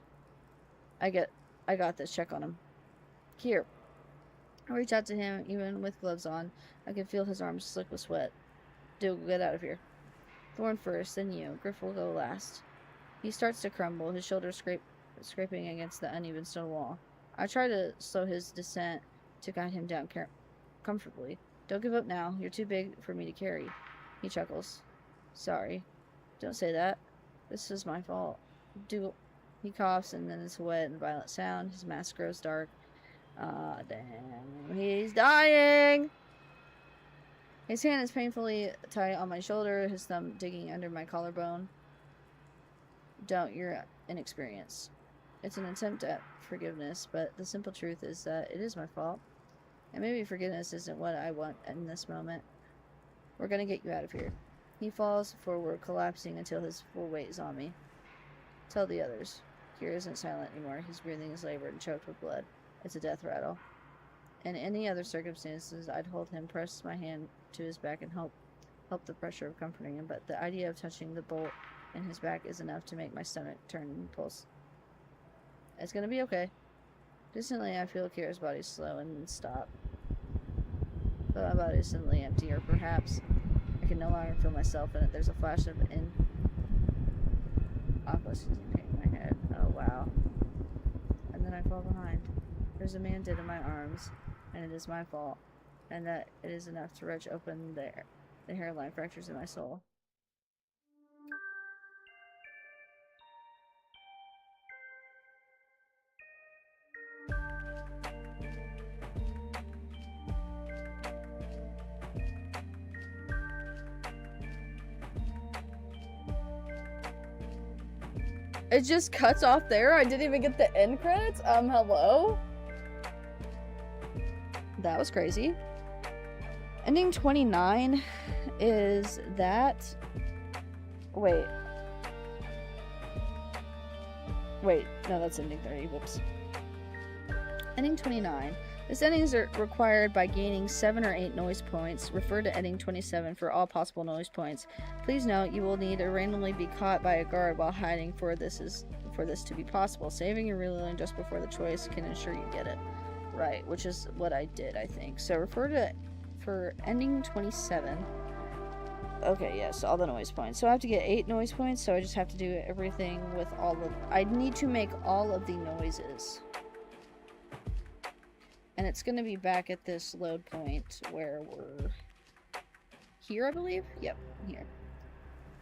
I got this. Check on him. Here. I reach out to him, even with gloves on. I can feel his arms slick with sweat. Dude, get out of here. Thorn first, then you. Griff will go last. He starts to crumble, his shoulders scraping against the uneven stone wall. I try to slow his descent to guide him down comfortably. Don't give up now. You're too big for me to carry. He chuckles. Sorry. Don't say that. This is my fault. He coughs and then it's a wet and violent sound. His mask grows dark. Ah, damn. He's dying! His hand is painfully tight on my shoulder, his thumb digging under my collarbone. Don't, you're inexperienced. It's an attempt at forgiveness, but the simple truth is that it is my fault. And maybe forgiveness isn't what I want in this moment. We're gonna get you out of here. He falls forward, collapsing until his full weight is on me. Tell the others. Kira isn't silent anymore. His breathing is labored and choked with blood. It's a death rattle. In any other circumstances, I'd hold him, press my hand to his back, and help the pressure of comforting him, but the idea of touching the bolt in his back is enough to make my stomach turn and pulse. It's gonna be okay. Distantly, I feel Kira's body slow and then stop. But my body is suddenly empty, or perhaps I can no longer feel myself in it. There's a flash of awkwardness in my head. Oh, wow. And then I fall behind. There's a man dead in my arms, and it is my fault, and that it is enough to wrench open the hairline fractures in my soul. It just cuts off there. I didn't even get the end credits. Hello? That was crazy. Ending 29 is that... Wait, no, that's ending 30. Whoops. Ending 29. This endings are required by gaining 7 or 8 noise points. Refer to ending 27 for all possible noise points. Please note you will need to randomly be caught by a guard while hiding for this to be possible. Saving your reloading just before the choice can ensure you get it. Right, which is what I did, I think. So refer to for ending 27. Okay, yes, all the noise points. So I have to get 8 noise points, so I just have to do everything with all of... I need to make all of the noises. And it's going to be back at this load point where we're here, I believe? Yep, here.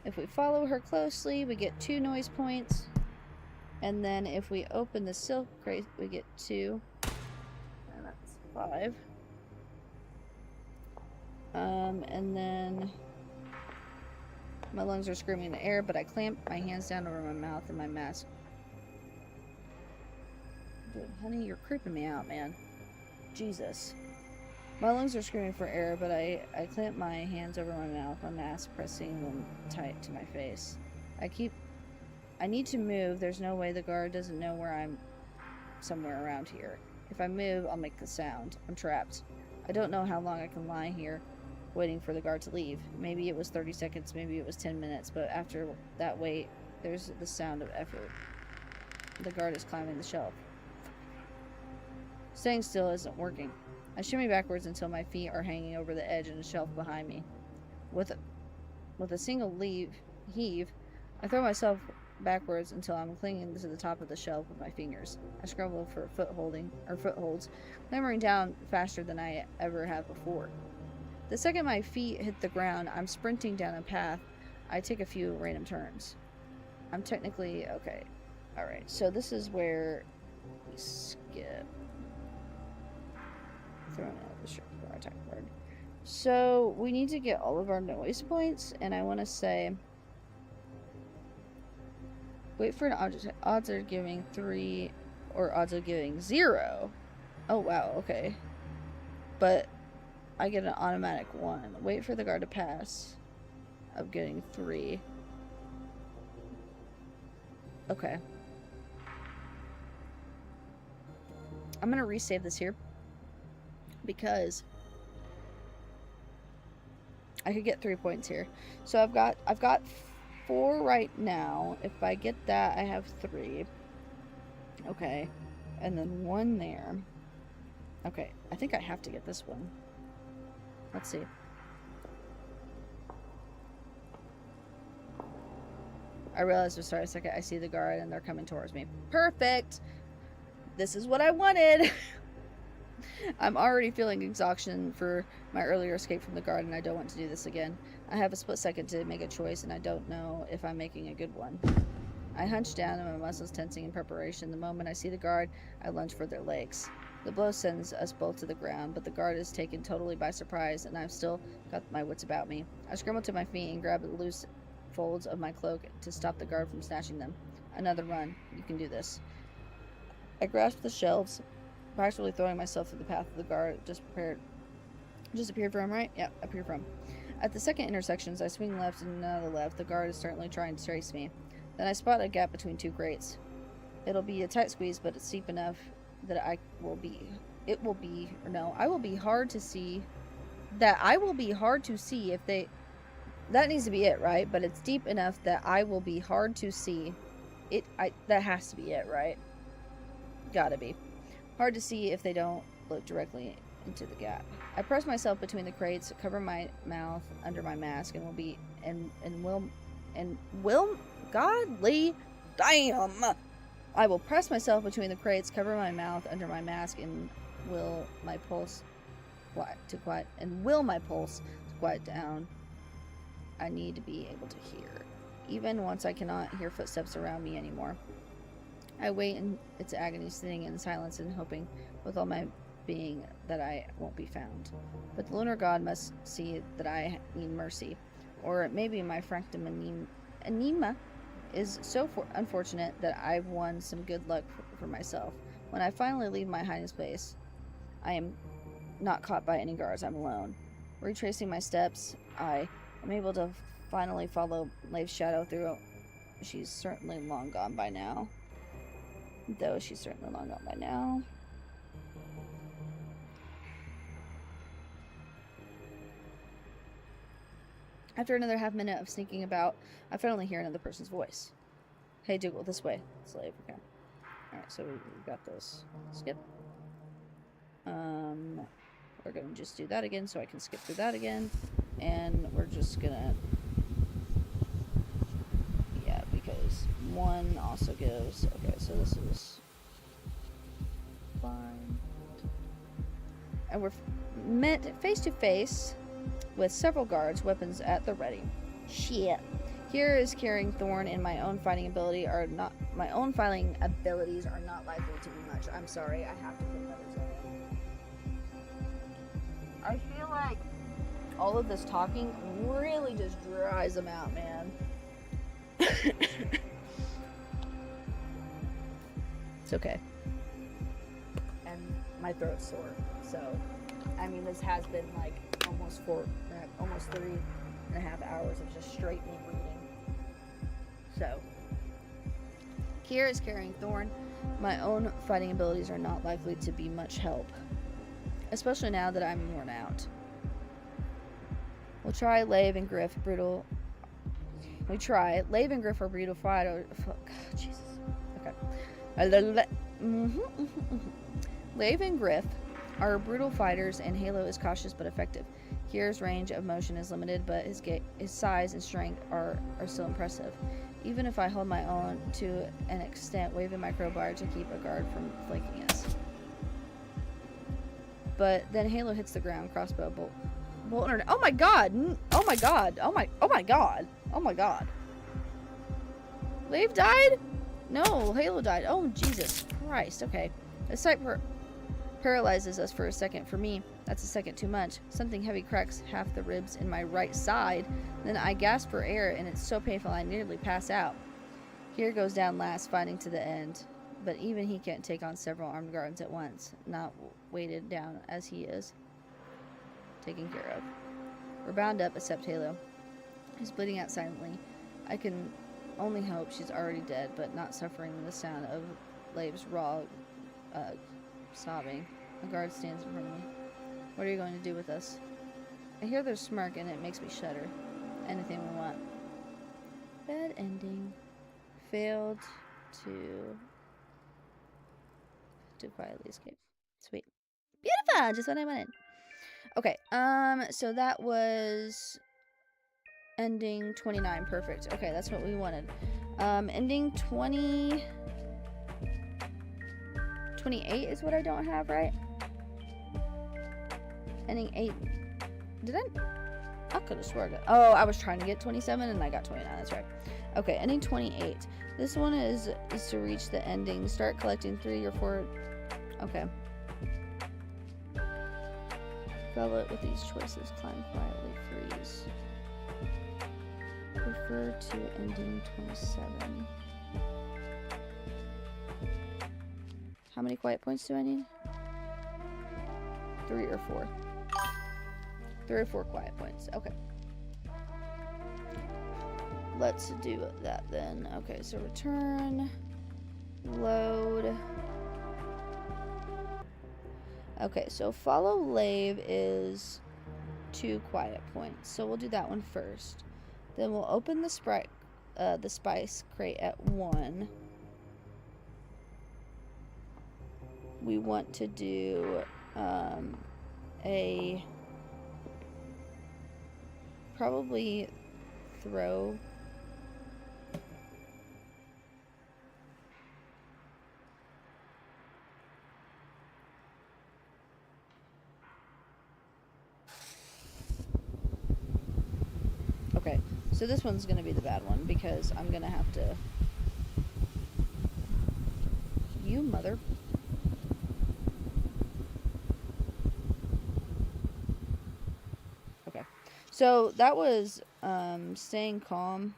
If we follow her closely, we get 2 noise points. And then if we open the silk crate, we get 2. And that's 5. And then my lungs are screaming in the air, but I clamp my hands down over my mouth and my mask. Dude, honey, you're creeping me out, man. Jesus. My lungs are screaming for air, but I clamp my hands over my mouth, my mask pressing them tight to my face. I need to move. There's no way the guard doesn't know where I'm somewhere around here. If I move, I'll make the sound. I'm trapped. I don't know how long I can lie here waiting for the guard to leave. Maybe it was 30 seconds, maybe it was 10 minutes, but after that wait, there's the sound of effort. The guard is climbing the shelf. Staying still isn't working. I shimmy backwards until my feet are hanging over the edge of the shelf behind me. With a single heave, I throw myself backwards until I'm clinging to the top of the shelf with my fingers. I scramble for footholds, clambering down faster than I ever have before. The second my feet hit the ground, I'm sprinting down a path. I take a few random turns. I'm technically okay. Alright, so this is where we skip. thrown at the strike or attack card. So we need to get all of our noise points, and I want to say wait for an object. Odds are giving 3 or odds of giving 0. Oh wow, okay. But I get an automatic 1. Wait for the guard to pass of getting 3. Okay. I'm gonna resave this here because I could get 3 points here. So I've got 4 right now. If I get that, I have 3. Okay. And then 1 there. Okay. I think I have to get this one. Let's see. I realized, sorry a second, I see the guard and they're coming towards me. Perfect! This is what I wanted! I'm already feeling exhaustion for my earlier escape from the guard, and I don't want to do this again. I have a split second to make a choice, and I don't know if I'm making a good one. I hunch down and my muscles tensing in preparation. The moment I see the guard, I lunge for their legs. The blow sends us both to the ground, but the guard is taken totally by surprise, and I've still got my wits about me. I scramble to my feet and grab the loose folds of my cloak to stop the guard from snatching them. Another run. You can do this. I grasp the shelves, practically throwing myself through the path of the guard. Just appeared from, right? Yeah, appeared from. At the second intersections, I swing left and another left. The guard is certainly trying to trace me. Then I spot a gap between 2 grates. It'll be a tight squeeze, but it's deep enough that I will be hard to see if they... That needs to be it, right? But it's deep enough that I will be hard to see. That has to be it, right? Gotta be. Hard to see if they don't look directly into the gap. I press myself between the crates, cover my mouth under my mask, godly damn! I will press myself between the crates, cover my mouth under my mask, and will my pulse quiet down. I need to be able to hear, even once I cannot hear footsteps around me anymore. I wait in its agony, sitting in silence and hoping with all my being that I won't be found. But the lunar god must see that I need mercy, or maybe my franctum anima is so unfortunate that I've won some good luck for myself. When I finally leave my hiding place, I am not caught by any guards. I'm alone. Retracing my steps, I am able to finally follow Leif's shadow through. She's certainly long gone by now. After another half minute of sneaking about, I finally hear another person's voice. Hey, Dougal, this way. Slave, okay. Alright, so we've got this. Skip. We're gonna just do that again so I can skip through that again. And we're just gonna... Yeah, because 1 also goes... Okay, so this is... fine. And we're met face to face with several guards, weapons at the ready. Shit. Here is carrying Thorn, and my own fighting abilities are not likely to be much. I'm sorry, I have to put another zone in. I feel like all of this talking really just dries them out, man. It's okay. And my throat's sore, so I mean, this has been like almost 3.5 hours of just straight me reading. So, Kier is carrying Thorn. My own fighting abilities are not likely to be much help, especially now that I'm worn out. We'll try Lave and Griff are brutal fighters. God, Jesus. Okay. Lave and Griff are brutal fighters, and Halo is cautious but effective. Kier's range of motion is limited, but his size and strength are still impressive. Even if I hold my own to an extent, waving my crowbar to keep a guard from flanking us. But then Halo hits the ground, crossbow bolt. Oh my god! Oh my god! Oh my god! Oh my god! Lave died? No, Halo died. Oh, Jesus Christ. Okay. The sight paralyzes us for a second. For me, that's a second too much. Something heavy cracks half the ribs in my right side. Then I gasp for air, and it's so painful I nearly pass out. Here goes down last, fighting to the end. But even he can't take on several armed guards at once, not weighted down as he is. Taken care of. We're bound up, except Halo. He's bleeding out silently. I can only hope she's already dead, but not suffering the sound of Lave's raw sobbing. A guard stands in front of me. What are you going to do with us? I hear their smirk, and it makes me shudder. Anything we want. Bad ending. Failed to quietly escape. Sweet. Beautiful! Just what I wanted. Okay, so that was ending 29. Perfect. Okay, that's what we wanted. Ending 28 is what I don't have, right? Ending 8. Did I could have sworn. Oh, I was trying to get 27 and I got 29. That's right. Okay, ending 28. This one is to reach the ending. Start collecting 3 or 4. Okay. Follow it with these choices. Climb quietly. Freeze. Refer to ending 27. How many quiet points do I need? 3 or 4. 3 or 4 quiet points. Okay. Let's do that then. Okay, so return. Load. Okay, so follow Lave is 2 quiet points. So we'll do that one first. Then we'll open the spice crate at 1. We want to do a probably throw. Okay, so this one's going to be the bad one because I'm going to have to... You mother... Okay, so that was staying calm.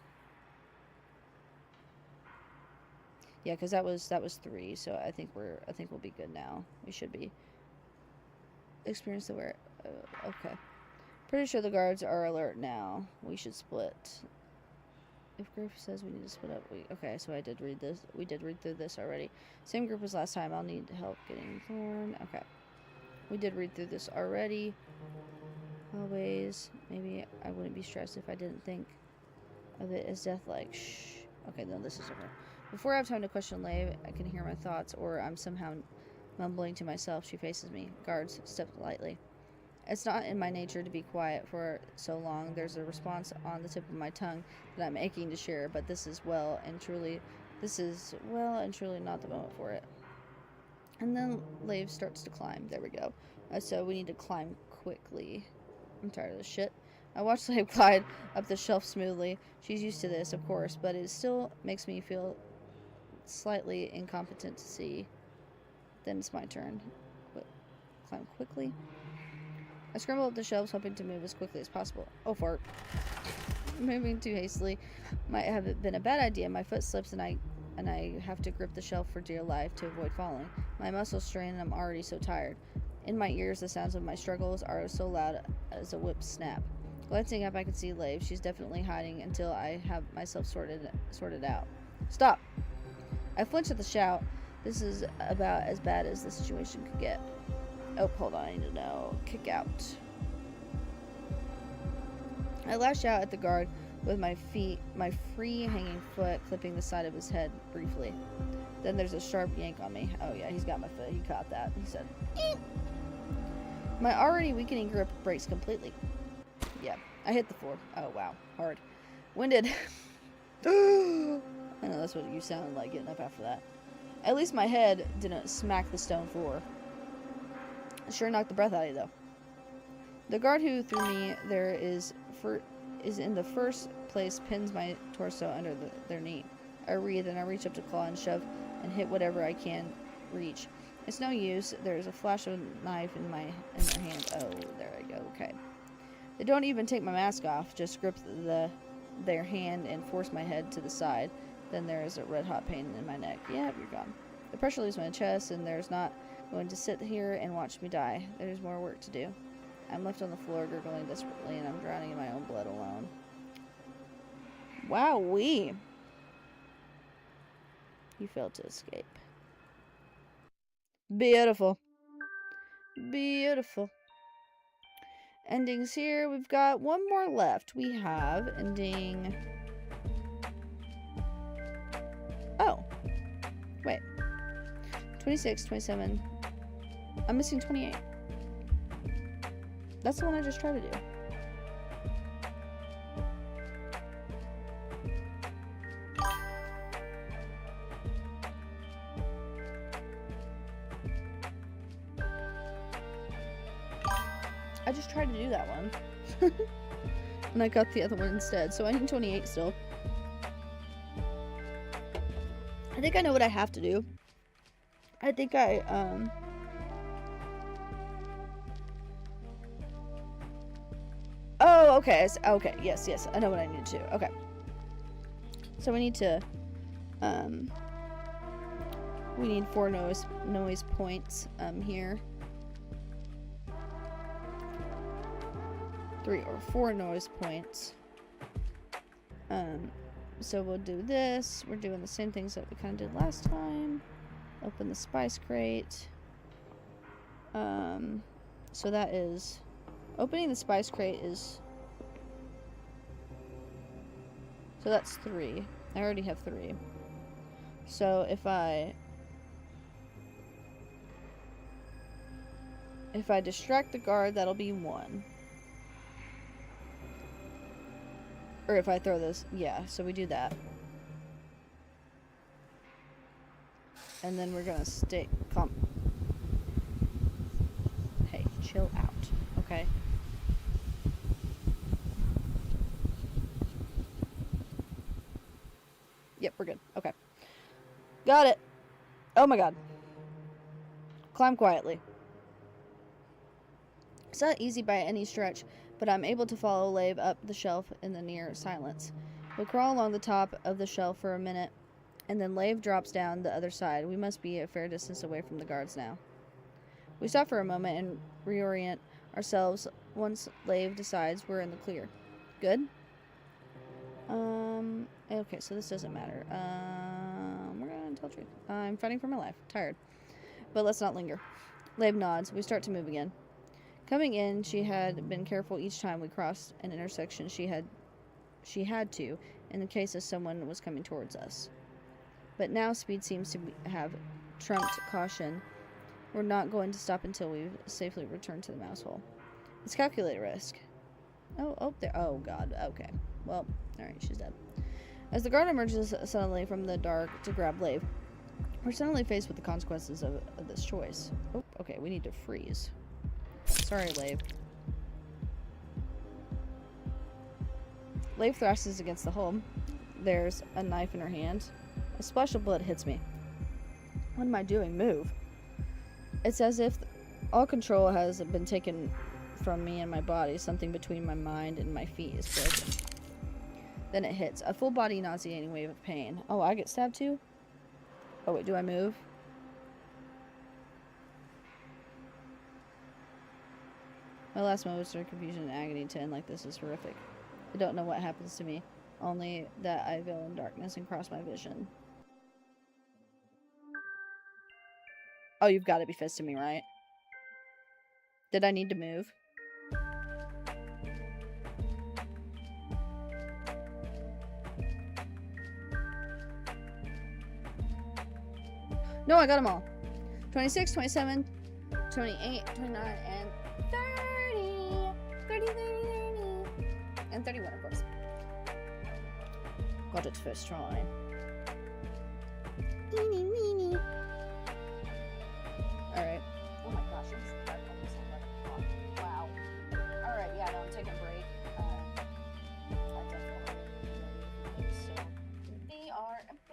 Yeah, because that was 3, so I think we'll be good now. We should be. Experience the wear. Okay. Pretty sure the guards are alert now. We should split. If Griff says we need to split up, okay, so I did read this. We did read through this already. Same group as last time. I'll need help getting Thorn. Okay. We did read through this already. Always. Maybe I wouldn't be stressed if I didn't think of it as death-like. Shh. Okay, no, this is over. Before I have time to question Lave, I can hear my thoughts, or I'm somehow mumbling to myself. She faces me. Guards, step lightly. It's not in my nature to be quiet for so long. There's a response on the tip of my tongue that I'm aching to share, but this is well and truly not the moment for it. And then Lave starts to climb. There we go. So we need to climb quickly. I'm tired of this shit. I watched Lave glide up the shelf smoothly. She's used to this, of course, but it still makes me feel slightly incompetent to see. Then it's my turn. Climb quickly. I scramble up the shelves, hoping to move as quickly as possible. Oh, fart. Moving too hastily might have been a bad idea. My foot slips and I have to grip the shelf for dear life to avoid falling. My muscles strain and I'm already so tired. In my ears, the sounds of my struggles are so loud as a whip snap. Glancing up, I can see Lave. She's definitely hiding until I have myself sorted out. Stop! I flinch at the shout. This is about as bad as the situation could get. Oh, hold on, I need to know. Kick out. I lash out at the guard with my free hanging foot clipping the side of his head briefly. Then there's a sharp yank on me. Oh yeah, he's got my foot. He caught that. He said, eep. My already weakening grip breaks completely. Yeah, I hit the floor. Oh wow, hard. Winded. I know that's what you sounded like getting up after that. At least my head didn't smack the stone floor. Sure knocked the breath out of you, though. The guard who threw me there is in the first place, pins my torso under their knee. I writhe and I reach up to claw and shove and hit whatever I can reach. It's no use. There's a flash of a knife in their hand. Oh, there I go. Okay. They don't even take my mask off. Just grip their hand and force my head to the side. Then there is a red hot pain in my neck. Yep, you're gone. The pressure leaves my chest, and there's not going to sit here and watch me die. There's more work to do. I'm left on the floor, gurgling desperately, and I'm drowning in my own blood alone. Wowee! He failed to escape. Beautiful. Beautiful. Endings here. We've got one more left. We have ending... Oh. Wait. 26, 27. I'm missing 28. That's the one I just tried to do. I just tried to do that one. And I got the other one instead. So I need 28 still. I think I know what I have to do. I think Oh, okay. Okay. Yes. I know what I need to do. Okay. So we need to, we need 4 noise points, here. 3 or 4 noise points. So we'll do this. We're doing the same things that we kind of did last time. Open the spice crate. So that is... Opening the spice crate is... So that's 3. I already have 3. So if I distract the guard, that'll be 1. Or if I throw this, yeah, so we do that. And then we're gonna stay calm. Hey, chill out, okay? Yep, we're good. Okay. Got it. Oh my god. Climb quietly. It's not easy by any stretch, but I'm able to follow Lave up the shelf in the near silence. We crawl along the top of the shelf for a minute, and then Lave drops down the other side. We must be a fair distance away from the guards now. We stop for a moment and reorient ourselves once Lave decides we're in the clear. Good? Okay, so this doesn't matter. We're gonna tell the truth. I'm fighting for my life. Tired. But let's not linger. Lave nods. We start to move again. Coming in, she had been careful each time we crossed an intersection. She had to, in the case of someone was coming towards us. But now speed seems to have trumped caution. We're not going to stop until we've safely returned to the mouse hole. It's calculated risk. Oh, there. Oh, God. Okay. Well, alright, she's dead. As the guard emerges suddenly from the dark to grab Lave, we're suddenly faced with the consequences of this choice. Oh, okay, we need to freeze. Sorry, Lave. Lave thrashes against the hull. There's a knife in her hand. A splash of blood hits me. What am I doing? Move. It's as if all control has been taken from me and my body. Something between my mind and my feet is broken. Then it hits. A full body nauseating wave of pain. Oh, I get stabbed too? Oh, wait, do I move? My last moments are confusion and agony to end like this is horrific. I don't know what happens to me. Only that I veil in darkness and cross my vision. Oh, you've got to be fisting me, right? Did I need to move? No, I got them all. 26, 27, 28, 29, and 30. 30, 30, 30. And 31, of course. Got it first try. Alright. Oh my gosh, it's almost 11 o'clock. Wow. Alright, yeah, no, I'm taking a break. I definitely need to so BRB.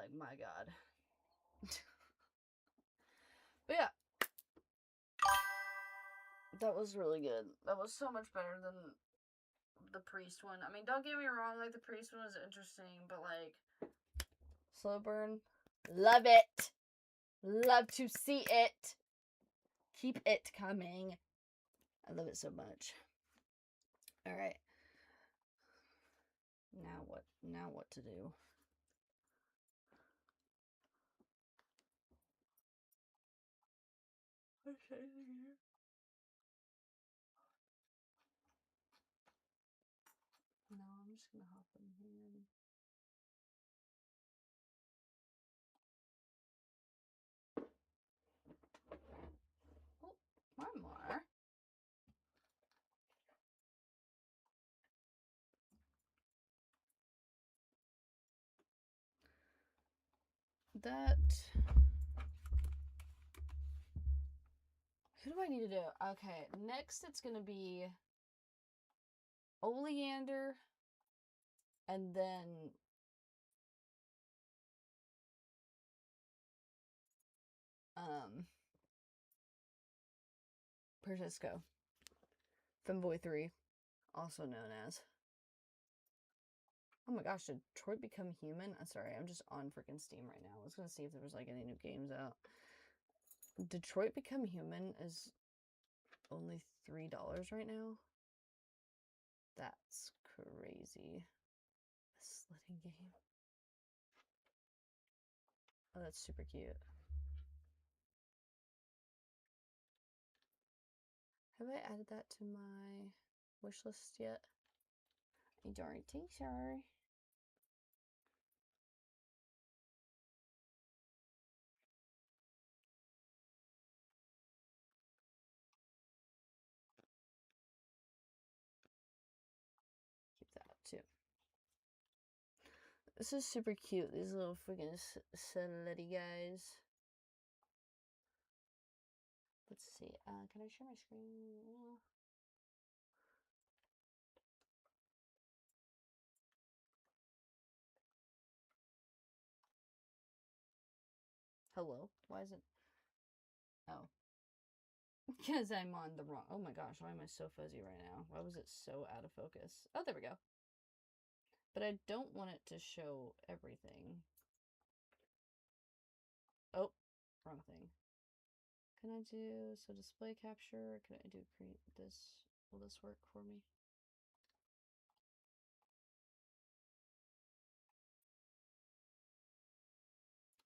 Like, my god. But yeah. That was really good. That was so much better than the priest one. I mean, don't get me wrong, like, the priest one was interesting, but, like, slow burn, love it. Love to see it. Keep it coming. I love it so much. All right. Now what? Now what to do? Okay. No, I'm just gonna hop in here. Oh, one more. That. Who do I need to do? Okay, next it's gonna be Oleander, and then Persisco. Femboy 3, also known as. Oh my gosh, did Detroit Become Human? I'm sorry, I'm just on freaking Steam right now. I was gonna see if there was like any new games out. Detroit Become Human is only $3 right now. That's crazy. A sledding game. Oh, that's super cute. Have I added that to my wish list yet? I don't think so. Keep that too. This is super cute. These little freaking slutty guys. Let's see. Can I share my screen? Hello? Why is it? Oh. Because I'm on the wrong. Oh my gosh, why am I so fuzzy right now? Why was it so out of focus? Oh, there we go. But I don't want it to show everything. Oh, wrong thing. Can I do, so display capture, can I do create this? Will this work for me?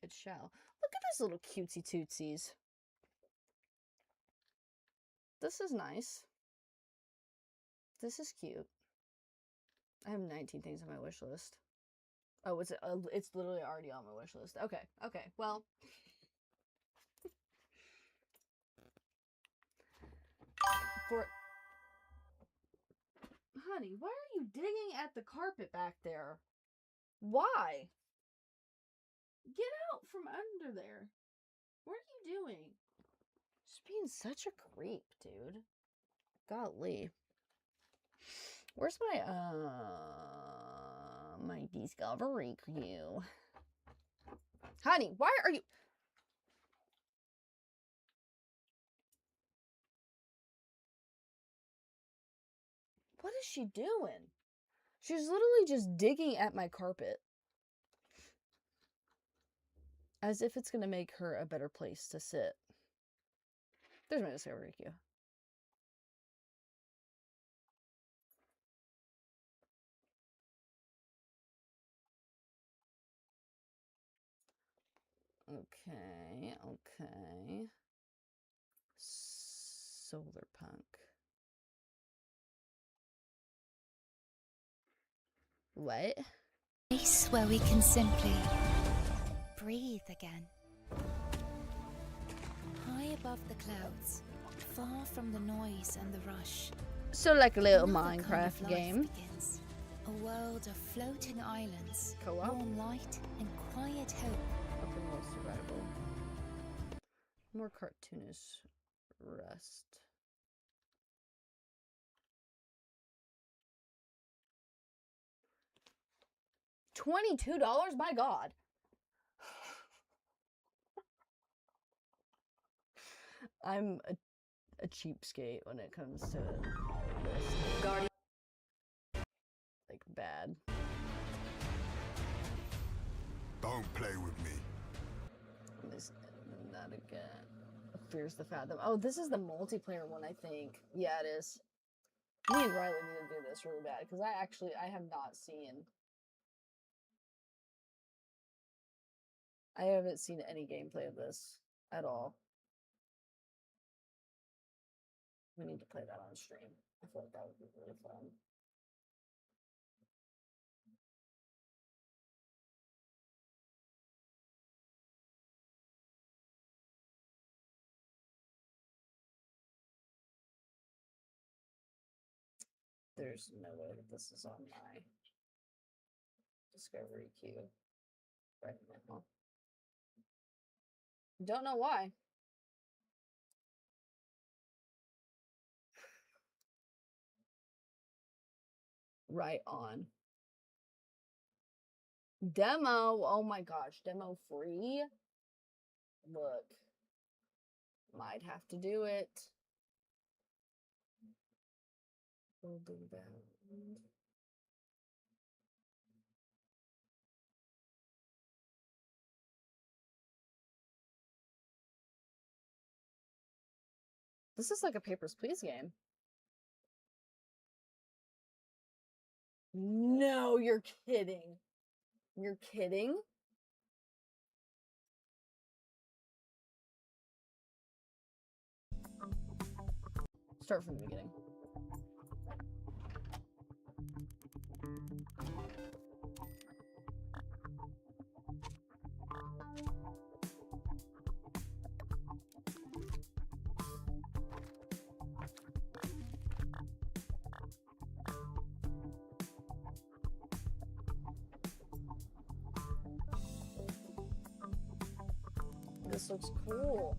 It shall. Look at these little cutesy tootsies. This is nice. This is cute. I have 19 things on my wish list. Oh, it's literally already on my wish list. Okay, okay, well. Honey, why are you digging at the carpet back there? Why? Get out from under there. What are you doing? Just being such a creep, dude. Golly. Where's my discovery queue? Honey, why are you... What is she doing? She's literally just digging at my carpet. As if it's gonna make her a better place to sit. There's my discovery queue. Okay, okay. Solar punk. What? Place where we can simply breathe again. High above the clouds, far from the noise and the rush. So like a little Another Minecraft kind of game. life begins. A world of floating islands, Co-op? warm light and quiet hope. Open world survival. More cartoonish rest. $22? My god. I'm a cheapskate when it comes to this. Guardian. Like, bad. Don't play with me. Not again. Fears the Fathom. Oh, this is the multiplayer one, I think. Yeah, it is. Me and Riley need to do this really bad, because I have not seen... I haven't seen any gameplay of this at all. We need to play that on stream. I feel like that would be really fun. There's no way that this is on my discovery queue right now. Don't know why. Right on. Demo. Oh my gosh. Demo free. Look. Might have to do it. Building bound. This is like a Papers, Please game. No, you're kidding. You're kidding? Start from the beginning. This looks cool.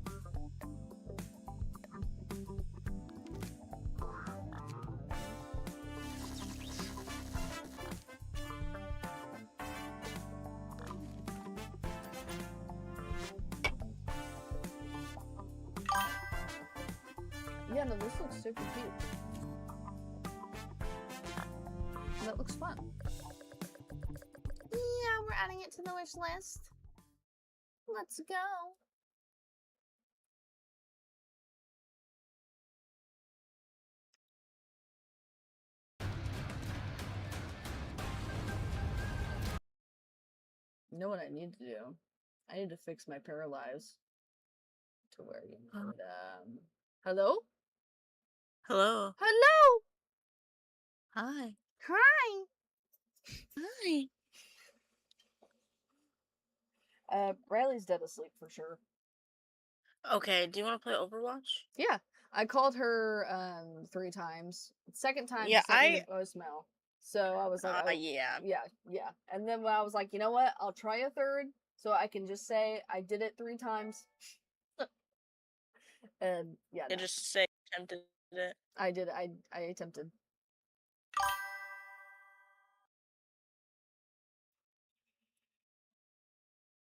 Yeah, no, this looks super cute. That looks fun. Yeah, we're adding it to the wish list. Let's go. You know what I need to do? I need to fix my paralyze to where you could, hello? Hello. Hello! Hi. Hi! Hi. Riley's dead asleep for sure. Okay, do you want to play Overwatch? Yeah, I called her 3 times. Second time Yeah, she sent me the voicemail. So I was like, oh, yeah. yeah. And then when I was like, you know what? I'll try a third so I can just say I did it 3 times. And yeah, I no, just say attempted it. I did. I attempted.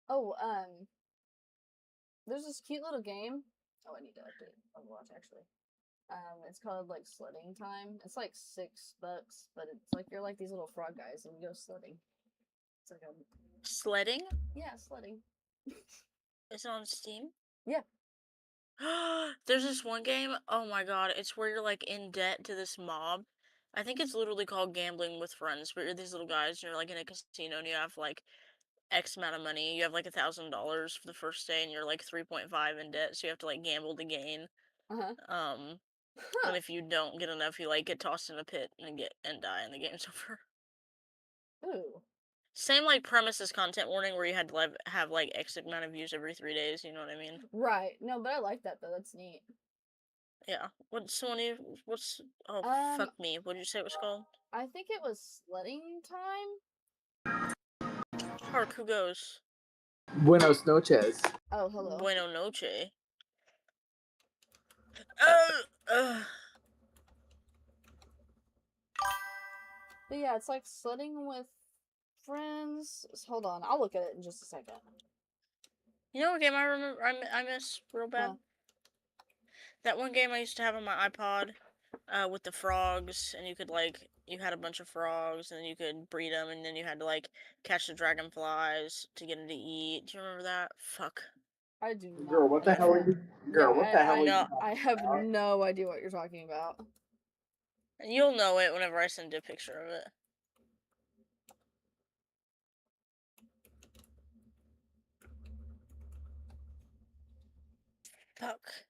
Oh, there's this cute little game. Oh, I need to update Overwatch actually. It's called like sledding time. It's like $6, but it's like you're like these little frog guys and you go sledding. It's like a Sledding? yeah, sledding. Is it on Steam? Yeah. There's this one game, oh my god, it's where you're like in debt to this mob. I think it's literally called Gambling with Friends, but you're these little guys and you're like in a casino and you have like X amount of money. You have like $1,000 for the first day and you're like 3.5 in debt, so you have to like gamble to gain. Uh-huh. And if you don't get enough, you like get tossed in a pit and die and the game's over. Ooh. Same like premise as content warning where you had to have like X amount of views every 3 days, you know what I mean? Right. No, but I like that though. That's neat. Yeah. What's Um, fuck me. What did you say it was called? I think it was sledding time. Hark, who goes? Buenos noches. Oh, hello. Bueno noche. But yeah, it's like sledding with friends. Hold on, I'll look at it in just a second. You know what game I remember I miss real bad? Huh. That one game I used to have on my iPod, with the frogs, and you could you had a bunch of frogs, and you could breed them, and then you had to catch the dragonflies to get them to eat. Do you remember that? Fuck. I do not. Girl, what the hell are you? Girl, what the hell are you No. talking I have about? no idea what you're talking about. You'll know it whenever I send you a picture of it. Fuck.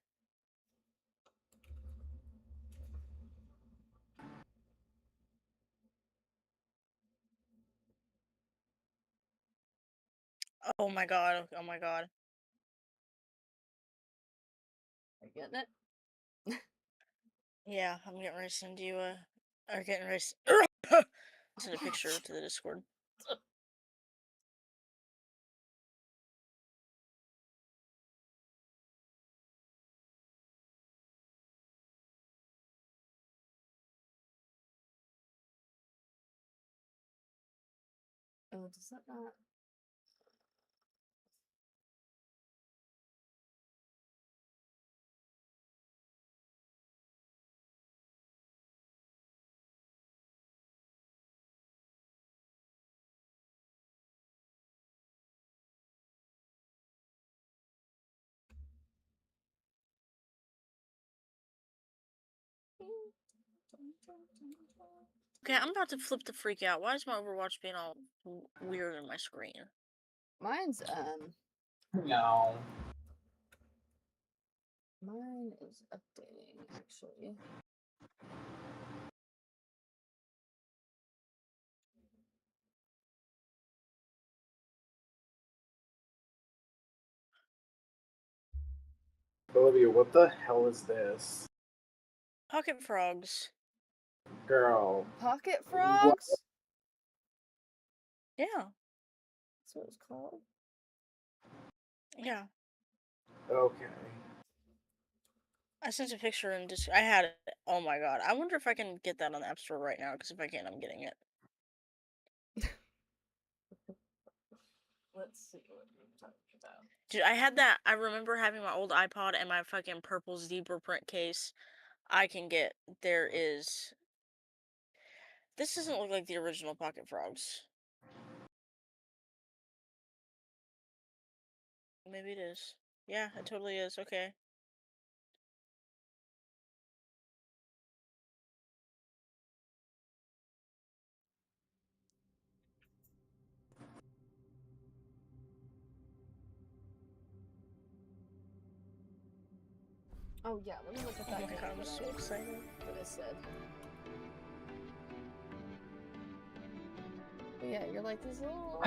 Oh my god. Oh my god. Are you getting it? Yeah, I'm getting ready to send you or getting ready to send a picture to the Discord. Oh, does that not? Okay, I'm about to flip the freak out. Why is my Overwatch being all weird on my screen? Mine's No. mine is updating actually. Olivia, what the hell is this? Pocket frogs. Girl. Pocket What? frogs? Yeah. That's what it's called. Yeah. Okay. I sent a picture and just I had it. Oh my god. I wonder if I can get that on the App Store right now, because if I can, I'm getting it. Let's see what you're talking about. Dude, I had that. I remember having my old iPod and my fucking purple zebra print case. I can get. There is. This doesn't look like the original Pocket Frogs. Maybe it is. Yeah, it totally is. Okay. Oh yeah, let me look at Oh that my game god, I'm so excited. that I said. But yeah, you're like this little.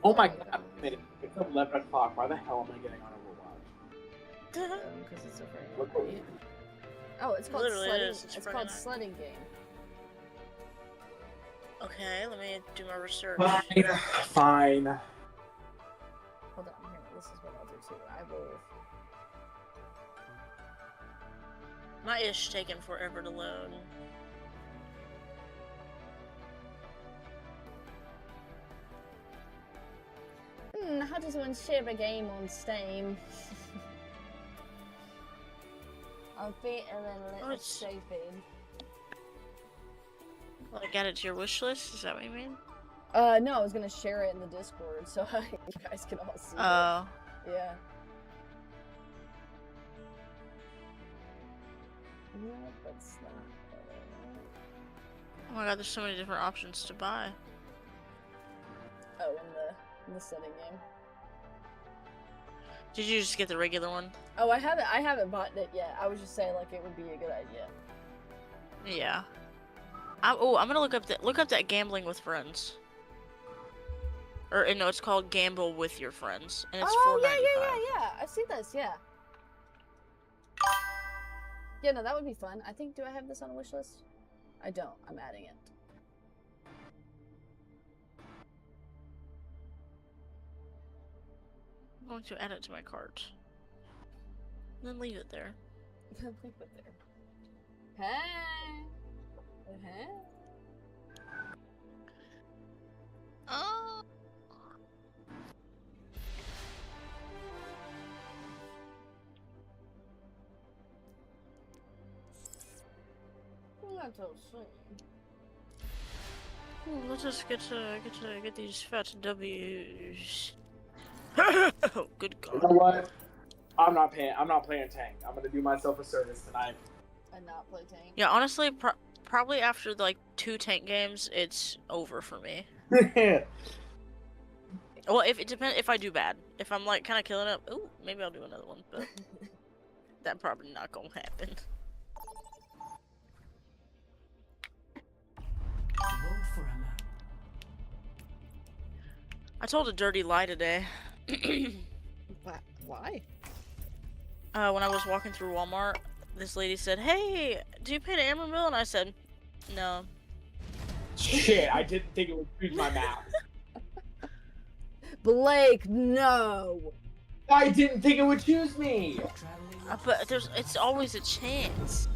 Oh my frog. god, wait a minute. It's 11 o'clock. Why the hell am I getting on Overwatch? Because it's a Friday Look what- night. Oh, it's called Literally sledding. is. It's It's Friday called night. sledding game. Okay, let me do my research. Fine. Hold on, here. This is what I'll do too. I will. My ish taking forever to load. How does one share a game on Steam? I'll beat and then let Oh, it it's- save it. Like, add it to your wish list? Is that what you mean? No, I was gonna share it in the Discord so you guys can all see Oh. it. Yeah. No, that's not. Oh my god, there's so many different options to buy. Oh, in the setting game. Did you just get the regular one? Oh, I haven't bought it yet. I was just saying like it would be a good idea. Yeah. I'm gonna look up that gambling with friends. Or no, it's called Gamble with Your Friends, and it's Oh $4.95. yeah. I've seen this. Yeah. Yeah, no, that would be fun. I think. Do I have this on a wish list? I don't. I'm adding it. I'm going to add it to my cart. And then leave it there. Leave it there. Hey. Hey. Oh. until soon. Ooh, let's just get these fat W's. Oh, good You know God. what? I'm not playing tank. I'm gonna do myself a service tonight. And not play tank. Yeah, honestly, probably after like 2 tank games, it's over for me. Well, if it depends, if I do bad, if I'm like kind of killing it, ooh, maybe I'll do another one, but that probably not gonna happen. I told a dirty lie today. Why? When I was walking through Walmart, this lady said, "Hey, do you pay the Amber Mill?" And I said, "No." Shit, I didn't think it would choose my map. Blake, no. I didn't think it would choose me. But it's always a chance.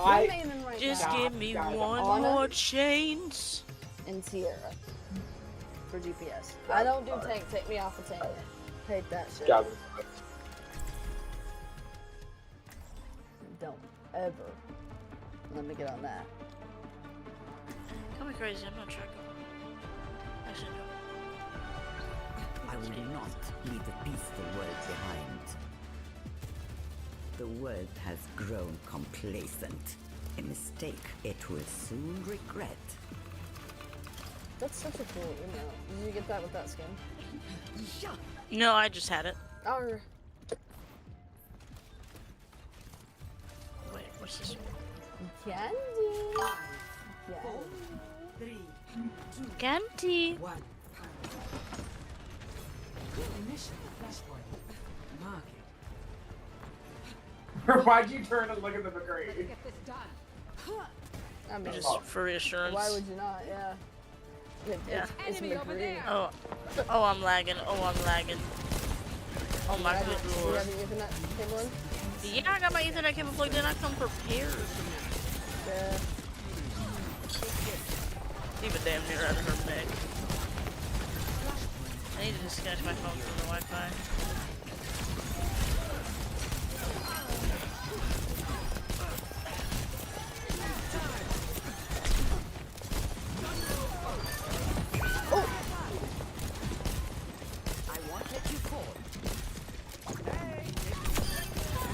I'm aiming right Just now. give me guys, one Anna? more chance. And Sierra. For GPS. I don't do tank. Take me off of tank. Hate that shit. Guys, Don't ever let me get on that. Call me crazy, I'm not tracking. Actually, no. I will not leave the peaceful world behind. The world has grown complacent. A mistake it will soon regret. That's such a cool email. Did you get that with that skin? No, I just had it. Or Wait, what's this one? candy. Yeah. Ganty. why'd you turn and look at the McCree? I mean, Just for reassurance. why would you not? Yeah. Yeah. It's McGree. Oh, I'm lagging. Oh, I'm lagging. Oh my good You lord. have your Ethernet cable in? Yeah, I got my Ethernet cable plugged in. I come prepared. Yeah. Even damn near out of her neck. I need to disconnect my phone from the Wi-Fi. I won't let you fall.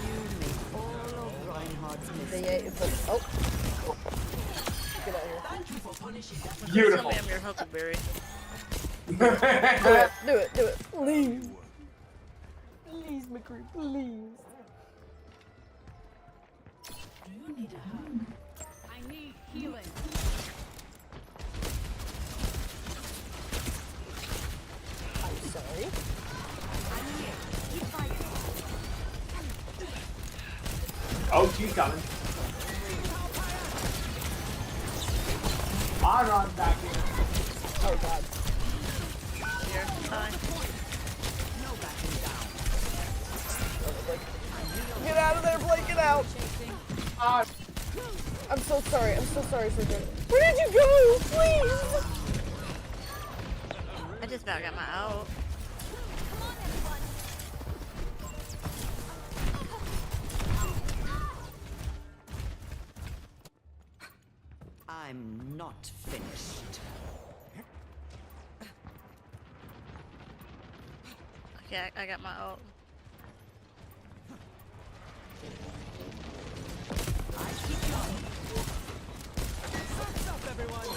You make all of Reinhardt's mistakes. Oh. Get out here. Beautiful. Tell me I'm your Huckleberry. Do it. Please. Please, McCree, please. I need healing. I'm sorry. Oh, she's coming. I'm on back here. Oh god. Here, hi. Get out of there, Blake, get out! Ah, I'm so sorry, Sergio. Where did you go? Please! I just about got my out. I'm not finished. Okay, I got my out. I keep going. What's up, everyone?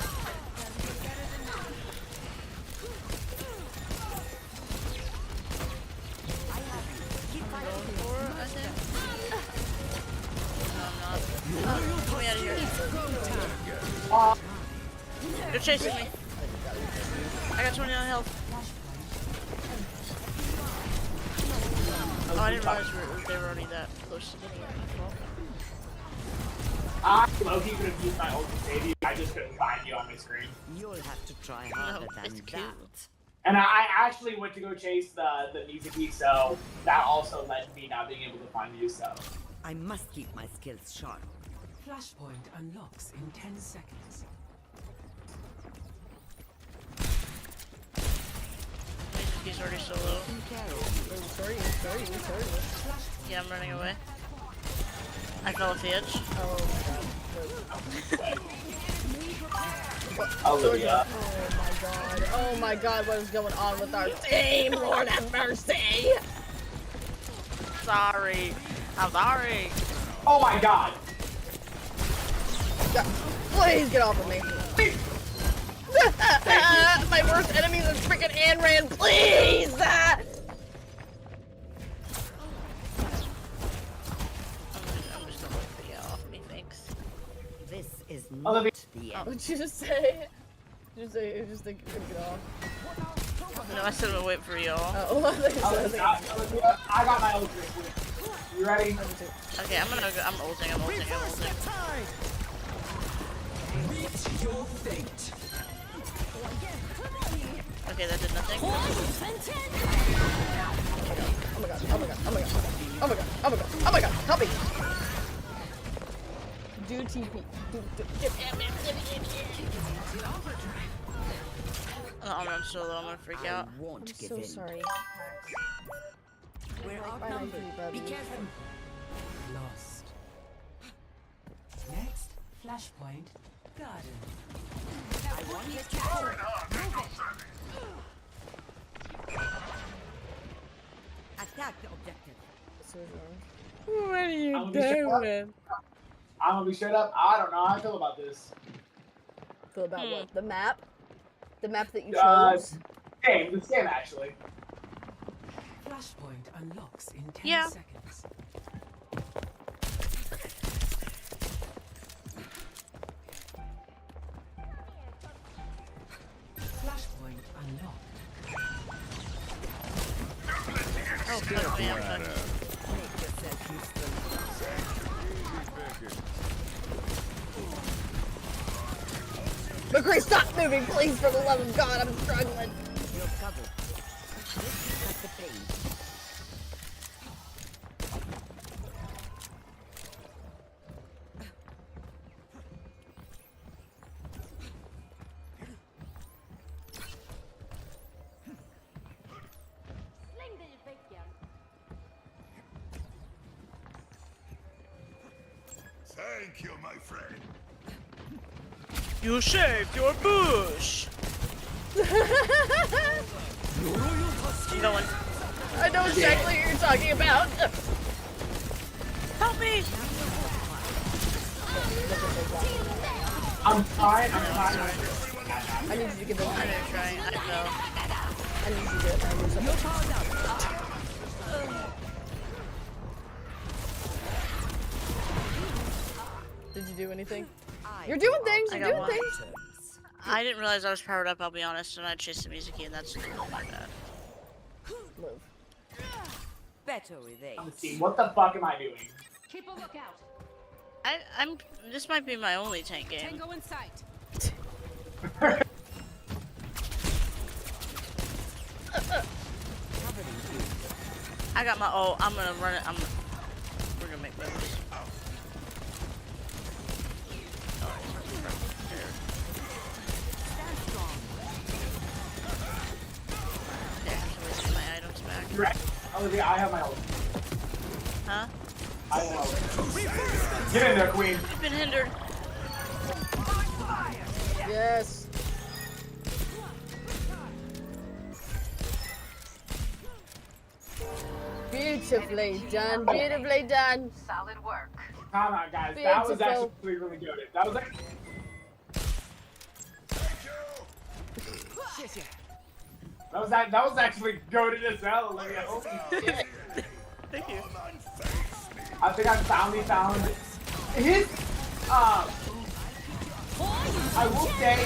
I have you. Keep fighting. Or, I think. No, I'm not. Get me out of here. They're chasing me. I got 29 health. Oh, I didn't realize they were already that close to getting it. I Loki could have used my ult to save you. I just couldn't find you on my screen. You'll have to try harder No, than it's cute. that. And I actually went to go chase the music key, so that also led to me not being able to find you, so. I must keep my skills sharp. Flashpoint unlocks in 10 seconds. He's already so low. Sorry. Yeah, I'm running away. I fell off the edge. Olivia. Oh my god, what is going on with our team? Lord have mercy! Sorry. I'm sorry. Oh my god. Yeah, please get off of me. My worst enemy is freaking Anran, please! I'm just gonna wait for you off me, thanks. This is Olivia. not the end. What'd you just say? Did you just think you could get off? No, I said we'll wait for y'all. Oh, I think so. Olivia, I got my ult. You ready? Okay, I'm gonna go. I'm ulting. Meet your fate. Okay, that did nothing. Oh my god, oh my god, oh my god, oh my god, oh my god, oh my god, help me! Do TP. I'm so low, I'm gonna freak out. I won't give So in. sorry. We're Bye, outnumbered. Bobby. Be careful. Lost. Next, flashpoint, garden. Attack the objective. What are you I'm gonna be straight up. I don't know how I feel about this. Feel about what? The map? The map that you This chose? game actually. Flashpoint unlocks in 10 Yeah. seconds. Flashpoint unlocked. Oh, fuck me, I'm fucked. Make yourself useful. McCree, stop moving, please, for the love of God, I'm struggling. You're covered. This is the pain. Thank you, my friend. You saved your bush. I'm going. I know exactly what you're talking about. Help me! I'm fine. I need you to give it I'm gonna try. I fell. I need you to get it. Did you do anything? You're doing things, I you're got doing one. things. I didn't realize I was powered up, I'll be honest, and I chased the music key, and that's really my bad. Move. Better with age. Let's see. What the fuck am I doing? Keep a lookout. I'm. This might be my only tank game. Tango in sight. I got my. Oh, I'm gonna run it. We're gonna make moves. Okay, I have to get my items back. You ready? Olivia, I have my ult. Huh? I have my ult. Get in there, queen. I've been hindered. Yes. Beautifully done, beautifully done. Solid work. Come on, guys. That was Beautiful. actually really good. That was like. That was actually goated as hell, Olivia. Holy shit. Thank you. I think I finally found his. I will say,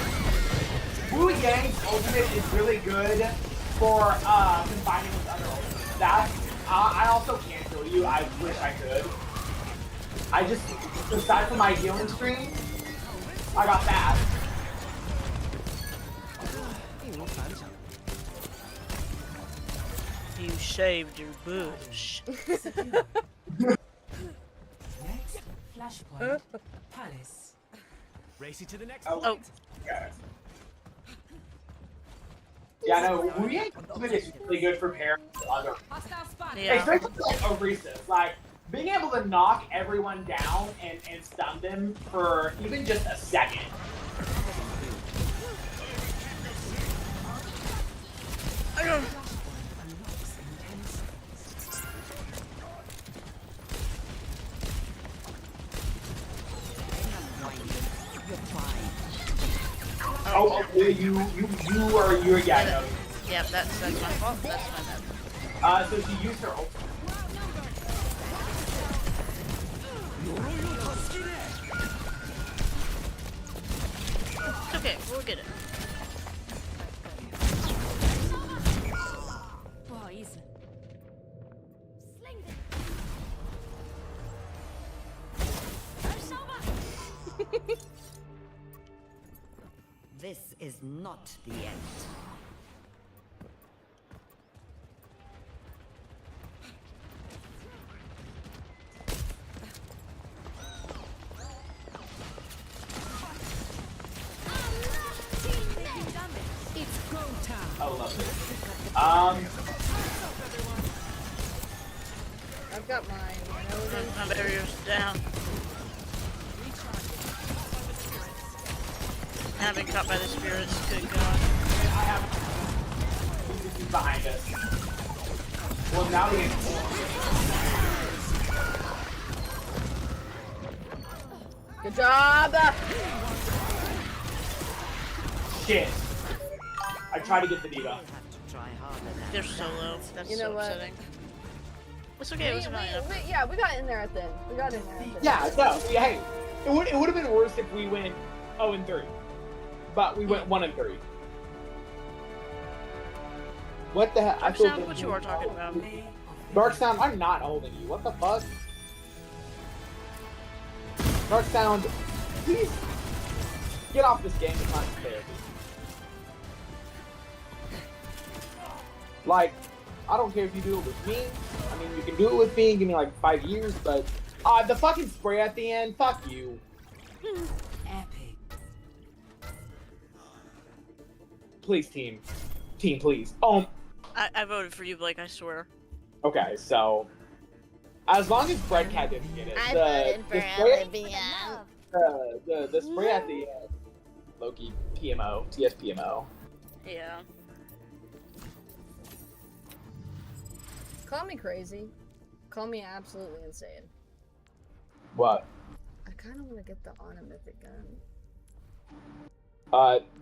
Wu Yang's ultimate is really good for combining with other ultimates. That I also can't kill you. I wish I could. I just, aside from my healing stream, I got that. You shaved your bush. Next, flashpoint, palace. Racing to the next Oh. point. Yeah, no, Wu Yang's ultimate is really good for pairing with other. Hostile spot. Yeah. Especially like Orisas. Like, being able to knock everyone down and stun them for even just a second. Oh, you're yeah, no. Yep, that's my fault. That's my bad. So she used her ult. It's okay, we'll get it. This is not the end. I love it. I've got mine. My barrier's down. I have been caught by the spirits. Good God. I have. He's behind us. Well, now he is. Good job! Shit. I tried to get the diva. They're so low. That's You know so what? upsetting. It's okay, it was fine. Yeah, we got in there at the end. We got in there at the end. Yeah, no. Hey, it would have been worse if we went 0-3, but we went 1-3. What the heck? Dark Sound, what you are talking about? Dark Sound, I'm not holding you. What the fuck? Dark Sound, please get off this game. It's not therapy. Like, I don't care if you do it with me. I mean, you can do it with me and give me like 5 years, but the fucking spray at the end, fuck you. Epic. Please, team, please. I voted for you, Blake, I swear. Okay, so as long as Bread Cat didn't get it, I the voted for spray, Olivia. the spray at the end, Loki PMO, TSPMO. Yeah. Call me crazy. Call me absolutely insane. What? I kind of want to get the Mythic gun.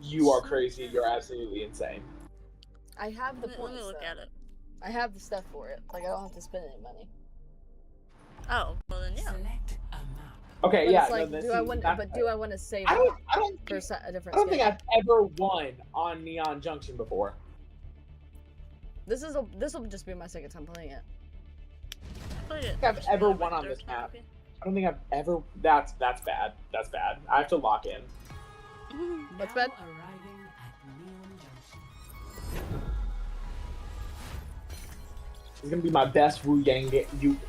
You are crazy. You're absolutely insane. I have the Let points. me look at it. I have the stuff for it. Like, I don't have to spend any money. Oh, well then, yeah. Select a map. Okay, But yeah. it's like, no, do I want? But do I want to save I it don't for think, a different? I don't think skin? I've ever won on Neon Junction before. This will just be my second time playing it. Played it. I don't think I've ever Just won on third this time, map. maybe. I don't think I've ever. That's bad. That's bad. I have to lock in. What's Now bad? arriving at Neon Junction. This is gonna be my best Wu Yang game.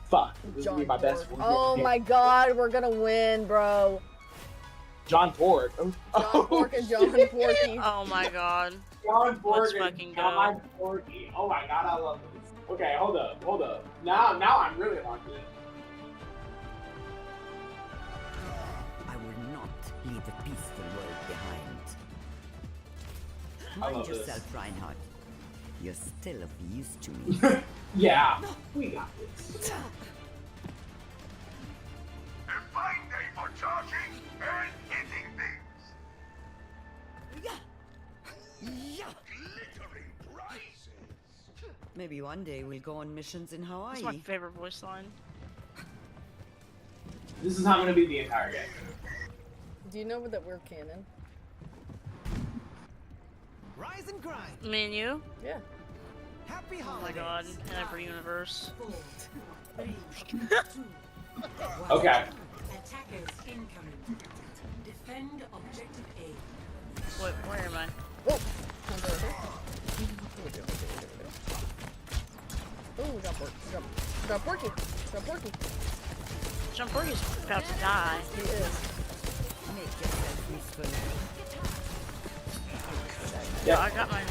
Fuck. This is gonna be my best Wu Yang Oh game. my god, we're gonna win, bro. John Ford. Oh, John Pork and John Porky. Oh my god. John Ford Let's and fucking go. John Porky. Oh my god, I love this. Okay, hold up. Now I'm really locked in. I will not leave the peaceful world behind. I Mind love this. yourself, Reinhardt. You're still of use to me. Yeah, we got this. A fine day for charging and hitting things. Glittering prizes. Maybe one day we'll go on missions in Hawaii. That's my favorite voice line. This is how I'm gonna be the entire game. Do you know that we're canon? Rise and grind. Me and you? Yeah. Happy Oh my holidays. god. In every universe. 4, 3, 2, Okay. attackers incoming. Defend objective A. Wait, where am I? Oh, John Porky. John Porky. John Porky's about to die. He is. Make yourself useful. Yo, I got my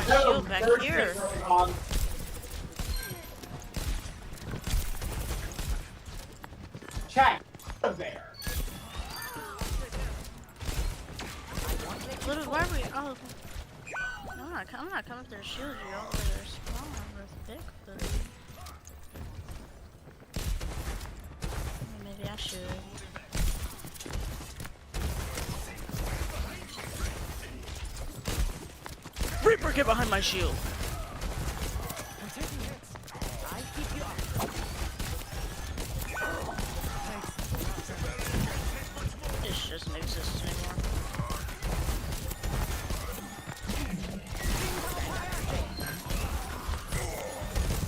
shield back here. Check. Out of there. Why are we? Oh, I'm not coming to their shield you all the way to their spawn with dick food. Maybe I should. Reaper, get behind my shield. I'm taking hits. I keep you up. This doesn't exist anymore.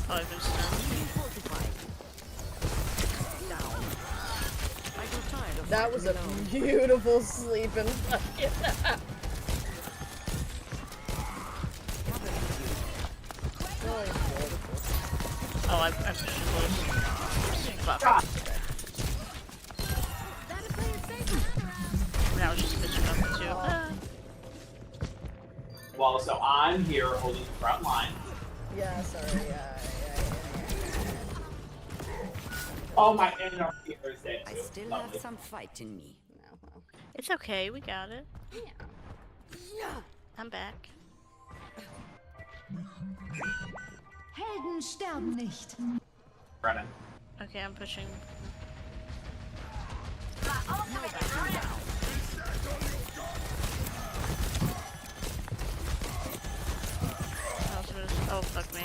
Oh, I've been stunned. That was a beautiful sleeping. Oh, I pushed it close. Fuck. Now it's just bitching up too. Well, so I'm here holding the front line. Yeah, sorry. Yeah. Oh, my inner ear is dead I too. still Lovely. have some fight in me. No, well. It's okay, we got it. Yeah. I'm back. Helden sterben nicht. Brennan. Okay, I'm pushing. Oh, fuck me.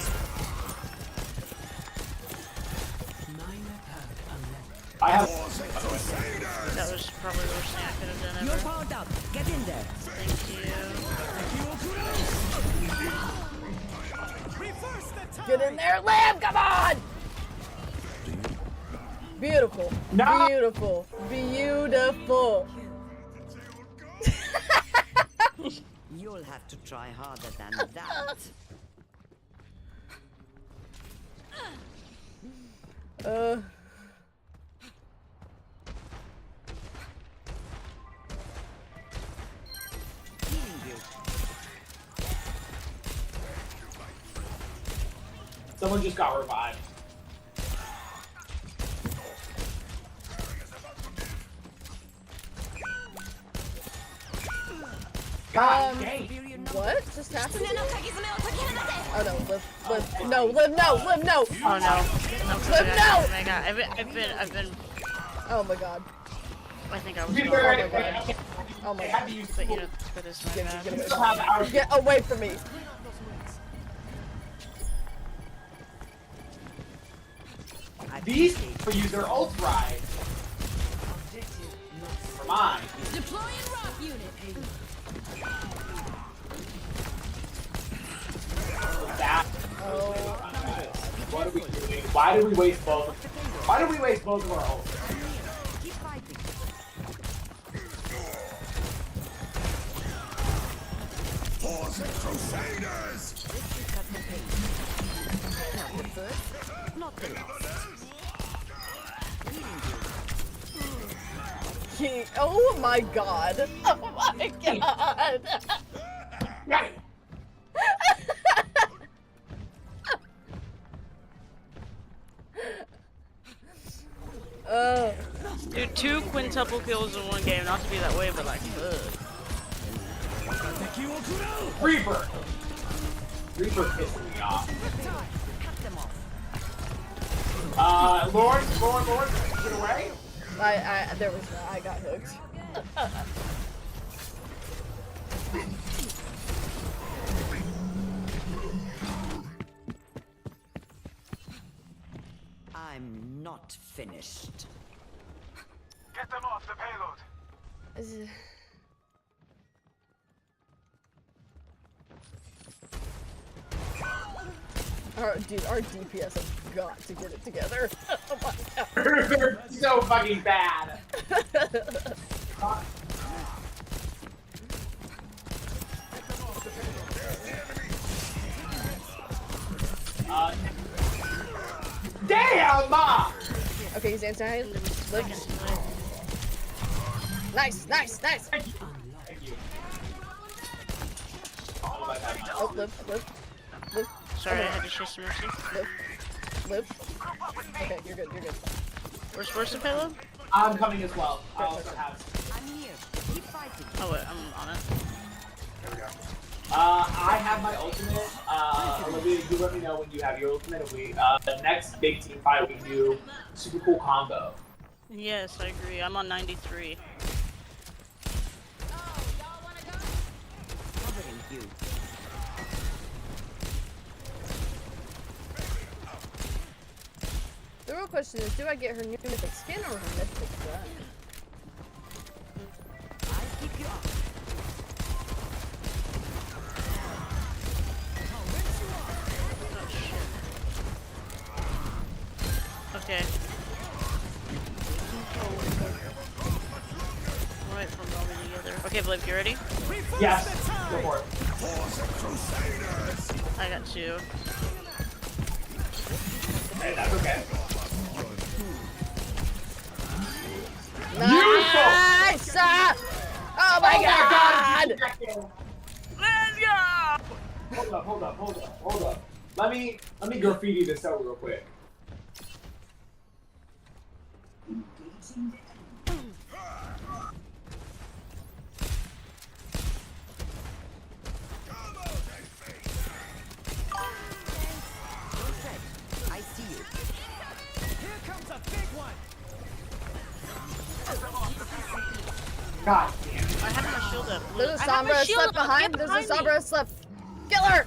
I have. That was probably the worst thing I could have done You're ever. powered up. Get in there. Thank you. Reverse the time. Get in there, Lamb! Come on! Beautiful. No! Beautiful. Beautiful. You'll have to try harder than that. Someone just got revived. God dang. What just happened? Oh no, live, no, live, no. Oh no. Liv, no! Oh my god. I've been. Oh my god. I think I was Be gone. very- Oh my I god. had to use But you know, for this one. Still have our- Get away from me. These people use their ult ride. For mine. Deploying rock unit. That. What are we doing? Why did we waste both of Why did we waste both of our ults? Keep fighting. Crusaders! Not the first, not the last. Oh my god. Oh my god. Right. Dude, 2 quintuple kills in one game. Not to be that way, but like, ugh. Reaper. Reaper pissing me off. Lord, get away. I got hooked. I'm not finished. Get them off the payload. Dude, our DPS has got to get it together. Oh my god. They're so fucking bad. Damn, Ma! Okay, he's inside. Live. Nice. Thank you. Oh, live. Sorry, I had to chase some mercy. Live. Okay, you're good. Where's the payload? I'm coming as well. I also have. I'm here. Keep fighting. Oh wait, I'm on it. There we go. I have my ultimate. Olivia, you let me know when you have your ultimate. And the next big team fight, we do super cool combo. Yes, I agree. I'm on 93. Covering you. The real question is, do I get her new mythic skin or her mythic gun? I keep you up. Okay. Alright, from all together. Okay, Blake, you ready? Yes, go for it. I got 2. Hey, that's okay. Nice! Oh my god! Let's go! Hold up. Let me graffiti this out real quick. I see you. Here comes a big one. God damn it. I have my shield up. There's a I have my Sombra shield slept up. behind. Get There's a behind me. Sombra slept. Kill her!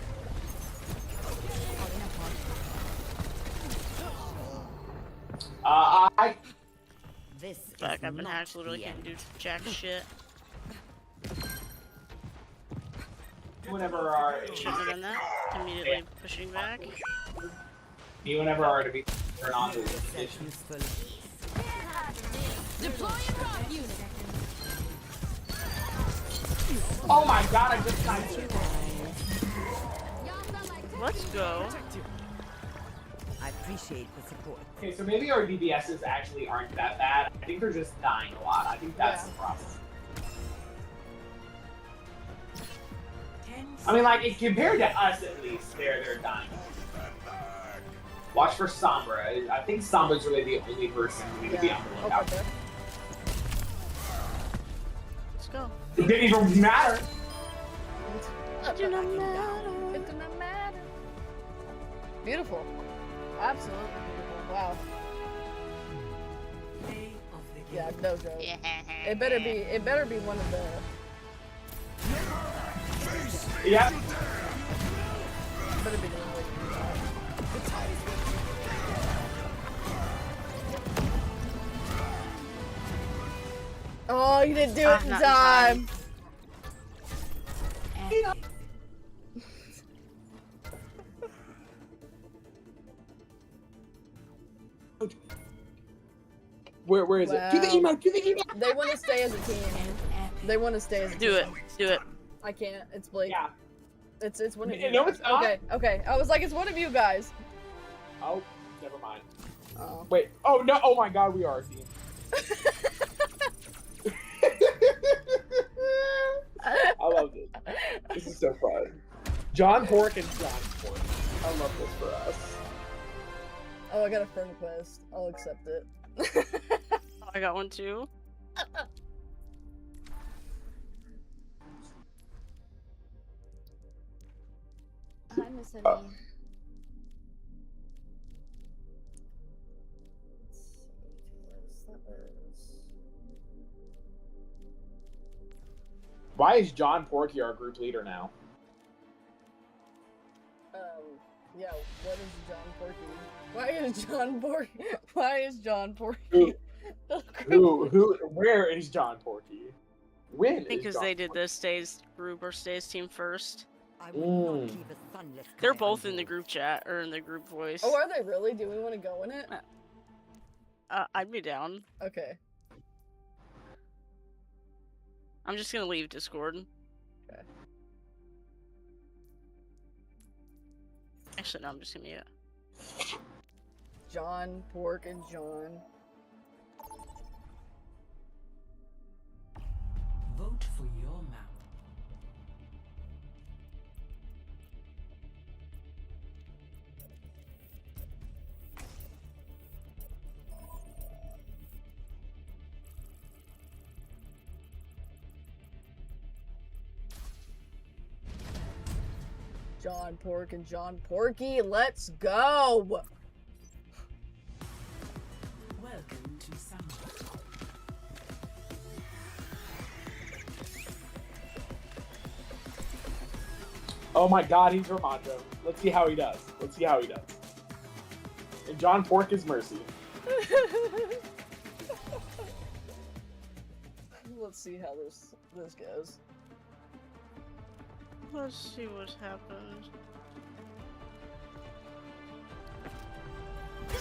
I This Fuck, is I've been not hacked. Literally the can't end. do jack shit. whenever are Shouldn't have done that. Immediately pushing back. me whenever are to be turn on the Such edition. useful. Oh my god, I just got it. Let's go. I appreciate the support. Okay, so maybe our DBSs actually aren't that bad. I think they're just dying a lot. I think that's the problem. I mean, like, compared to us at least, they're dying. Watch for Sombra. I think Sombra's really the only person we need to be on the lookout for. Let's go. It didn't even matter. It do not matter. Beautiful. Absolutely beautiful. Wow. Yeah, no joke. It better be one of the. Yeah. Better be the one. Oh, you didn't do it in Not in time. Where is it? Do the Wow. emote. Do the emote. They want to stay as a team. They want to stay as a Do it. team. Do it. I can't. It's Blake. Yeah. It's one of you. No, guys. it's not. Okay. I was like, it's one of you guys. Oh, never mind. Oh. Wait. Oh no. Oh my god, we are a team. I love this. This is so fun. John Pork and John Pork. I love this for us. Oh, I got a friend request. I'll accept it. Oh, I got one too. Hi, Miss Emmy. Uh. Why is John Porky our group leader now? Yeah, what is John Porky? Why is John Porky? Why is John Porky? Where is John Porky? When? is Because John they did Porky? the stays group or stays team first. I will not leave a sunless They're guy both in the unboard. group chat or in the group voice. Oh, are they really? Do we want to go in it? I'd be down. Okay. I'm just gonna leave Discord. Okay. Actually, no, I'm just gonna mute. John, Pork, and John. Vote for your map. John Pork and John Porky. Let's go. Welcome to summer. Oh my god, he's Ramondre. Let's see how he does. And John Pork is Mercy. Let's see how this goes. Let's see what's happened.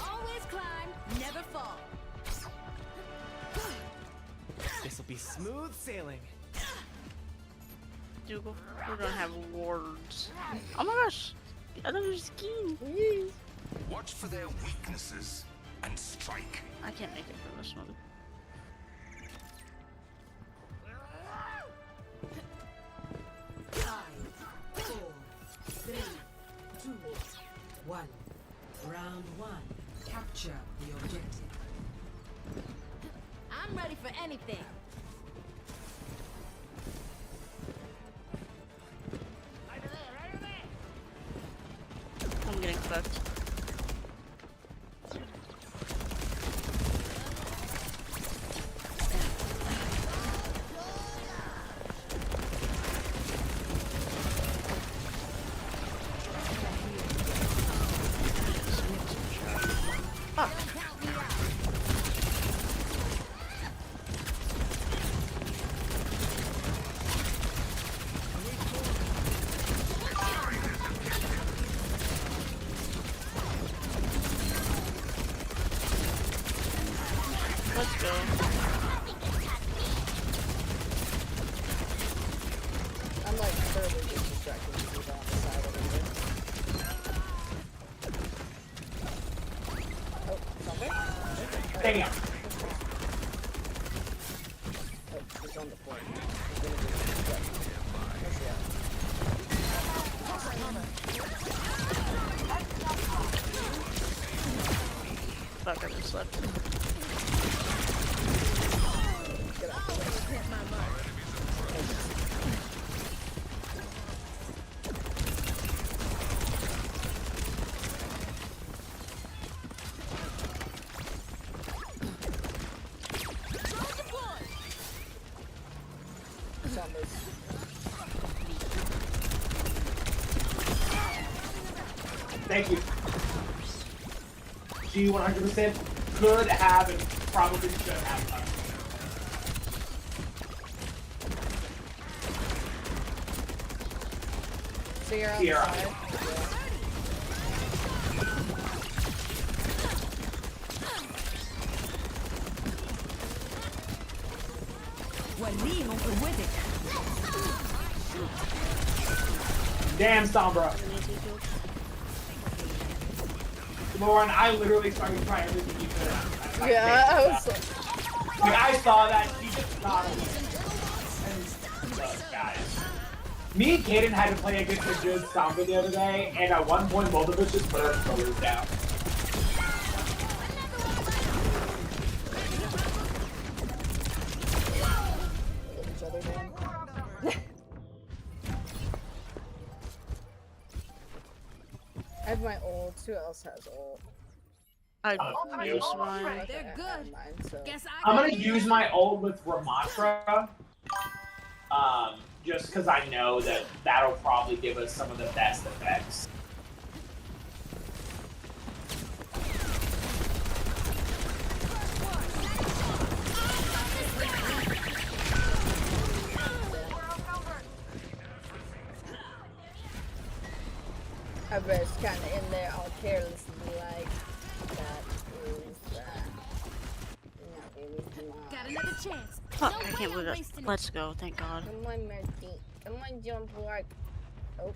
Always climb, never fall. This'll be smooth sailing. Dougal, we're gonna have wards. Oh my gosh! I thought it was skiing. Watch for their weaknesses and strike. I can't make it for this one. 5, 4, 3, 2, 1. Round 1. Capture the objective. I'm ready for anything. I'm getting fucked. Let's go. I'm like thoroughly just distracted with people on the side over here. Oh, something? Damn. Oh, he's on the floor. He's gonna be distracted. Let's see Fuck, I just slept. Get out. Hit my mark. It's on this. Thank you. G 100% could have and probably should have done. Sierra on Sierra. the side. Damn, Sombra. Lauren, I literally started trying everything you could. Like, Yeah, I was like, I saw that. She just got it. And, guys. Me and Kaden had to play against a good Sombra the other day, and at one point, both of us just put our shoulders down. each other down. I have my ult. Who else has ult? I use mine. They're I have good. mine, so. Guess I'm gonna use my ult with Ramattra, just because I know that that'll probably give us some of the best effects. I was kind of in there all carelessly like that is Got another chance. Fuck, No I way can't I'm believe it. wasting it. Let's go, thank God. Come on, Mercy. Come on, jump work. Oh.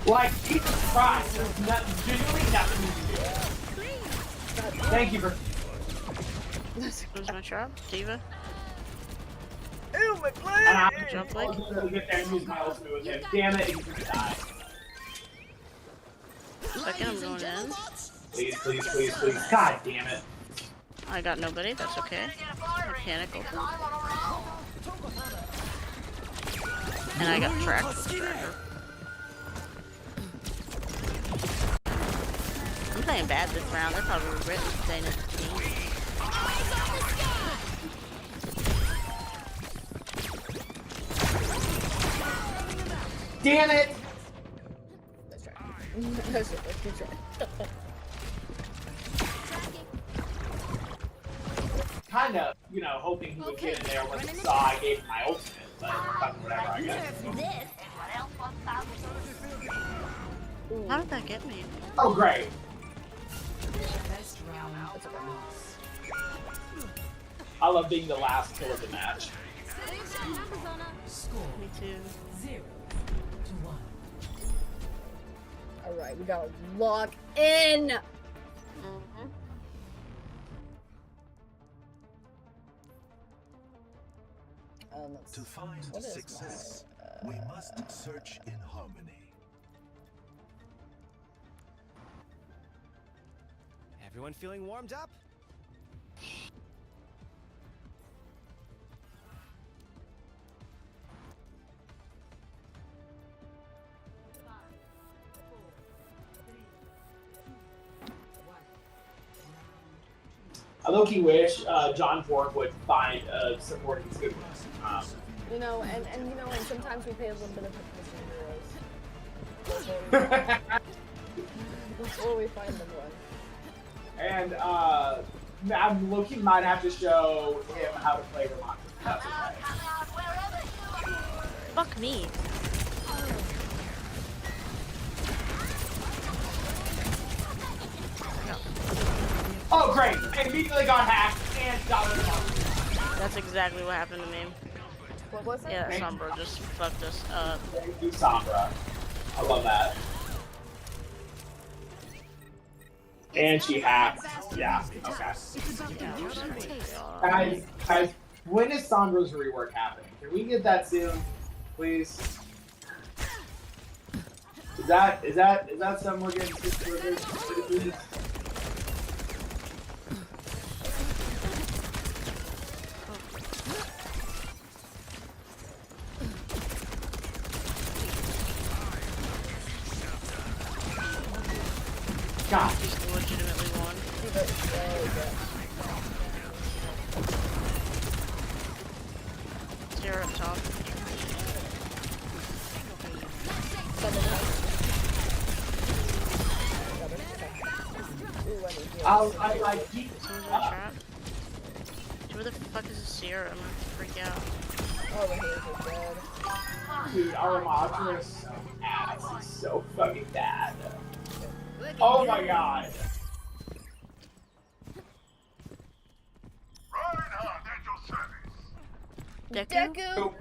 Like, Jesus Christ, there's genuinely nothing you can do. Thank you for... Who's my trap? Diva? Ew, my And I'm Jump like. I'll get there and use my ultimate with him. Damn it, he's gonna die. Second, I'm going in. Please, please, please, please. God damn it. I got nobody, that's okay. Mechanic open. And I got tracked with the tracker. I'm playing bad this round. They're probably regretting staying in the team. Damn it! Let's try. Let's try. Kind of, you know, hoping he would get in there when he saw I gave him my ultimate, but fucking whatever, I guess. How did that get me? Oh, great. Best round loss. I love being the last kill of the match. Score Me too. 0-1. Alright, we gotta lock in! To find success, we must search in harmony. Everyone feeling warmed up? I low-key wish John Fork would find support he's good with. You know, and you know, and sometimes we pay a little bit of attention to heroes. Before we find them one. And I'm low-key might have to show him how to play Vermont. That's okay. Fuck me. Oh great! I immediately got hacked and got it. That's exactly what happened to me. What was it? Yeah, Sombra just fucked us up. Thank you, Sombra. I love that. And she hacked. Yeah, okay. Guys, when is Sombra's rework happening? Can we get that soon, please? Is that something we're getting pretty please? God. He's legitimately won. Zero up top. I keep. Someone's in a trap. Where the fuck is the Sierra? I'm gonna freak out. Oh, the heroes are dead. Dude, our Madra is so ass. He's so fucking bad. Oh my god. Reinhardt at your service. Deku?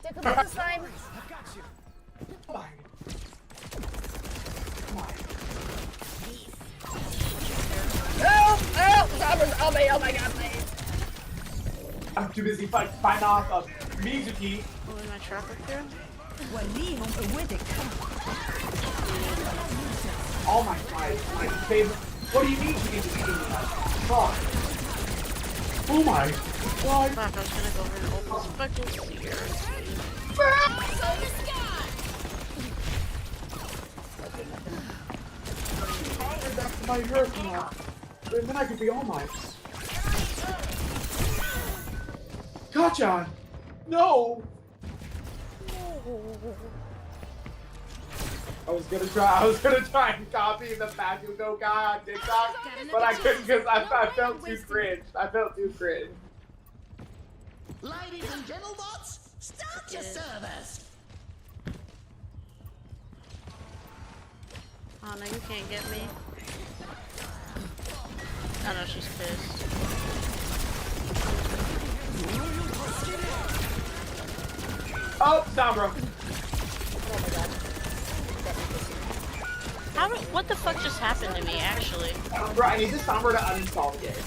Deku this time! Come on. Come on. Oh my god, please! I'm too busy fighting off of Mizuki. Oh, is my trap up here? Oh my favorite. What do you mean she needs to be doing that? Fuck. Oh my god. Fuck, I was gonna go over and open this fucking Sierra. That's my hurt now. And then I could be all mine. Gotcha! No! I was gonna try and copy the Bakugo guy on TikTok, but I couldn't because I felt too cringe. Ladies and gentlemen, start your service. Oh no, you can't get me. Oh no, she's pissed. Oh, Sombra! What the fuck just happened to me, actually? Sombra, I need this Sombra to uninstall the game.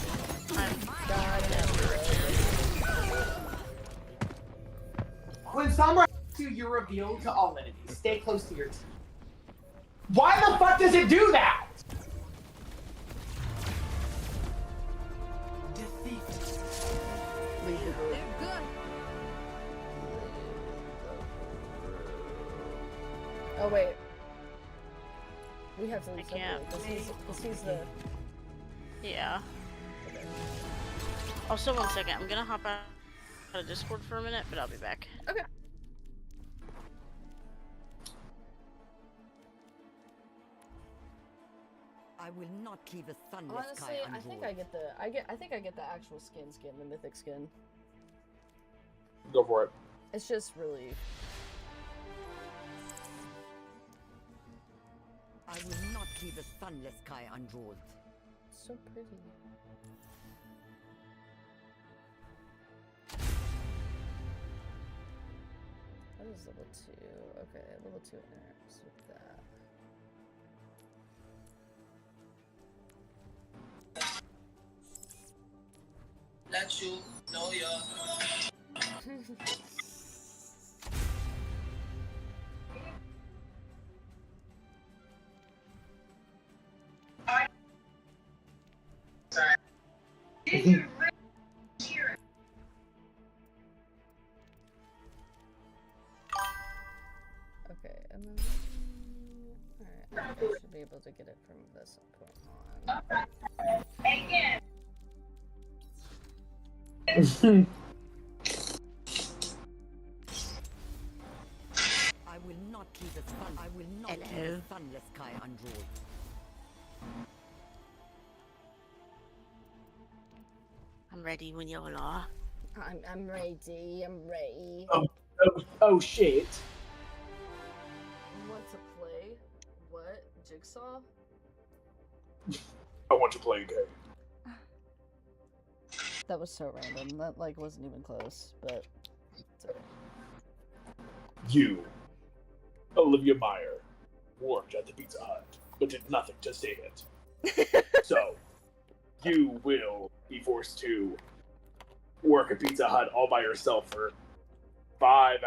when Sombra asks you, you're revealed to all enemies. Stay close to your team. Why the fuck does it do that? Oh wait. We have to leave I can't. because he's the... Yeah. Also, 1 second. I'm gonna hop out of Discord for a minute, but I'll be back. Okay. I will not leave a sunless Honestly, sky I think unruled. I think I get the actual skin, the mythic skin. Go for it. It's just really... I will not leave a sunless sky unruled. So pretty. That is level 2. Okay, level 2 interacts with that. Let you know ya. Okay, and then... Alright, I should be able to get it from this point on. I will not leave a sun. I will not leave a sunless sky unruled. I'm ready when y'all are. I'm ready, I'm ready. Oh shit. You want to play? What? Jigsaw? I want to play a game. That was so random. That, like, wasn't even close, but... It's okay. You, Olivia Meyer, worked at the Pizza Hut, but did nothing to save it. So, you will be forced to work at Pizza Hut all by yourself for 5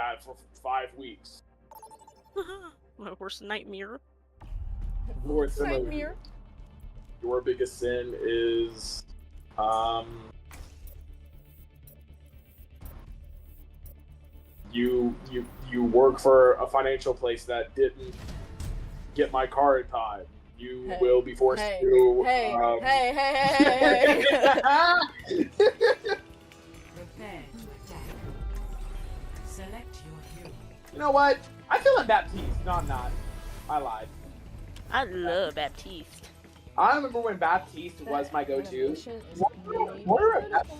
weeks. My worst nightmare. Worst Nightmare. Your biggest sin is, you work for a financial place that didn't get my car in time. You will be forced to. Hey. Prepare to attack. Select your hero. You know what? I feel like Baptiste. No, I'm not. I lied. I love Baptiste. I remember when Baptiste was my go-to. Animation is What are beautiful.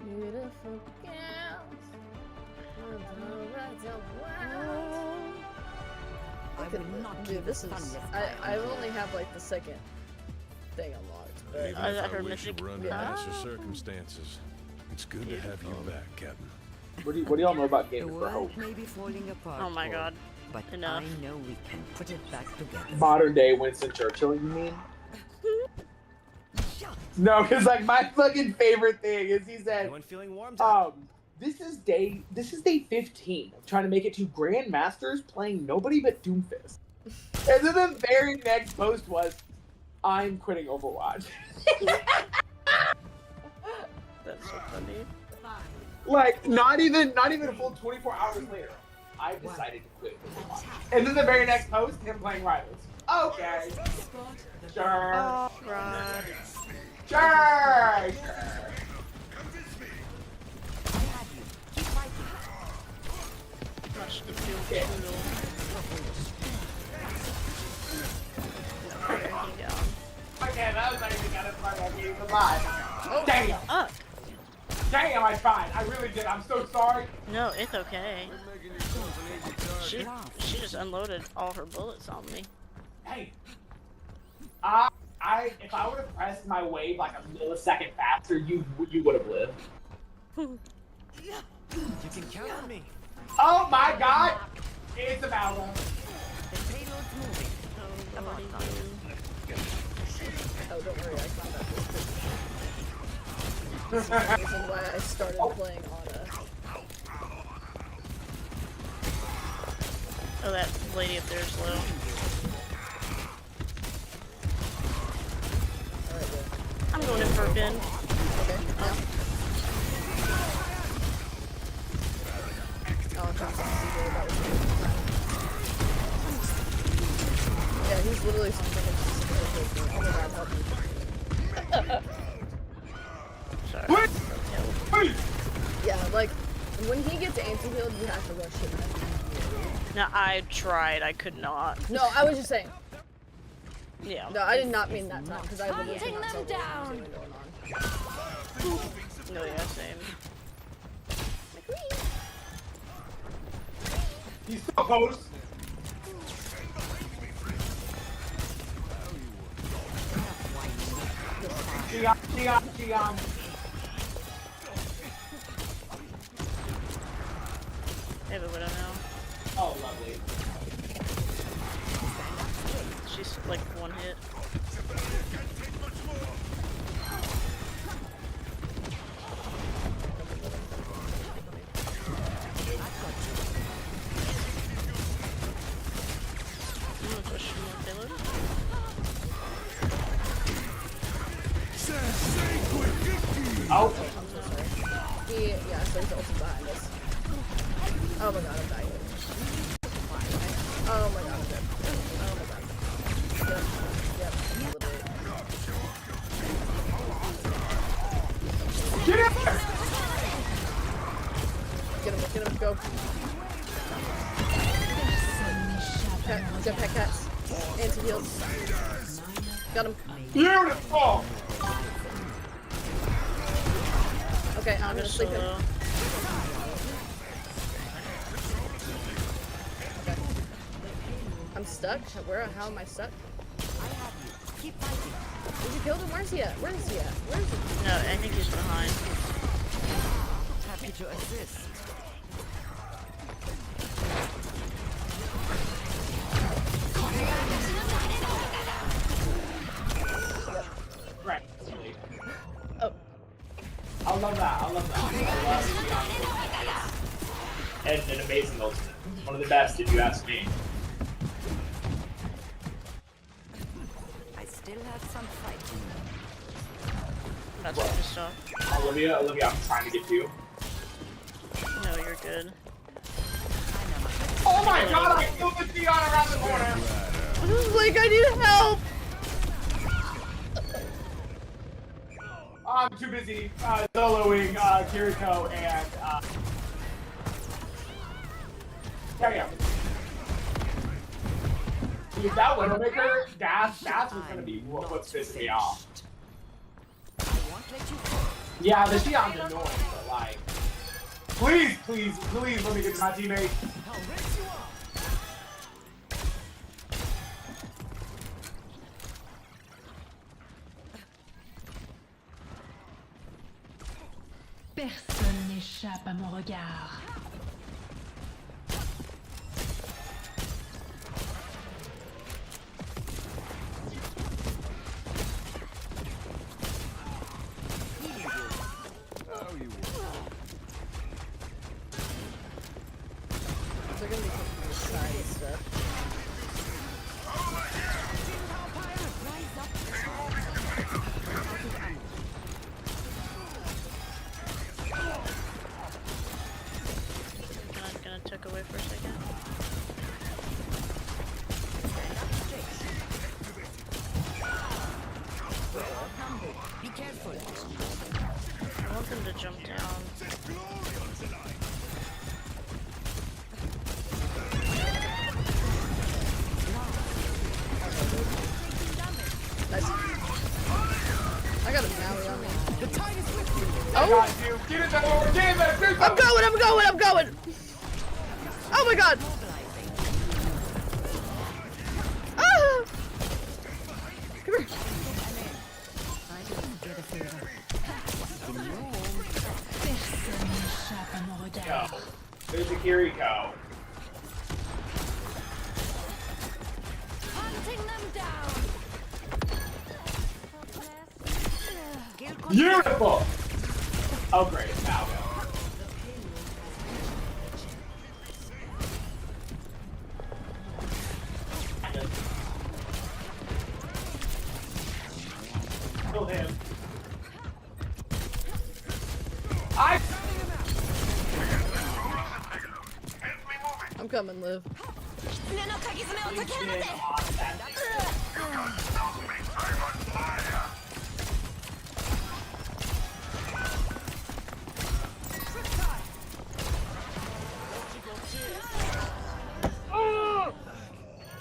Beautiful girls. Look at not this. Dude, this is... I only have, like, the second thing unlocked, but... Even if I wish you'd run to lesser circumstances, it's good to have you back, Captain. What do y'all know about The Gaming for world Hope? may be falling apart. Oh my god. But Enough. I know we can put it back together. Modern day Winston Churchill, you mean? No, because like my fucking favorite thing is he said, Anyone feeling warm? this is day 15. I'm trying to make it to Grandmasters playing nobody but Doomfist. And then the very next post was, I'm quitting Overwatch. That's so funny. Like not even a full 24 hours later, I decided to quit Overwatch. And then the very next post, him playing Rivals. Okay. Sure. Oh, right. Sure. Much to feel brutal. Okay, that was not even gonna start that game. Goodbye. Oh, damn. Up. Damn, I tried. I really did. I'm so sorry. No, it's okay. She just unloaded all her bullets on me. Hey. If I would have pressed my wave like a millisecond faster, you would have lived. You can count on me. Oh my god! It's a battle. The payload's moving. Oh, Oh, don't worry, I found out this. is the reason why I started playing Ana. Oh, that lady up there is low. Alright, good. I'm going in for a bin. Okay, yeah. Oh, I'm trying to see that was good. Yeah, he's literally something that's oh my god, help me. Sorry. Yeah, like, when he gets anti-healed, you have to rush him in. No, I tried. I could not. No, I was just saying. Yeah. No, I did not mean that time, because I literally Hunting could not tell them what was going on. No, yeah, same. He's so close. Gian. I have a widow now. Oh, lovely. She's like one hit. I'm gonna push more payload. Oh. Yeah, so he's also behind us. Oh my god, I'm dying. Oh my god, I'm dead. Oh my god. Yep, literally. Get him! Get him, go. Get pet cats. Anti-heals. Got him. Beautiful! Okay, I'm gonna sleep him. Okay. I'm stuck? How am I stuck? Keep fighting. Did you kill him? Where's he at? Where is he at? Where is he? No, I think he's behind. Happy to assist. Right. Oh. I love that. I love and an amazing ultimate. One of the best, if you ask me. I still have some fighting. That's what pissed off. Olivia, I'm trying to get you. No, you're good. Oh my god, I killed the Dion around the corner! Like, I need help! I'm too busy soloing Kiriko and yeah. Dude, that Widowmaker, that's was gonna be what's pissing me off. Yeah, the Shion's annoying, but like, please let me get to my teammate. Personne n'échappe à mon regard. They're gonna be taking the side stuff. Gonna tuck away for a second. Be careful. I want them to jump down. Nice. I got a Maui on me. The tide is with you. I got you. Get it there. Get it there. I'm going. Oh my god. Ah! Come here. Yo, there's a Kiriko. Hunting them down. Beautiful. Oh, great. Now go. Kill him. I'm coming, Liv.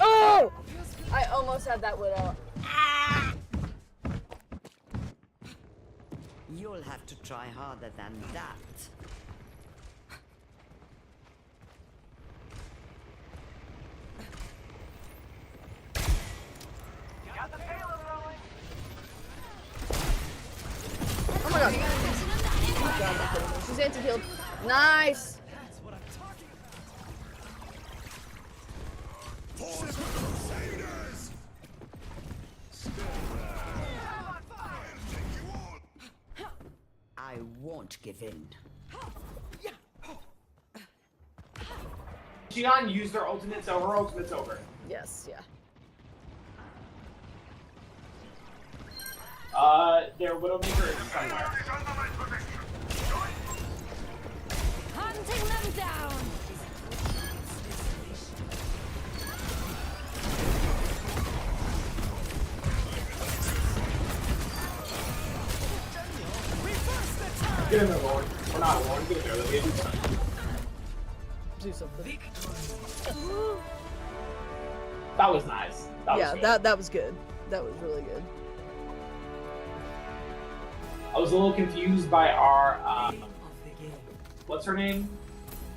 Oh! I almost had that widow. You'll have to try harder than that. Oh my god. She's anti-healed. Nice! I won't give in. Xion used her ultimate, so her ultimate's over. Yes, yeah. Their Widowmaker is somewhere. Hunting them down. Get in there, Lord. We're not Lord. Get in there, Lily. Do something. That was nice. That was good. that was good. That was really good. I was a little confused by our, what's her name?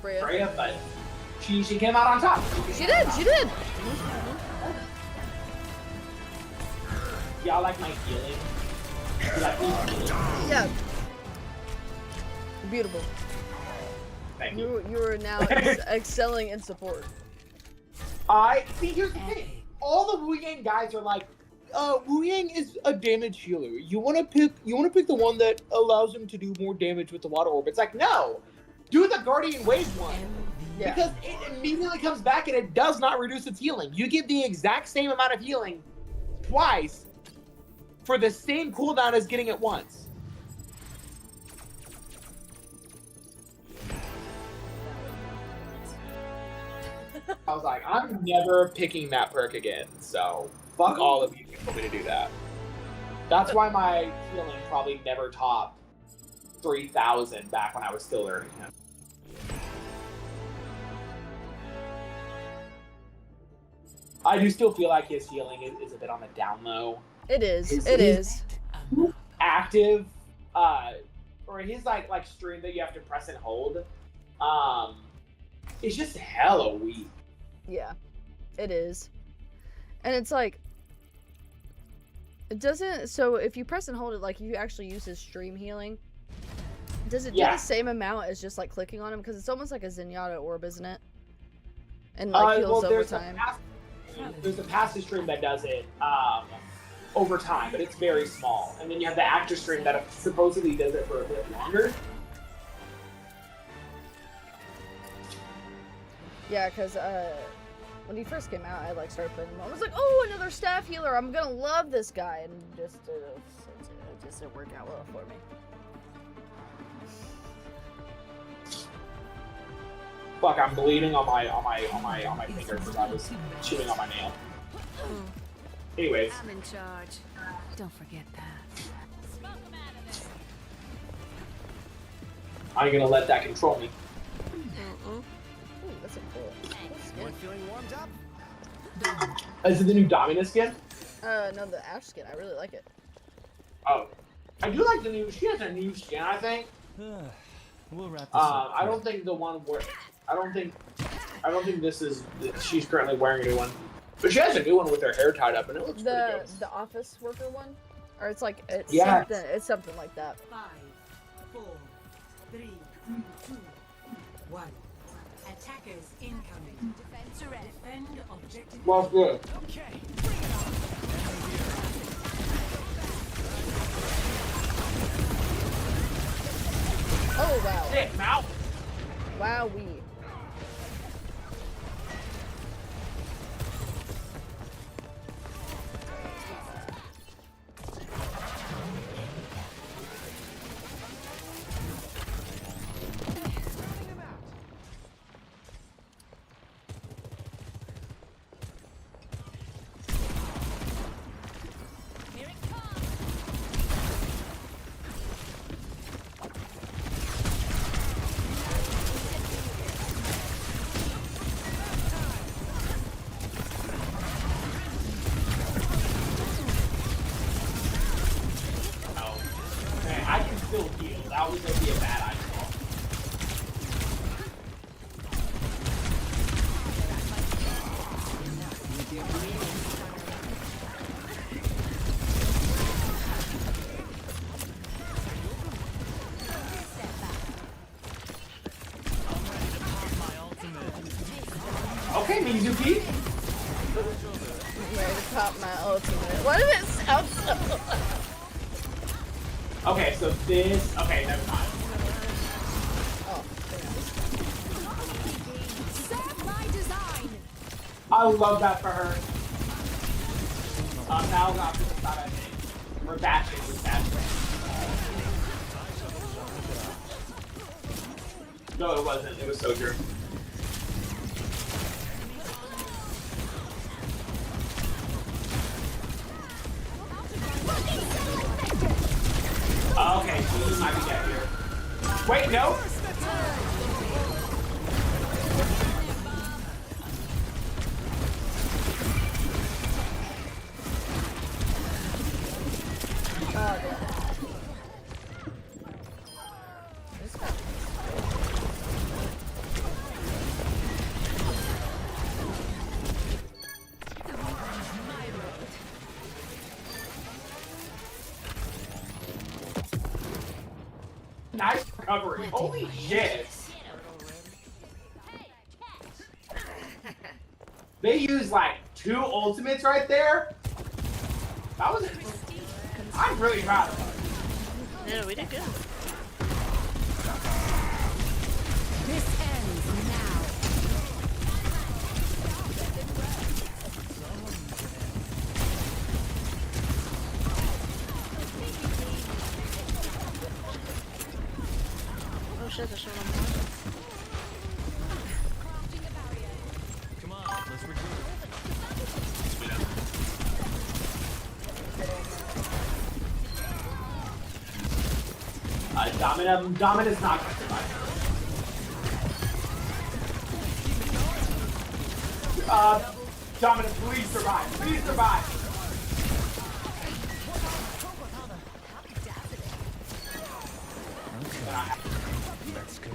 Freya, but she came out on top. She did! Y'all like my healing? You like me healing? Yeah. Beautiful. Thank you. You are now excelling in support. See, here's the thing. All the Wu Yang guys are like, Wu Yang is a damage healer. You wanna pick the one that allows him to do more damage with the water orb. It's like, no! Do the Guardian Wave one. Yeah. Because it immediately comes back and it does not reduce its healing. You give the exact same amount of healing twice for the same cooldown as getting it once. I was like, I'm never picking that perk again, so fuck all of you who told me to do that. That's why my healing probably never topped 3,000 back when I was still learning him. I do still feel like his healing is a bit on the down low. It is. It is. Active, or his like stream that you have to press and hold, it's just hella weak. Yeah, it is. And it's like, it doesn't, so if you press and hold it, like you actually use his stream healing, does it do the same amount as just like clicking on him? Because it's almost like a Zenyatta orb, isn't it? And like heals over time. There's a passive stream that does it over time, but it's very small. And then you have the active stream that supposedly does it for a bit longer. Yeah, because when he first came out, I like started playing him. I was like, oh, another staff healer. I'm gonna love this guy, and it just didn't work out well for me. Fuck, I'm bleeding on my finger because I was chewing on my nail. Anyways. I'm in charge. Don't forget that. I'm gonna let that control me. Ooh, that's a cool. One feeling warmed up? Is it the new Dominus skin? No, the Ash skin. I really like it. Oh. I do like the new, she has a new skin, I think. We'll wrap this up. I don't think the one where, I don't think this is, she's currently wearing a new one. But she has a new one with her hair tied up, and it looks pretty good. The office worker one, or it's like it's something like that. 5, 4, 3, 2, 1. Attackers incoming. Defend objective. Well, good. Okay. Oh, wow. Shit, Mal. Wowee. Man, I can still heal. That was gonna be a bad idea. Okay, Mizuki. I'm ready to pop my ultimate. Why did it sound so Okay, so this. Okay, never mind. Oh, Serve my design. I love that for her. Now got to the side, I think. We're batching with that. No, it wasn't. It was Sojourn. Okay, so you might be dead here. Wait, no? Nice recovery. Holy shit. They used like 2 ultimates right there. That was. I'm really proud of them. Yeah, we did good. This ends now. Oh shit, there's someone Come on, let's regroup. Dominus not gonna survive. Dominus, please survive. Please survive. Let's go.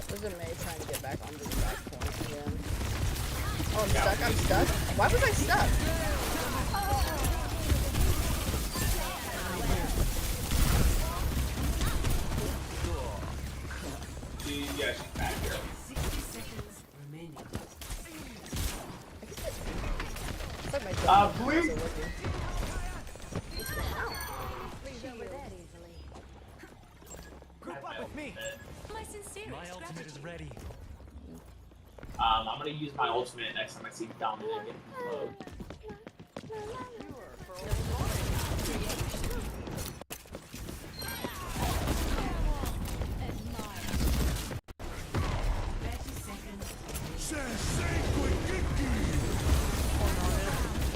This is May trying to get back onto the back point again. Oh, I'm stuck. I'm stuck. Why was I stuck? Yeah, she's back here. 60 seconds remaining. It's like my jump please. isn't working. Group up with me. My sincerest My ultimate is gratitude. ready. I'm gonna use my ultimate next time I see Dominic get low.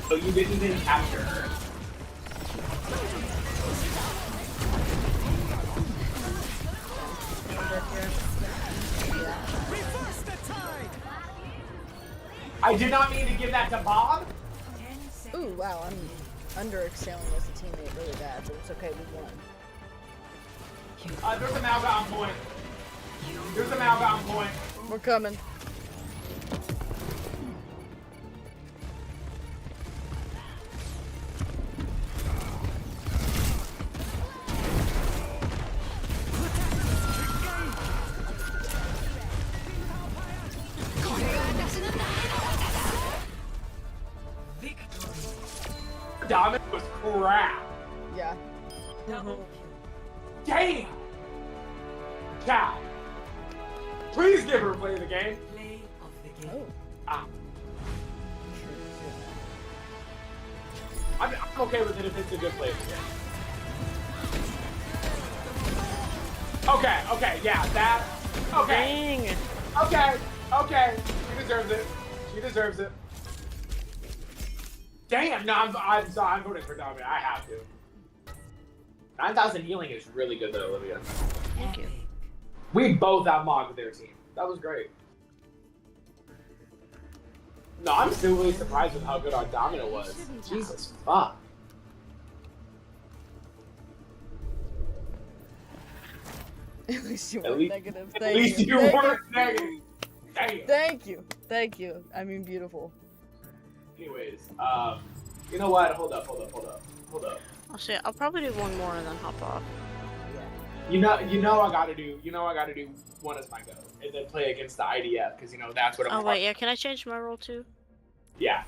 So you didn't even capture her. I did not mean to give that to Bob. Ooh, wow, I'm under-excelling as a teammate really bad, but it's okay, we won. There's a Malga on point. There's a Malga on point. We're coming. Dominic was crap. Yeah. Damn! Cow. Please give her play of the game. Play of the game. Oh. Ah. I'm okay with it if it's a good play of the game. Okay, yeah, that. Okay. Dang. Okay. She deserves it. Damn, no, I'm voting for Dominic. I have to. 9,000 healing is really good though, Olivia. Thank you. We both outmogged their team. That was great. No, I'm still really surprised with how good our Domino was. Jesus fuck. At least you At weren't least- negative. At Thank least you. you Thank weren't negative. Damn. Thank you. I mean, beautiful. Anyways, you know what? Hold up. I'll see. I'll probably do one more and then hop off. You know I gotta do one as my go, and then play against the IDF because that's what I'm. Oh wait, yeah. Can I change my role too? Yeah.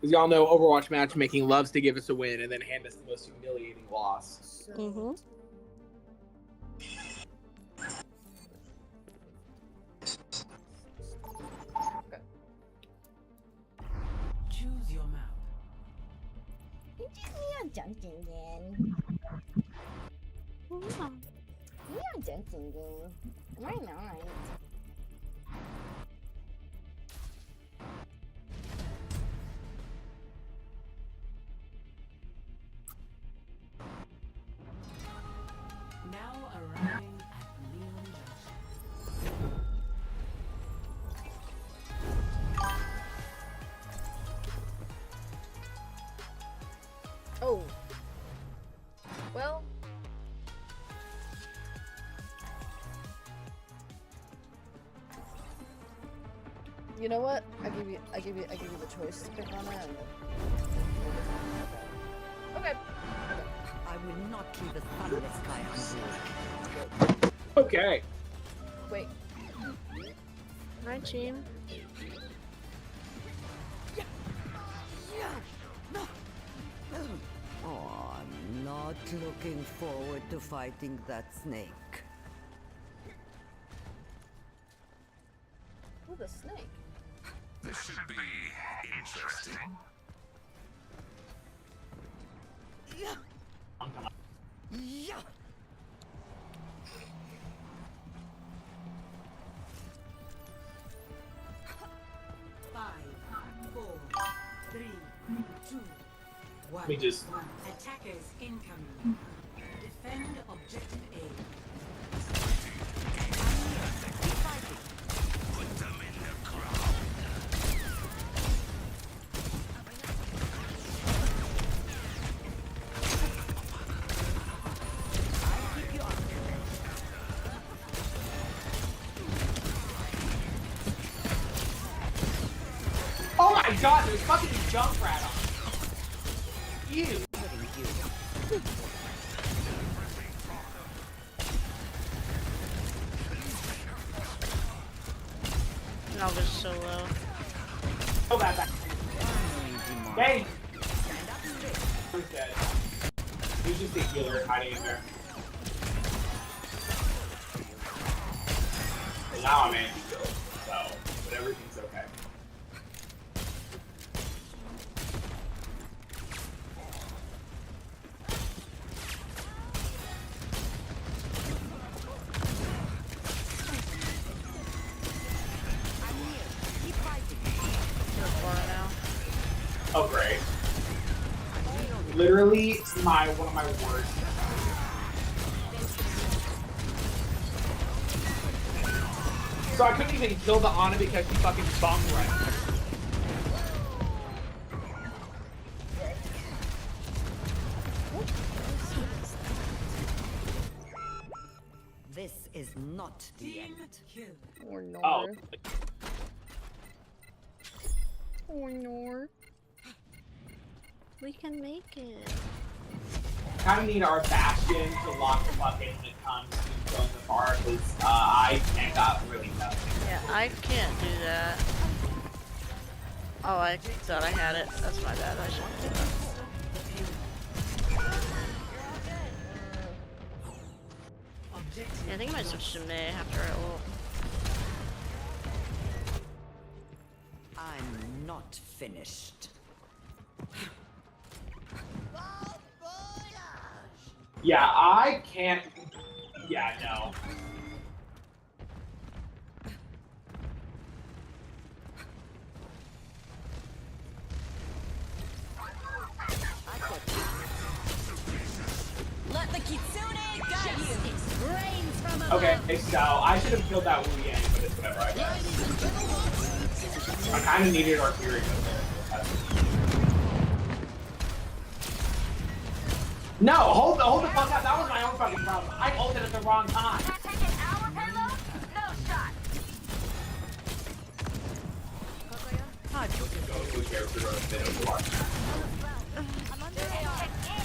Because y'all know Overwatch matchmaking loves to give us a win and then hand us the most humiliating loss. Mm-hmm. Choose your map. Am I not? Now arriving at Leon Junction. Oh. Well. You know what? I give you the choice to pick on it. Okay. I will not leave a thunderous sky unseen. Okay. Wait. Hi, team. Oh, I'm not looking forward to fighting that snake. Oh, the snake. This should be interesting. Yeah. 5, 4, 3, 2, 1. Let me just. Attackers incoming. Defend objective A. Put them in the ground. Oh my god, there's fucking jump rat on. Ew. And I'll just solo. Oh, that. Hey. Who's dead? He's just a healer hiding in there. And now I'm anti-heal, so but everything's okay. Oh great. Literally one of my worst. So I couldn't even kill the Ana because he fucking bum right. This is not the end. Or nor. Oh. Or nor. We can make it. kind of need our Bastion to lock the fuck in when it comes to killing the bar, because I got really nothing. Yeah, I can't do that. Oh, I thought I had it. That's my bad. I shouldn't do that. Yeah, I think I might switch to May after I will. I'm not finished. Yeah, I can't. Yeah, no. Let the Kitsune guide you. Rains from above. Okay, so I should have killed that Wu Yang, but it's whatever, I guess. I kind of needed our Fury there. No, hold the fuck up. That was my own fucking problem. I ulted at the wrong time.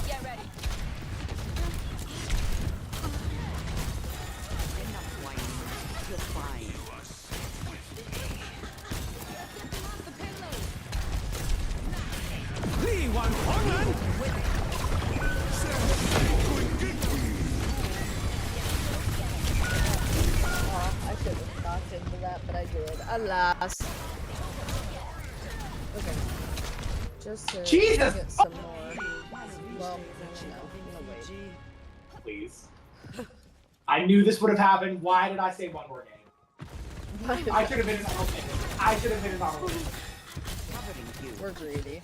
Get ready. Enough whining. You're fine. I should have knocked into that, but I did. Alas. Okay. Just to Jesus! get some more. Well, no, wait. Please. I knew this would have happened. Why did I say one more game? I should have been an auto win. I should have been an auto win. We're greedy.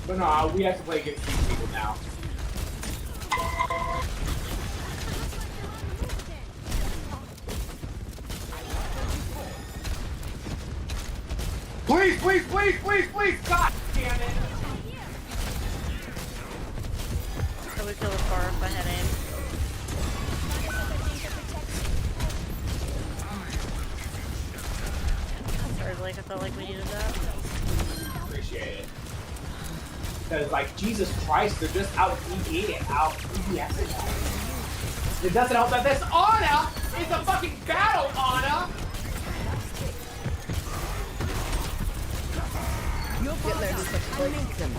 But no, we have to play against these people now. Please, please, please, please, please! God damn it! I would kill the bar if I had aim. Sorry, Blake, I felt like we needed that. Appreciate it. Because, like, Jesus Christ, they're just out DD and out DPSing us. It doesn't help that this Ana is a fucking battle Ana! Get there, just like, break them.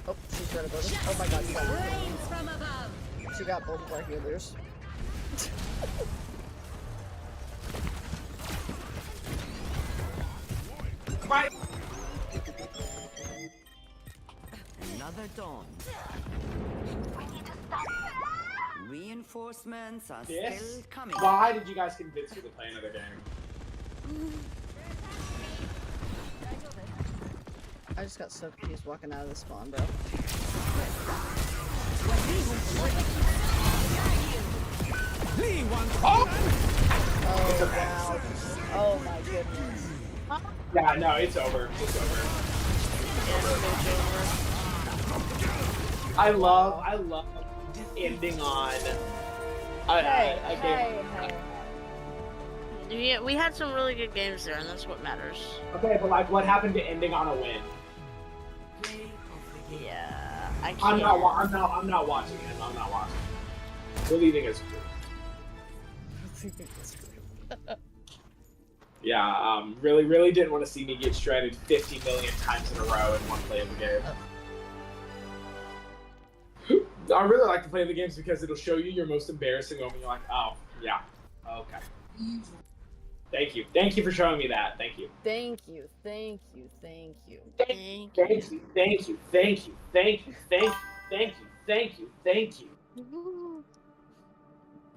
Oh, she's trying to build it. Oh my god, she got both of our healers. Right. Another dawn. Reinforcements are Yes? still coming. Why did you guys convince me to play another game? I just got so confused walking out of the spawn, bro. Oh! Oh, wow. Oh my goodness. Yeah, no, it's over. It's over. I love ending on a game. Yeah, we had some really good games there, and that's what matters. Okay, but like, what happened to ending on a win? Yeah, I can't. I'm not watching it. I'm not watching. We're leaving as yeah, really didn't want to see me get shredded 50 million times in a row in one play of the game. I really like to play the games because it'll show you your most embarrassing moment. You're like, oh, yeah, okay. Thank you. Thank you for showing me that. Thank you. Thank you, thank you, thank you. Thank you, thank you, thank you, thank you, thank you, thank you, thank you, thank you.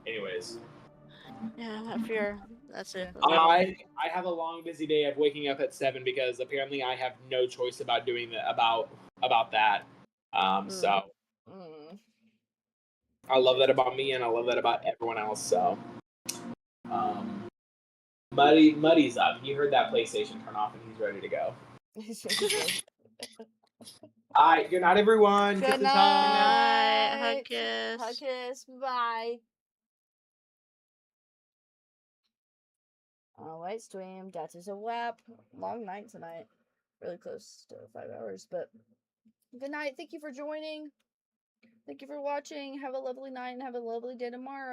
Anyways. Yeah, if you're That's it. I have a long, busy day of waking up at 7 because apparently I have no choice about doing about that. So I love that about me, and I love that about everyone else. So, Muddy's up. He heard that PlayStation turn off, and he's ready to go. All right, good night, everyone. Good Kisses, night. hugs. Hug kiss. Hug kiss. Bye. Alright, stream. That is a wrap. Long night tonight. Really close to 5 hours, but good night. Thank you for joining. Thank you for watching. Have a lovely night and have a lovely day tomorrow.